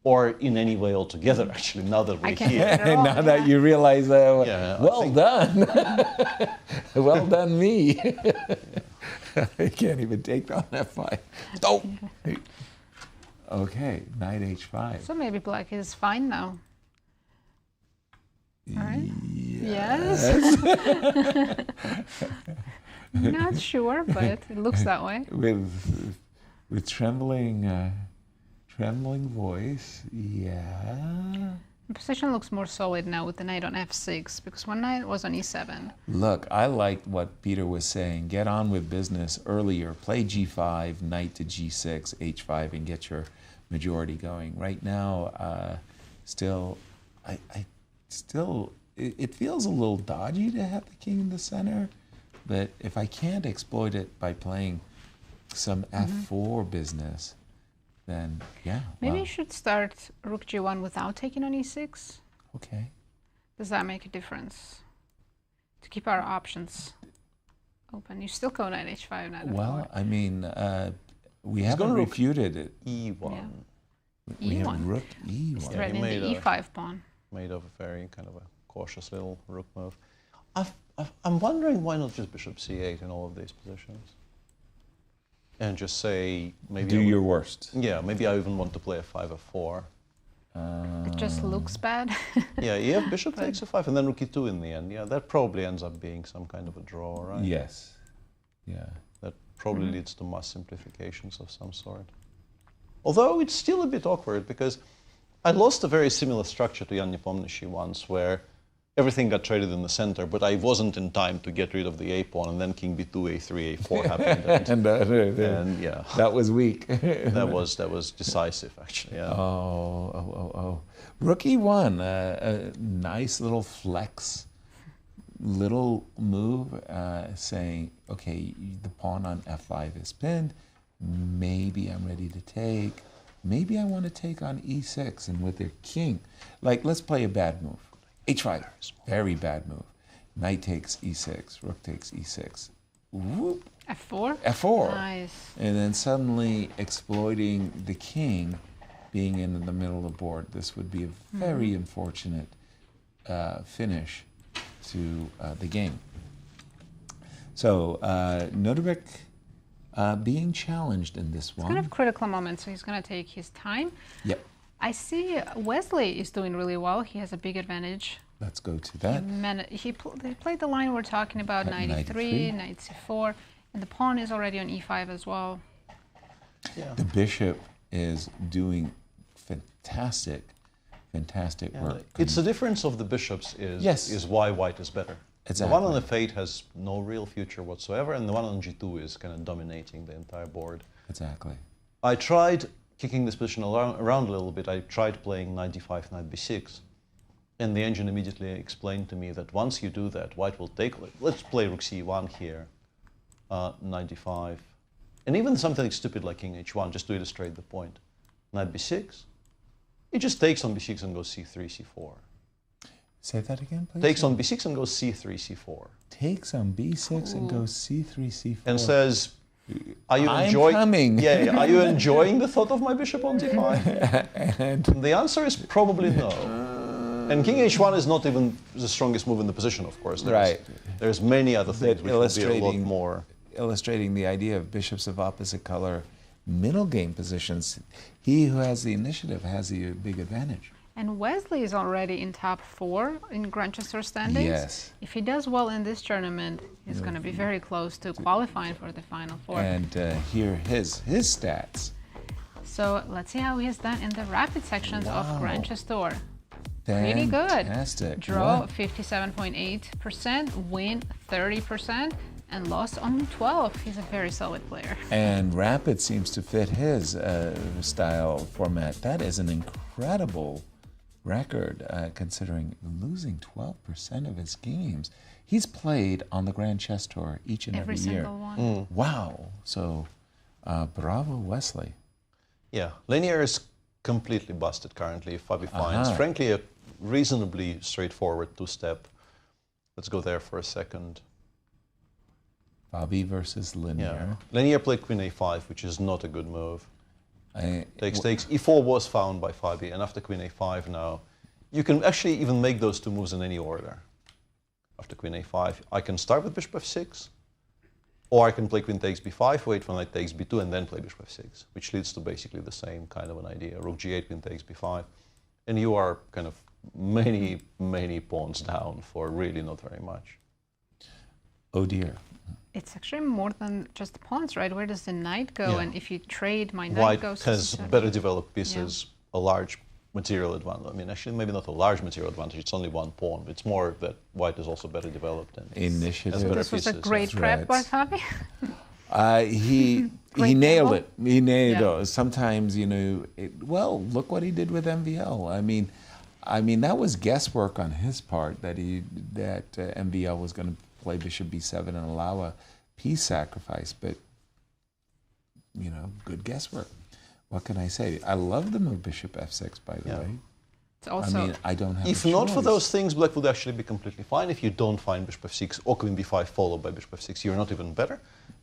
Speaker 5: Or in any way altogether, actually, now that we're
Speaker 3: can't
Speaker 5: here.
Speaker 3: take it all,
Speaker 8: Now that you realize,
Speaker 5: Yeah, I
Speaker 8: well
Speaker 5: think-
Speaker 8: done. Well done, me. I can't even take on F5. Oh! Okay, knight H5.
Speaker 3: So maybe black is fine now. All right. Yes. Not sure, but it looks that way.
Speaker 8: With trembling voice, yeah.
Speaker 3: The position looks more solid now with the knight on F6 because one knight was on E7.
Speaker 8: Look, I liked what Peter was saying. Get on with business earlier. Play G5, knight to G6, H5, and get your majority going. Right now, it feels a little dodgy to have the king in the center, but if I can't exploit it by playing some F4 business, then yeah.
Speaker 3: Maybe you should start rook G1 without taking on E6.
Speaker 8: Okay.
Speaker 3: Does that make a difference? To keep our options open. You still go knight H5, knight
Speaker 8: Well,
Speaker 3: F4.
Speaker 8: I mean, we
Speaker 5: He's
Speaker 8: haven't
Speaker 5: gonna rook
Speaker 8: refuted it.
Speaker 5: E1.
Speaker 3: Yeah.
Speaker 8: We have
Speaker 3: E1.
Speaker 8: rook E1.
Speaker 3: He's threatening the E5 pawn.
Speaker 5: Made of a very kind of a cautious little rook move. I'm wondering why not just bishop C8 in all of these positions? And just say maybe
Speaker 8: Do your worst.
Speaker 5: Yeah, maybe I even want to play a 5 F4.
Speaker 3: It just looks bad.
Speaker 5: Yeah, bishop takes a5 and then rook E2 in the end. Yeah, that probably ends up being some kind of a draw, right?
Speaker 8: Yes. Yeah.
Speaker 5: That probably leads to mass simplifications of some sort. Although it's still a bit awkward because I lost a very similar structure to Jan Nepomniachtchi once where everything got traded in the center, but I wasn't in time to get rid of the A pawn, and then king B2, A3, A4 happened. And yeah,
Speaker 8: that was weak.
Speaker 5: that was decisive, actually. Yeah.
Speaker 8: Oh. Rook E1, a nice little flex, little move, saying, okay, the pawn on F5 is pinned. Maybe I'm ready to take. Maybe I want to take on E6, and with their king, like let's play a bad move. H5, very bad move. Knight takes E6, rook takes E6. Whoop.
Speaker 3: F4?
Speaker 8: F4.
Speaker 3: Nice.
Speaker 8: And then suddenly exploiting the king being in the middle of the board. This would be a very unfortunate finish to the game. So Nodirbek being challenged in this one.
Speaker 3: It's kind of critical moment, so he's going to take his time.
Speaker 8: Yep.
Speaker 3: I see Wesley is doing really well. He has a big advantage.
Speaker 8: Let's go to that.
Speaker 3: They played the line we're talking about, knight e3, knight c4, and the pawn is already on e5 as well.
Speaker 5: Yeah.
Speaker 8: The bishop is doing fantastic work.
Speaker 5: It's the difference of the bishops is why white is better.
Speaker 8: Exactly.
Speaker 5: The one on f8 has no real future whatsoever, and the one on g2 is kind of dominating the entire board.
Speaker 8: Exactly.
Speaker 5: I tried kicking this position around a little bit. I tried playing knight d5, knight b6, and the engine immediately explained to me that once you do that, white will take, let's play rook c1 here, knight d5, and even something stupid like king h1, just to illustrate the point. Knight b6, it just takes on b6 and goes c3, c4.
Speaker 8: Say that again, please.
Speaker 5: Takes on b6 and goes c3, c4.
Speaker 8: Takes on b6 and goes c3, c4.
Speaker 5: And says, are you
Speaker 8: I'm
Speaker 5: enjoying?
Speaker 8: coming.
Speaker 5: Yeah, are you enjoying the thought of my bishop on d5?
Speaker 8: And
Speaker 5: the answer is probably no. And king h1 is not even the strongest move in the position, of course. There's many other things which would be a lot more.
Speaker 8: Illustrating the idea of bishops of opposite color, middle game positions. He who has the initiative has the big advantage.
Speaker 3: And Wesley is already in top 4 in Grandchester standings.
Speaker 8: Yes.
Speaker 3: If he does well in this tournament, he's going to be very close to qualifying for the Final Four.
Speaker 8: And here his stats.
Speaker 3: So let's see how he has done in the rapid sections of Grandchester.
Speaker 8: Fantastic.
Speaker 3: Pretty good. Draw
Speaker 8: Wow.
Speaker 3: 57.8%, win 30%, and lost only 12. He's a very solid player.
Speaker 8: And rapid seems to fit his style format. That is an incredible record, considering losing 12% of his games. He's played on the Grand Chess Tour each and every year.
Speaker 3: Single one.
Speaker 8: Wow. So, bravo, Wesley.
Speaker 5: Yeah, Leinier is completely busted currently, if Fabi finds. Frankly, a reasonably straightforward two-step. Let's go there for a second.
Speaker 4: Fabi versus Leinier.
Speaker 5: Yeah. Leinier played queen a5, which is not a good move. Takes. E4 was found by Fabi, and after queen a5 now, you can actually even make those two moves in any order. After queen a5, I can start with bishop f6, or I can play queen takes b5, wait for knight takes b2, and then play bishop f6, which leads to basically the same kind of an idea. Rook g8, queen takes b5, and you are kind of many, many pawns down for really not very much.
Speaker 4: Oh dear.
Speaker 3: It's actually more than just pawns, right? Where does the knight go?
Speaker 5: Yeah.
Speaker 3: And if you trade, my knight
Speaker 5: White
Speaker 3: goes
Speaker 5: has
Speaker 3: to
Speaker 5: better developed pieces, a large material advantage. I mean, actually, maybe not a large material advantage. It's only one pawn. But it's more that White is also better developed and
Speaker 4: initiative.
Speaker 3: This was a great prep by Fabi.
Speaker 4: He nailed it. He nailed it. Sometimes, you know, well, look what he did with MVL. I mean that was guesswork on his part that MVL was going to play bishop b7 and allow a piece sacrifice, but you know, good guesswork. What can I say? I love the move bishop f6, by the way.
Speaker 3: It's also,
Speaker 4: I mean, I don't have
Speaker 5: if
Speaker 4: a
Speaker 5: not
Speaker 4: choice.
Speaker 5: for those things, black would actually be completely fine. If you don't find bishop f6 or queen b5 followed by bishop f6, you're not even better.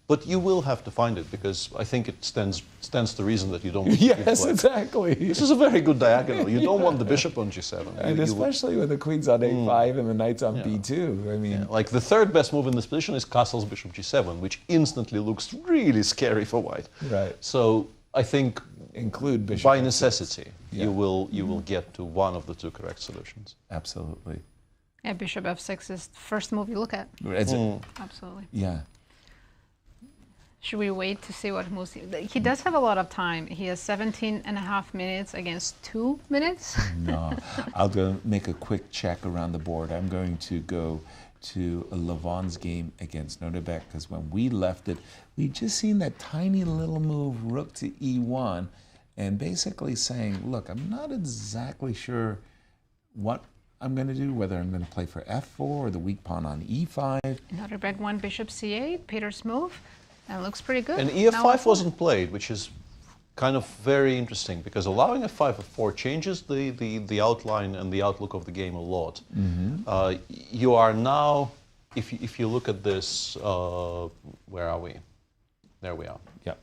Speaker 5: But you will have to find it, because I think it stands to reason that you don't want to give
Speaker 4: Yes,
Speaker 5: black.
Speaker 4: exactly.
Speaker 5: This is a very good diagonal. You don't want the bishop on g7.
Speaker 4: And especially when the queen's on a5 and the knight's on b2. I mean,
Speaker 5: like the third best move in this position is castles bishop g7, which instantly looks really scary for white.
Speaker 4: Right.
Speaker 5: So I think
Speaker 4: include bishop
Speaker 5: by
Speaker 4: f6.
Speaker 5: necessity you will get to one of the two correct solutions.
Speaker 4: Absolutely.
Speaker 3: yeah, bishop f6 is the first move you look at. Absolutely.
Speaker 4: Yeah.
Speaker 3: Should we wait to see what moves he does have a lot of time. He has 17.5 minutes against 2 minutes.
Speaker 4: No, I'll go make a quick check around the board. I'm going to go to Levon's game against Nodirbek, because when we left it, we just seen that tiny little move, rook to e1, and basically saying, look, I'm not exactly sure what I'm going to do, whether I'm going to play for f4 or the weak pawn on e5.
Speaker 3: Nodirbek won bishop c8, Peter's move. That looks pretty good.
Speaker 5: And ef5 wasn't played, which is kind of very interesting, because allowing f5, f4 changes the outline and the outlook of the game a lot.
Speaker 4: Mm-hmm.
Speaker 5: You are now, if you look at this, where are we? There we are.
Speaker 4: Yeah.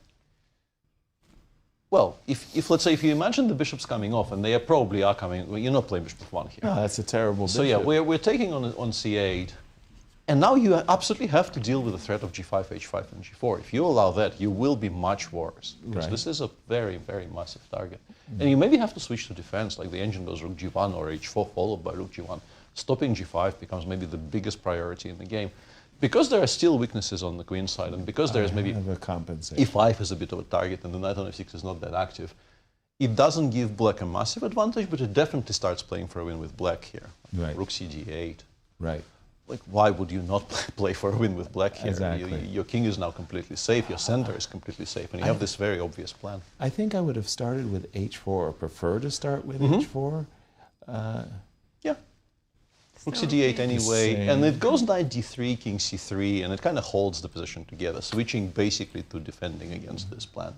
Speaker 5: Well, if let's say if you imagine the bishops coming off, and they probably are coming, well, you're not playing bishop f1 here.
Speaker 4: No, that's a terrible bishop.
Speaker 5: So yeah, we're taking on c8. And now you absolutely have to deal with the threat of g5, h5, and g4. If you allow that, you will be much worse, because this is a very, very massive target. And you maybe have to switch to defense, like the engine goes rook g1 or h4 followed by rook g1. Stopping g5 becomes maybe the biggest priority in the game. Because there are still weaknesses on the queen side, and because there's maybe e5 is a bit of a target, and the knight on f6 is not that active, it doesn't give black a massive advantage, but it definitely starts playing for a win with black here.
Speaker 4: Right.
Speaker 5: Rook cd8.
Speaker 4: Right.
Speaker 5: Like, why would you not play for a win with black here?
Speaker 4: Exactly.
Speaker 5: Your king is now completely safe, your center is completely safe, and you have this very obvious plan.
Speaker 4: I think I would have started with h4, or prefer to start with h4.
Speaker 5: Yeah. Rook cd8 anyway, and it goes knight d3, king c3, and it kind of holds the position together, switching basically to defending against this plan.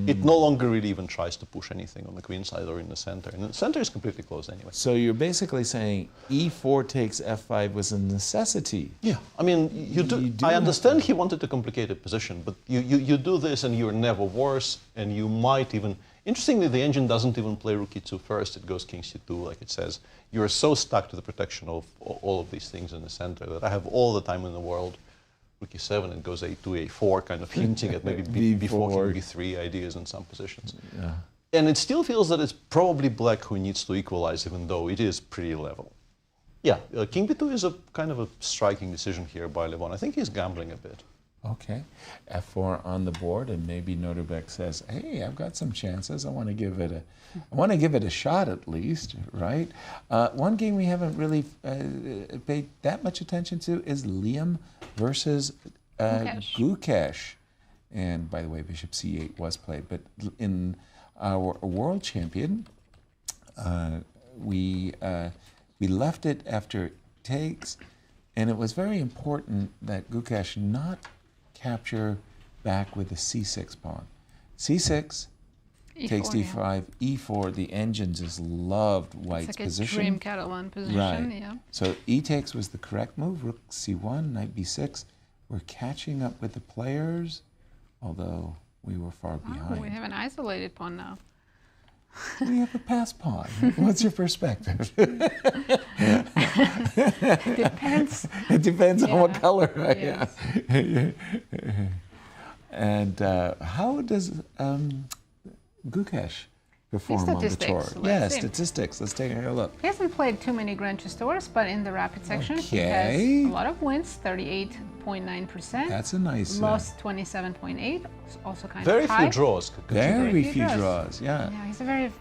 Speaker 5: It no longer really even tries to push anything on the queen side or in the center, and the center is completely closed anyway.
Speaker 4: So you're basically saying e4 takes f5 was a necessity.
Speaker 5: Yeah, I mean, I understand he wanted to complicate a position, but you do this and you're never worse, and you might even... Interestingly, the engine doesn't even play rook e2 first, it goes king c2, like it says. You're so stuck to the protection of all of these things in the center that I have all the time in the world. Rook e7, it goes a2, a4, kind of hinting at maybe b4, king b3 ideas in some positions.
Speaker 4: Yeah.
Speaker 5: And it still feels that it's probably black who needs to equalize, even though it is pretty level. Yeah, king b2 is a kind of a striking decision here by Levon. I think he's gambling a bit.
Speaker 4: Okay, f4 on the board, and maybe Nodirbek says, "Hey, I've got some chances. I want to give it a shot at least, right?" One game we haven't really paid that much attention to is Liem versus Gukesh. And by the way, bishop c8 was played, but in our world champion, we left it after takes, and it was very important that Gukesh not capture back with the c6 pawn. c6
Speaker 3: E4,
Speaker 4: takes d5, e4. The engine just loved White's
Speaker 3: it's like
Speaker 4: position.
Speaker 3: a dream Caro-Kann position,
Speaker 4: Right.
Speaker 3: yeah.
Speaker 4: So e takes was the correct move. Rook c1, knight b6, we're catching up with the players, although we were far behind.
Speaker 3: We have an isolated pawn now.
Speaker 4: We have a pass pawn. What's your perspective?
Speaker 3: Depends.
Speaker 4: It depends on what color.
Speaker 3: Yes.
Speaker 4: Yeah. And how does Gukesh perform on the tour? Yeah, statistics. Let's take a look.
Speaker 3: He hasn't played too many Grand Chess tours, but in the rapid section, he has a lot of wins, 38.9%.
Speaker 4: That's a nice...
Speaker 3: Lost 27.8, also kind
Speaker 5: very
Speaker 3: of high.
Speaker 5: few draws.
Speaker 4: Very few draws, yeah.
Speaker 3: Yeah, he's a very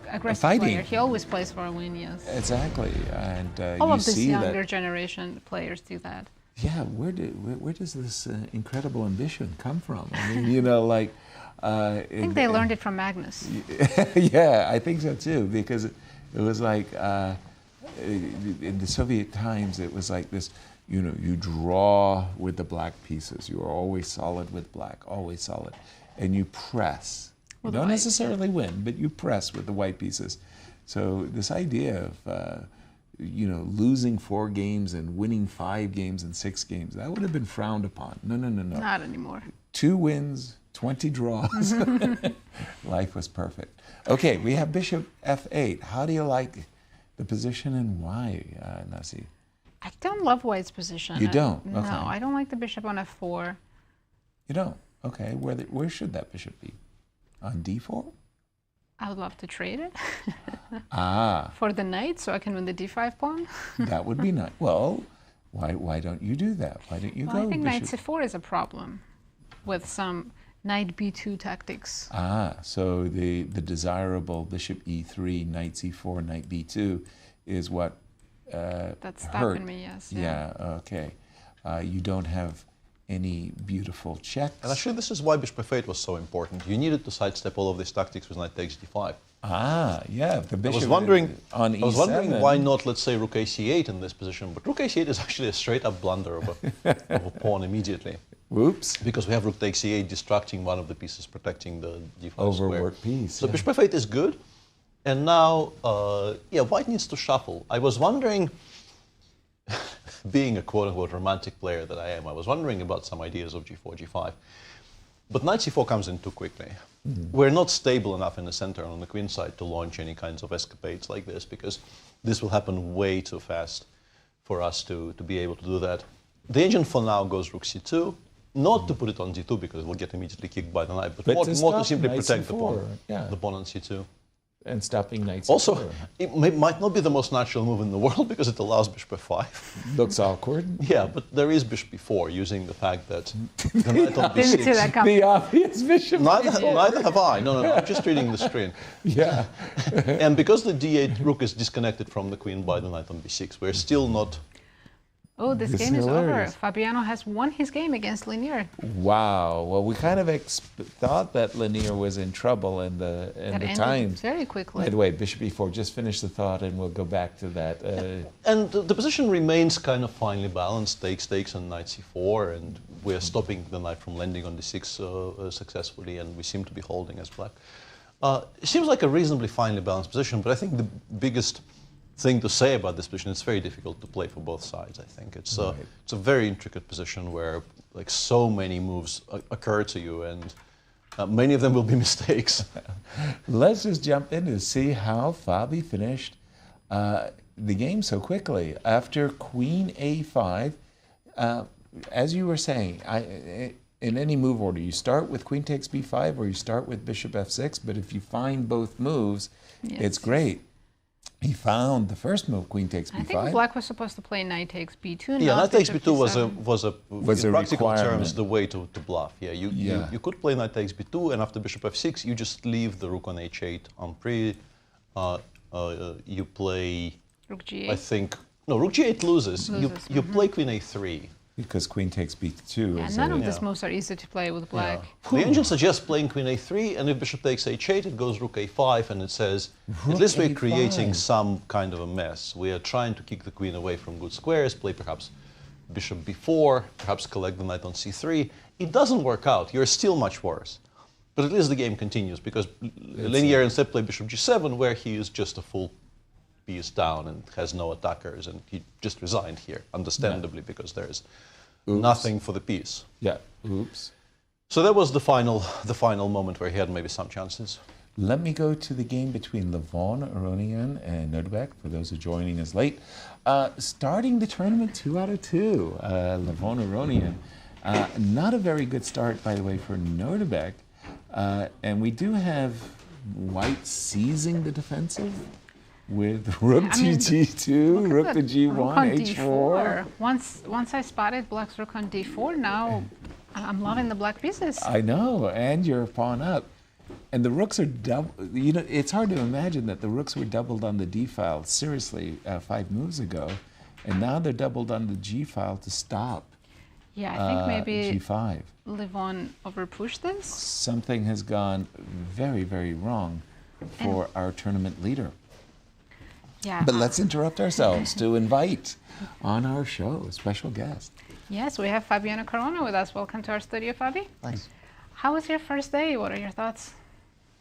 Speaker 3: aggressive player. He always plays for a win, yes.
Speaker 4: Exactly, and
Speaker 3: all of these younger generation players do that.
Speaker 4: Yeah, where does this incredible ambition come from? I mean, you know, like...
Speaker 3: I think they learned it from Magnus.
Speaker 4: Yeah, I think so too, because it was like, in the Soviet times, it was like this, you know, you draw with the black pieces. You are always solid with black, always solid. And you press. You don't necessarily win, but you press with the white pieces. So this idea of, you know, losing 4 games and winning 5 games and 6 games, that would have been frowned upon. No.
Speaker 3: Not anymore.
Speaker 4: 2 wins, 20 draws. Life was perfect. Okay, we have bishop f8. How do you like the position and why, Nazi?
Speaker 3: I don't love white's position.
Speaker 4: You don't?
Speaker 3: No,
Speaker 4: Okay.
Speaker 3: I don't like the bishop on f4.
Speaker 4: You don't? Okay, where should that bishop be? On d4?
Speaker 3: I would love to trade it.
Speaker 4: For
Speaker 3: the knight, so I can win the d5 pawn.
Speaker 4: That would be nice. Well, why don't you do that? Why don't you go
Speaker 3: I think knight
Speaker 4: bishop?
Speaker 3: c4 is a problem with some knight b2 tactics.
Speaker 4: So the desirable bishop e3, knight c4, knight b2 is what
Speaker 3: that's
Speaker 4: hurt.
Speaker 3: stopping me, yes.
Speaker 4: Yeah, okay. You don't have any beautiful checks.
Speaker 5: And actually, this is why bishop f8 was so important. You needed to sidestep all of these tactics with knight takes d5.
Speaker 4: Yeah, the bishop
Speaker 5: I was wondering
Speaker 4: E7.
Speaker 5: why not, let's say, rook ac8 in this position. But rook ac8 is actually a straight-up blunder of a pawn immediately.
Speaker 4: Whoops.
Speaker 5: Because we have rook takes c8 distracting one of the pieces, protecting the d5
Speaker 4: overworked
Speaker 5: square.
Speaker 4: piece.
Speaker 5: So bishop f8 is good. And now, white needs to shuffle. I was wondering, being a quote-unquote romantic player that I am, I was wondering about some ideas of g4, g5. But knight c4 comes in too quickly. We're not stable enough in the center on the queen side to launch any kinds of escapades like this, because this will happen way too fast for us to be able to do that. The engine for now goes rook c2, not to put it on d2 because it will get immediately kicked by the knight, but more to simply protect the pawn, the pawn on c2.
Speaker 4: And stopping knight c4.
Speaker 5: Also, it might not be the most natural move in the world because it allows bishop f5.
Speaker 4: Looks awkward.
Speaker 5: Yeah, but there is bishop b4 using the fact that the knight on b6.
Speaker 4: The obvious bishop.
Speaker 5: Neither have I. No, I'm just reading the screen.
Speaker 4: Yeah.
Speaker 5: And because the d8 rook is disconnected from the queen by the knight on b6, we're still not...
Speaker 3: Oh, this game is over. Fabiano has won his game against Leinier.
Speaker 4: Wow. Well, we kind of thought that Leinier was in trouble in the times.
Speaker 3: Very quickly.
Speaker 4: By the way, bishop e4. Just finish the thought, and we'll go back to that.
Speaker 5: And the position remains kind of finely balanced. Takes on knight c4, and we're stopping the knight from landing on d6 successfully, and we seem to be holding as black. It seems like a reasonably finely balanced position, but I think the biggest thing to say about this position, it's very difficult to play for both sides, I think. It's a very intricate position where like so many moves occur to you, and many of them will be mistakes.
Speaker 4: Let's just jump in to see how Fabi finished the game so quickly. After queen a5, as you were saying, in any move order, you start with queen takes b5 or you start with bishop f6, but if you find both moves, it's great. He found the first move, queen takes b5.
Speaker 3: I think black was supposed to play knight takes b2.
Speaker 5: Yeah, knight takes b2 was in practical
Speaker 4: requirement.
Speaker 5: terms the way to bluff. Yeah, you could play knight takes b2, and after bishop f6, you just leave the rook on h8 on pre. You play
Speaker 3: rook g8.
Speaker 5: I think no, rook g8 loses. You play queen a3.
Speaker 4: Because queen takes b2.
Speaker 3: Yeah, none of these moves are easy to play with black.
Speaker 5: The engine suggests playing queen a3, and if bishop takes h8, it goes rook a5, and it says, at least we're creating some kind of a mess. We are trying to kick the queen away from good squares, play perhaps bishop b4, perhaps collect the knight on c3. It doesn't work out. You're still much worse. But at least the game continues, because Leinier instead played bishop g7, where he is just a full piece down and has no attackers, and he just resigned here, understandably, because there's nothing for the piece.
Speaker 4: Yeah, oops.
Speaker 5: So that was the final moment where he had maybe some chances.
Speaker 4: Let me go to the game between Levon, Aronian, and Nodirbek, for those who are joining us late. Starting the tournament 2 out of 2, Levon, Aronian. Not a very good start, by the way, for Nodirbek. And we do have white seizing the defensive with rook to g2, rook to g1, h4.
Speaker 3: Once I spotted black's rook on d4, now I'm loving the black pieces.
Speaker 4: I know, and you're pawn up. And the rooks are double. You know, it's hard to imagine that the rooks were doubled on the d file, seriously, 5 moves ago. And now they're doubled on the g file to stop.
Speaker 3: Yeah, I think maybe
Speaker 4: g5.
Speaker 3: Levon overpushed this.
Speaker 4: Something has gone very, very wrong for our tournament leader.
Speaker 3: Yeah.
Speaker 4: But let's interrupt ourselves to invite on our show a special guest.
Speaker 3: Yes, we have Fabiano Caruana with us. Welcome to our studio, Fabi.
Speaker 18: Thanks.
Speaker 3: How was your first day? What are your thoughts?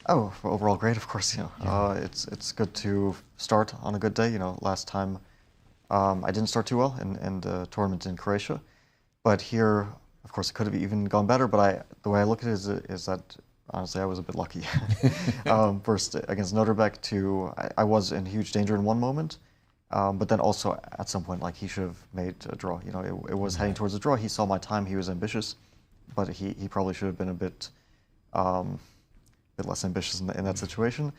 Speaker 18: Oh, overall great, of course. You know, it's good to start on a good day. You know, last time I didn't start too well in the tournament in Croatia, but here, of course, it could have even gone better. But the way I look at it is that honestly I was a bit lucky. First against Nodirbek, I was in huge danger in one moment, but then also at some point, like, he should have made a draw. You know, it was heading towards a draw. He saw my time. He was ambitious, but he probably should have been a bit less ambitious in that situation.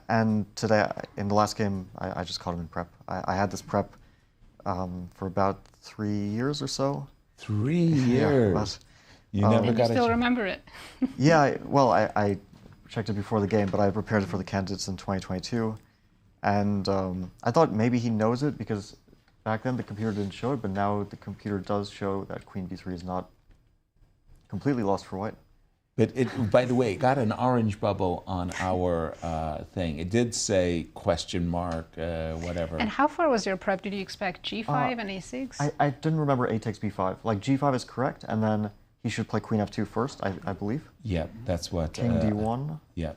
Speaker 18: And today, in the last game, I just caught him in prep. I had this prep for about 3 years or so.
Speaker 4: 3 years?
Speaker 18: But,
Speaker 4: you never
Speaker 3: and
Speaker 4: got
Speaker 3: you still remember it?
Speaker 18: Yeah, well, I checked it before the game, but I prepared it for the candidates in 2022. And I thought maybe he knows it, because back then the computer didn't show it, but now the computer does show that queen b3 is not completely lost for white.
Speaker 4: But it, by the way, it got an orange bubble on our thing. It did say question mark, whatever.
Speaker 3: And how far was your prep? Did you expect g5 and a6?
Speaker 18: I didn't remember a takes b5. Like, g5 is correct, and then he should play queen f2 first, I believe.
Speaker 4: Yeah, that's what...
Speaker 18: King d1.
Speaker 4: Yeah.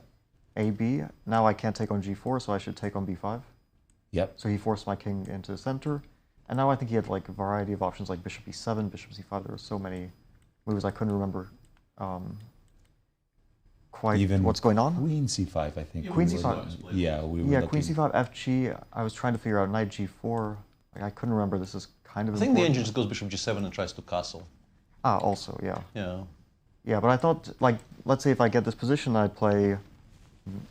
Speaker 18: ab. Now I can't take on g4, so I should take on b5.
Speaker 4: Yep.
Speaker 18: So he forced my king into the center. And now I think he had, like, a variety of options, like bishop e7, bishop c5. There were so many moves I couldn't remember quite
Speaker 4: even
Speaker 18: what's going on.
Speaker 4: Queen c5, I think.
Speaker 18: Queen c5.
Speaker 4: Yeah, we were
Speaker 18: Yeah,
Speaker 4: looking.
Speaker 18: queen c5, fg. I was trying to figure out knight g4. Like, I couldn't remember. This is kind of
Speaker 5: I think the
Speaker 18: important.
Speaker 5: engine just goes bishop g7 and tries to castle.
Speaker 18: Ah, also, yeah.
Speaker 5: Yeah.
Speaker 18: Yeah, but I thought, like, let's say if I get this position, I'd play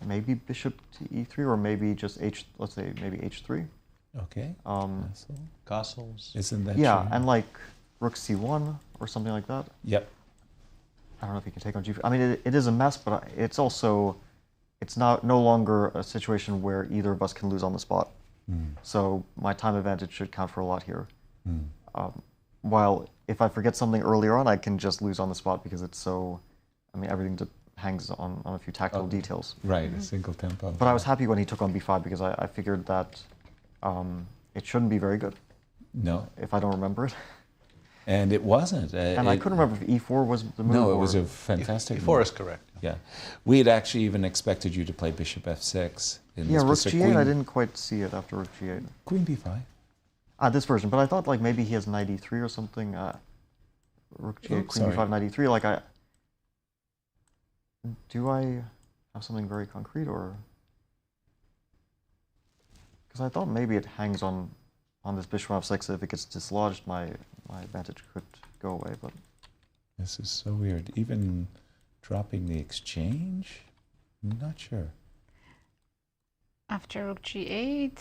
Speaker 18: maybe bishop to e3, or maybe just let's say maybe h3.
Speaker 4: Okay.
Speaker 5: Castles.
Speaker 4: Isn't that
Speaker 18: yeah,
Speaker 4: true?
Speaker 18: and like rook c1 or something like that.
Speaker 4: Yep.
Speaker 18: I don't know if you can take on g4. I mean, it is a mess, but it's also, it's no longer a situation where either of us can lose on the spot. So my time advantage should count for a lot here. While if I forget something earlier on, I can just lose on the spot, because it's so, I mean, everything hangs on a few tactical details.
Speaker 4: Right, a single tempo.
Speaker 18: But I was happy when he took on b5, because I figured that it shouldn't be very good.
Speaker 4: No.
Speaker 18: If I don't remember it.
Speaker 4: And it wasn't.
Speaker 18: And I couldn't remember if e4 was the move.
Speaker 4: No, it was a fantastic
Speaker 5: e4
Speaker 4: move.
Speaker 5: is correct.
Speaker 4: Yeah. We had actually even expected you to play bishop f6.
Speaker 18: Yeah, rook g8, I didn't quite see it after rook g8.
Speaker 4: Queen b5.
Speaker 18: This version, but I thought like maybe he has knight e3 or something. Rook g8, queen b5, knight e3. Like, do I have something very concrete, or? Because I thought maybe it hangs on this bishop f6. If it gets dislodged, my advantage could go away. But
Speaker 4: this is so weird. Even dropping the exchange, I'm not sure.
Speaker 3: After rook g8,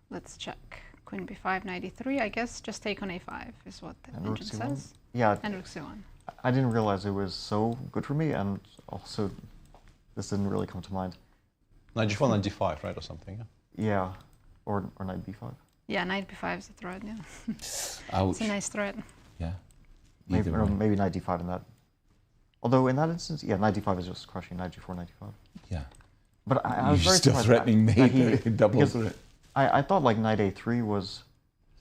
Speaker 3: let's check. Queen b5, knight e3. I guess just take on a5 is what the engine says.
Speaker 18: Yeah.
Speaker 3: And rook c1.
Speaker 18: I didn't realize it was so good for me, and also this didn't really come to mind.
Speaker 5: Knight g4, knight d5, right, or something?
Speaker 18: Yeah, or knight b5.
Speaker 3: Yeah, knight b5 is a threat, yeah.
Speaker 4: Ouch.
Speaker 3: It's a nice threat.
Speaker 4: Yeah.
Speaker 18: Maybe knight d5 in that. Although in that instance, yeah, knight d5 is just crushing knight g4, knight d5.
Speaker 4: Yeah.
Speaker 18: But I was
Speaker 4: You're
Speaker 18: very
Speaker 4: still
Speaker 18: surprised
Speaker 4: threatening me.
Speaker 18: that
Speaker 4: Double
Speaker 18: because
Speaker 4: threat.
Speaker 18: I thought like knight a3 was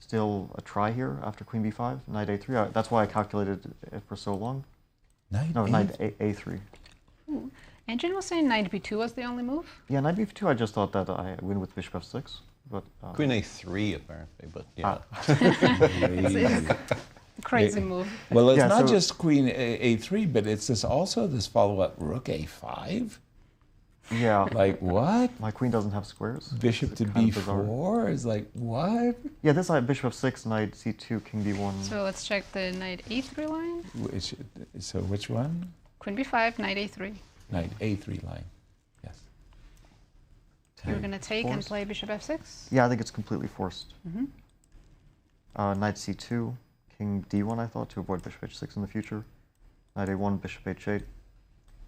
Speaker 18: still a try here after queen b5. Knight a3. That's why I calculated it for so long.
Speaker 4: Knight
Speaker 18: a3.
Speaker 3: Ooh. Engine was saying knight b2 was the only move.
Speaker 18: Yeah, knight b2. I just thought that I win with bishop f6. But
Speaker 5: queen a3 apparently, but yeah.
Speaker 3: Crazy move.
Speaker 8: Well, it's
Speaker 18: Yeah,
Speaker 8: not
Speaker 18: so-
Speaker 8: just queen a3, but it's also this follow-up rook a5.
Speaker 18: Yeah.
Speaker 8: Like what?
Speaker 18: My queen doesn't have squares.
Speaker 8: Bishop to
Speaker 18: kind of bizarre.
Speaker 8: b4 is like what?
Speaker 18: Yeah, this side, bishop f6, knight c2, king d1.
Speaker 3: So let's check the knight e3 line.
Speaker 8: So which one?
Speaker 3: Queen b5, knight a3.
Speaker 8: Knight a3 line. Yes.
Speaker 3: You're going to take and
Speaker 18: Forced.
Speaker 3: play bishop f6?
Speaker 18: Yeah, I think it's completely forced.
Speaker 3: Mm-hmm.
Speaker 18: Knight c2, king d1, I thought, to avoid bishop h6 in the future. Knight a1, bishop h8.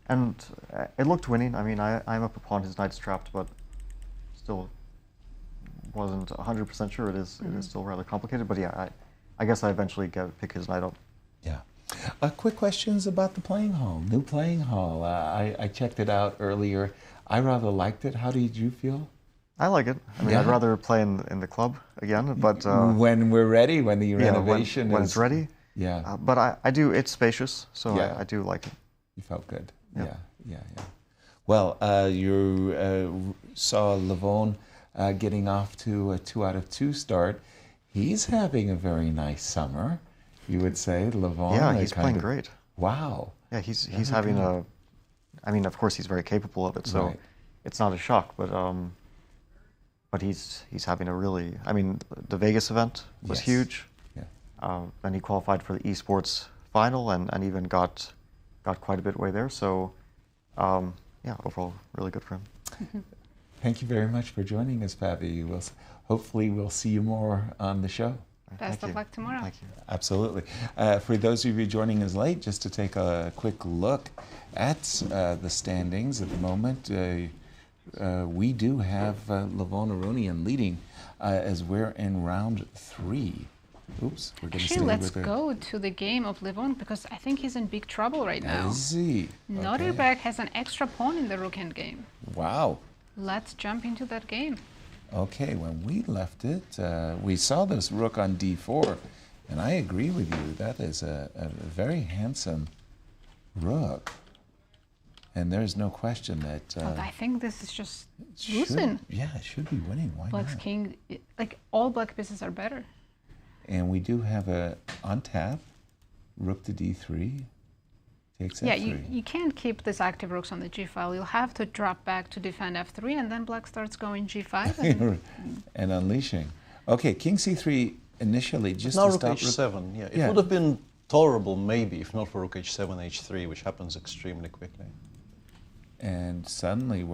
Speaker 18: And it looked winning. I mean, I'm up a pawn, his knight's trapped, but still wasn't 100% sure. It is still rather complicated, but yeah, I guess I eventually pick his knight up.
Speaker 8: Yeah. Quick questions about the playing hall. New playing hall. I checked it out earlier. I rather liked it. How did you feel?
Speaker 18: I like it. I mean,
Speaker 8: Yeah.
Speaker 18: I'd rather play in the club again, but
Speaker 8: when we're ready, when the renovation
Speaker 18: when
Speaker 8: is
Speaker 18: it's ready.
Speaker 8: Yeah.
Speaker 18: But I do. It's spacious, so
Speaker 8: Yeah.
Speaker 18: I do like it.
Speaker 8: You felt good.
Speaker 18: Yeah.
Speaker 8: Yeah. Well, you saw Levon getting off to a 2 out of 2 start. He's having a very nice summer, you would say, Levon.
Speaker 18: Yeah, he's playing great.
Speaker 8: Wow.
Speaker 18: Yeah, he's having a. I mean, of course, he's very capable of it, so
Speaker 8: Right.
Speaker 18: it's not a shock. But he's having a really. I mean, the Vegas event was
Speaker 8: Yes.
Speaker 18: huge.
Speaker 8: Yeah.
Speaker 18: Then he qualified for the esports final and even got quite a bit way there. So, yeah, overall, really good for him.
Speaker 8: Thank you very much for joining us, Fabi. Hopefully we'll see you more on the show.
Speaker 3: Best of luck tomorrow.
Speaker 18: Thank you.
Speaker 8: Absolutely. For those of you joining us late, just to take a quick look at the standings at the moment, we do have Levon Aronian leading as we're in round 3. Oops, we're going to
Speaker 3: Actually,
Speaker 8: stay
Speaker 3: let's
Speaker 8: with the...
Speaker 3: go to the game of Levon because I think he's in big trouble right now.
Speaker 8: Is he?
Speaker 3: Nodirbek has an extra pawn in the rook endgame.
Speaker 8: Wow.
Speaker 3: Let's jump into that game.
Speaker 8: Okay, when we left it, we saw this rook on d4, and I agree with you. That is a very handsome rook. And there's no question that...
Speaker 3: But I think this is just
Speaker 8: should-
Speaker 3: losing.
Speaker 8: Yeah, it should be winning. Why
Speaker 3: Black's
Speaker 8: not?
Speaker 3: king, like all black pieces are better.
Speaker 8: And we do have a on tap, rook to d3, takes
Speaker 3: Yeah,
Speaker 8: f3.
Speaker 3: you can't keep these active rooks on the g file. You'll have to drop back to defend f3, and then black starts going g5. And
Speaker 8: and unleashing. Okay, king c3 initially just
Speaker 5: now
Speaker 8: to
Speaker 5: rook
Speaker 8: stop
Speaker 5: h7. Yeah, it would have been tolerable maybe if not for rook h7, h3, which happens extremely quickly.
Speaker 8: And suddenly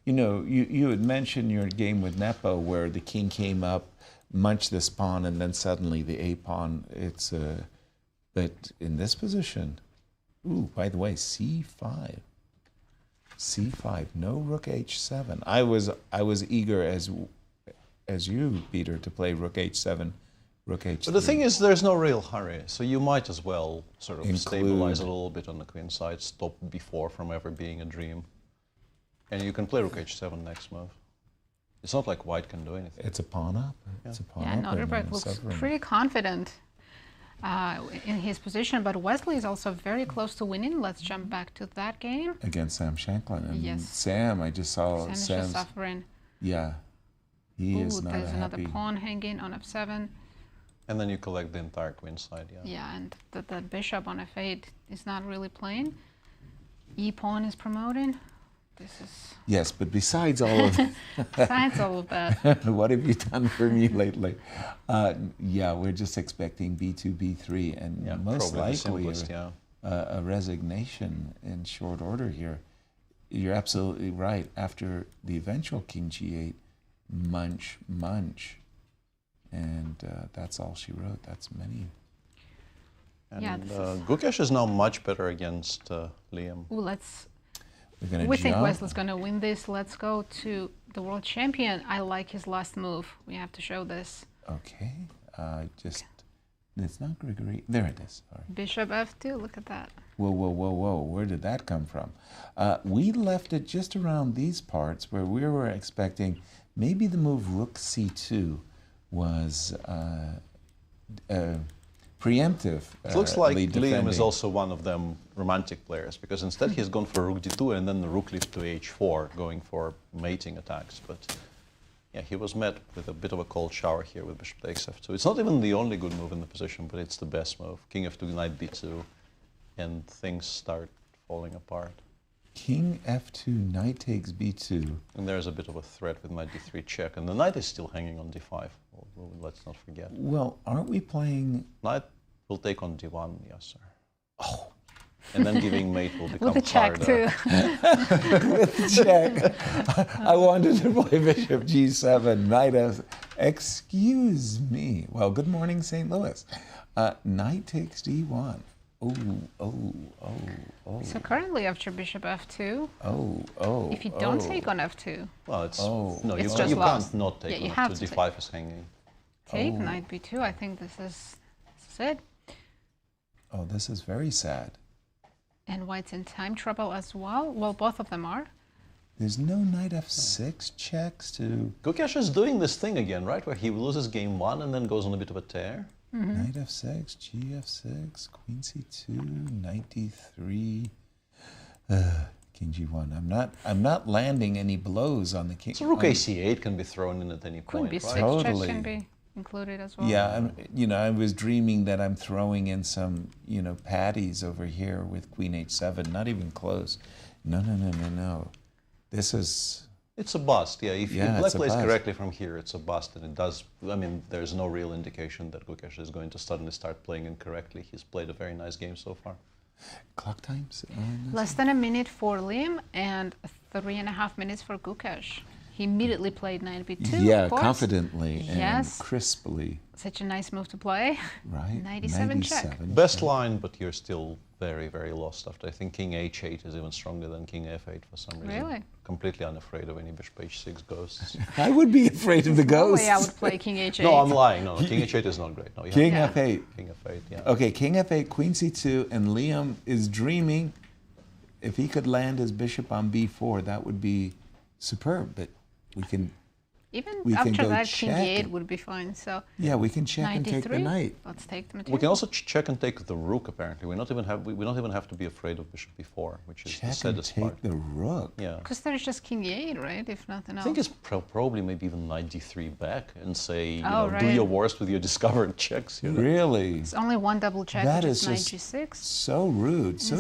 Speaker 8: you had mentioned your game with Nepo where the king came up, munched this pawn, and then suddenly the a pawn. But in this position, ooh, by the way, c5, no rook h7. I was eager as you, Peter, to play rook h7, rook h3.
Speaker 5: But the thing is, there's no real hurry, so you might as well sort of stabilize a little bit on the queen side, stop b4 from ever being a dream. And you can play rook h7 next move. It's not like white can do anything.
Speaker 8: It's a pawn up. It's a pawn
Speaker 3: yeah,
Speaker 8: up.
Speaker 3: Nodirbek looks pretty confident in his position, but Wesley is also very close to winning. Let's jump back to that game.
Speaker 8: Against Sam Shankland. And
Speaker 3: Yes.
Speaker 8: Sam, I just saw
Speaker 3: Sam is just
Speaker 8: Sam's...
Speaker 3: suffering.
Speaker 8: Yeah. He is not
Speaker 3: there's
Speaker 8: happy.
Speaker 3: another pawn hanging on f7.
Speaker 5: And then you collect the entire queen side, yeah.
Speaker 3: Yeah, and the bishop on f8 is not really playing. E pawn is promoting. This is...
Speaker 8: Yes, but besides all of
Speaker 3: Besides all of that.
Speaker 8: what have you done for me lately? Yeah, we're just expecting b2, b3, and most
Speaker 5: probably the
Speaker 8: likely
Speaker 5: simplest,
Speaker 8: a resignation in short order here. You're absolutely right. After the eventual king g8, munch, munch. And that's all she wrote. That's many.
Speaker 5: And
Speaker 3: Yeah,
Speaker 5: Gukesh is now much better against Liem.
Speaker 3: Ooh, let's...
Speaker 8: We're gonna
Speaker 3: We think
Speaker 8: jump.
Speaker 3: Wesley's going to win this. Let's go to the world champion. I like his last move. We have to show this.
Speaker 8: Okay. It's not Grigoriy. There it is. Sorry.
Speaker 3: Bishop f2, look at that.
Speaker 8: Whoa, whoa, whoa, whoa. Where did that come from? We left it just around these parts where we were expecting maybe the move rook c2 was preemptive.
Speaker 5: It looks like Liem
Speaker 8: defending.
Speaker 5: is also one of them romantic players, because instead he's gone for rook d2 and then the rook leads to h4, going for mating attacks. But Yeah, he was met with a bit of a cold shower here with bishop takes f2. It's not even the only good move in the position, but it's the best move. King f2, knight b2, and things start falling apart.
Speaker 8: King f2, knight takes b2.
Speaker 5: And there's a bit of a threat with knight d3 check, and the knight is still hanging on d5. Well, let's not forget.
Speaker 8: Well, aren't we playing...
Speaker 5: Knight will take on d1, Yasser. Oh. And then giving mate will become
Speaker 3: with the check
Speaker 5: harder.
Speaker 3: too.
Speaker 8: With the check. I wanted to play bishop g7, knight f... Excuse me. Well, good morning, St. Louis. Knight takes d1. Oh.
Speaker 3: So currently after bishop f2. If you don't take on f2.
Speaker 5: Well, it's
Speaker 3: no,
Speaker 5: you
Speaker 3: can't
Speaker 5: not take
Speaker 3: you
Speaker 5: on
Speaker 3: have
Speaker 5: f2.
Speaker 3: to
Speaker 5: d5 is hanging.
Speaker 3: Take knight b2. I think this is it.
Speaker 8: Oh, this is very sad.
Speaker 3: And white's in time trouble as well. Well, both of them are.
Speaker 8: There's no knight f6 checks to...
Speaker 5: Gukesh is doing this thing again, right? Where he loses game 1 and then goes on a bit of a tear.
Speaker 8: Knight f6, gf6, queen c2, knight d3, king g1. I'm not landing any blows on the king.
Speaker 5: So rook ac8 can be thrown in at any point,
Speaker 3: Queen b6
Speaker 5: right?
Speaker 8: Totally.
Speaker 3: check can be included as well.
Speaker 8: Yeah, I was dreaming that I'm throwing in some, patties over here with queen h7. Not even close. No. This is...
Speaker 5: It's a bust, yeah. If black plays
Speaker 8: bust.
Speaker 5: correctly from here, it's a bust, and it does. I mean, there's no real indication that Gukesh is going to suddenly start playing incorrectly. He's played a very nice game so far.
Speaker 8: Clock times?
Speaker 3: Less than a minute for Liem and 3.5 minutes for Gukesh. He immediately played knight b2.
Speaker 8: Yeah,
Speaker 3: of course.
Speaker 8: confidently and
Speaker 3: Yes.
Speaker 8: crisply.
Speaker 3: Such a nice move to play.
Speaker 8: Right.
Speaker 3: 97 check.
Speaker 5: Best line, but you're still very, very lost after. I think king h8 is even stronger than king f8 for some reason.
Speaker 3: Really?
Speaker 5: Completely unafraid of any bishop h6 ghosts.
Speaker 8: I would be afraid of the
Speaker 3: No
Speaker 8: ghosts.
Speaker 3: way I would play king h8.
Speaker 5: No, I'm lying. No, king h8 is not great. No, you
Speaker 8: King
Speaker 5: have-
Speaker 8: f8.
Speaker 5: King f8, yeah.
Speaker 8: Okay, king f8, queen c2, and Liam is dreaming. If he could land his bishop on b4, that would be superb, but we can...
Speaker 3: Even
Speaker 8: we can
Speaker 3: after
Speaker 8: go
Speaker 3: that, king
Speaker 8: check.
Speaker 3: e8 would be fine. So
Speaker 8: Yeah, we can check and take the
Speaker 3: 93.
Speaker 8: knight.
Speaker 3: Let's take the
Speaker 5: We
Speaker 3: material.
Speaker 5: can also check and take the rook. Apparently, we don't even have to be afraid of bishop b4, which is the
Speaker 8: Check and
Speaker 5: saddest
Speaker 8: take
Speaker 5: part.
Speaker 8: the rook.
Speaker 5: Yeah.
Speaker 3: Because there's just king e8, right? If nothing
Speaker 5: I
Speaker 3: else.
Speaker 5: think it's probably maybe even knight d3 back and say, you
Speaker 3: Oh,
Speaker 5: know, do
Speaker 3: right.
Speaker 5: your worst with your discovered checks. You know?
Speaker 8: Really?
Speaker 3: It's only one double check,
Speaker 8: That
Speaker 3: which
Speaker 8: is
Speaker 3: is knight
Speaker 8: just
Speaker 3: g6.
Speaker 8: so rude, so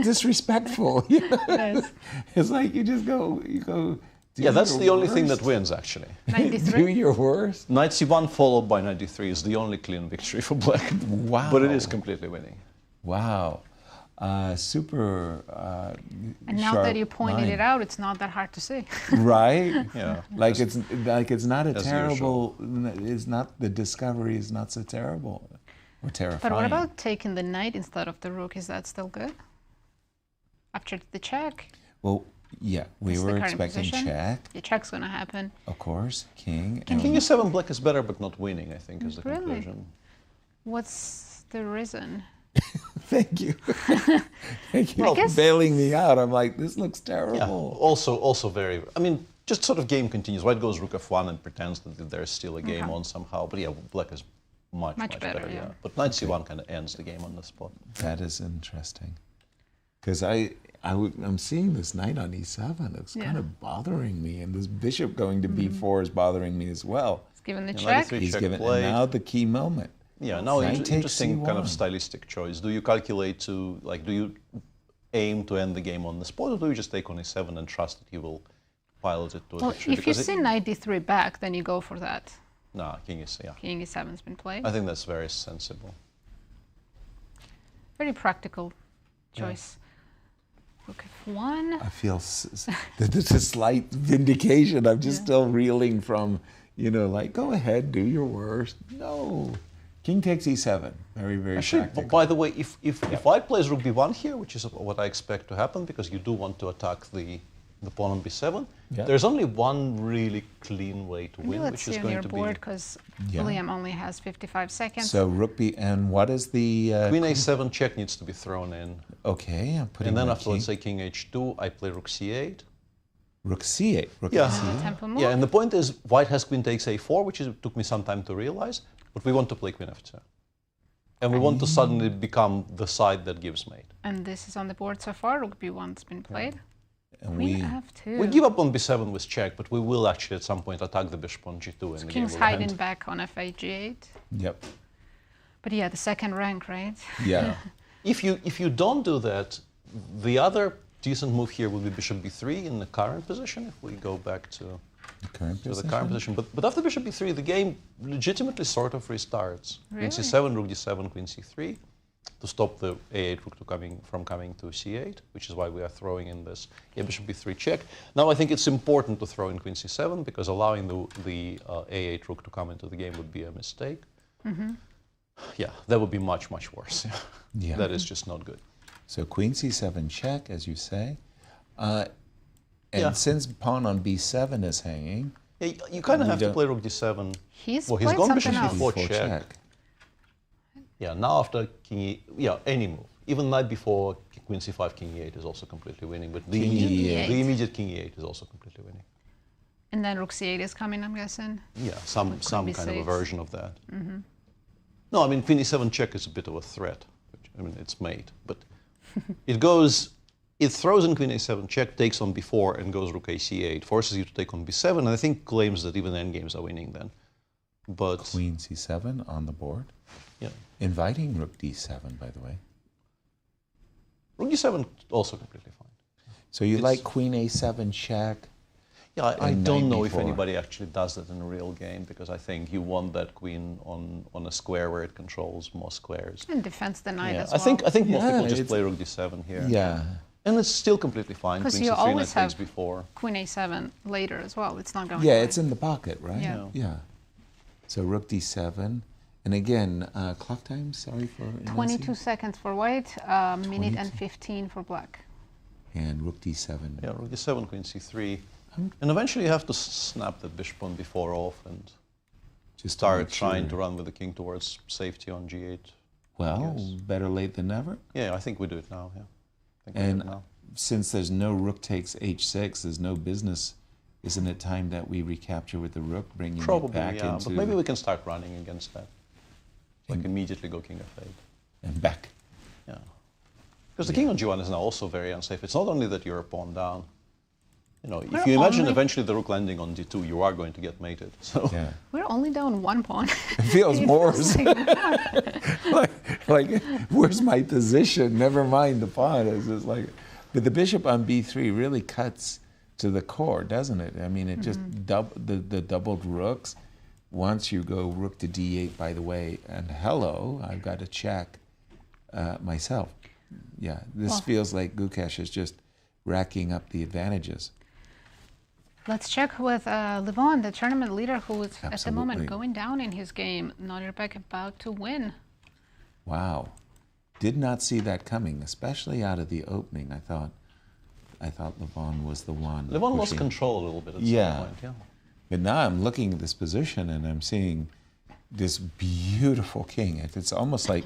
Speaker 8: disrespectful. You know?
Speaker 3: Yes.
Speaker 8: It's like you just go, do
Speaker 5: Yeah, that's
Speaker 8: your
Speaker 5: the only thing that
Speaker 8: worst.
Speaker 5: wins, actually.
Speaker 8: Do your worst.
Speaker 5: Knight c1 followed by knight d3 is the only clean victory for black.
Speaker 8: Wow.
Speaker 5: But it is completely winning.
Speaker 8: Wow. Super
Speaker 3: And now
Speaker 8: sharp
Speaker 3: that you pointed
Speaker 8: line.
Speaker 3: it out, it's not that hard to see.
Speaker 8: Right?
Speaker 5: Yeah.
Speaker 8: Like it's not a
Speaker 5: As
Speaker 8: terrible, it's not, the discovery is not so terrible or terrifying.
Speaker 3: But what about taking the knight instead of the rook? Is that still good? After the check?
Speaker 8: Well, yeah, we
Speaker 3: This is the
Speaker 8: were
Speaker 3: current
Speaker 8: expecting
Speaker 3: position.
Speaker 8: check,
Speaker 3: The check's going to happen.
Speaker 8: of course, king.
Speaker 5: King e7 black is better, but not winning, I think, is the
Speaker 3: Really?
Speaker 5: conclusion.
Speaker 3: What's the reason?
Speaker 8: Thank you. Thank you
Speaker 3: I
Speaker 8: for
Speaker 3: guess-
Speaker 8: bailing me out. I'm like, this looks
Speaker 5: Yeah.
Speaker 8: terrible.
Speaker 5: Also very. I mean, just sort of game continues. White goes rook f1 and pretends that there's still a game on somehow. But yeah, black is much better.
Speaker 3: yeah.
Speaker 5: But knight c1 kind of ends the game on the spot.
Speaker 8: That is interesting. Because I'm seeing this knight on e7. It's kind of bothering me. And this bishop going to b4 is bothering me as well.
Speaker 3: It's given the
Speaker 5: Yeah,
Speaker 3: check.
Speaker 5: 93
Speaker 8: He's
Speaker 5: check
Speaker 8: given,
Speaker 5: played.
Speaker 8: and now the key moment.
Speaker 5: Yeah, now
Speaker 8: Knight takes
Speaker 5: interesting kind of
Speaker 8: c1.
Speaker 5: stylistic choice. Do you calculate to, like, do you aim to end the game on the spot, or do you just take on e7 and trust that he will pilot it to a
Speaker 3: Well,
Speaker 5: victory?
Speaker 3: if you
Speaker 5: Because
Speaker 3: see knight d3 back, then you go for that.
Speaker 5: Nah, king is, yeah.
Speaker 3: King e7's been played.
Speaker 5: I think that's very sensible.
Speaker 3: Very practical choice. Rook f1.
Speaker 8: I feel that there's a slight vindication. I'm just still reeling from, like, go ahead, do your worst. No. King takes e7. Very, very
Speaker 5: Actually,
Speaker 8: practical.
Speaker 5: by the way, if white plays rook b1 here, which is what I expect to happen, because you do want to attack the pawn on b7, there's only one really clean way to win,
Speaker 3: Let's
Speaker 5: which
Speaker 3: see
Speaker 5: is
Speaker 3: on
Speaker 5: going
Speaker 3: your
Speaker 5: to
Speaker 3: board,
Speaker 5: be
Speaker 3: because
Speaker 8: Yeah.
Speaker 3: William only has 55 seconds.
Speaker 8: So rook b, and what is the...
Speaker 5: queen a7 check needs to be thrown in.
Speaker 8: Okay, I'm putting
Speaker 5: And then
Speaker 8: my
Speaker 5: after, let's
Speaker 8: king.
Speaker 5: say, king h2, I play rook c8.
Speaker 8: Rook c8. Rook
Speaker 5: Yeah.
Speaker 8: c8.
Speaker 3: Tempo move.
Speaker 5: Yeah, and the point is, white has queen takes a4, which took me some time to realize, but we want to play queen f2. And we want to suddenly become the side that gives mate.
Speaker 3: And this is on the board so far. Rook b1's been played.
Speaker 4: And
Speaker 3: Queen F2.
Speaker 5: we give up on b7 with check, but we will actually at some point attack the bishop on g2 and the game
Speaker 3: King's
Speaker 5: will
Speaker 3: hiding
Speaker 5: end.
Speaker 3: back on f8, g8.
Speaker 4: Yep.
Speaker 3: But yeah, the second rank, right?
Speaker 4: Yeah.
Speaker 5: If you don't do that, the other decent move here will be bishop b3 in the current position, if we go back to
Speaker 4: the current
Speaker 5: position. But after bishop b3, the game legitimately sort of restarts.
Speaker 3: Really?
Speaker 5: Queen c7, rook d7, queen c3, to stop the a8 rook from coming to c8, which is why we are throwing in this bishop b3 check. Now I think it's important to throw in queen c7, because allowing the a8 rook to come into the game would be a mistake.
Speaker 3: Mm-hmm.
Speaker 5: Yeah, that would be much, much worse.
Speaker 4: Yeah.
Speaker 5: That is just not good.
Speaker 4: So queen c7 check, as you say. And since pawn on b7 is hanging...
Speaker 5: Yeah, you kind of have to play rook d7.
Speaker 3: He's
Speaker 5: he's
Speaker 3: played
Speaker 5: gone bishop
Speaker 3: something else.
Speaker 5: b4 check. Yeah, now after king e... Yeah, any move. Even knight before queen c5, king e8 is also completely winning. But the immediate king e8 is also completely winning.
Speaker 3: And then rook c8 is coming, I'm guessing.
Speaker 5: Yeah, some kind of a version of that.
Speaker 3: Mm-hmm.
Speaker 5: No, I mean, queen e7 check is a bit of a threat. I mean, it's mate, but it goes... It throws in queen a7 check, takes on b4, and goes rook a c8, forces you to take on b7, and I think claims that even endgames are winning then. But
Speaker 4: queen c7 on the board.
Speaker 5: Yeah.
Speaker 4: Inviting rook d7, by the way.
Speaker 5: Rook d7 also completely fine.
Speaker 4: So you like queen a7 check?
Speaker 5: Yeah, I don't know if
Speaker 4: before.
Speaker 5: anybody actually does that in a real game, because I think you want that queen on a square where it controls more squares.
Speaker 3: And defends the knight as
Speaker 5: I
Speaker 3: well.
Speaker 5: think most people just play rook d7 here.
Speaker 4: Yeah.
Speaker 5: And it's still completely fine.
Speaker 3: Because
Speaker 5: Queen
Speaker 3: you
Speaker 5: c3,
Speaker 3: always
Speaker 5: knight takes
Speaker 3: have
Speaker 5: before.
Speaker 3: queen a7 later as well. It's not going
Speaker 4: Yeah,
Speaker 3: away.
Speaker 4: it's in the pocket, right?
Speaker 3: Yeah.
Speaker 4: Yeah. So rook d7. And again, clock time, sorry for...
Speaker 3: 22 seconds for white, minute and 15 for black.
Speaker 4: And rook d7.
Speaker 5: Yeah, rook d7, queen c3. And eventually you have to snap that bishop on b4 off and
Speaker 4: just
Speaker 5: start trying to run with the king towards safety on g8.
Speaker 4: Well, better late than never.
Speaker 5: Yeah, I think we do it now, yeah.
Speaker 4: And since there's no rook takes h6, there's no business, isn't it time that we recapture with the rook, bringing it back into...
Speaker 5: but maybe we can start running against that. Like immediately go king f8.
Speaker 4: And back.
Speaker 5: Yeah. Because the king on g1 is now also very unsafe. It's not only that you're a pawn down. You know, if you imagine eventually the rook landing on d2, you are going to get mated. So
Speaker 4: yeah.
Speaker 3: We're only down one pawn.
Speaker 4: It feels more like, where's my position? Never mind the pawn. It's just like, but the bishop on b3 really cuts to the core, doesn't it? I mean, it just the doubled rooks. Once you go rook to d8, by the way, and hello, I've got to check myself. Yeah, this feels like Gukesh is just racking up the advantages.
Speaker 3: Let's check with Levon, the tournament leader, who is at the moment
Speaker 4: Absolutely.
Speaker 3: going down in his game. Nodirbek about to win.
Speaker 4: Wow, did not see that coming, especially out of the opening. I thought Levon was the one.
Speaker 5: Levon lost
Speaker 4: pushing.
Speaker 5: control a little bit at some point, yeah.
Speaker 4: But now I'm looking at this position and I'm seeing this beautiful king. It's almost like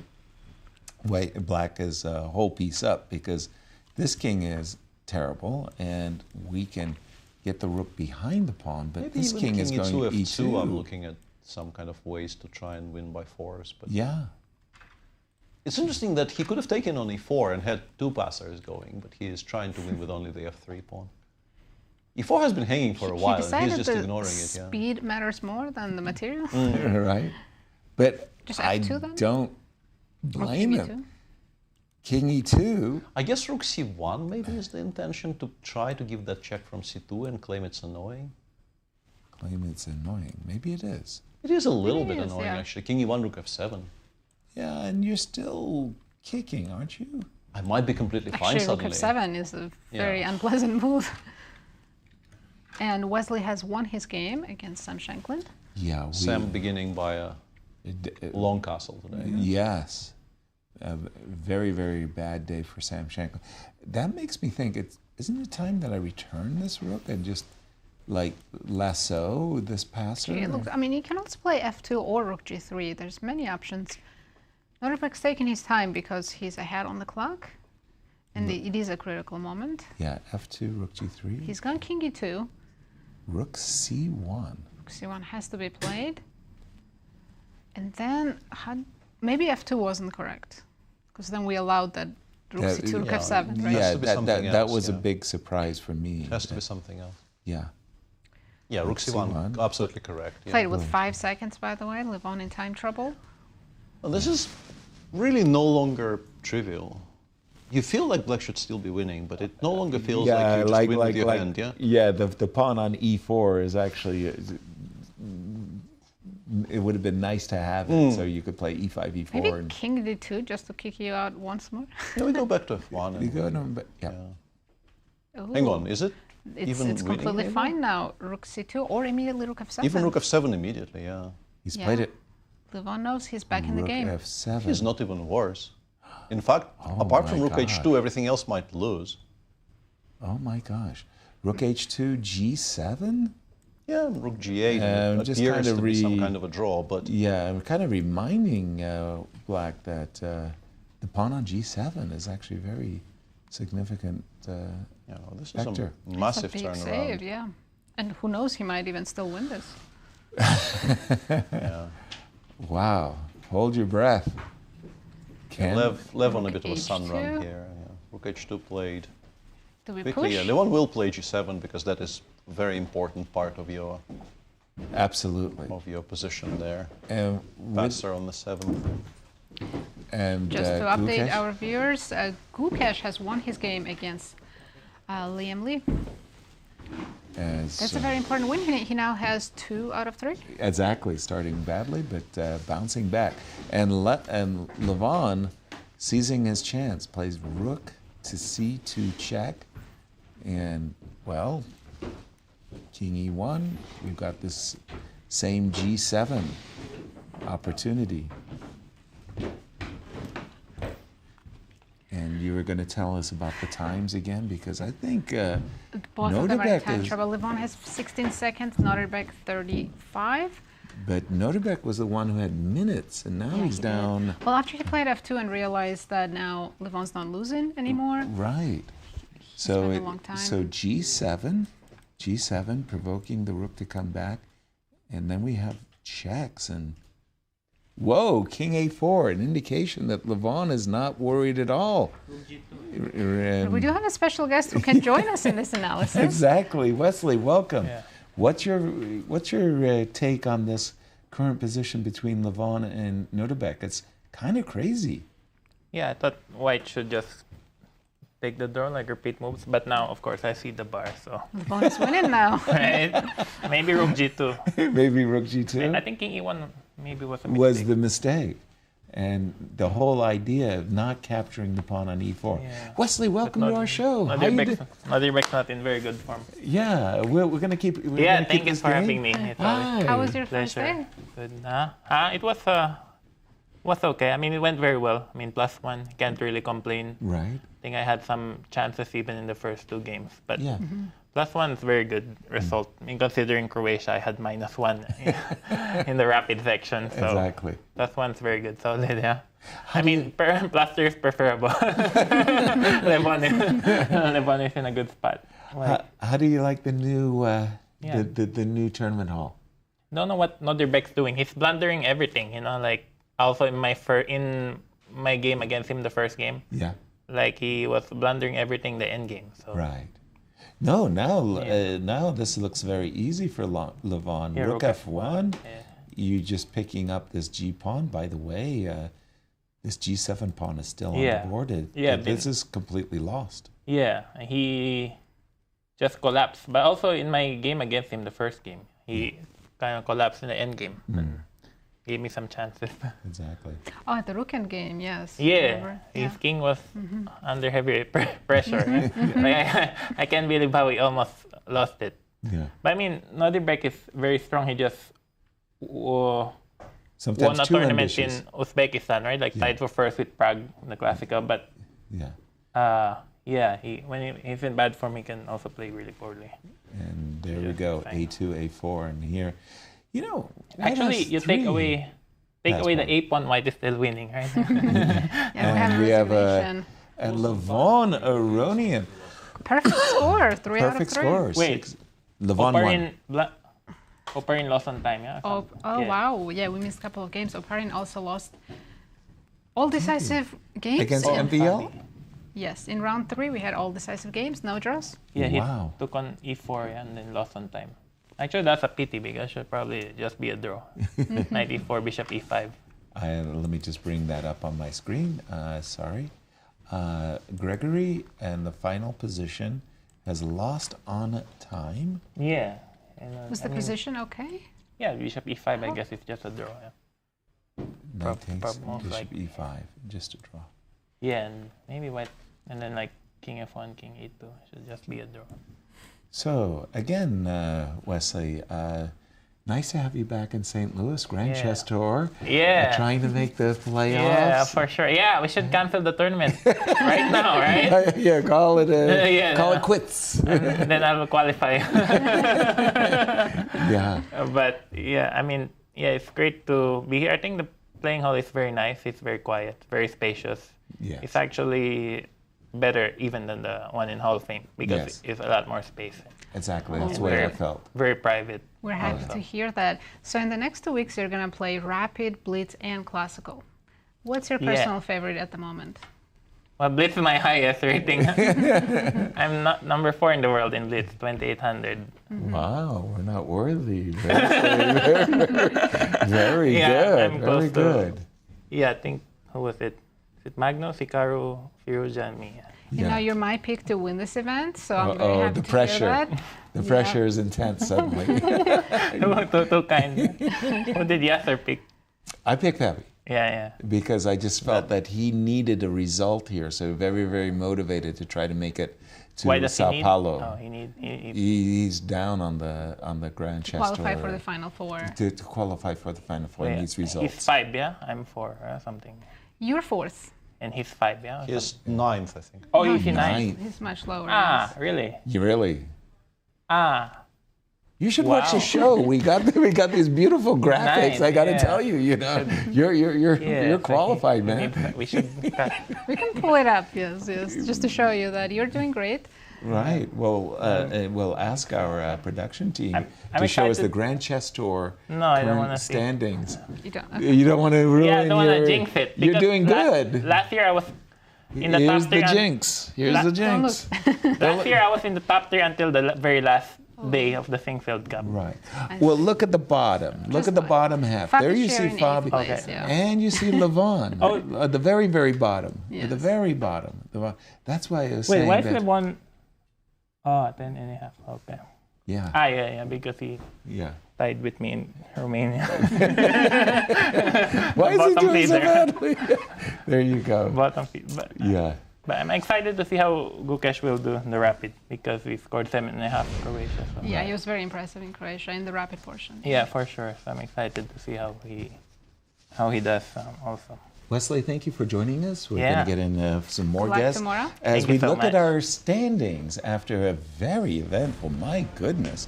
Speaker 4: black is a whole piece up, because this king is terrible and we can get the rook behind the pawn, but
Speaker 5: Maybe
Speaker 4: this
Speaker 5: even
Speaker 4: king is going
Speaker 5: e2,
Speaker 4: e2.
Speaker 5: f2, I'm looking at some kind of ways to try and win by force. But
Speaker 4: yeah.
Speaker 5: It's interesting that he could have taken on e4 and had two passers going, but he is trying to win with only the f3 pawn. e4 has been hanging for a while, and he's just ignoring it. Yeah.
Speaker 3: Speed matters more than the material.
Speaker 4: Right. But
Speaker 3: Just
Speaker 4: I
Speaker 3: f2 then?
Speaker 4: don't blame him. King e2.
Speaker 5: I guess rook c1 maybe is the intention, to try to give that check from c2 and claim it's annoying.
Speaker 4: Claim it's annoying. Maybe it is.
Speaker 5: It is a little bit
Speaker 3: is,
Speaker 5: annoying,
Speaker 3: yeah.
Speaker 5: actually. King e1, rook f7.
Speaker 4: Yeah, and you're still kicking, aren't you?
Speaker 5: I might be completely fine
Speaker 3: Actually, rook
Speaker 5: suddenly.
Speaker 3: f7 is a very unpleasant move. And Wesley has won his game against Sam Shankland.
Speaker 4: Yeah.
Speaker 5: Sam beginning by a long castle today.
Speaker 4: Yes. A very, very bad day for Sam Shankland. That makes me think, isn't it time that I return this rook and just like lasso this passer?
Speaker 3: Okay, look, I mean, you can also play f2 or rook g3. There's many options. Nodirbek's taking his time because he's ahead on the clock, and it is a critical moment.
Speaker 4: Yeah, f2, rook g3.
Speaker 3: He's gone king e2.
Speaker 4: Rook c1.
Speaker 3: Rook c1 has to be played. And then maybe f2 wasn't correct, because then we allowed that Rook C2, Rook F7, right?
Speaker 4: Yeah, that was a
Speaker 5: yeah.
Speaker 4: big surprise for me.
Speaker 5: Has to be something else.
Speaker 4: Yeah.
Speaker 5: Yeah, Rook C1, absolutely correct. Yeah.
Speaker 3: Played with 5 seconds, by the way. Levon in time trouble.
Speaker 5: Well, this is really no longer trivial. You feel like black should still be winning, but it no longer feels like you just win with your hand, yeah?
Speaker 4: Yeah, the pawn on e4 is actually, it would have been nice to have it, so you could play e5, e4.
Speaker 3: Maybe
Speaker 4: and
Speaker 3: king d2 just to kick you out once more.
Speaker 5: Yeah, we go back to f1.
Speaker 4: you go to, yeah.
Speaker 5: Hang on, is it even
Speaker 3: It's
Speaker 5: winning
Speaker 3: completely
Speaker 5: maybe?
Speaker 3: fine now. Rook c2 or immediately rook f7.
Speaker 5: Even rook f7 immediately, yeah.
Speaker 4: He's played it.
Speaker 3: Levon knows he's back in the game.
Speaker 4: Rook f7.
Speaker 5: He's not even worse. In fact, apart from rook h2, everything else might lose.
Speaker 4: Oh my gosh. Rook h2, g7?
Speaker 5: Yeah, rook g8
Speaker 4: just
Speaker 5: appears
Speaker 4: kind of
Speaker 5: to be some kind of a draw, but...
Speaker 4: Yeah, I'm kind of reminding black that the pawn on g7 is actually very significant
Speaker 5: this
Speaker 4: vector.
Speaker 5: is a massive
Speaker 3: It's a big
Speaker 5: turnaround.
Speaker 3: save, yeah. And who knows, he might even still win this.
Speaker 5: Yeah.
Speaker 4: Wow. Hold your breath.
Speaker 5: Lev on a bit of a sun
Speaker 3: H2.
Speaker 5: run here. Yeah. Rook h2 played.
Speaker 3: Do we
Speaker 5: Quickly,
Speaker 3: push?
Speaker 5: yeah. Levon will play g7 because that is a very important part of your position there. Passer on the 7th.
Speaker 4: And
Speaker 3: Just to update
Speaker 4: Gukesh?
Speaker 3: our viewers, Gukesh has won his game against Liem. That's a very important win. He now has 2 out of 3.
Speaker 4: Exactly, starting badly, but bouncing back. And Levon, seizing his chance, plays rook to c2 check. And, well, king e1, we've got this same g7 opportunity. And you were going to tell us about the times again, because I think
Speaker 3: Both of them are in
Speaker 4: Nodirbek
Speaker 3: time
Speaker 4: is...
Speaker 3: trouble. Levon has 16 seconds, Nodirbek 35.
Speaker 4: But Nodirbek was the one who had minutes, and now he's down...
Speaker 3: Well, after he played f2 and realized that now Levon's not losing anymore.
Speaker 4: Right.
Speaker 3: spent a long time.
Speaker 4: So g7, provoking the rook to come back, and then we have checks, and whoa, king a4, an indication that Levon is not worried at all.
Speaker 3: We do have a special guest who can join us in this analysis.
Speaker 4: Exactly, Wesley, welcome. Yeah. What's your take on this current position between Levon and Nodirbek? It's kind of crazy.
Speaker 7: Yeah, I thought white should just take the draw, like repeat moves, but now, of course, I see the bar, so...
Speaker 3: Levon is winning now.
Speaker 7: Right? Maybe rook g2.
Speaker 4: Maybe rook g2?
Speaker 7: I think king e1 maybe was a mistake.
Speaker 4: Was the mistake. And the whole idea of not capturing the pawn on e4.
Speaker 7: Yeah.
Speaker 4: Wesley, welcome to our show.
Speaker 7: Nodirbek's not in very good form.
Speaker 4: Yeah, we're going to keep
Speaker 7: thank you for having me.
Speaker 4: Hi.
Speaker 3: How was your first day?
Speaker 7: Good. It was okay. I mean, it went very well. I mean, +1, can't really complain.
Speaker 4: Right.
Speaker 7: I think I had some chances even in the first 2 games. But
Speaker 4: yeah.
Speaker 7: +1 is a very good result. I mean, considering Croatia, I had -1 in the rapid section. So
Speaker 4: exactly.
Speaker 7: +1 is very good. Solid, yeah. I mean, +3 is preferable. Levon is in a good spot.
Speaker 4: How do you like the new the new tournament hall?
Speaker 7: Don't know what Nodirbek's doing. He's blundering everything, you know, like also in my game against him, the first game.
Speaker 4: Yeah.
Speaker 7: Like he was blundering everything the end game. So.
Speaker 4: Right. No, now this looks very easy for Levon.
Speaker 7: Yeah,
Speaker 4: rook f1.
Speaker 7: Yeah.
Speaker 4: You just picking up this g pawn. By the way, this g7 pawn is still on the board. This is completely lost.
Speaker 7: Yeah, he just collapsed. But also in my game against him, the first game, he kind of collapsed in the end game. Gave me some chances.
Speaker 4: Exactly.
Speaker 3: Oh, at the rook end game, yes.
Speaker 7: Yeah, his king was under heavy pressure. Like, I can't believe how he almost lost it.
Speaker 4: Yeah.
Speaker 7: But I mean, Nodirbek is very strong. He just won a tournament in Uzbekistan, right? Like tied for first with Prague, the Classical. But when he's in bad form, he can also play really poorly.
Speaker 4: And there we go, a2, a4, and here. You know,
Speaker 7: actually, you take away the a pawn, white is still winning, right?
Speaker 4: And we have a Levon Aronian.
Speaker 3: Perfect score, 3 out of 3.
Speaker 4: Perfect score.
Speaker 7: Wait,
Speaker 4: Levon won.
Speaker 7: Oparin lost on time, yeah?
Speaker 3: Wow. Yeah, we missed a couple of games. Oparin also lost all decisive games.
Speaker 4: Against MVL?
Speaker 3: Yes, in round 3 we had all decisive games, no draws.
Speaker 7: Yeah, he took on e4 and then lost on time. Actually, that's a pity because it should probably just be a draw. Knight e4, bishop e5.
Speaker 4: Let me just bring that up on my screen. Sorry. Grigoriy in the final position has lost on time.
Speaker 7: Yeah.
Speaker 3: Was the position okay?
Speaker 7: Yeah, bishop e5, I guess it's just a draw. Yeah.
Speaker 4: Knight takes bishop e5, just a draw.
Speaker 7: Yeah, and maybe white, and then like king f1, king e2 should just be a draw.
Speaker 4: So again, Wesley, nice to have you back in St. Louis, Grand Chess Tour.
Speaker 7: Yeah.
Speaker 4: Trying to make the playoffs.
Speaker 7: Yeah, for sure. Yeah, we should cancel the tournament right now, right?
Speaker 4: Yeah, call it it quits.
Speaker 7: And then I will qualify.
Speaker 4: Yeah.
Speaker 7: But yeah, I mean, yeah, it's great to be here. I think the playing hall is very nice. It's very quiet, very spacious.
Speaker 4: Yes.
Speaker 7: It's actually better even than the one in Hall of Fame because it's a lot more space.
Speaker 4: Exactly, that's the way I felt.
Speaker 7: Very private.
Speaker 3: We're happy to hear that. So in the next 2 weeks, you're going to play Rapid, Blitz, and Classical. What's your personal favorite at the moment?
Speaker 7: Well, Blitz is my highest rating. I'm not number 4 in the world in Blitz, 2,800.
Speaker 4: Wow, we're not worthy. Very good.
Speaker 7: I'm close
Speaker 4: very good.
Speaker 7: Yeah, I think, who was it? Is it Magnus, Hikaru, Firouzja, and me?
Speaker 3: You know, you're my pick to win this event, so I'm very happy to hear that.
Speaker 4: The pressure is intense suddenly.
Speaker 7: Too kind. Who did Yasser pick?
Speaker 4: I picked Fabi.
Speaker 7: Yeah.
Speaker 4: Because I just felt that he needed a result here, so very, very motivated to try to make it to Sao Paulo.
Speaker 7: Oh,
Speaker 4: he's down on the Grand Chess Tour.
Speaker 3: Qualify for the Final Four.
Speaker 4: To qualify for the Final Four, he needs results.
Speaker 7: He's 5, yeah? I'm 4 or something.
Speaker 3: You're 4th.
Speaker 7: And he's 5, yeah?
Speaker 5: He's 9th, I think.
Speaker 7: Oh, he's 9th.
Speaker 3: He's much lower.
Speaker 7: Ah, really?
Speaker 4: You really?
Speaker 7: Ah.
Speaker 4: You should watch the show. We got these beautiful graphics.
Speaker 7: 9,
Speaker 4: I got to tell you, you know, you're qualified, man.
Speaker 7: We should.
Speaker 3: We can pull it up, yes, just to show you that you're doing great.
Speaker 4: Right. Well, we'll ask our production team to show us the Grand Chess Tour standings.
Speaker 3: You don't.
Speaker 4: Okay. You don't want to ruin.
Speaker 7: Yeah, I don't want to jinx it.
Speaker 4: You're doing good.
Speaker 7: Last year I was in the top 3.
Speaker 4: Here's the jinx. Here's the jinx.
Speaker 7: Last year I was in the top 3 until the very last day of the Singfield Cup.
Speaker 4: Right. Well, look at the bottom. Look at the bottom half. There you see Fabi. And you see Levon. At the very, very bottom. Yes. At the very bottom. That's why I was saying
Speaker 7: why is Levon 10.5? Okay.
Speaker 4: Yeah.
Speaker 7: Yeah, because he tied with me in Romania.
Speaker 4: Why is he doing so badly? There you go.
Speaker 7: Bottom feed. But I'm excited to see how Gukesh will do in the Rapid because we scored 7.5 Croatia. So.
Speaker 3: Yeah, he was very impressive in Croatia in the Rapid portion.
Speaker 7: Yeah, for sure. So I'm excited to see how he does also.
Speaker 4: Wesley, thank you for joining us. We're going to get in some more guests
Speaker 3: tomorrow.
Speaker 4: as we look at our standings after a very eventful. My goodness,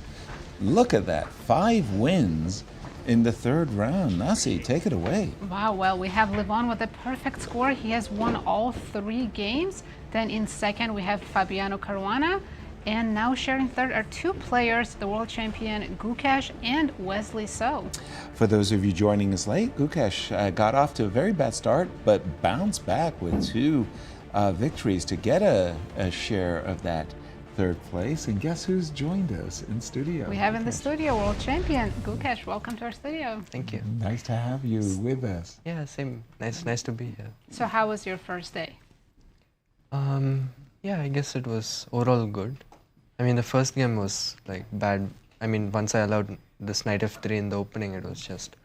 Speaker 4: look at that! 5 wins in the 3rd round. Nazi, take it away.
Speaker 3: Wow, well, we have Levon with a perfect score. He has won all 3 games. Then in 2nd, we have Fabiano Caruana. And now sharing 3rd are 2 players, the world champion Gukesh and Wesley So.
Speaker 4: For those of you joining us late, Gukesh got off to a very bad start, but bounced back with 2 victories to get a share of that 3rd place. And guess who's joined us in studio?
Speaker 3: We have in the studio world champion Gukesh. Welcome to our studio.
Speaker 14: Thank you.
Speaker 4: Nice to have you with us.
Speaker 14: Yeah, same. Nice to be here.
Speaker 3: So how was your first day?
Speaker 14: Yeah, I guess it was overall good. I mean, the first game was like bad. I mean, once I allowed this knight f3 in the opening, it was just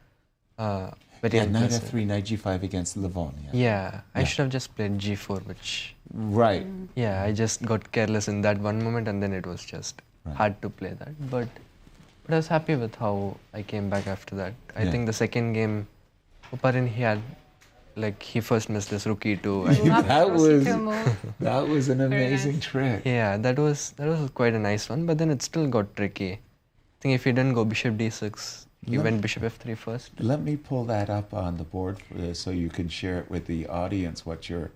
Speaker 14: very
Speaker 4: knight f3, knight g5 against Levon.
Speaker 14: Yeah, I should have just played g4, which...
Speaker 4: Right.
Speaker 14: Yeah, I just got careless in that one moment and then it was just hard to play that. But I was happy with how I came back after that. I think the second game, Oparin, he first missed this rook e2.
Speaker 4: that was an amazing trick.
Speaker 14: Yeah, that was quite a nice one, but then it still got tricky. I think if he didn't go bishop d6, he went bishop f3 first.
Speaker 4: Let me pull that up on the board so you can share it with the audience what your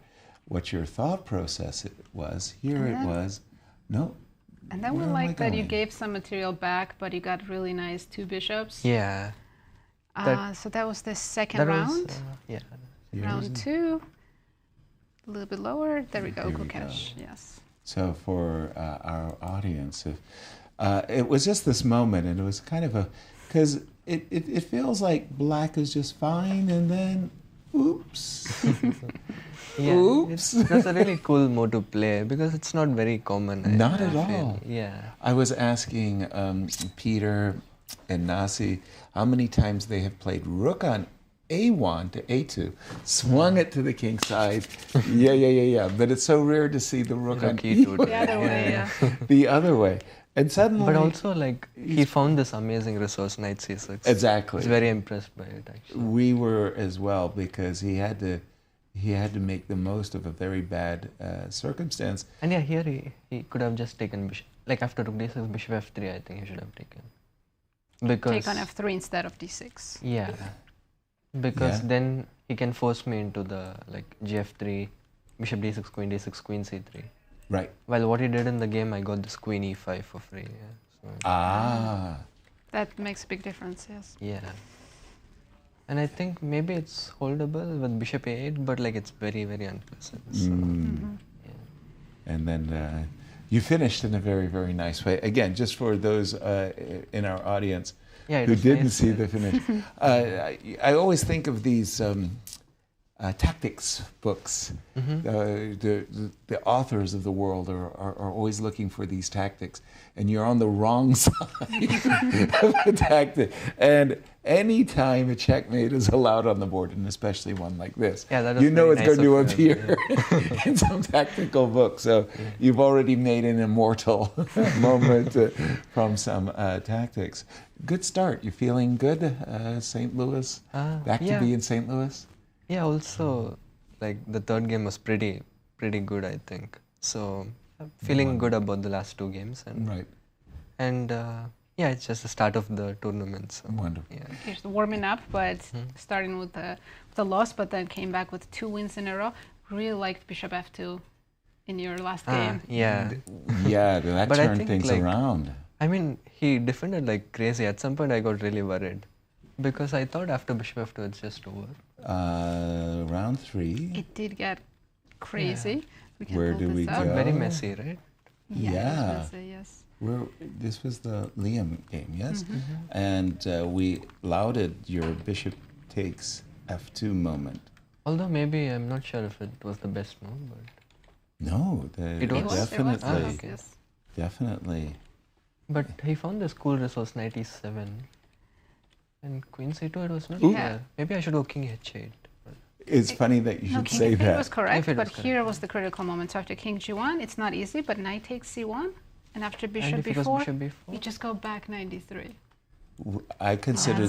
Speaker 4: thought process was. Here it was. No.
Speaker 3: And then we like that you gave some material back, but you got really nice 2 bishops.
Speaker 14: Yeah.
Speaker 3: So that was the 2nd round.
Speaker 14: Yeah.
Speaker 3: Round 2. A little bit lower. There we go, Gukesh. Yes.
Speaker 8: So for our audience, it was just this moment, and it was kind of because it feels like black is just fine, and then, oops.
Speaker 19: Yeah,
Speaker 8: Oops.
Speaker 19: That's a really cool mode to play because it's not very common.
Speaker 8: Not at all.
Speaker 19: Yeah.
Speaker 8: I was asking Peter and Nazi how many times they have played rook on A1 to A2, swung it to the king side. Yeah. But it's so rare to see the rook on E2.
Speaker 3: The other way, yeah.
Speaker 8: The other way. And suddenly...
Speaker 19: But also, like, he found this amazing resource, knight c6.
Speaker 8: Exactly.
Speaker 19: I was very impressed by it, actually.
Speaker 8: We were as well, because he had to make the most of a very bad circumstance.
Speaker 19: And yeah, here he could have just taken bishop. Like, after rook d6, bishop f3, I think he should have taken. Because
Speaker 3: Take on f3 instead of d6.
Speaker 19: Yeah. Because then he can force me into the, like, gf3, bishop d6, queen c3.
Speaker 8: Right.
Speaker 19: While what he did in the game, I got this queen e5 for free. Yeah, so.
Speaker 3: That makes a big difference, yes.
Speaker 19: Yeah. And I think maybe it's holdable with bishop a8, but like it's very, very unpleasant. So. Yeah.
Speaker 8: And then you finished in a very, very nice way. Again, just for those in our audience who didn't see the finish. I always think of these tactics books. The authors of the world are always looking for these tactics, and you're on the wrong side of the tactic. And any time a checkmate is allowed on the board, and especially one like this, you know it's going to appear in some tactical book. So you've already made an immortal moment from some tactics. Good start. You're feeling good, St. Louis? Back to be in St. Louis?
Speaker 19: Yeah, also, like, the third game was pretty good, I think. So, I'm feeling good about the last two games. And, And, yeah, it's just the start of the tournament. So,
Speaker 8: wonderful.
Speaker 19: Yeah.
Speaker 3: Here's the warming up, but starting with the loss, but then came back with 2 wins in a row. Really liked bishop f2 in your last game.
Speaker 19: Yeah.
Speaker 8: Yeah, that
Speaker 19: but
Speaker 8: turned
Speaker 19: I think,
Speaker 8: things
Speaker 19: like,
Speaker 8: around.
Speaker 19: I mean, he defended like crazy. At some point, I got really worried. Because I thought after bishop f2, it's just over.
Speaker 8: Round 3.
Speaker 3: It did get crazy. We can
Speaker 8: Where
Speaker 3: pull
Speaker 8: do
Speaker 3: this
Speaker 8: we
Speaker 3: up.
Speaker 8: go?
Speaker 19: Very messy, right?
Speaker 3: Yeah. Yes.
Speaker 8: This was the Liem game, yes? And we lauded your bishop takes f2 moment.
Speaker 19: Although maybe I'm not sure if it was the best move, but...
Speaker 8: No,
Speaker 19: it was?
Speaker 8: definitely.
Speaker 3: Yes.
Speaker 8: Definitely.
Speaker 19: But he found this cool resource, knight e7. And queen c2, it was not
Speaker 3: Yeah.
Speaker 19: clear. Maybe I should go king h8.
Speaker 8: It's funny that you should
Speaker 3: King
Speaker 8: say
Speaker 3: f8
Speaker 8: that.
Speaker 3: was correct,
Speaker 19: F8
Speaker 3: but
Speaker 19: was
Speaker 3: here was the critical moment. So after king g1, it's not easy, but knight takes c1. And after bishop
Speaker 19: if it was
Speaker 3: b4,
Speaker 19: bishop b4?
Speaker 3: you just go back knight d3.
Speaker 8: I consider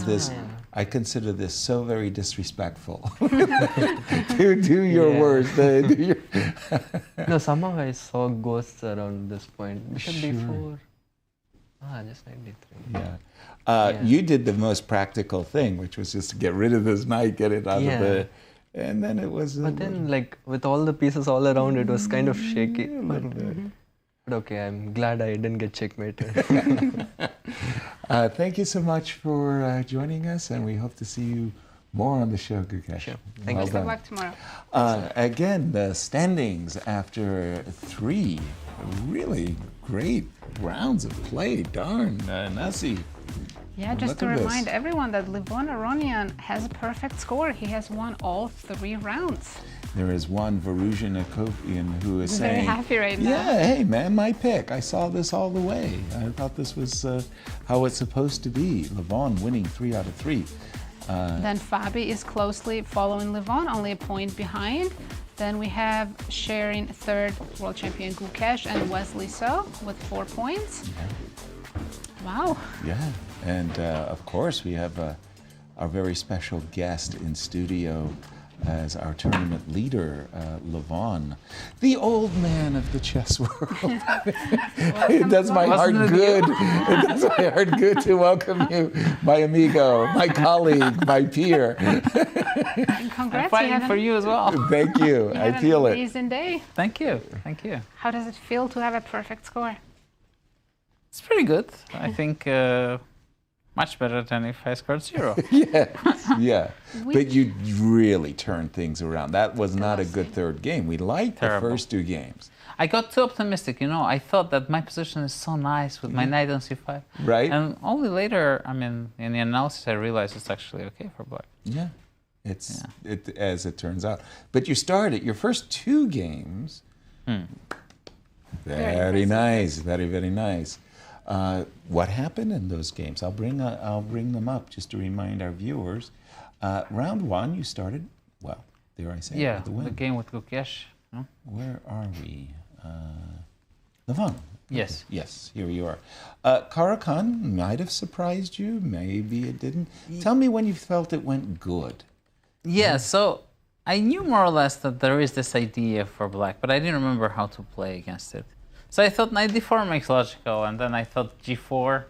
Speaker 8: this so very disrespectful. do your words.
Speaker 19: No, somehow I saw ghosts around this point. Bishop b4. Just knight d3.
Speaker 8: Yeah. You did the most practical thing, which was just to get rid of this knight, get it out of the... And then it was...
Speaker 19: But then, like, with all the pieces all around, it was kind of shaky. But okay, I'm glad I didn't get checkmated.
Speaker 8: Thank you so much for joining us, and we hope to see you more on the show, Gukesh.
Speaker 19: Sure.
Speaker 3: Thank you. Good luck tomorrow.
Speaker 8: Again, the standings after 3 really great rounds of play. Darn, Nazi.
Speaker 3: Yeah, just
Speaker 8: Look
Speaker 3: to
Speaker 8: at
Speaker 3: remind
Speaker 8: this.
Speaker 3: everyone that Levon Aronian has a perfect score. He has won all 3 rounds.
Speaker 8: There is one Vachier-Lagrave who is
Speaker 3: He's
Speaker 8: saying,
Speaker 3: very happy right now.
Speaker 8: yeah, hey man, my pick. I saw this all the way. I thought this was how it's supposed to be. Levon winning 3 out of 3.
Speaker 3: Then Fabi is closely following Levon, only a point behind. Then we have sharing 3rd world champion Gukesh and Wesley So with 4 points. Wow.
Speaker 8: Yeah, and of course we have our very special guest in studio as our tournament leader, Levon, the old man of the chess world. It does my heart good. It does my heart good to welcome you, my amigo, my colleague, my peer.
Speaker 3: And congrats.
Speaker 20: I'm fighting for you as well.
Speaker 8: Thank you. I feel it.
Speaker 3: Amazing day.
Speaker 20: Thank you. Thank you.
Speaker 3: How does it feel to have a perfect score?
Speaker 20: It's pretty good. I think Much better than if I scored 0.
Speaker 8: Yeah. But you really turned things around. That was not a good third game. We liked the first 2 games.
Speaker 20: I got too optimistic, you know. I thought that my position is so nice with my knight on c5.
Speaker 8: Right.
Speaker 20: And only later, I mean, in the analysis, I realized it's actually okay for black.
Speaker 8: Yeah. It's as it turns out. But you started your first 2 games. Very nice. Very, very nice. What happened in those games? I'll bring them up just to remind our viewers. Round 1, you started well. There I say,
Speaker 20: yeah,
Speaker 8: with the win.
Speaker 20: The game with Gukesh. No?
Speaker 8: Where are we? Levon.
Speaker 20: Yes.
Speaker 8: Yes, here you are. Caro-Kann might have surprised you. Maybe it didn't. Tell me when you felt it went good.
Speaker 20: Yeah. So I knew more or less that there is this idea for black, but I didn't remember how to play against it. So I thought knight d4 makes logical, and then I thought g4.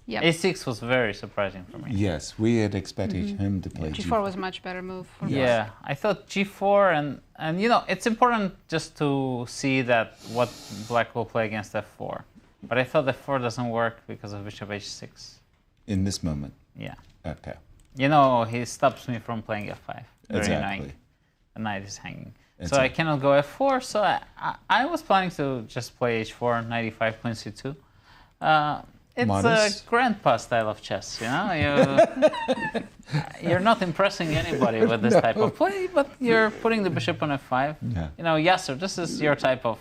Speaker 3: Yep.
Speaker 20: a6 was very surprising for me.
Speaker 8: Yes, we had expected him to play
Speaker 3: G4 was a much better move for
Speaker 20: Yeah,
Speaker 3: black.
Speaker 20: I thought g4, and you know, it's important just to see that what black will play against f4. But I thought f4 doesn't work because of bishop h6.
Speaker 8: In this moment?
Speaker 20: Yeah.
Speaker 8: Okay.
Speaker 20: You know, he stops me from playing f5. Very
Speaker 8: Exactly.
Speaker 20: annoying. The knight is hanging.
Speaker 8: Exactly.
Speaker 20: So I cannot go f4, so I was planning to just play h4, knight e5, queen c2. It's
Speaker 8: Modest.
Speaker 20: a grandpa style of chess, you know? You're not impressing anybody with this type of play, but you're putting the bishop on f5.
Speaker 8: Yeah.
Speaker 20: You know, Yasser, this is your type of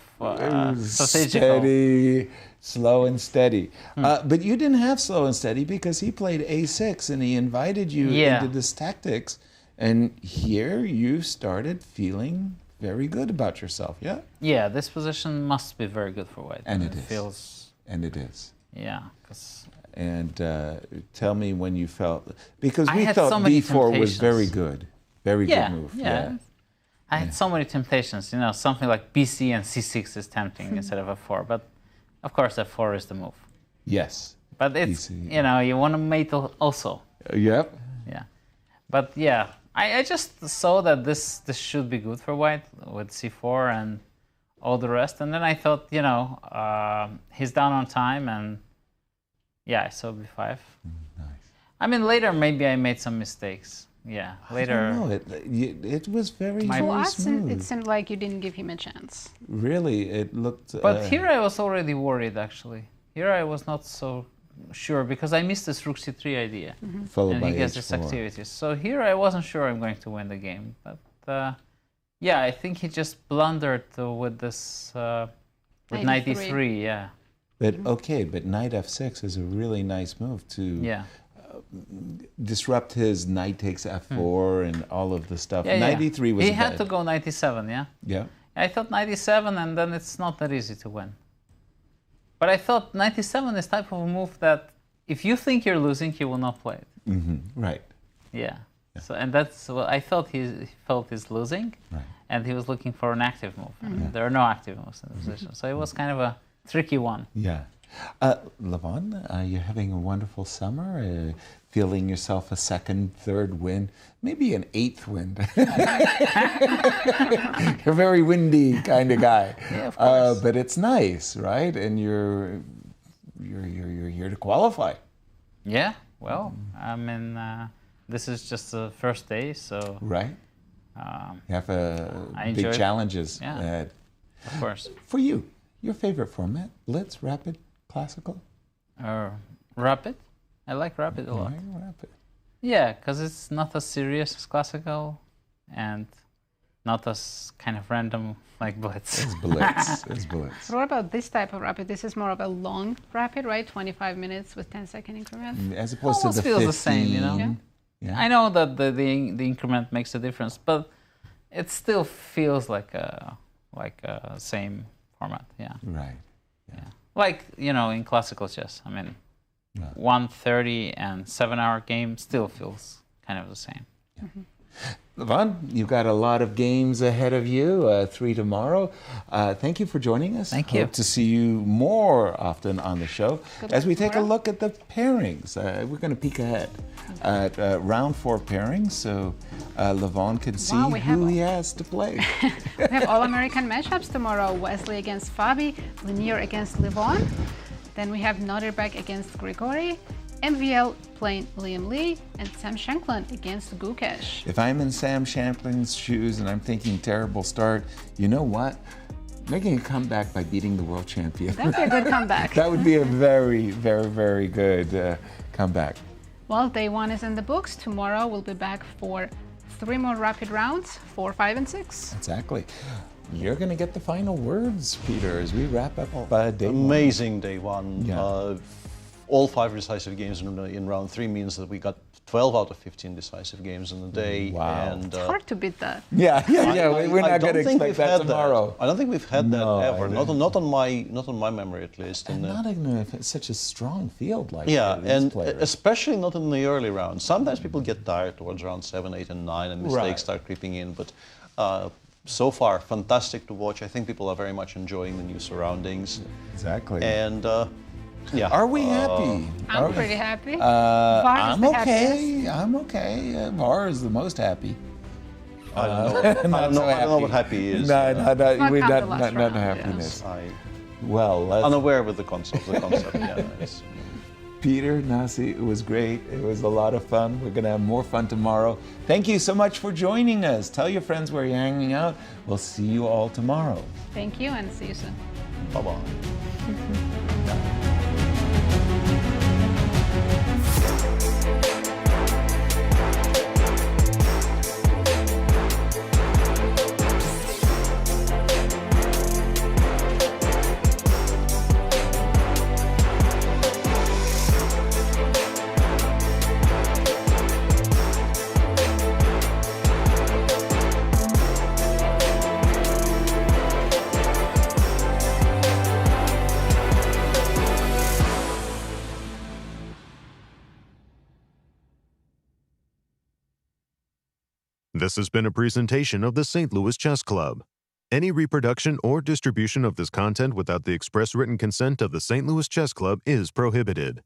Speaker 20: strategical.
Speaker 8: Steady, slow and steady. But you didn't have slow and steady because he played a6 and he invited you into this tactics. And here you started feeling very good about yourself, yeah?
Speaker 20: Yeah, this position must be very good for white.
Speaker 8: And it is.
Speaker 20: Feels...
Speaker 8: And it is.
Speaker 20: Yeah.
Speaker 8: And tell me when you felt... Because we
Speaker 20: I had
Speaker 8: thought
Speaker 20: so many
Speaker 8: b4 was
Speaker 20: temptations.
Speaker 8: very good. Very good move.
Speaker 20: Yeah. I had so many temptations. You know, something like bc and c6 is tempting instead of f4. But, of course, f4 is the move.
Speaker 8: Yes.
Speaker 20: But it's,
Speaker 8: BC.
Speaker 20: you know, you want to mate also.
Speaker 8: Yep.
Speaker 20: Yeah. But, yeah, I just saw that this should be good for white with c4 and all the rest. And then I thought, you know, he's down on time and... Yeah, I saw b5.
Speaker 8: Nice.
Speaker 20: I mean, later maybe I made some mistakes. Yeah, later.
Speaker 8: I don't know. It was very
Speaker 3: To us,
Speaker 8: smooth.
Speaker 3: it seemed like you didn't give him a chance.
Speaker 8: Really, it looked...
Speaker 20: But here I was already worried, actually. Here I was not so sure, because I missed this rook c3 idea.
Speaker 8: Followed
Speaker 20: and
Speaker 8: by
Speaker 20: he gets this
Speaker 8: h4.
Speaker 20: activities. So here I wasn't sure I'm going to win the game. But yeah, I think he just blundered with this... with knight e3, yeah.
Speaker 8: But okay, but knight f6 is a really nice move to disrupt his knight takes f4 and all of the stuff.
Speaker 20: Yeah,
Speaker 8: knight e3 was
Speaker 20: he
Speaker 8: a
Speaker 20: had
Speaker 8: bad-
Speaker 20: to go knight e7, yeah?
Speaker 8: Yeah.
Speaker 20: I thought knight e7, and then it's not that easy to win. But I thought knight e7 is type of a move that if you think you're losing, he will not play it.
Speaker 8: Right.
Speaker 20: Yeah. So, and that's what I thought he felt he's losing, and he was looking for an active move. And there are no active moves in the position. So it was kind of a tricky one.
Speaker 8: Yeah. Levon, you're having a wonderful summer, feeling yourself a second, third win, maybe an eighth win. You're a very windy kind of guy.
Speaker 20: Yeah, of course.
Speaker 8: But it's nice, right? And you're here to qualify.
Speaker 20: Yeah, well, I mean, this is just the first day, so...
Speaker 8: Right. You have big challenges ahead.
Speaker 20: Of course.
Speaker 8: For you, your favorite format, Blitz, Rapid, Classical?
Speaker 20: Rapid. I like Rapid a lot.
Speaker 8: Rapid.
Speaker 20: Yeah, because it's not as serious as Classical, and not as kind of random like Blitz.
Speaker 8: It's Blitz. It's Blitz.
Speaker 3: What about this type of rapid? This is more of a long rapid, right? 25 minutes with 10-second increments.
Speaker 8: As opposed
Speaker 20: Almost
Speaker 8: to the
Speaker 20: feels
Speaker 8: 15.
Speaker 20: the same, you know?
Speaker 8: Yeah.
Speaker 20: I know that the increment makes a difference, but it still feels like a same format. Yeah.
Speaker 8: Right.
Speaker 20: Yeah. Like, you know, in classical chess, I mean, 1:30 and 7-hour game still feels kind of the same.
Speaker 8: Levon, you've got a lot of games ahead of you, 3 tomorrow. Thank you for joining us.
Speaker 20: Thank you.
Speaker 8: Hope to see you more often on the show. As we take a look at the pairings, we're going to peek ahead at round 4 pairings, so Levon can see who he has to play.
Speaker 3: We have All-American matchups tomorrow. Wesley against Fabi, Leinier against Levon. Then we have Nodirbek against Grigoriy, MVL playing Liem Lee, and Sam Shankland against Gukesh.
Speaker 8: If I'm in Sam Shankland's shoes and I'm thinking terrible start, you know what? Making a comeback by beating the world champion.
Speaker 3: That'd be a good comeback.
Speaker 8: That would be a very, very, very good comeback.
Speaker 3: Well, day 1 is in the books. Tomorrow we'll be back for 3 more rapid rounds, 4, 5, and 6.
Speaker 8: Exactly. You're going to get the final words, Peter, as we wrap up day 1.
Speaker 5: Amazing day 1.
Speaker 8: Yeah.
Speaker 5: All 5 decisive games in round 3 means that we got 12 out of 15 decisive games in a day.
Speaker 8: Wow.
Speaker 5: And,
Speaker 3: It's hard to beat that.
Speaker 8: Yeah. We're not going to expect that tomorrow.
Speaker 5: I don't think we've had that ever. Not on my memory, at least.
Speaker 8: And not in such a strong field like
Speaker 5: and
Speaker 8: players.
Speaker 5: especially not in the early rounds. Sometimes people get tired towards round 7, 8, and 9, and mistakes start creeping in. But so far, fantastic to watch. I think people are very much enjoying the new surroundings.
Speaker 8: Exactly.
Speaker 5: And yeah.
Speaker 8: Are we happy?
Speaker 3: I'm pretty happy.
Speaker 8: I'm okay. I'm okay. Var is the most happy.
Speaker 5: I don't know what happy is.
Speaker 8: No, we're not
Speaker 3: round,
Speaker 8: happiness.
Speaker 5: Yes.
Speaker 8: Well,
Speaker 5: Unaware with the concept.
Speaker 8: Peter, Nazi, it was great. It was a lot of fun. We're going to have more fun tomorrow. Thank you so much for joining us. Tell your friends where you're hanging out. We'll see you all tomorrow.
Speaker 3: Thank you, and see you soon.
Speaker 5: Bye-bye.
Speaker 1: This has been a presentation of the St. Louis Chess Club. Any reproduction or distribution of this content without the express written consent of the St. Louis Chess Club is prohibited.